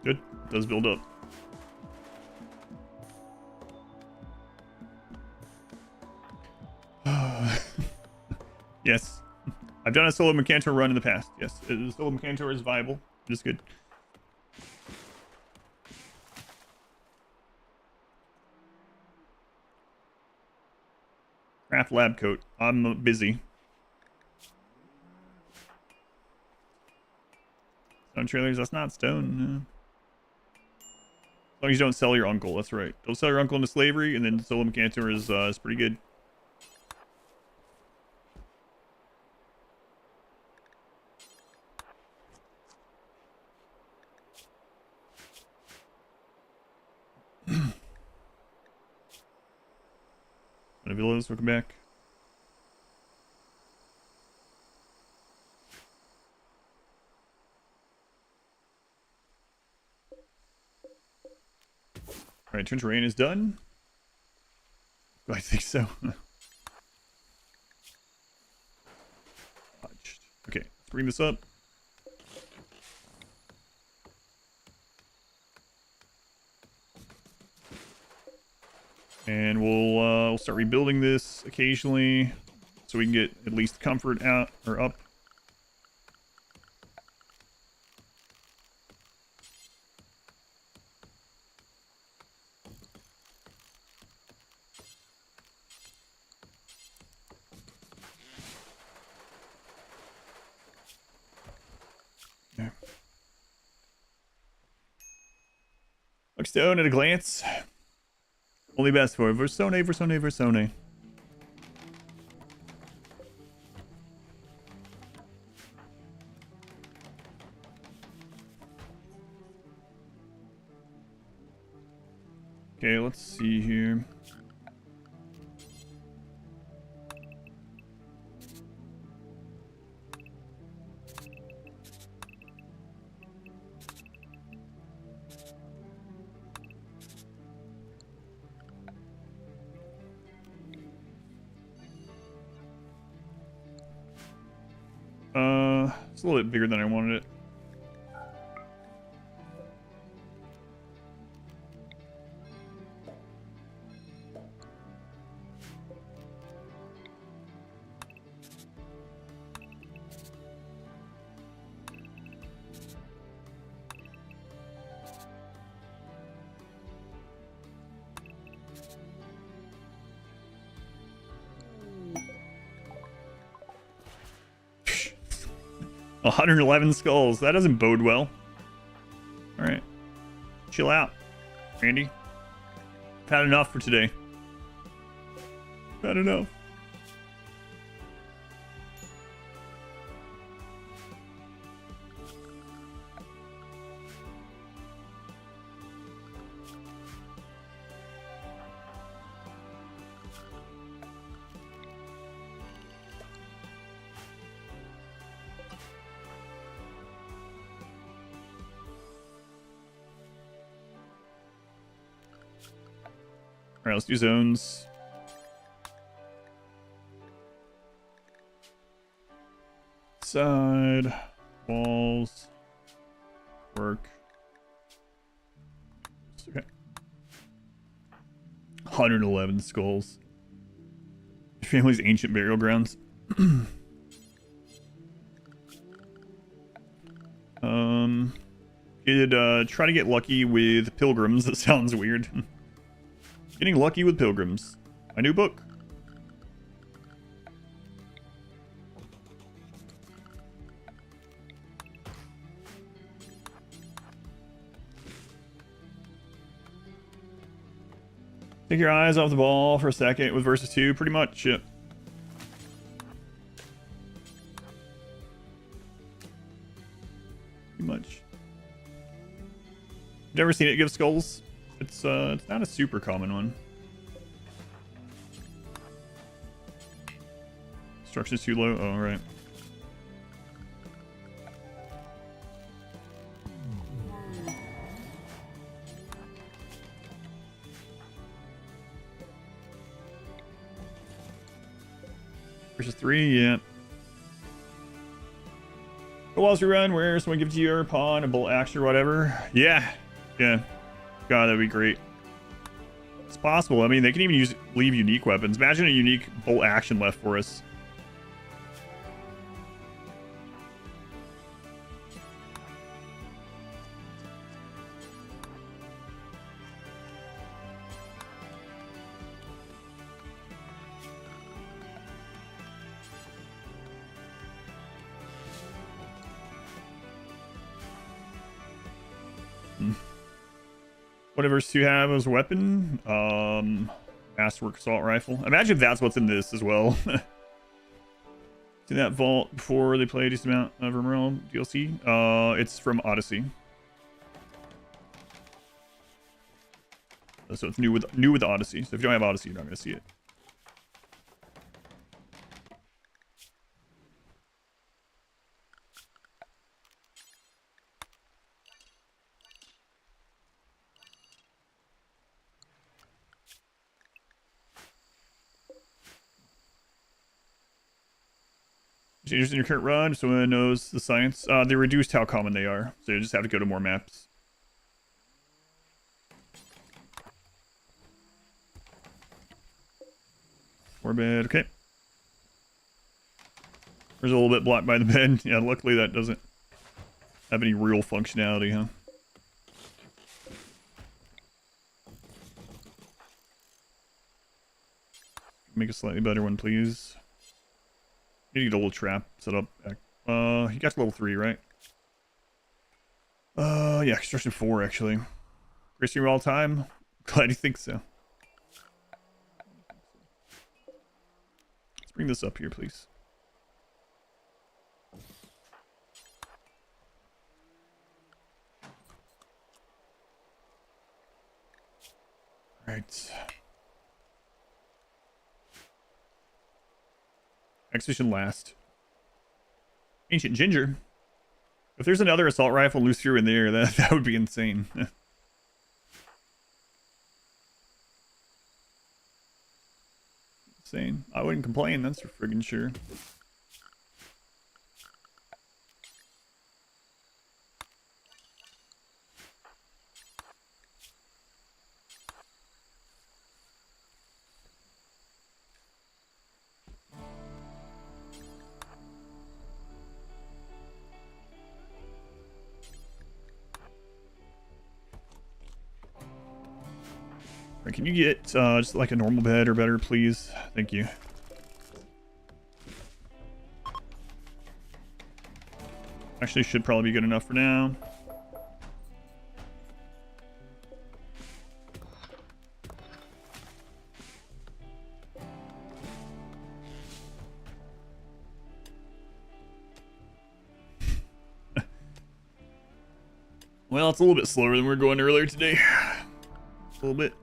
Good. Does build up. Yes. I've done a solo Mercantor run in the past. Yes, the solo Mercantor is viable. It is good. Craft lab coat. I'm busy. Stone trailers, that's not stone. No. As long as you don't sell your uncle, that's right. Don't sell your uncle into slavery, and then solo Mercantor is pretty good. Villas, welcome back. Alright, Trench Rain is done. I think so. Okay, let's bring this up. And we'll start rebuilding this occasionally so we can get at least comfort out or up. Yeah. Looks down at a glance. Only best for Versone, Versone, Versone. Okay, let's see here. It's a little bit bigger than I wanted it. Psh, 111 skulls. That doesn't bode well. All right, chill out, Randy. I've had enough for today. I've had enough. Alright, let's do zones. Side, walls, work. Okay. 111 skulls. Your family's ancient burial grounds. Try to get lucky with pilgrims. That sounds weird. Getting lucky with pilgrims. My new book. Take your eyes off the ball for a second with versus 2, pretty much. Yeah. Pretty much. Never seen it give skulls. It's not a super common one. Construction's too low. Oh, right. Versus 3, yeah. Go walls you run where someone gives you your pawn, a bolt action or whatever. Yeah. Yeah. God, that'd be great. It's possible. I mean, they can even leave unique weapons. Imagine a unique bolt action left for us. Whatever you have as a weapon. Masterwork assault rifle. Imagine if that's what's in this as well. See that vault before they play a decent amount of RimWorld DLC? It's from Odyssey. So it's new with Odyssey. So if you don't have Odyssey, you're not gonna see it. Changes in your current run, so someone knows the science. They reduced how common they are, so you just have to go to more maps. More bed, okay. There's a little bit blocked by the bed. Yeah, luckily that doesn't have any real functionality, huh? Make a slightly better one, please. You need a little trap set up. You got to level 3, right? Yeah, construction 4 actually. Greatest streamer all time. Glad you think so. Let's bring this up here, please. All right. Exhibition last. Ancient Ginger. If there's another assault rifle loose through in there, that would be insane. Insane. I wouldn't complain, that's for friggin' sure. Can you get just like a normal bed or better, please? Thank you. Actually, should probably be good enough for now. Well, it's a little bit slower than we were going earlier today. A little bit.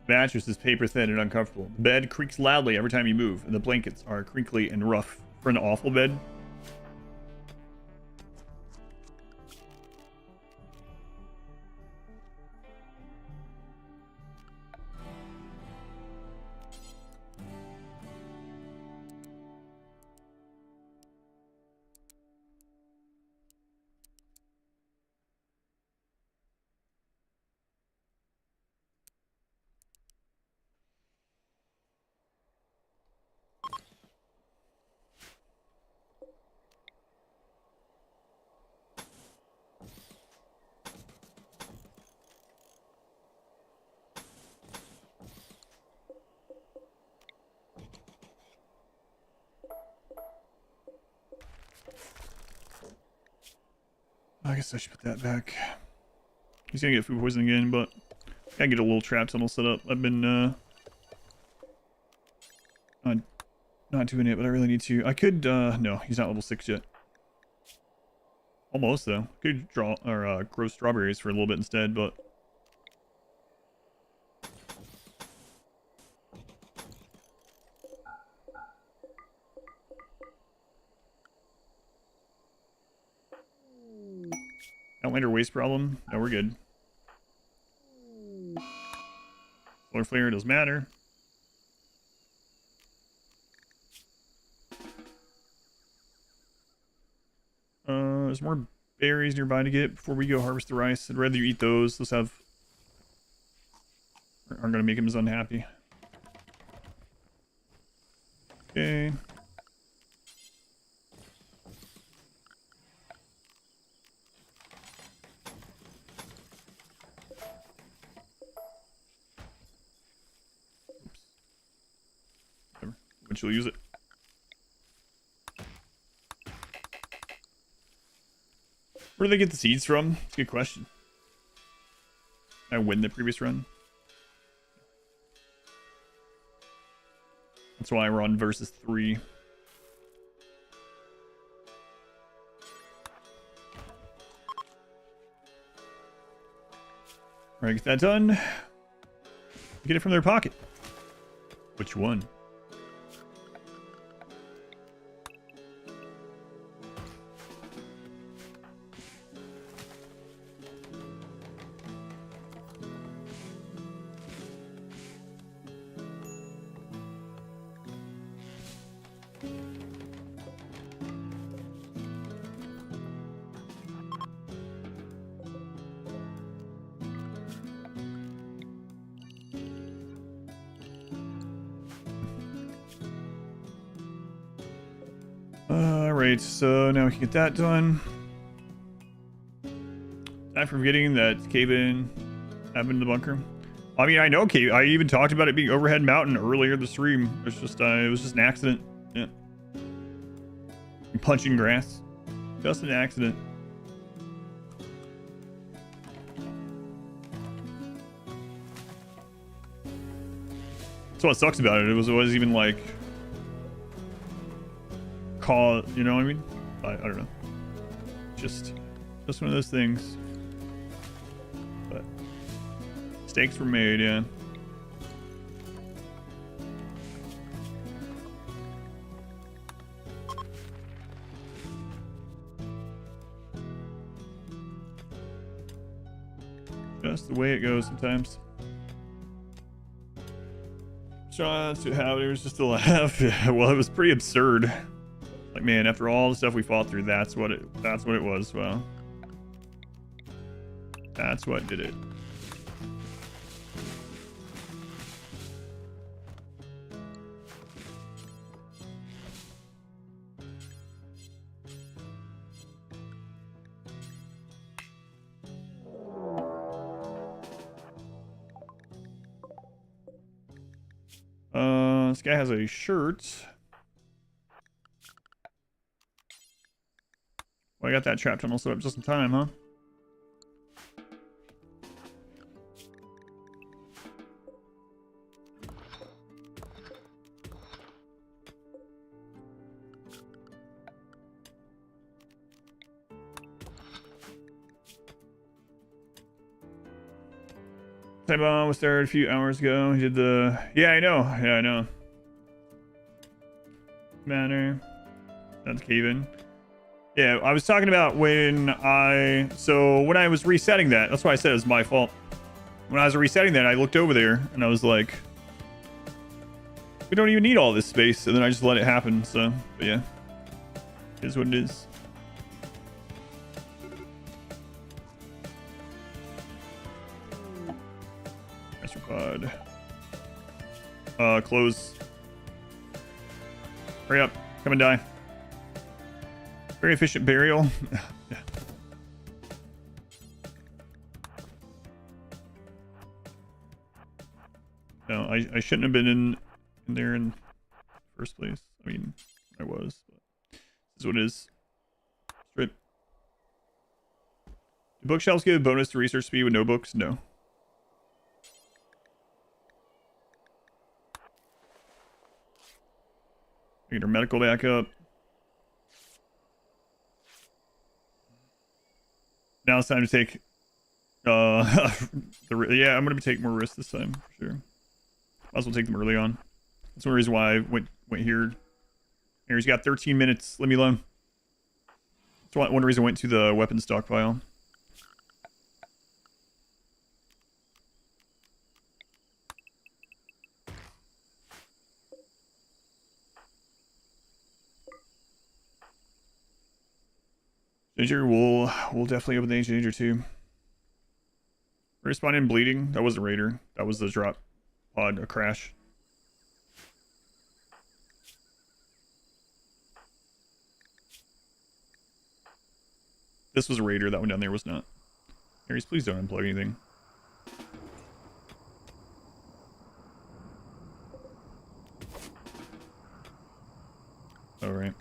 Mattress is paper thin and uncomfortable. The bed creaks loudly every time you move, and the blankets are crinkly and rough. For an awful bed. I guess I should put that back. He's gonna get food poisoning again, but I gotta get a little trap tunnel set up. I've been not doing it, but I really need to. I could no, he's not level 6 yet. Almost though. Could draw or grow strawberries for a little bit instead, but Outlander waste problem? No, we're good. Solar flare doesn't matter. There's more berries nearby to get before we go harvest the rice. I'd rather you eat those. Those aren't gonna make him as unhappy. Okay. Eventually use it. Where do they get the seeds from? It's a good question. I win the previous run. That's why we're on versus 3. Alright, get that done. Get it from their pocket. Which one? Alright, so now we can get that done. Time for forgetting that cave-in happened in the bunker. I mean, I know cave. I even talked about it being overhead mountain earlier in the stream. It was just an accident. Yeah. Punching grass. Just an accident. That's what sucks about it. It was even like you know what I mean? I don't know. Just one of those things. But mistakes were made, yeah. Just the way it goes sometimes. So that's how it was, just a laugh. Well, it was pretty absurd. Like, man, after all the stuff we fought through, that's what it was. Well, that's what did it. This guy has a shirt. Well, I got that trap tunnel set up just in time, huh? Time bomb was started a few hours ago. He did the... Yeah, I know. Yeah, I know. Matter. That's cave-in. Yeah, I was talking about when I... So, when I was resetting that, that's why I said it was my fault. When I was resetting that, I looked over there, and I was like... We don't even need all this space, and then I just let it happen, so... But yeah. It is what it is. Pod. Close. Hurry up. Come and die. Very efficient burial. Yeah. No, I shouldn't have been in there in the first place. I mean, I was. But this is what it is. Straight. Do bookshelves give a bonus to research speed with no books? No. Get our medical back up. Now it's time to take yeah, I'm gonna be taking more risks this time for sure. Might as well take them early on. That's one reason why I went here. Here, he's got 13 minutes. Leave me alone. That's one reason I went to the weapon stockpile. Danger, we'll definitely open the ancient danger too. Respawn in bleeding. That wasn't Raider. That was the drop pod, a crash. This was a Raider. That one down there was not. Aries, please don't unplug anything. All right.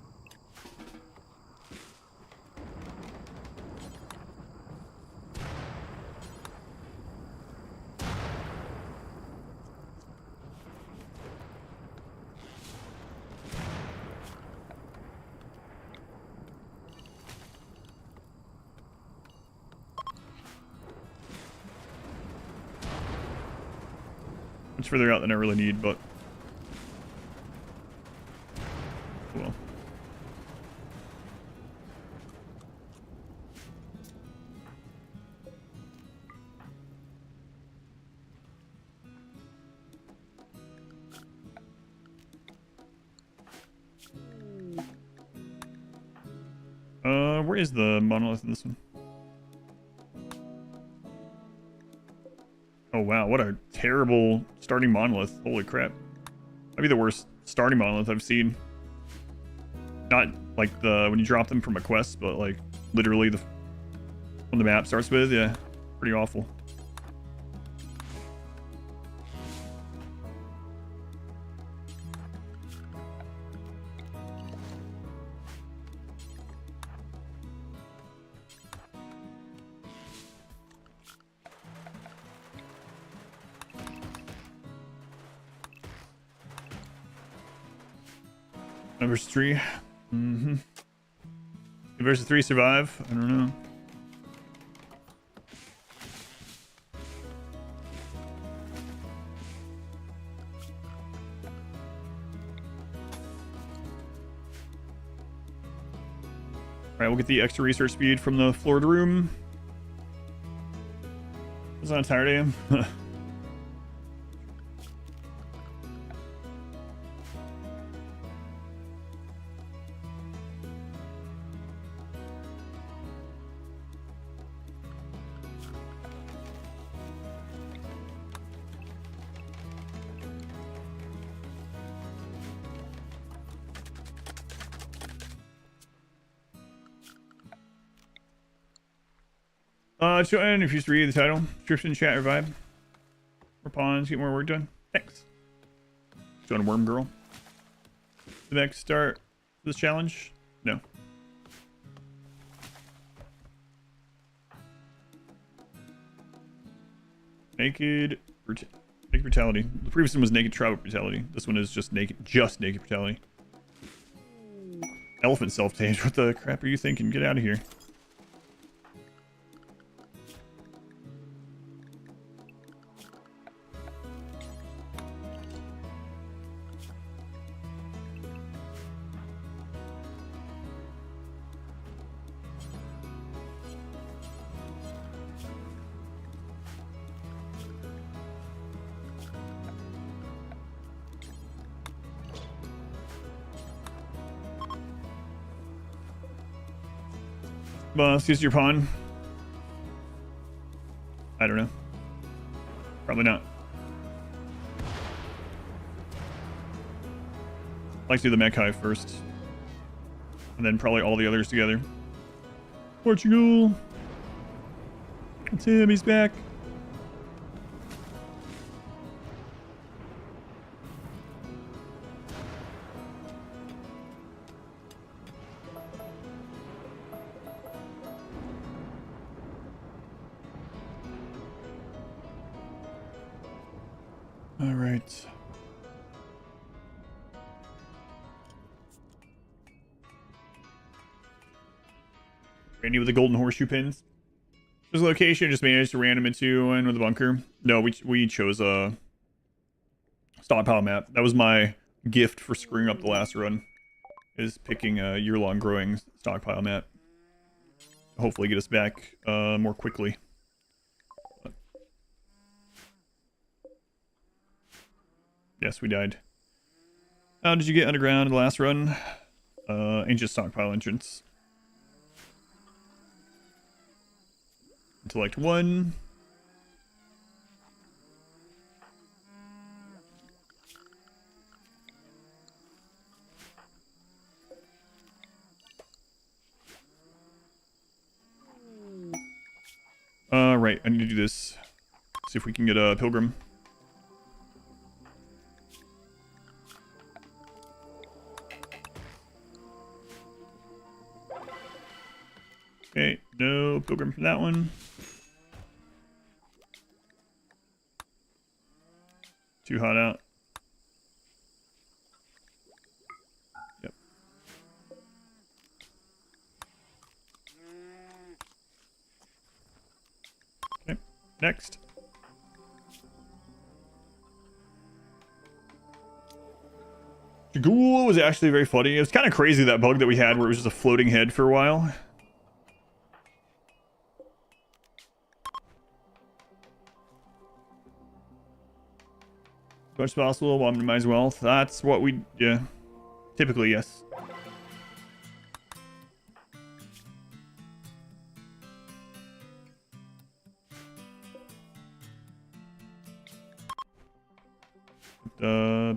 Much further out than I really need, but well. Where is the monolith in this one? Oh wow, what a terrible starting monolith. Holy crap. Might be the worst starting monolith I've seen. Not like when you drop them from a quest, but like literally the when the map starts with, yeah. Pretty awful. Versus 3. Mm-hmm. Versus 3 survive? I don't know. Alright, we'll get the extra research speed from the Florida room. That's not tired I am. Join if you used to read the title. Description, chat, or vibe. More pawns, get more work done. Thanks. Join Worm Girl. The next start this challenge? No. Naked brutality. The previous one was naked tribal brutality. This one is just naked brutality. Elephant self-tamed. What the crap are you thinking? Get out of here. boss. Use your pawn. I don't know. Probably not. I'd like to do the mech hive first. And then probably all the others together. Portugal. It's him, he's back. All right. Randy with the golden horseshoe pins. This location just managed to random into one with a bunker. No, we chose a stockpile map. That was my gift for screwing up the last run. Is picking a year-long growing stockpile map. Hopefully get us back more quickly. Yes, we died. How did you get underground in the last run? Ancient stockpile entrance. Intellect 1. Right, I need to do this. See if we can get a pilgrim. Okay, no pilgrim for that one. Too hot out. Yep. Okay, next. Ghoul was actually very funny. It was kind of crazy, that bug that we had where it was just a floating head for a while. As much as possible while minimize wealth. That's what we, yeah. Typically, yes.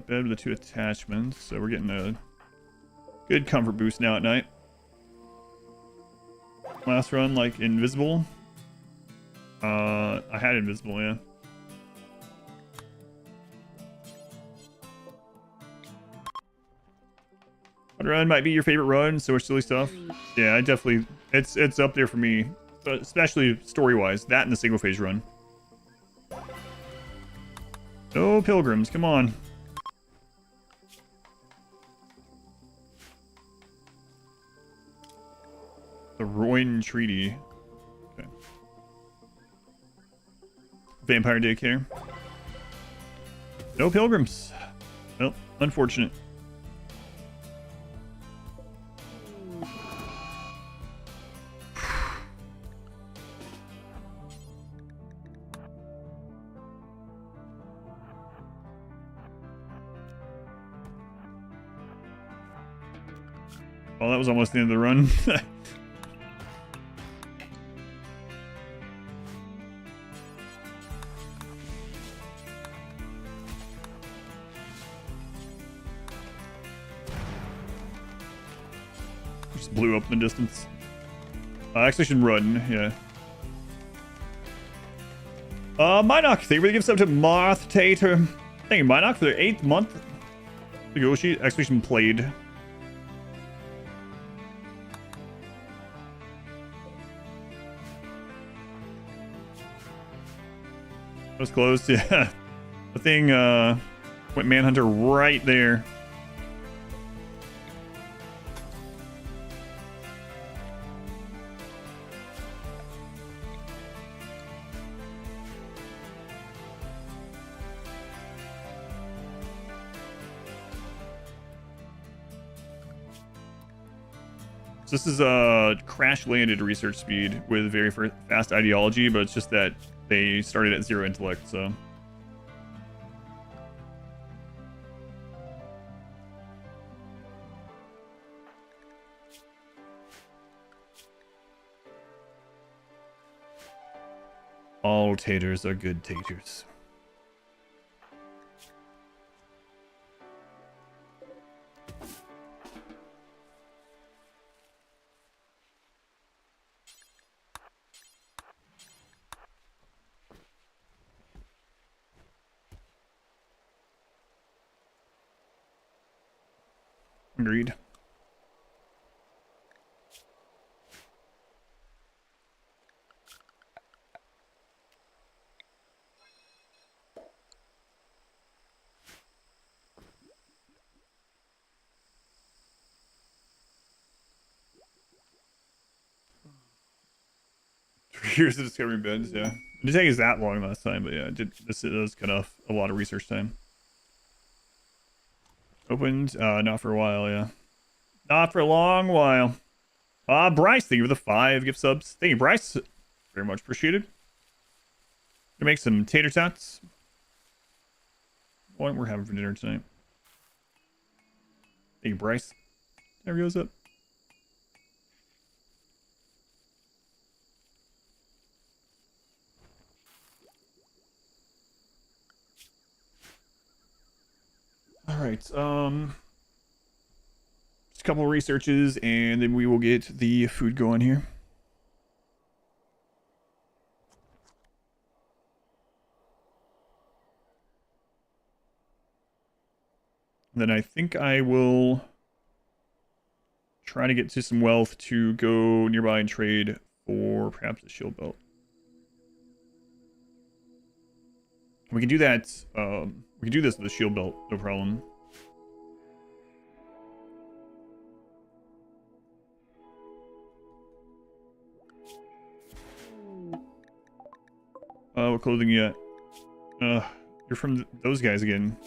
Bed with the 2 attachments, so we're getting a good comfort boost now at night. Last run, like invisible. I had invisible, yeah. Run might be your favorite run, so much silly stuff. Yeah, I definitely, it's up there for me, especially story-wise. That and the single phase run. No pilgrims, come on. The Royan Treaty. Okay. Vampire Daycare. No pilgrims. Well, unfortunate. Well, that was almost the end of the run. Just blew up in the distance. I actually should run, yeah. Minoc, thank you for the gift sub to Moth Tater. Thank you, Minoc, for the 8th month. The Expedition played. Was close, yeah. The thing went Manhunter right there. So this is a crash landed research speed with very fast ideology, but it's just that they started at 0 intellect, so. All taters are good taters. Agreed. Years of discovering beds, yeah. It didn't take us that long last time, but yeah, this does cut off a lot of research time. Opened, not for a while, yeah. Not for a long while. Bryce, thank you for the 5 gift subs. Thank you, Bryce. Very much appreciated. Gonna make some tater tots. What we're having for dinner tonight. Thank you, Bryce. There goes up. All right, just a couple of researches, and then we will get the food going here. Then I think I will try to get to some wealth to go nearby and trade for perhaps a shield belt. We can do that. We can do this with the shield belt, no problem. What clothing yet? You're from those guys again.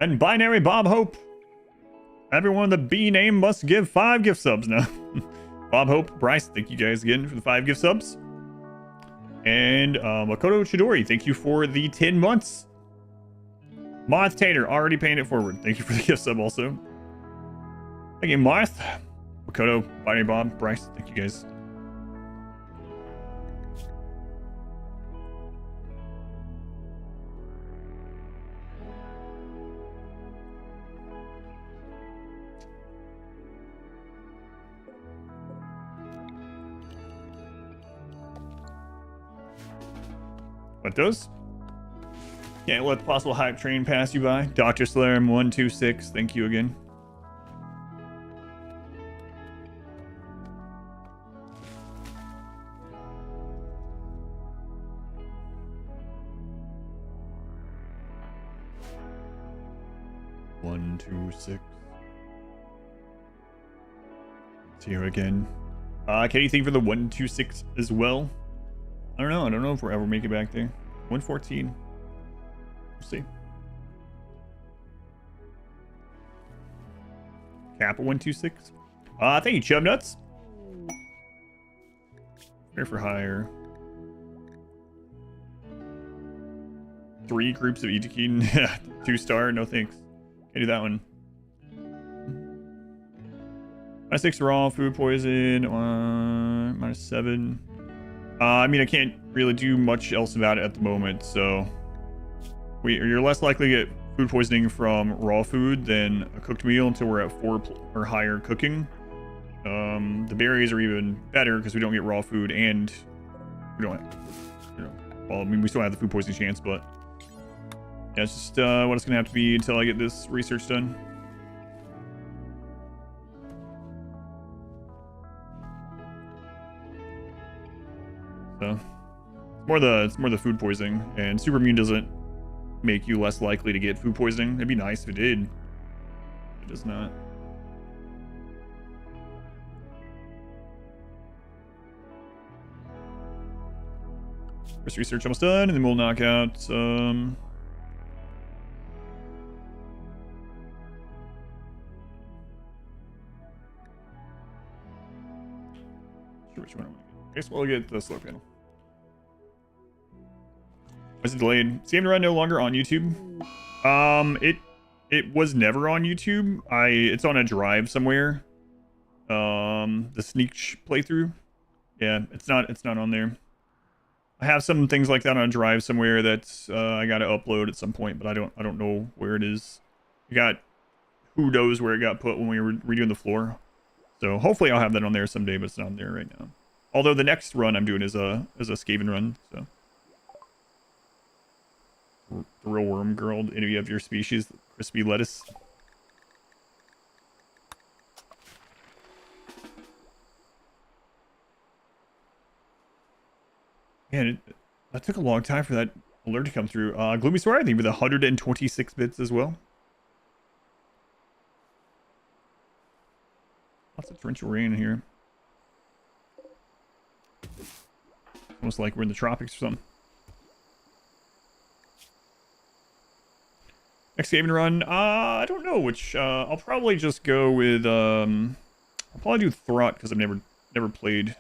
And Binary Bob Hope. Everyone with the B name must give 5 gift subs now. Bob Hope, Bryce, thank you guys again for the 5 gift subs. And Makoto Chidori, thank you for the 10 months. Moth Tater, already paying it forward. Thank you for the gift sub also. Thank you, Moth. Makoto, Binary Bob, Bryce, thank you guys. What does? Can't let the possible hype train pass you by. Dr. Slarm 126, thank you again. One, 2, 6. It's here again. Can anything for the 126 as well? I don't know. I don't know if we'll ever make it back there. 114. We'll see. Kappa 126. Thank you, Chub Nuts. Fair for hire. 3 groups of Edekin. 2-star. No thanks. Can't do that one. -6 raw food poison. -7. I mean, I can't really do much else about it at the moment, so you're less likely to get food poisoning from raw food than a cooked meal until we're at 4 or higher cooking. The berries are even better because we don't get raw food and we don't have, well, I mean, we still have the food poisoning chance, but yeah, it's just what it's gonna have to be until I get this research done. So it's more the food poisoning, and super immune doesn't make you less likely to get food poisoning. It'd be nice if it did. It does not. First research almost done, and then we'll knock out some. Sure, which one I want to get. I guess we'll get the solar panel. Was it delayed? Same run no longer on YouTube. It was never on YouTube. It's on a drive somewhere. The sneak playthrough. Yeah, it's not on there. I have some things like that on a drive somewhere that I gotta upload at some point, but I don't know where it is. Who knows where it got put when we were redoing the floor. So hopefully I'll have that on there someday, but it's not on there right now. Although the next run I'm doing is a Skaven run, so. The real worm girl, any of your species, crispy lettuce. Man, that took a long time for that alert to come through. Gloomy Sword, I think, with 126 bits as well. Lots of torrential rain here. Almost like we're in the tropics or something. Next Skaven run, I don't know which. I'll probably just go with. I'll probably do Throt because I've never played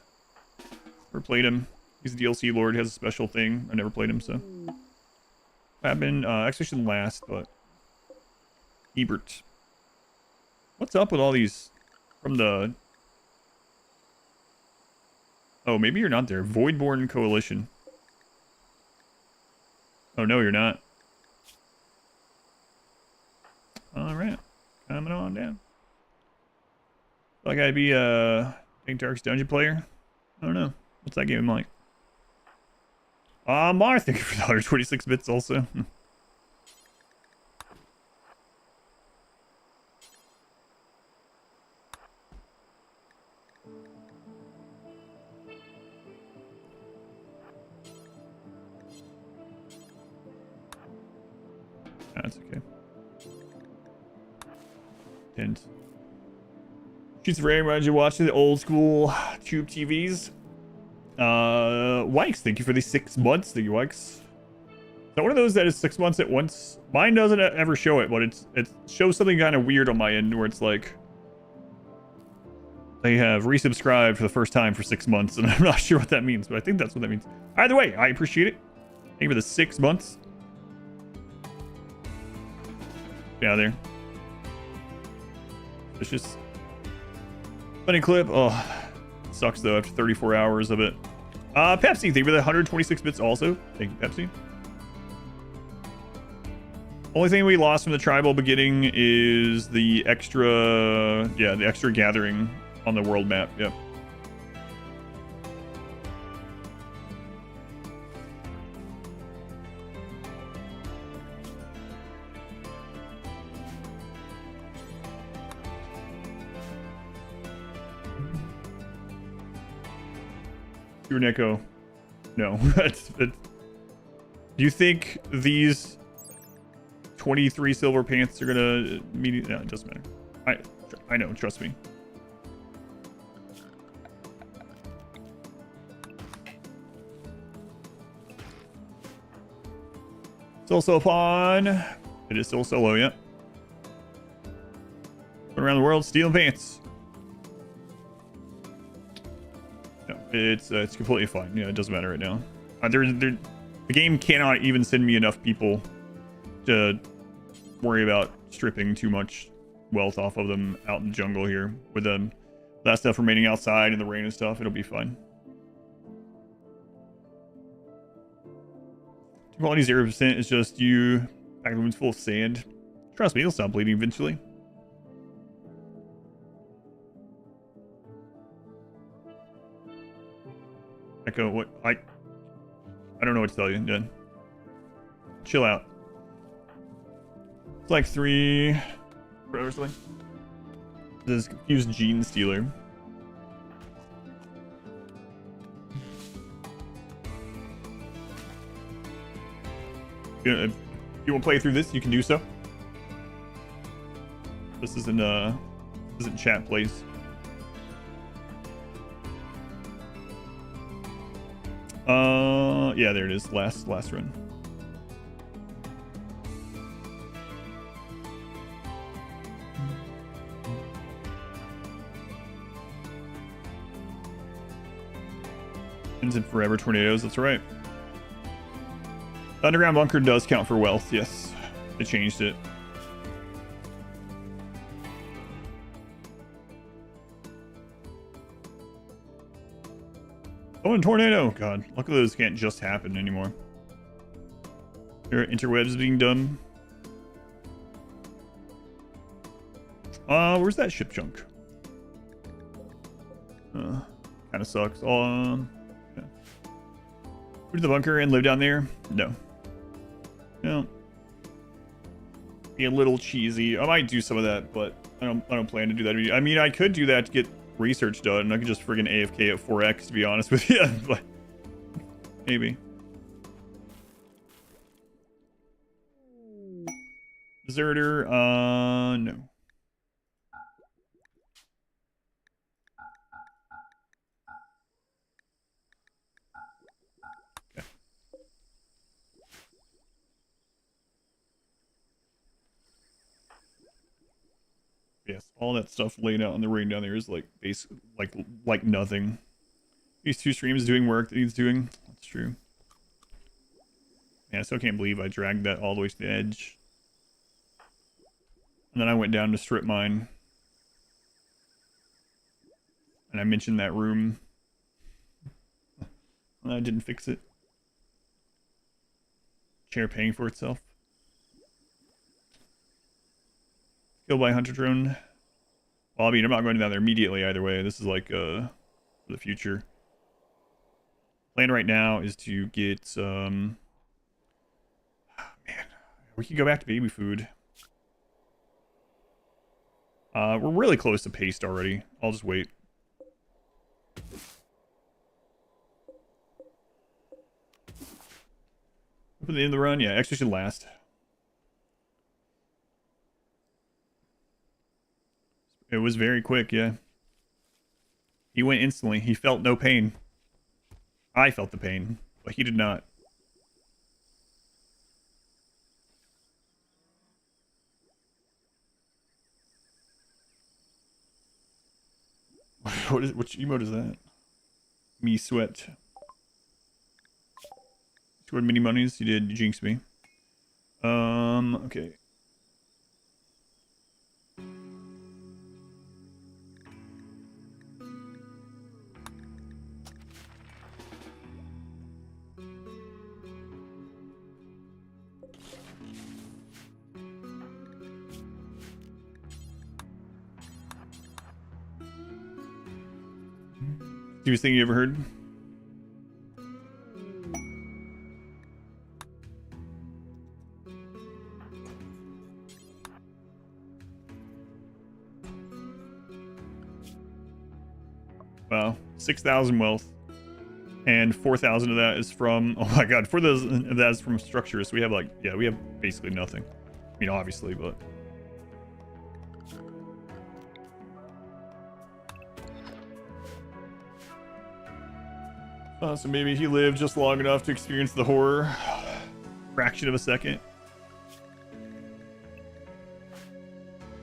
him. He's a DLC lord, has a special thing. I never played him, so. I've been Expedition last, but Ebert. What's up with all these from the? Oh, maybe you're not there. Voidborn Coalition. Oh no, you're not. All right, coming on down. Like I'd be King Dark's dungeon player. I don't know. What's that game like? Mar, thank you for the 126 bits also. That's okay. And she's very much watching the old school tube TVs. Wikes, thank you for the 6 months. Thank you, Wikes. Is that one of those that is 6 months at once? Mine doesn't ever show it, but it shows something kind of weird on my end where it's like they have resubscribed for the first time for 6 months, and I'm not sure what that means, but I think that's what that means. Either way, I appreciate it. Thank you for the 6 months. Get out of there. It's just funny clip. Oh, sucks though after 34 hours of it. Pepsi, thank you for the 126 bits also. Thank you, Pepsi. Only thing we lost from the tribal beginning is the extra, the extra gathering on the world map. Yep. Your Neko. No. Do you think these 23 silver pants are gonna meet? No, it doesn't matter. I know, trust me. Still so fun. It is still solo, yeah. Going around the world stealing pants. No, it's completely fine. Yeah, it doesn't matter right now. The game cannot even send me enough people to worry about stripping too much wealth off of them out in the jungle here. With that stuff remaining outside in the rain and stuff, it'll be fine. Quality 0% is just you. Pack the wounds full of sand. Trust me, it'll stop bleeding eventually. Echo, what? I don't know what to tell you. Yeah. Chill out. It's like 3 or something. This is confused gene stealer. If you want to play through this, you can do so. This isn't chat, please. Yeah, there it is. Last run. Ends in forever tornadoes. That's right. The underground bunker does count for wealth. Yes, they changed it. Oh, and tornado. God, luckily those can't just happen anymore. There are interwebs being done. Where's that ship junk? Kind of sucks. Yeah. Go to the bunker and live down there? No. No. Be a little cheesy. I might do some of that, but I don't plan to do that. I mean, I could do that to get research done. I could just friggin' AFK at 4x, to be honest with you. But maybe. Deserter, no. Okay. Yes, all that stuff laid out on the ring down there is like like nothing. These two streams doing work that he's doing. That's true. Yeah, I still can't believe I dragged that all the way to the edge. And then I went down to strip mine. And I mentioned that room. And I didn't fix it. Chair paying for itself. Killed by Hunter Drone. Well, I mean, I'm not going down there immediately either way. This is like for the future. Plan right now is to get man, we can go back to baby food. We're really close to paste already. I'll just wait. Open the end of the run? Yeah, actually should last. It was very quick, yeah. He went instantly. He felt no pain. I felt the pain, but he did not. Which emote is that? Me sweat. 200 mini monies. You did. You jinxed me. Okay. Stupidest thing you ever heard? Wow, 6,000 wealth, and 4,000 of that is from. Oh my god, for those that is from structures. So we have like, yeah, we have basically nothing. I mean, obviously, but. So maybe he lived just long enough to experience the horror. Fraction of a second.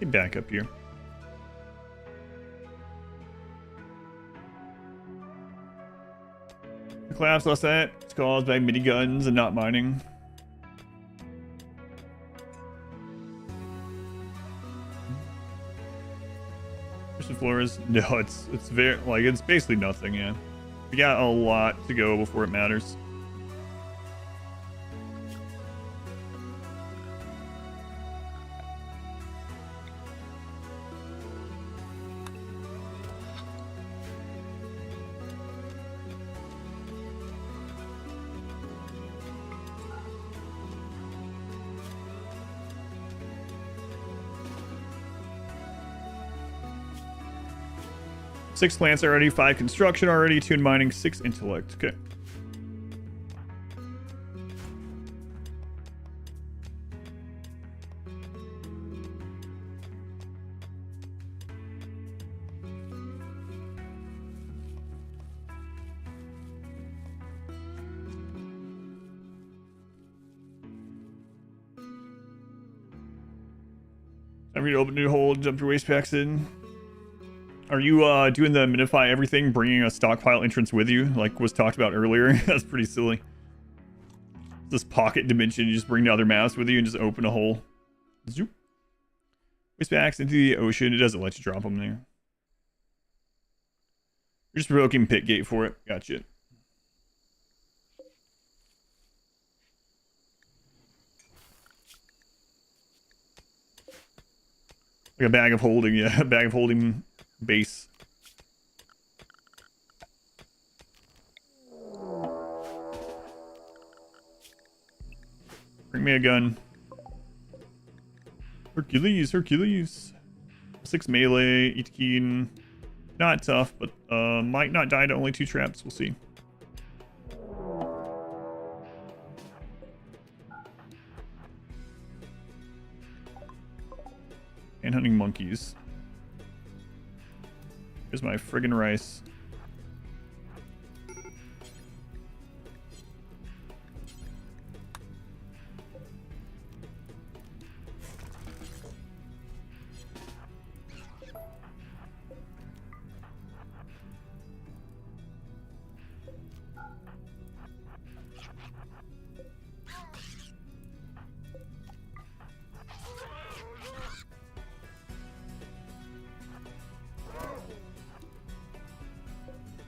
Get back up here. The collapse last night. It's caused by miniguns and not mining. Christian Flores. No, it's very like it's basically nothing, yeah. We got a lot to go before it matters. Six plants already, 5 construction already, 2 in mining, 6 intellect. Okay. Time for you to open new hole, dump your waste packs in. Are you doing the minify everything, bringing a stockpile entrance with you, like was talked about earlier? That's pretty silly. This pocket dimension, you just bring the other maps with you and just open a hole. Zoop. Waste packs into the ocean. It doesn't let you drop them there. You're just provoking pit gate for it. Gotcha. Like a bag of holding, yeah. A bag of holding base. Bring me a gun. Hercules, Hercules. 6 melee, 18. Not tough, but might not die to only 2 traps. We'll see. And hunting monkeys. Here's my friggin' rice.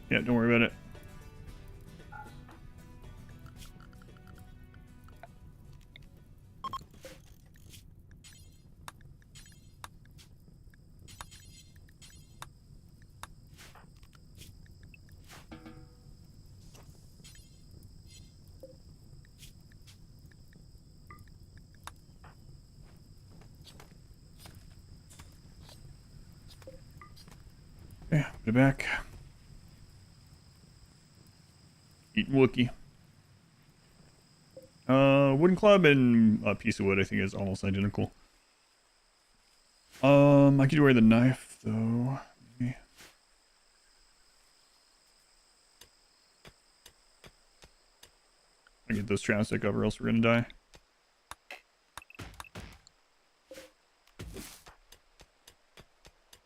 Yeah, don't worry about it. Okay, put it back. Eating Wookie. Wooden club and a piece of wood I think is almost identical. I could wear the knife though. Maybe. I get those traps back up or else we're gonna die.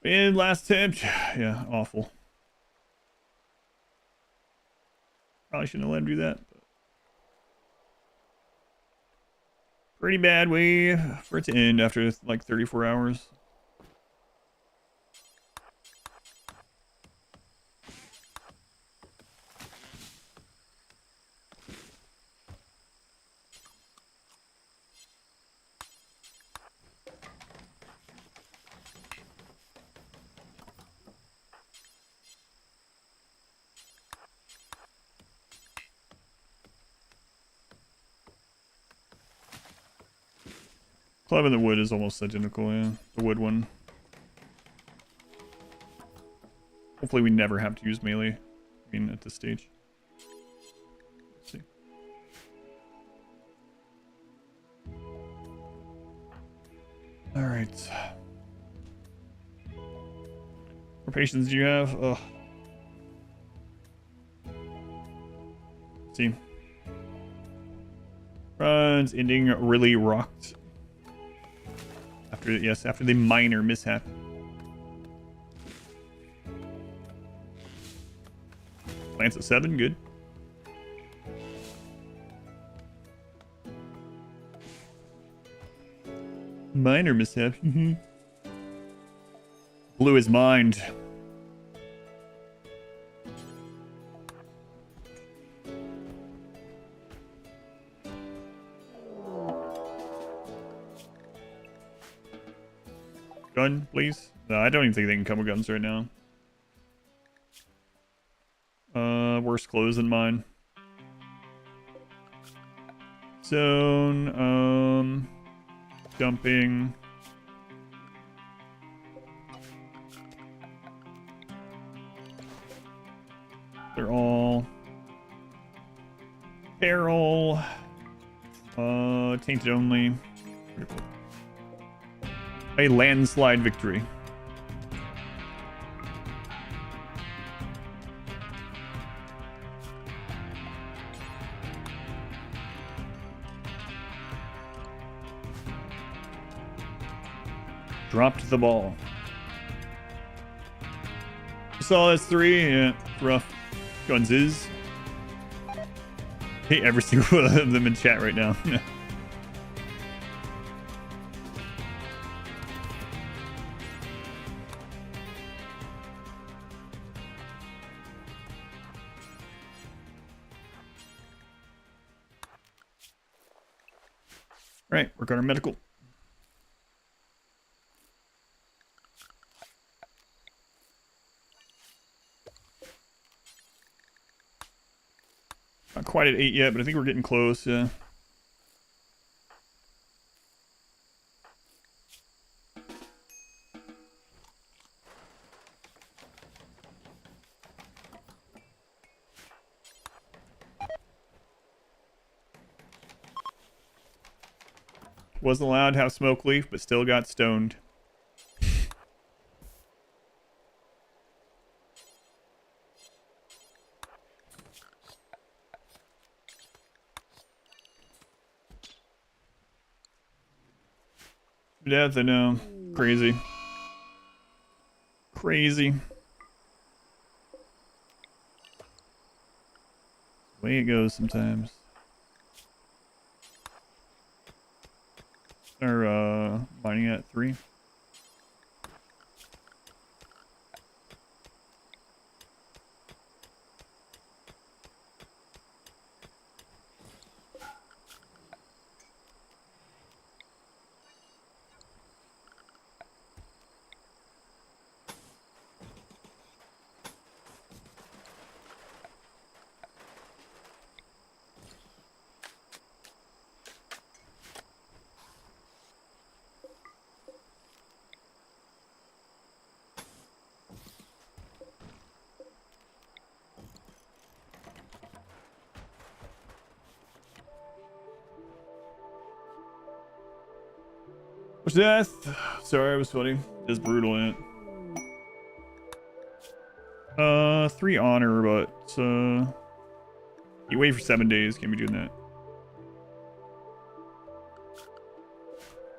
And last attempt. Yeah, awful. Probably shouldn't have let him do that. But pretty bad way for it to end after like 34 hours. Club and the wood is almost identical, yeah. The wood one. Hopefully we never have to use melee. I mean, at this stage. Let's see. Alright. What patience do you have? Ugh. Let's see. Runs ending really rocked. After the minor mishap. Plants at 7, good. Minor mishap. Blew his mind. Gun, please. No, I don't even think they can come with guns right now. Worse clothes than mine. Zone, dumping. They're all barrel. Tainted only. A landslide victory. Dropped the ball. Saw S3, yeah, rough. Guns is. Hate every single one of them in chat right now. Right, work on our medical. Not quite at 8 yet, but I think we're getting close, yeah. Wasn't allowed to have smoke leaf, but still got stoned. Death, I know. Crazy. Crazy. The way it goes sometimes. Or, mining at 3. What's death? Sorry, it was funny. Just brutal in it. 3 honor, but you wait for 7 days. Can't be doing that.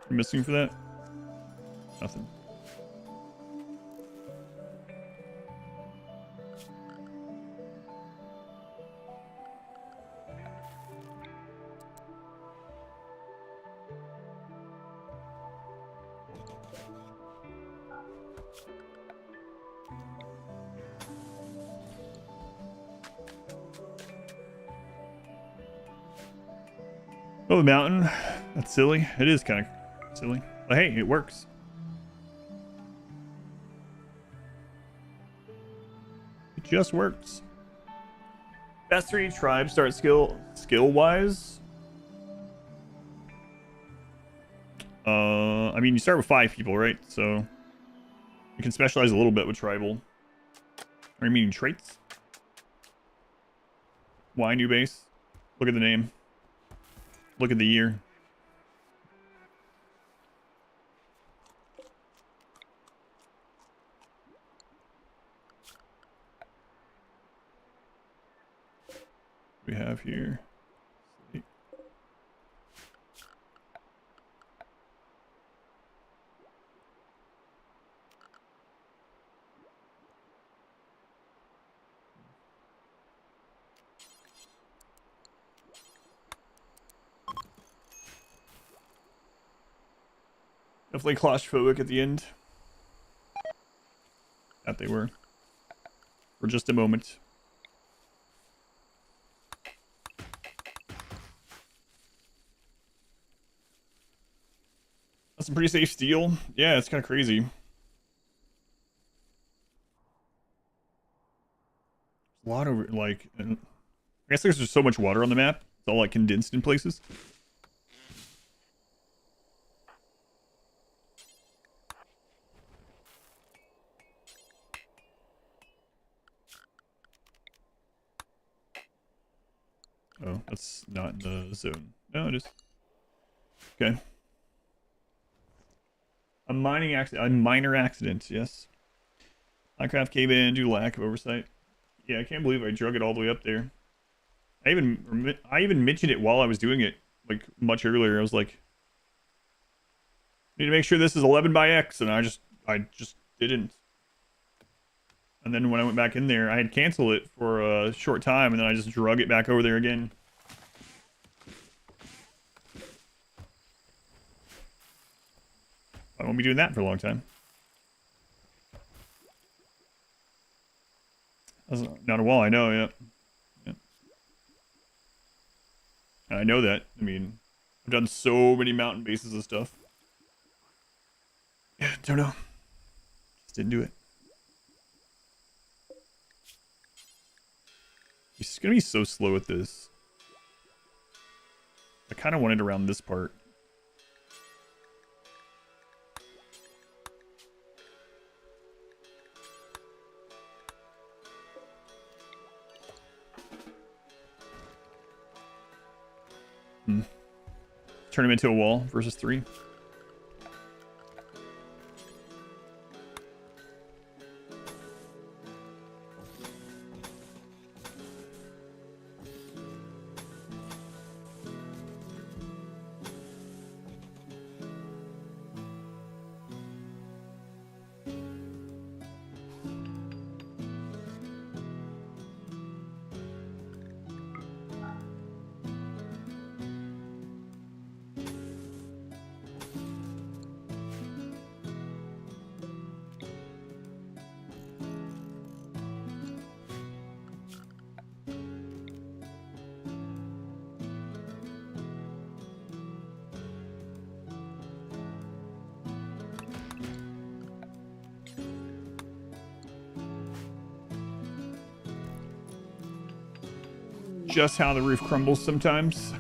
You're missing for that? Nothing. Oh, the mountain. That's silly. It is kind of silly. But hey, it works. It just works. Best 3 tribes start skill wise. I mean, you start with 5 people, right? So you can specialize a little bit with tribal. Are you meaning traits? Why new base? Look at the name. Look at the year. We have here. Definitely claustrophobic at the end. That they were. For just a moment. That's some pretty safe steel. Yeah, it's kind of crazy. A lot of, like... I guess there's just so much water on the map. It's all, like, condensed in places. Oh, that's not in the zone. No, it is. Okay. A minor accident, yes. Minecraft cave in due to lack of oversight. Yeah, I can't believe I drug it all the way up there. I even mentioned it while I was doing it, like, much earlier. I was like, need to make sure this is 11 by X, and I just didn't. And then when I went back in there, I had canceled it for a short time, and then I just drug it back over there again. I won't be doing that for a long time. That's not a wall, I know, yeah. And I know that. I mean, I've done so many mountain bases and stuff. Yeah, don't know. Just didn't do it. He's gonna be so slow at this. I kind of want it around this part. Turn him into a wall versus 3. Just how the roof crumbles sometimes.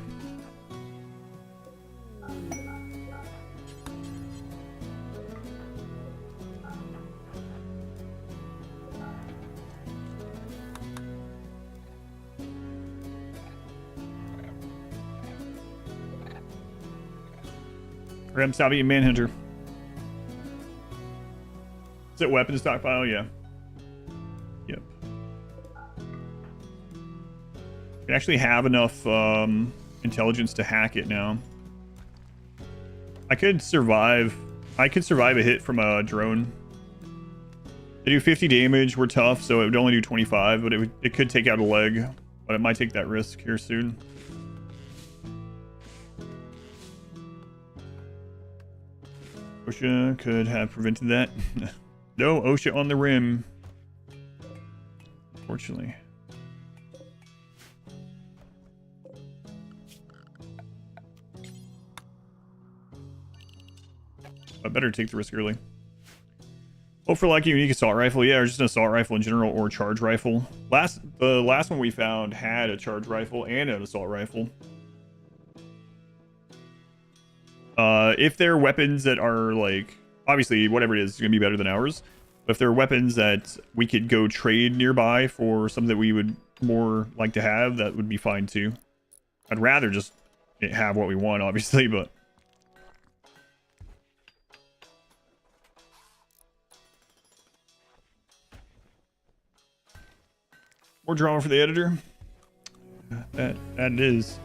Ram Sabi and Manhunter. Is it weapon stockpile? Yeah. Yep. We actually have enough intelligence to hack it now. I could survive a hit from a drone. They do 50 damage, we're tough, so it would only do 25, but it could take out a leg. But it might take that risk here soon. OSHA could have prevented that. No OSHA on the rim. Unfortunately. I better take the risk early. Hope for like a unique assault rifle. Yeah, or just an assault rifle in general, or charge rifle. The last one we found had a charge rifle and an assault rifle. If they're weapons that are like, obviously whatever it is gonna be better than ours. But if there are weapons that we could go trade nearby for something that we would more like to have, that would be fine too. I'd rather just have what we want, obviously, but. More drama for the editor. That it is.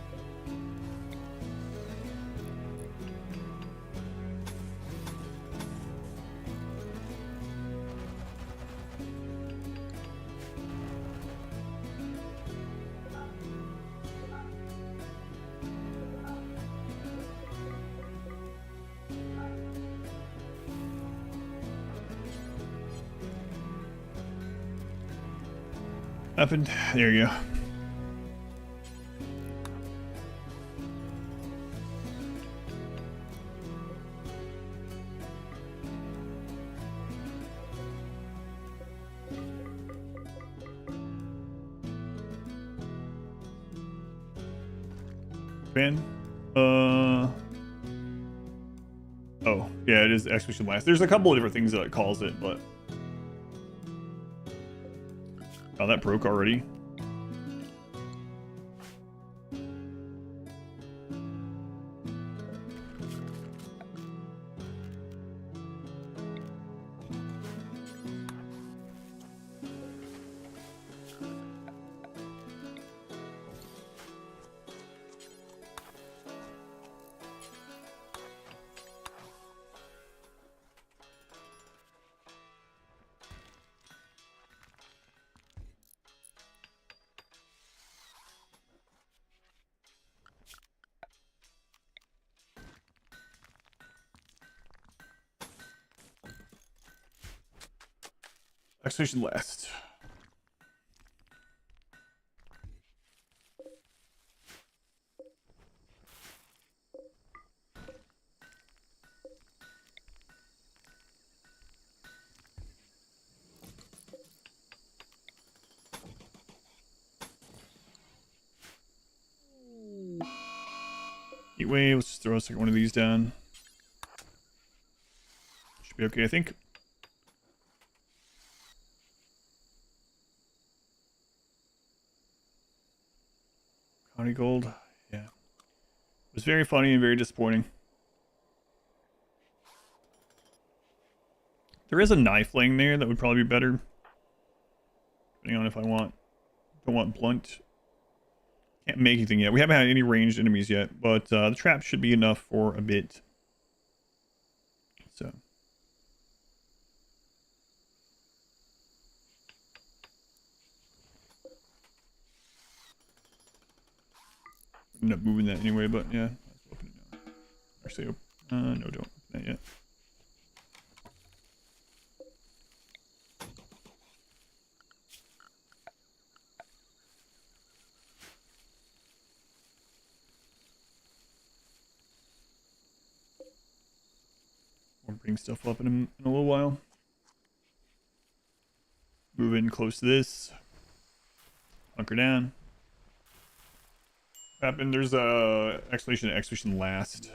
Happened. There you go. Man. Oh, yeah, it is exclamation last. There's a couple of different things that it calls it, but. Oh, that broke already. Exclamation last. Heat wave. Let's just throw a second one of these down. Should be okay, I think. County gold. Yeah. It was very funny and very disappointing. There is a knife laying there that would probably be better. Depending on if I don't want blunt. Can't make anything yet. We haven't had any ranged enemies yet, but the trap should be enough for a bit. So. End up moving that anyway, but yeah. Let's open it now. Actually, no, don't open that yet. We'll bring stuff up in a little while. Move in close to this. Hunker down. What happened? There's a expedition last.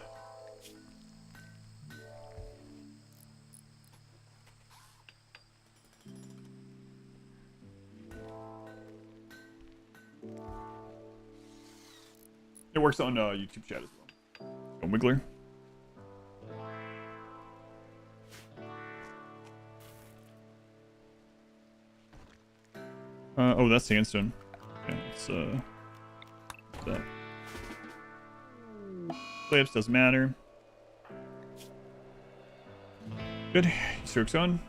It works on YouTube chat as well. Oh, Wiggler. Oh, that's sandstone. Okay, let's what's that? Clips doesn't matter. Good. Strokes on.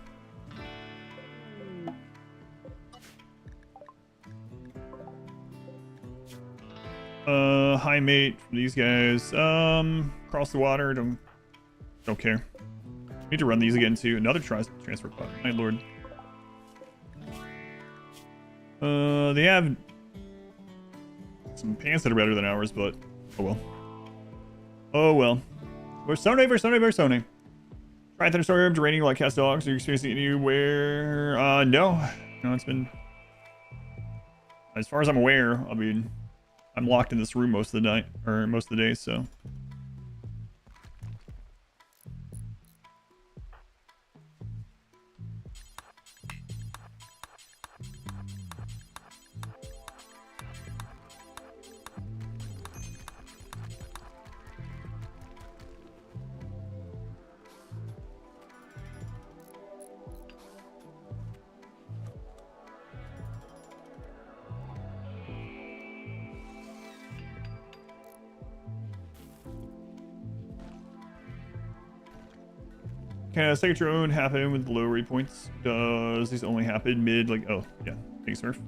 High mate from these guys. Cross the water. Don't care. Need to run these again too. Another transfer pod. My lord. They have some pants that are better than ours, but oh well. Oh well. We're Sone. Try thunderstorm, draining like cast dogs. Are you experiencing anywhere? No. No, it's been. As far as I'm aware, I mean, I'm locked in this room most of the night, or most of the day, so. Can a second drone happen with low rate points? Does these only happen mid, like, oh, yeah. Thanks, Smurf.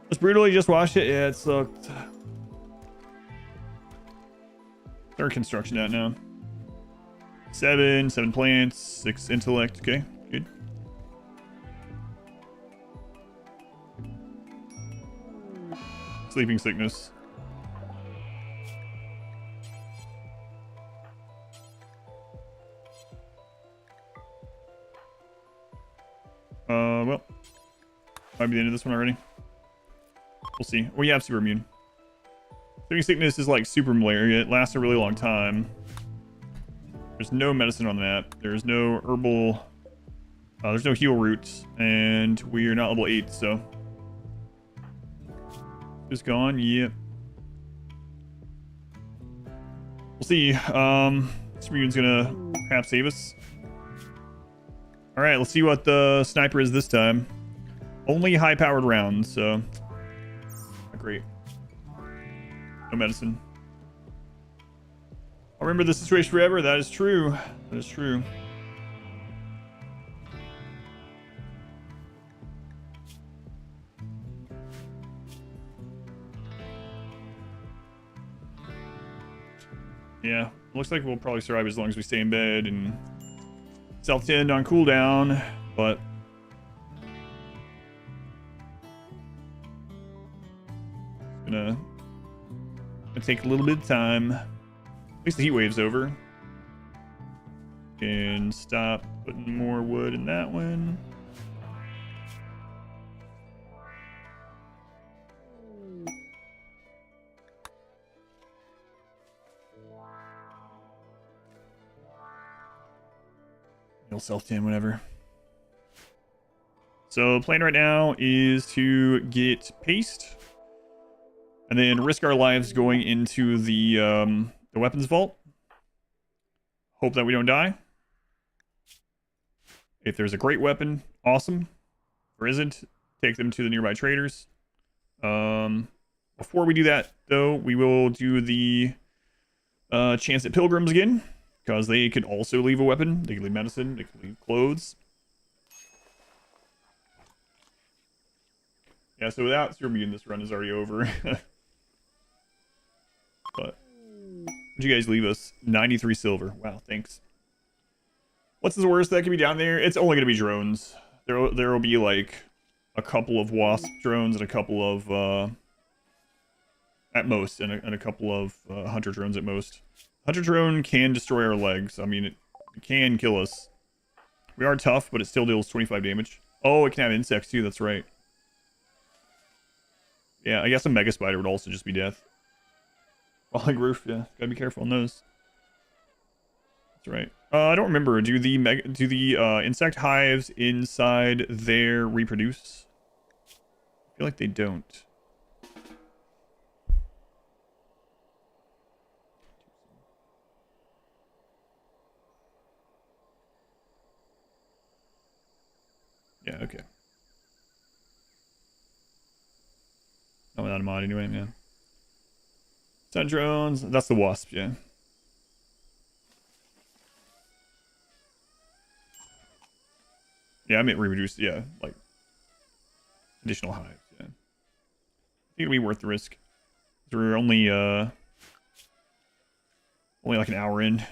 Just brutally just watched it. Yeah, it sucked. Third construction at now. 7 plants, 6 intellect. Okay, good. Sleeping sickness. Well, might be the end of this one already. We'll see. We have super immune. Sleeping sickness is like super malaria. It lasts a really long time. There's no medicine on the map. There's no herbal. There's no heal roots, and we are not level 8, so. Is gone. Yep. We'll see. Super immune's gonna perhaps save us. All right, let's see what the sniper is this time. Only high-powered rounds, so not great. No medicine. I'll remember the situation forever. That is true. That is true. Yeah, looks like we'll probably survive as long as we stay in bed and self-tend on cooldown, but it's gonna take a little bit of time. At least the heat wave's over. And stop putting more wood in that one. He'll self-tan, whatever. So the plan right now is to get paste. And then risk our lives going into the weapons vault. Hope that we don't die. If there's a great weapon, awesome. If there isn't, take them to the nearby traders. Before we do that, though, we will do the chance at pilgrims again. Because they could also leave a weapon. They could leave medicine. They could leave clothes. Yeah, so without Serbian, this run is already over. But what'd you guys leave us? 93 silver. Wow, thanks. What's the worst that could be down there? It's only going to be drones. There will be like a couple of wasp drones and a couple of at most, and a couple of hunter drones at most. Hunter drone can destroy our legs. I mean, it can kill us. We are tough, but it still deals 25 damage. Oh, it can have insects too. That's right. Yeah, I guess a mega spider would also just be death. Falling roof, yeah. Gotta be careful on those. That's right. I don't remember. Do the insect hives inside there reproduce? I feel like they don't. Yeah, okay. Oh, without a mod anyway, yeah. Sun drones, that's the wasp, yeah. Yeah, I meant reproduce, yeah, like additional hives, yeah. I think it'd be worth the risk. We're only like an hour in.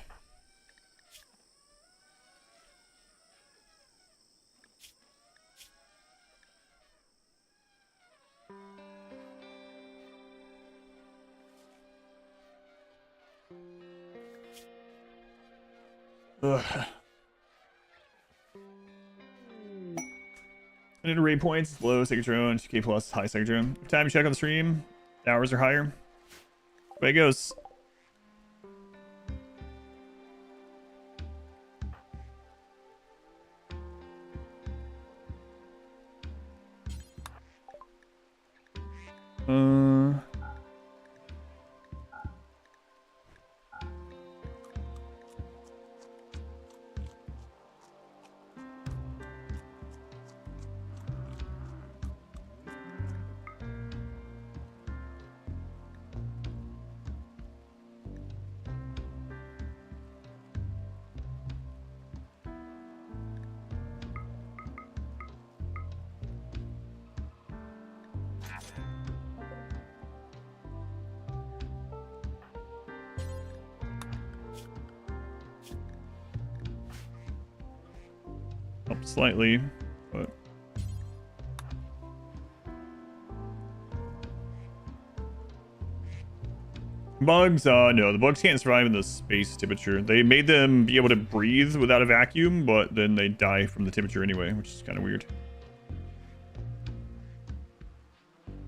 Ugh. I need raid points, low second drone, 2k plus, high second drone. Every time you check on the stream, the hours are higher. Way it goes. Up slightly, but bugs, no, the bugs can't survive in the space temperature. They made them be able to breathe without a vacuum, but then they die from the temperature anyway, which is kind of weird.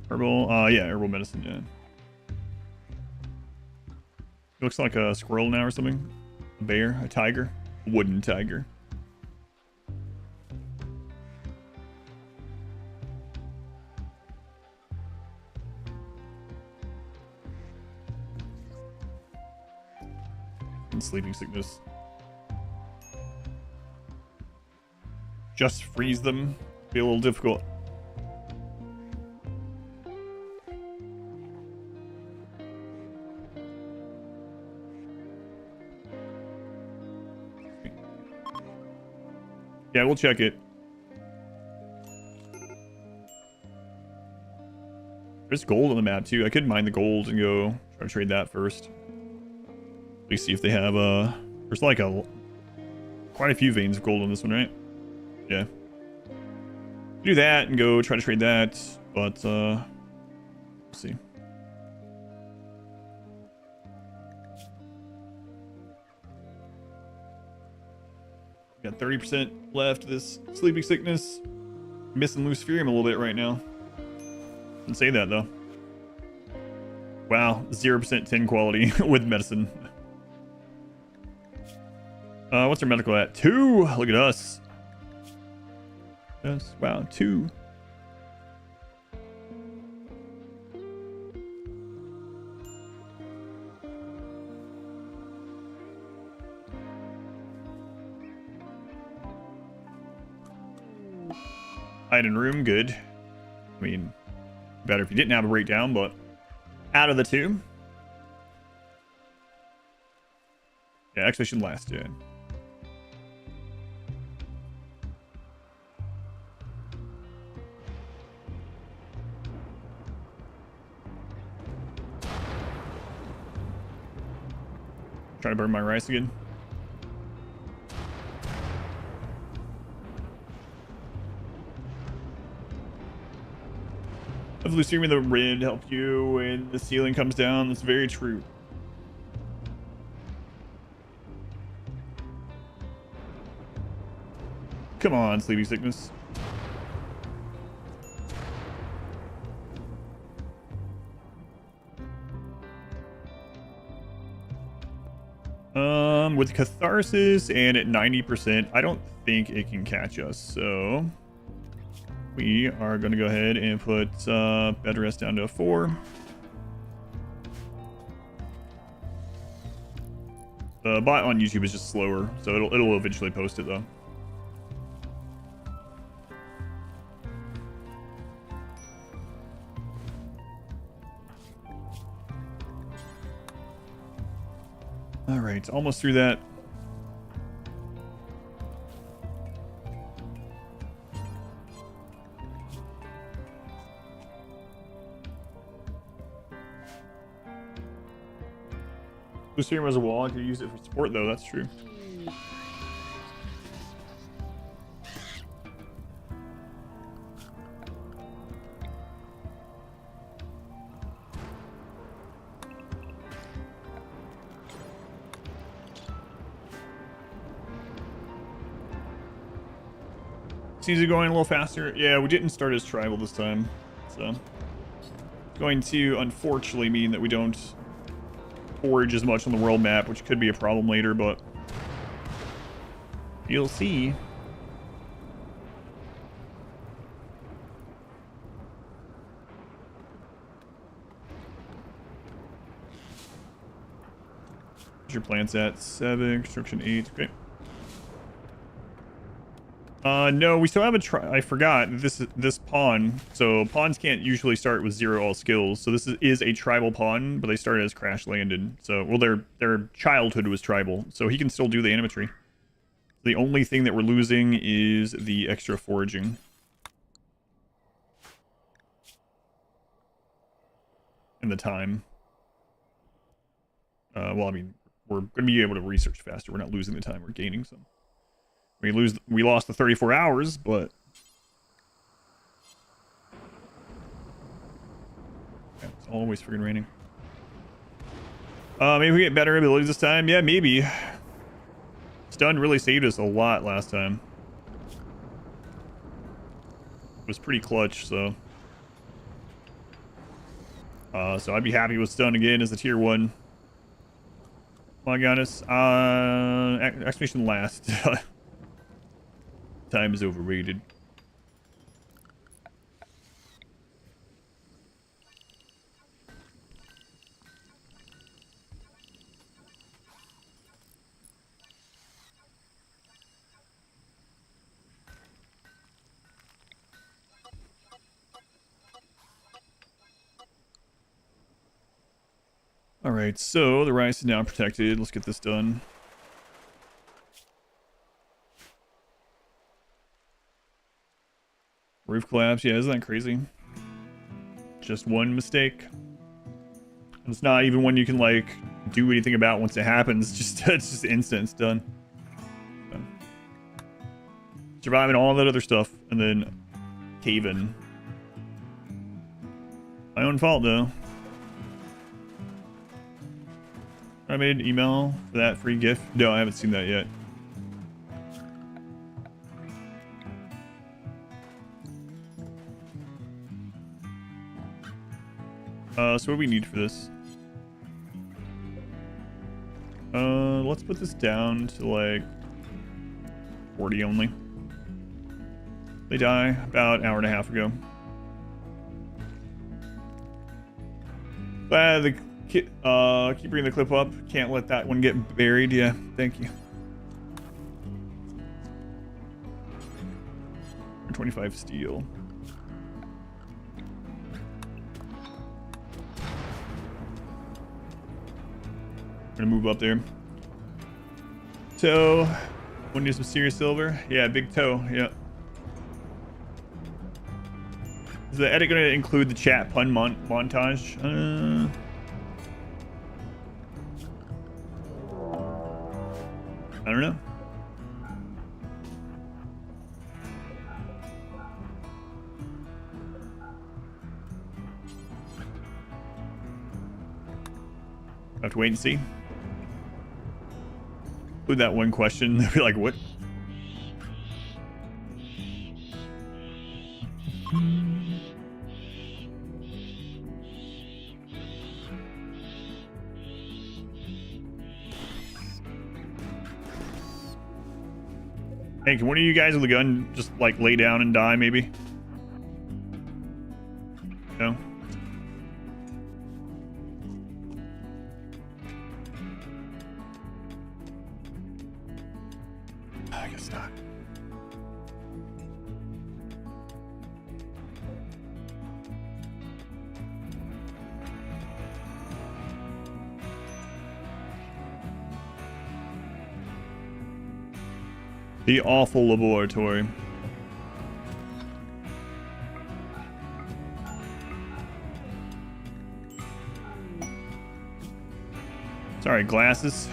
Herbal, yeah, herbal medicine, yeah. It looks like a squirrel now or something. A bear, a tiger, a wooden tiger. And sleeping sickness. Just freeze them. Be a little difficult. Yeah, we'll check it. There's gold on the map too. I could mine the gold and go try to trade that first. At least see if they have there's like quite a few veins of gold on this one, right? Yeah. Do that and go try to trade that, but we'll see. Got 30% left of this sleeping sickness. Missing Luciferium a little bit right now. Didn't say that though. Wow, 0% 10 quality with medicine. What's our medical at? 2. Look at us. Yes, wow, 2. Hide in room, good. I mean, better if you didn't have a breakdown, but out of the 2. Yeah, expedition last, yeah. Trying to burn my rice again. Hopefully streaming the rid helped you when the ceiling comes down. That's very true. Come on, sleepy sickness. With catharsis and at 90%, I don't think it can catch us. So we are going to go ahead and put bed rest down to a 4. The bot on YouTube is just slower, so it'll eventually post it though. All right, almost through that. Blue Serum has a wall. I could use it for support though. That's true. Seems to be going a little faster. Yeah, we didn't start as tribal this time, so it's going to unfortunately mean that we don't forage as much on the world map, which could be a problem later, but you'll see. Where's your plants at? 7, construction 8. Okay. No, we still have I forgot this pawn. So pawns can't usually start with 0 all skills. So this is a tribal pawn, but they started as crash landed. So, well, their childhood was tribal, so he can still do the animatry. The only thing that we're losing is the extra foraging. And the time. Well, I mean, we're going to be able to research faster. We're not losing the time. We're gaining some. We lost the 34 hours, but yeah, it's always freaking raining. Maybe we get better abilities this time. Yeah, maybe. Stun really saved us a lot last time. It was pretty clutch, so. So I'd be happy with stun again as a tier 1. Come on, Giannis. Exclamation last. Time is overrated. All right, so the rice is now protected. Let's get this done. Roof collapse, yeah, isn't that crazy? Just one mistake. And it's not even one you can, like, do anything about once it happens. It's just instant, it's done. So. Surviving all that other stuff, and then cave-in. My own fault, though. I made an email for that free gift. No, I haven't seen that yet. So what do we need for this? Let's put this down to like 40 only. They die about an hour and a half ago. Keep bringing the clip up. Can't let that one get buried. Yeah, thank you. 25 steel. Gonna move up there. Toe. Want to do some serious silver? Yeah, big toe. Yeah. Is the edit going to include the chat pun montage? I don't know. I have to wait and see. Include that one question. They'll be like, what? Hey, can one of you guys with a gun just like lay down and die, maybe? No? I guess not. The awful laboratory. Sorry, glasses.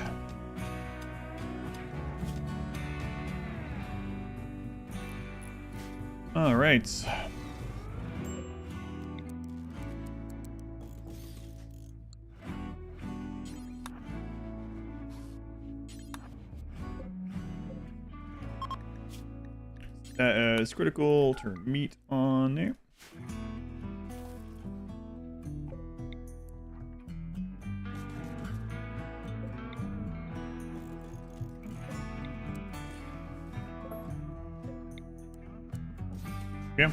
All right. That is critical. Turn meat on there. Yeah.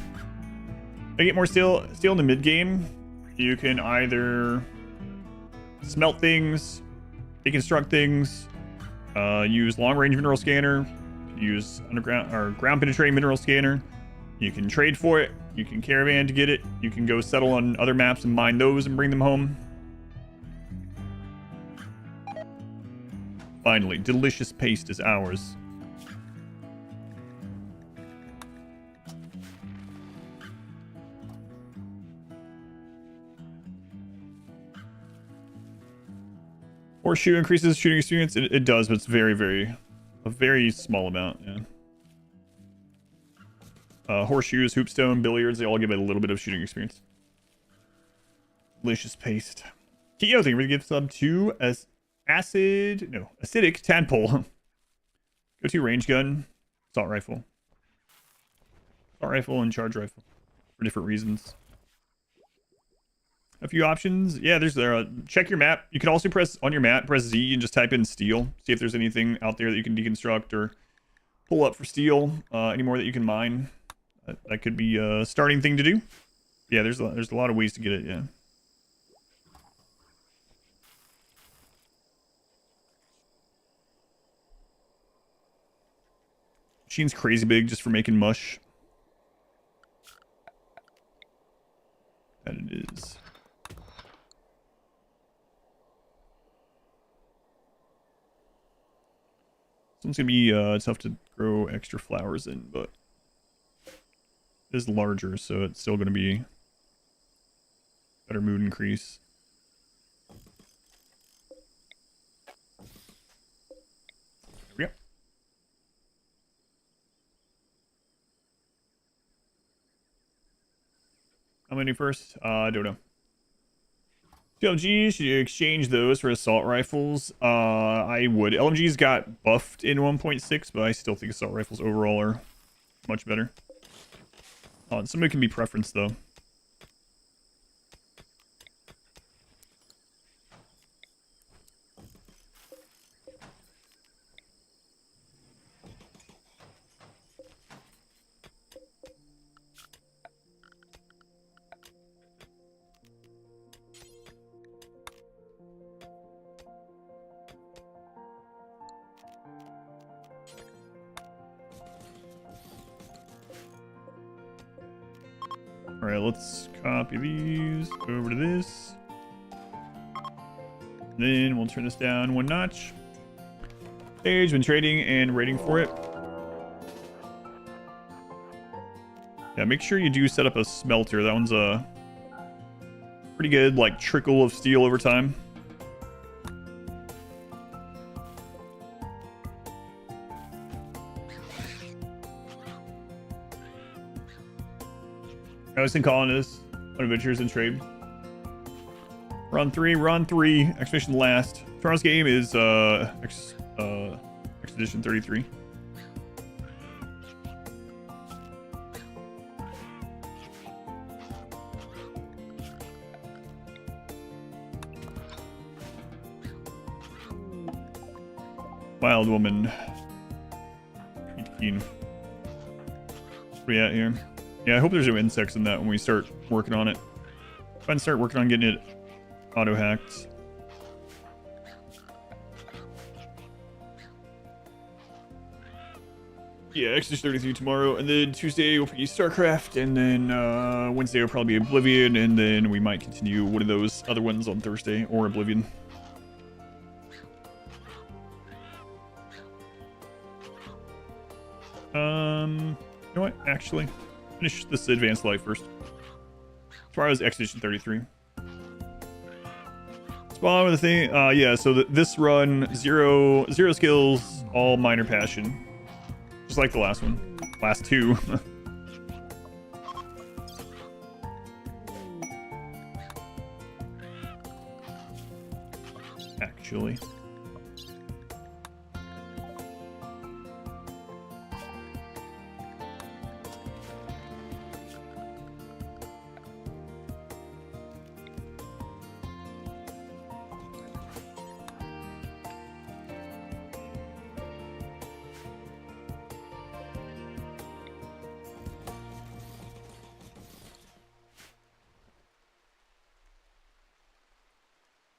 To get more steel in the mid game, you can either smelt things, deconstruct things, use long range mineral scanner, use underground or ground penetrating mineral scanner. You can trade for it. You can caravan to get it. You can go settle on other maps and mine those and bring them home. Finally, delicious paste is ours. Horseshoe increases shooting experience. It does, but it's a very small amount. Yeah. Horseshoes, hoopstone, billiards, they all give it a little bit of shooting experience. Delicious paste. Keo thing, we're gonna give sub to acidic tadpole. Go to range gun, assault rifle. Assault rifle and charge rifle for different reasons. A few options. Yeah, there's there. Check your map. You can also press on your map, press Z and just type in steel. See if there's anything out there that you can deconstruct or pull up for steel. Any more that you can mine. That could be a starting thing to do. Yeah, there's a lot of ways to get it. Yeah. Machine's crazy big just for making mush. That it is. It's gonna be tough to grow extra flowers in, but it is larger, so it's still gonna be better mood increase. Yep. How many first? I don't know. LMGs, should you exchange those for assault rifles? I would. LMGs got buffed in 1.6, but I still think assault rifles overall are much better. Some of it can be preference, though. All right, let's copy these over to this. Then we'll turn this down one notch. Stage, been trading and waiting for it. Yeah, make sure you do set up a smelter. That one's a pretty good, like, trickle of steel over time. I was in colonists, adventures and trade. Run 3, expedition last. Tomorrow's game is expedition 33. Wild woman. Pretty keen. Where we at here? Yeah, I hope there's no insects in that when we start working on it. If I can start working on getting it auto-hacked. Yeah, Expedition 33 tomorrow, and then Tuesday will be StarCraft, and then Wednesday will probably be Oblivion, and then we might continue one of those other ones on Thursday, or Oblivion. You know what? Actually, finish this Advanced Life first. Tomorrow's Expedition 33. Spawn with the thing. Yeah, so this run, zero skills, all minor passion. Just like the last one. Last two. Actually.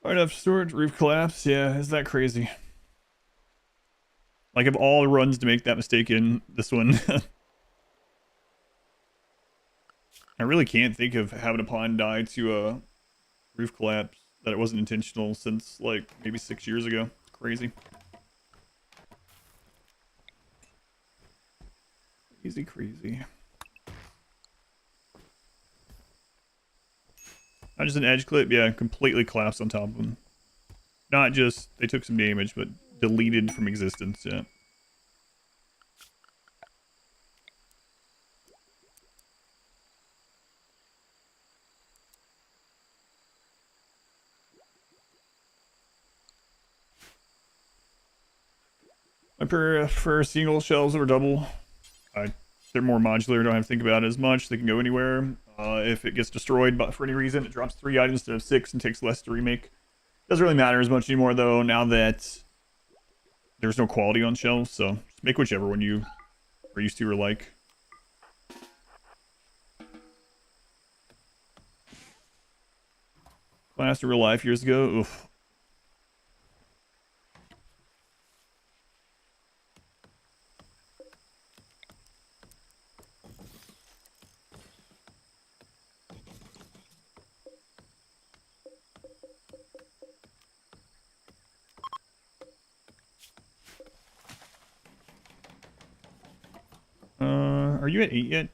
Enough storage, roof collapse. Yeah, is that crazy? Like, of all the runs to make that mistake in this one, I really can't think of having a pawn die to a roof collapse that it wasn't intentional since, like, maybe 6 years ago. It's crazy. Crazy. Not just an edge clip, yeah, completely collapsed on top of them. Not just, they took some damage, but deleted from existence, yeah. I prefer single shells over double. They're more modular, don't have to think about it as much. They can go anywhere. If it gets destroyed but for any reason, it drops 3 items instead of 6 and takes less to remake. Doesn't really matter as much anymore, though, now that there's no quality on shelves, so just make whichever one you are used to or like. Class to real life years ago, oof. Are you at 8 yet?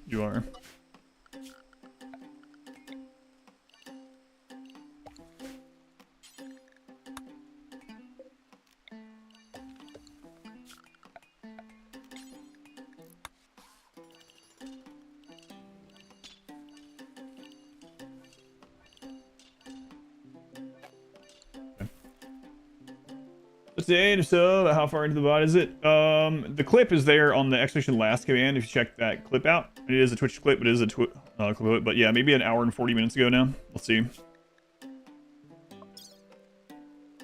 You are. So how far into the bot is it? The clip is there on the Expedition Last command if you check that clip out. It is a Twitch clip, but it is a clip of it. But yeah, maybe an hour and 40 minutes ago now. Let's see.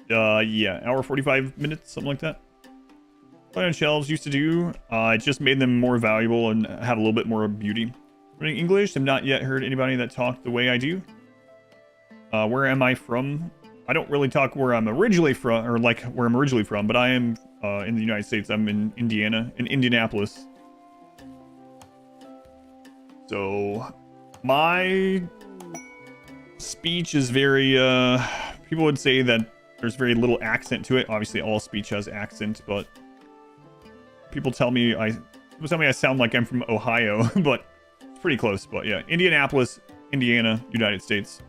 Yeah, hour 45 minutes, something like that. Playing on shelves used to do. It just made them more valuable and have a little bit more beauty. Running English, have not yet heard anybody that talked the way I do. Where am I from? I don't really talk where I'm originally from, or like where I'm originally from, but I am in the United States. I'm in Indiana, in Indianapolis. So my speech is very, people would say that there's very little accent to it. Obviously, all speech has accent, but people tell me I sound like I'm from Ohio, but it's pretty close. But yeah, Indianapolis, Indiana, United States.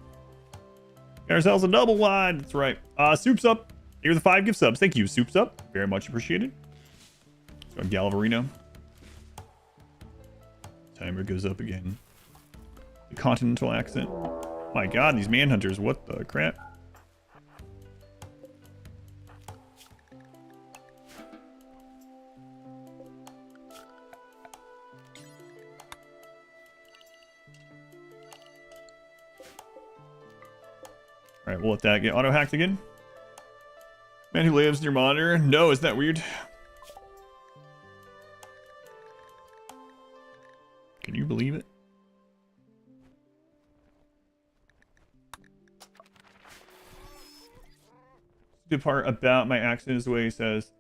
Get ourselves a double wide. That's right. Soups Up. Here are the 5 gift subs. Thank you, Soups Up. Very much appreciated. So Galvarino. Timer goes up again. The continental accent. My God, these manhunters. What the crap? All right, we'll let that get auto-hacked again. Man who lives near monitor. No, isn't that weird? Can you believe it? The part about my accent is the way he says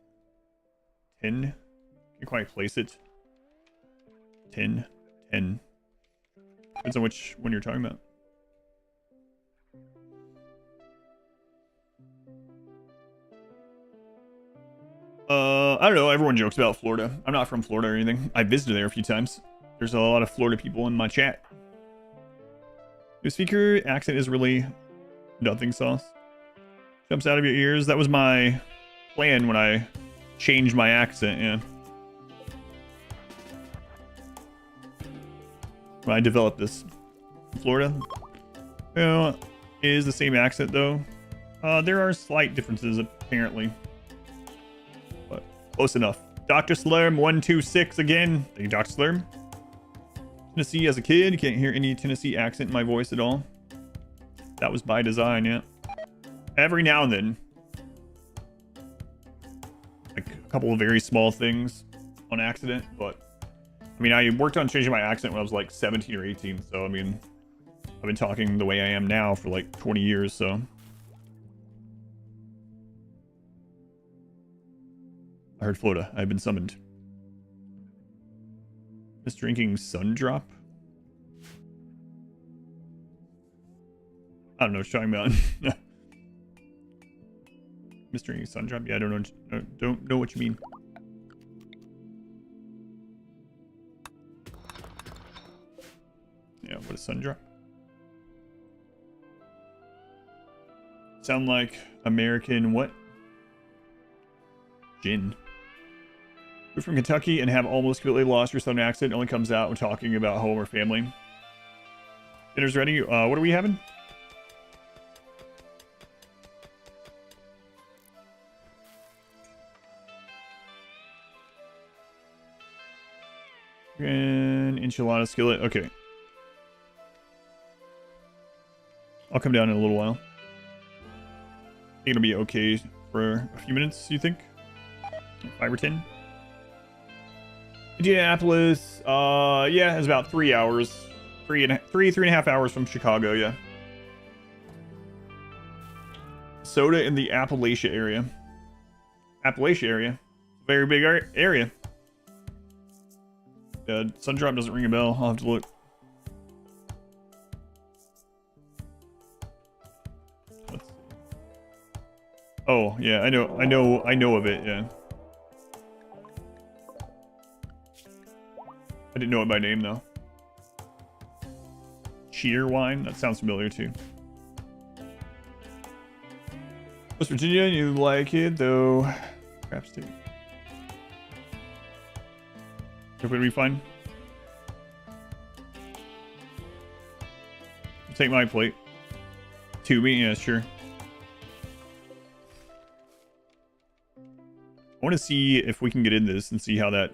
10. Can't quite place it. 10. Depends on which one you're talking about. I don't know. Everyone jokes about Florida. I'm not from Florida or anything. I visited there a few times. There's a lot of Florida people in my chat. Your speaker accent is really nothing sauce. Jumps out of your ears. That was my plan when I changed my accent, yeah. When I developed this. Florida. You know, it is the same accent though. There are slight differences apparently. But close enough. Dr. Slurm 126 again. Thank you, Dr. Slurm. Tennessee as a kid. You can't hear any Tennessee accent in my voice at all. That was by design, yeah. Every now and then. Like a couple of very small things on accident, but I mean, I worked on changing my accent when I was like 17 or 18, so I mean, I've been talking the way I am now for like 20 years, so. I heard Florida. I've been summoned. Just drinking Sundrop? I don't know what you're talking about. Drinking Sundrop? Yeah, I don't know what you mean. Yeah, what is Sundrop? Sound like American what? Gin. You're from Kentucky and have almost completely lost your southern accent. It only comes out when talking about home or family. Dinner's ready. What are we having? And enchilada skillet. Okay. I'll come down in a little while. I think it'll be okay for a few minutes, you think? 5 or 10? Indianapolis, yeah, it's about 3 hours. Three and a half hours from Chicago, yeah. Soda in the Appalachia area. Appalachia area. Very big area. Sundrop doesn't ring a bell. I'll have to look. Let's see. Oh, yeah, I know of it, yeah. I didn't know it by name though. Cheater wine? That sounds familiar too. West Virginia, you like it though. Crap state. Everybody be fine? Take my plate. To me, yeah, sure. I want to see if we can get in this and see how that...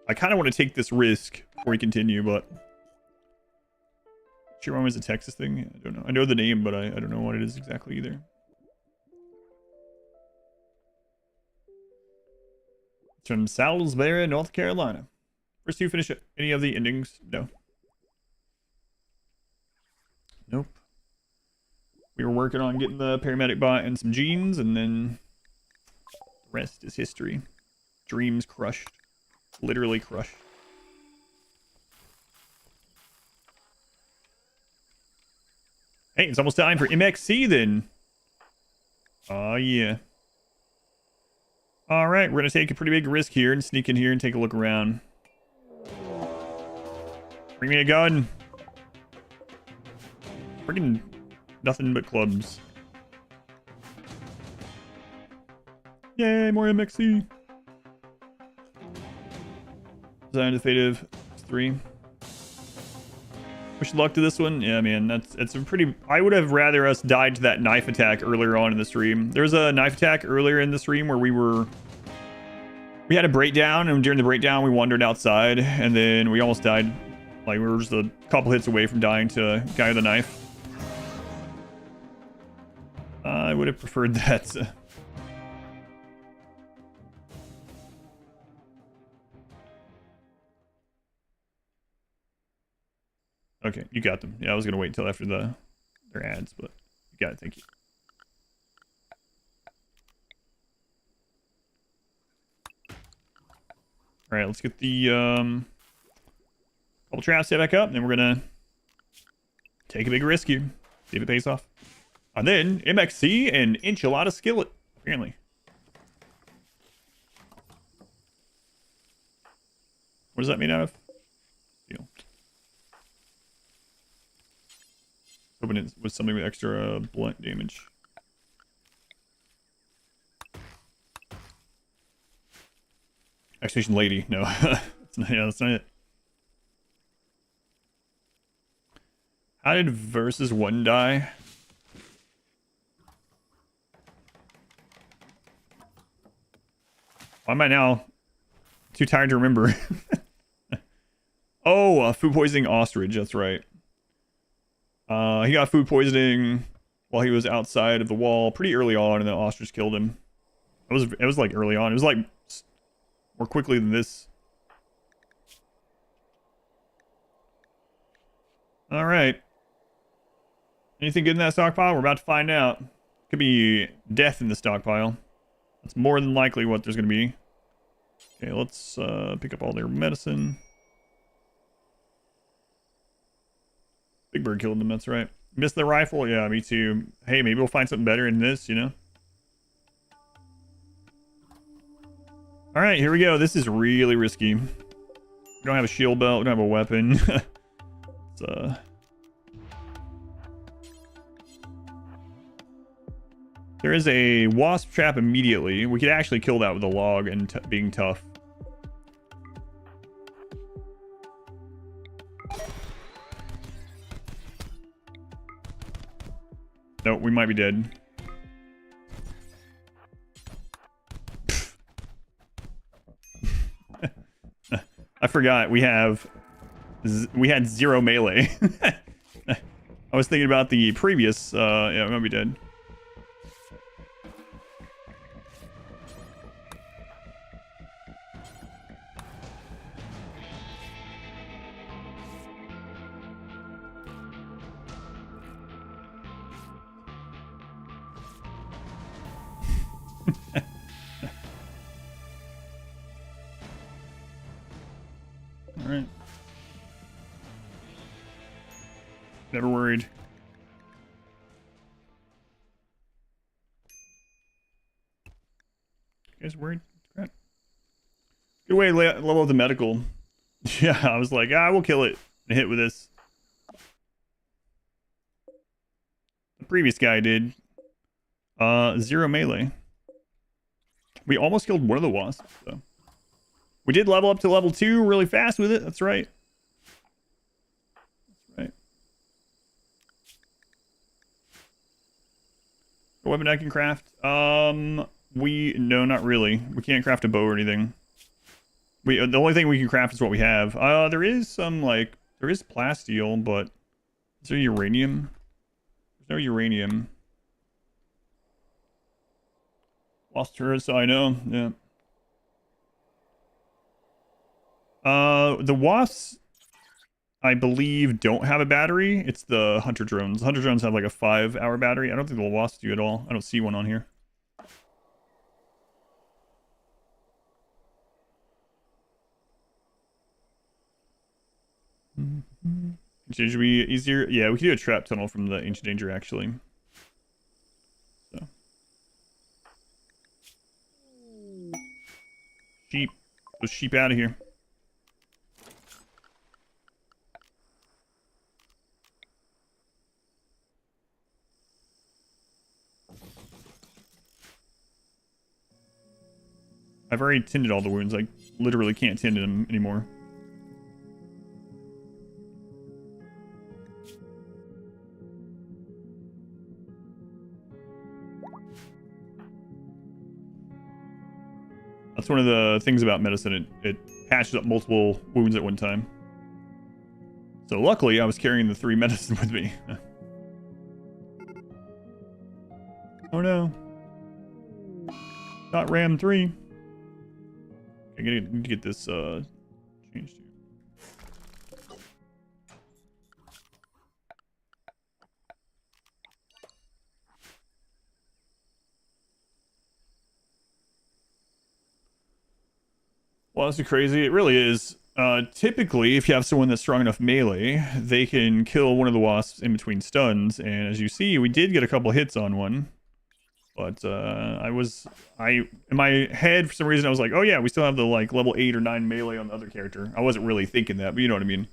I kind of want to take this risk before we continue, but... Sure, one was a Texas thing? I don't know. I know the name, but I don't know what it is exactly either. It's from Salisbury, North Carolina. First two finish any of the endings? No. Nope. We were working on getting the paramedic bot and some genes, and then the rest is history. Dreams crushed. Literally crushed. Hey, it's almost time for MXC then. Oh, yeah. All right, we're going to take a pretty big risk here and sneak in here and take a look around. Bring me a gun. Freaking nothing but clubs. Yay, more MXC. Design definitive 3. Wish luck to this one. Yeah, man, it's a pretty... I would have rather us died to that knife attack earlier on in the stream. There was a knife attack earlier in the stream where we had a breakdown, and during the breakdown we wandered outside, and then we almost died. Like, we were just a couple hits away from dying to a guy with a knife. I would have preferred that. Okay, you got them. Yeah, I was gonna wait until after their ads, but you got it. Thank you. All right, let's get the couple traps set back up, and then we're gonna take a big risk here, see if it pays off. And then MXC and enchilada skillet, apparently. What is that made out of? Steel. Hoping it was something with extra blunt damage. Exclamation lady. No. That's not, yeah, that's not it. How did versus 1 die? Why am I now too tired to remember? Oh, food poisoning ostrich. That's right. He got food poisoning while he was outside of the wall pretty early on, and the ostrich killed him. It was like early on. It was like more quickly than this. All right. Anything good in that stockpile? We're about to find out. Could be death in the stockpile. That's more than likely what there's going to be. Okay, let's pick up all their medicine. Big Bird killed them, that's right. Missed the rifle? Yeah, me too. Hey, maybe we'll find something better in this, you know? All right, here we go. This is really risky. We don't have a shield belt. We don't have a weapon. It's, there is a wasp trap immediately. We could actually kill that with a log and being tough. No, we might be dead. I forgot we had 0 melee. I was thinking about the previous. Yeah, we might be dead. Alright. Never worried. You guys worried? Crap. Good way to level up the medical. Yeah, I was like, we'll kill it and hit with this. The previous guy did. 0 melee. We almost killed one of the wasps, though. We did level up to level 2 really fast with it. That's right. That's right. A weapon I can craft? No, not really. We can't craft a bow or anything. The only thing we can craft is what we have. There is some, like, there is plasteel, but is there uranium? There's no uranium. Lost turrets, I know, yeah. The wasps, I believe, don't have a battery. It's the hunter drones. The hunter drones have like a 5-hour battery. I don't think the wasps do at all. I don't see one on here. Should be easier. Yeah, we could do a trap tunnel from the Ancient Danger, actually. So. Sheep. Those sheep out of here. I've already tended all the wounds. I literally can't tend them anymore. That's one of the things about medicine. It patches up multiple wounds at one time. So luckily, I was carrying the 3 medicine with me. Oh no. Not RAM 3. I need to get this changed here. Well, that's crazy. It really is. Typically, if you have someone that's strong enough melee, they can kill one of the wasps in between stuns. And as you see, we did get a couple hits on one. But in my head, for some reason, I was like, oh yeah, we still have the like level 8 or 9 melee on the other character. I wasn't really thinking that, but you know what I mean.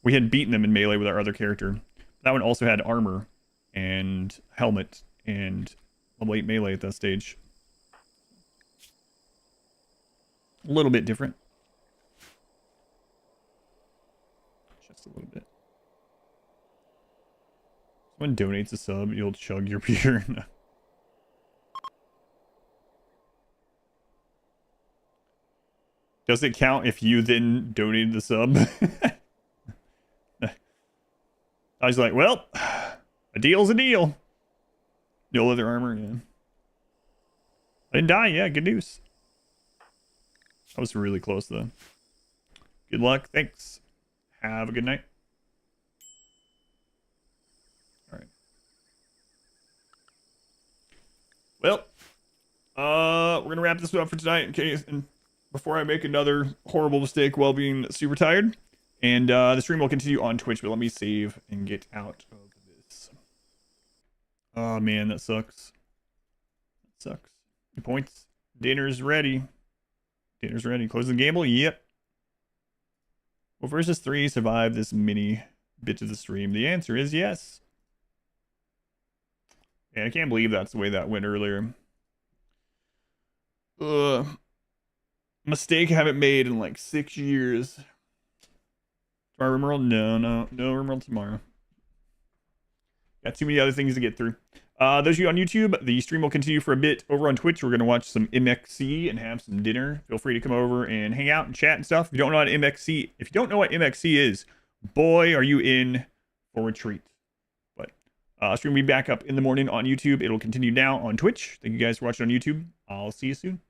We had beaten them in melee with our other character. That one also had armor and helmet and level 8 melee at that stage. A little bit different. Just a little bit. Someone donates a sub, you'll chug your beer. No. Does it count if you then donated the sub? I was like, well, a deal's a deal. No leather armor, yeah. I didn't die, yeah, good news. That was really close, though. Good luck, thanks. Have a good night. Alright. Well, we're gonna wrap this up for tonight in case... before I make another horrible mistake while being super tired. And the stream will continue on Twitch, but let me save and get out of this. Oh man, that sucks. That sucks. 2 points. Dinner's ready. Dinner's ready. Close the gamble? Yep. Will versus 3 survive this mini bit of the stream? The answer is yes. And I can't believe that's the way that went earlier. Mistake I haven't made in like 6 years. Tomorrow RimWorld? No RimWorld tomorrow. Got too many other things to get through. Those of you on YouTube, the stream will continue for a bit. Over on Twitch, we're going to watch some MXC and have some dinner. Feel free to come over and hang out and chat and stuff. If you don't know what MXC is, boy, are you in for a treat. But stream will be back up in the morning on YouTube. It'll continue now on Twitch. Thank you guys for watching on YouTube. I'll see you soon.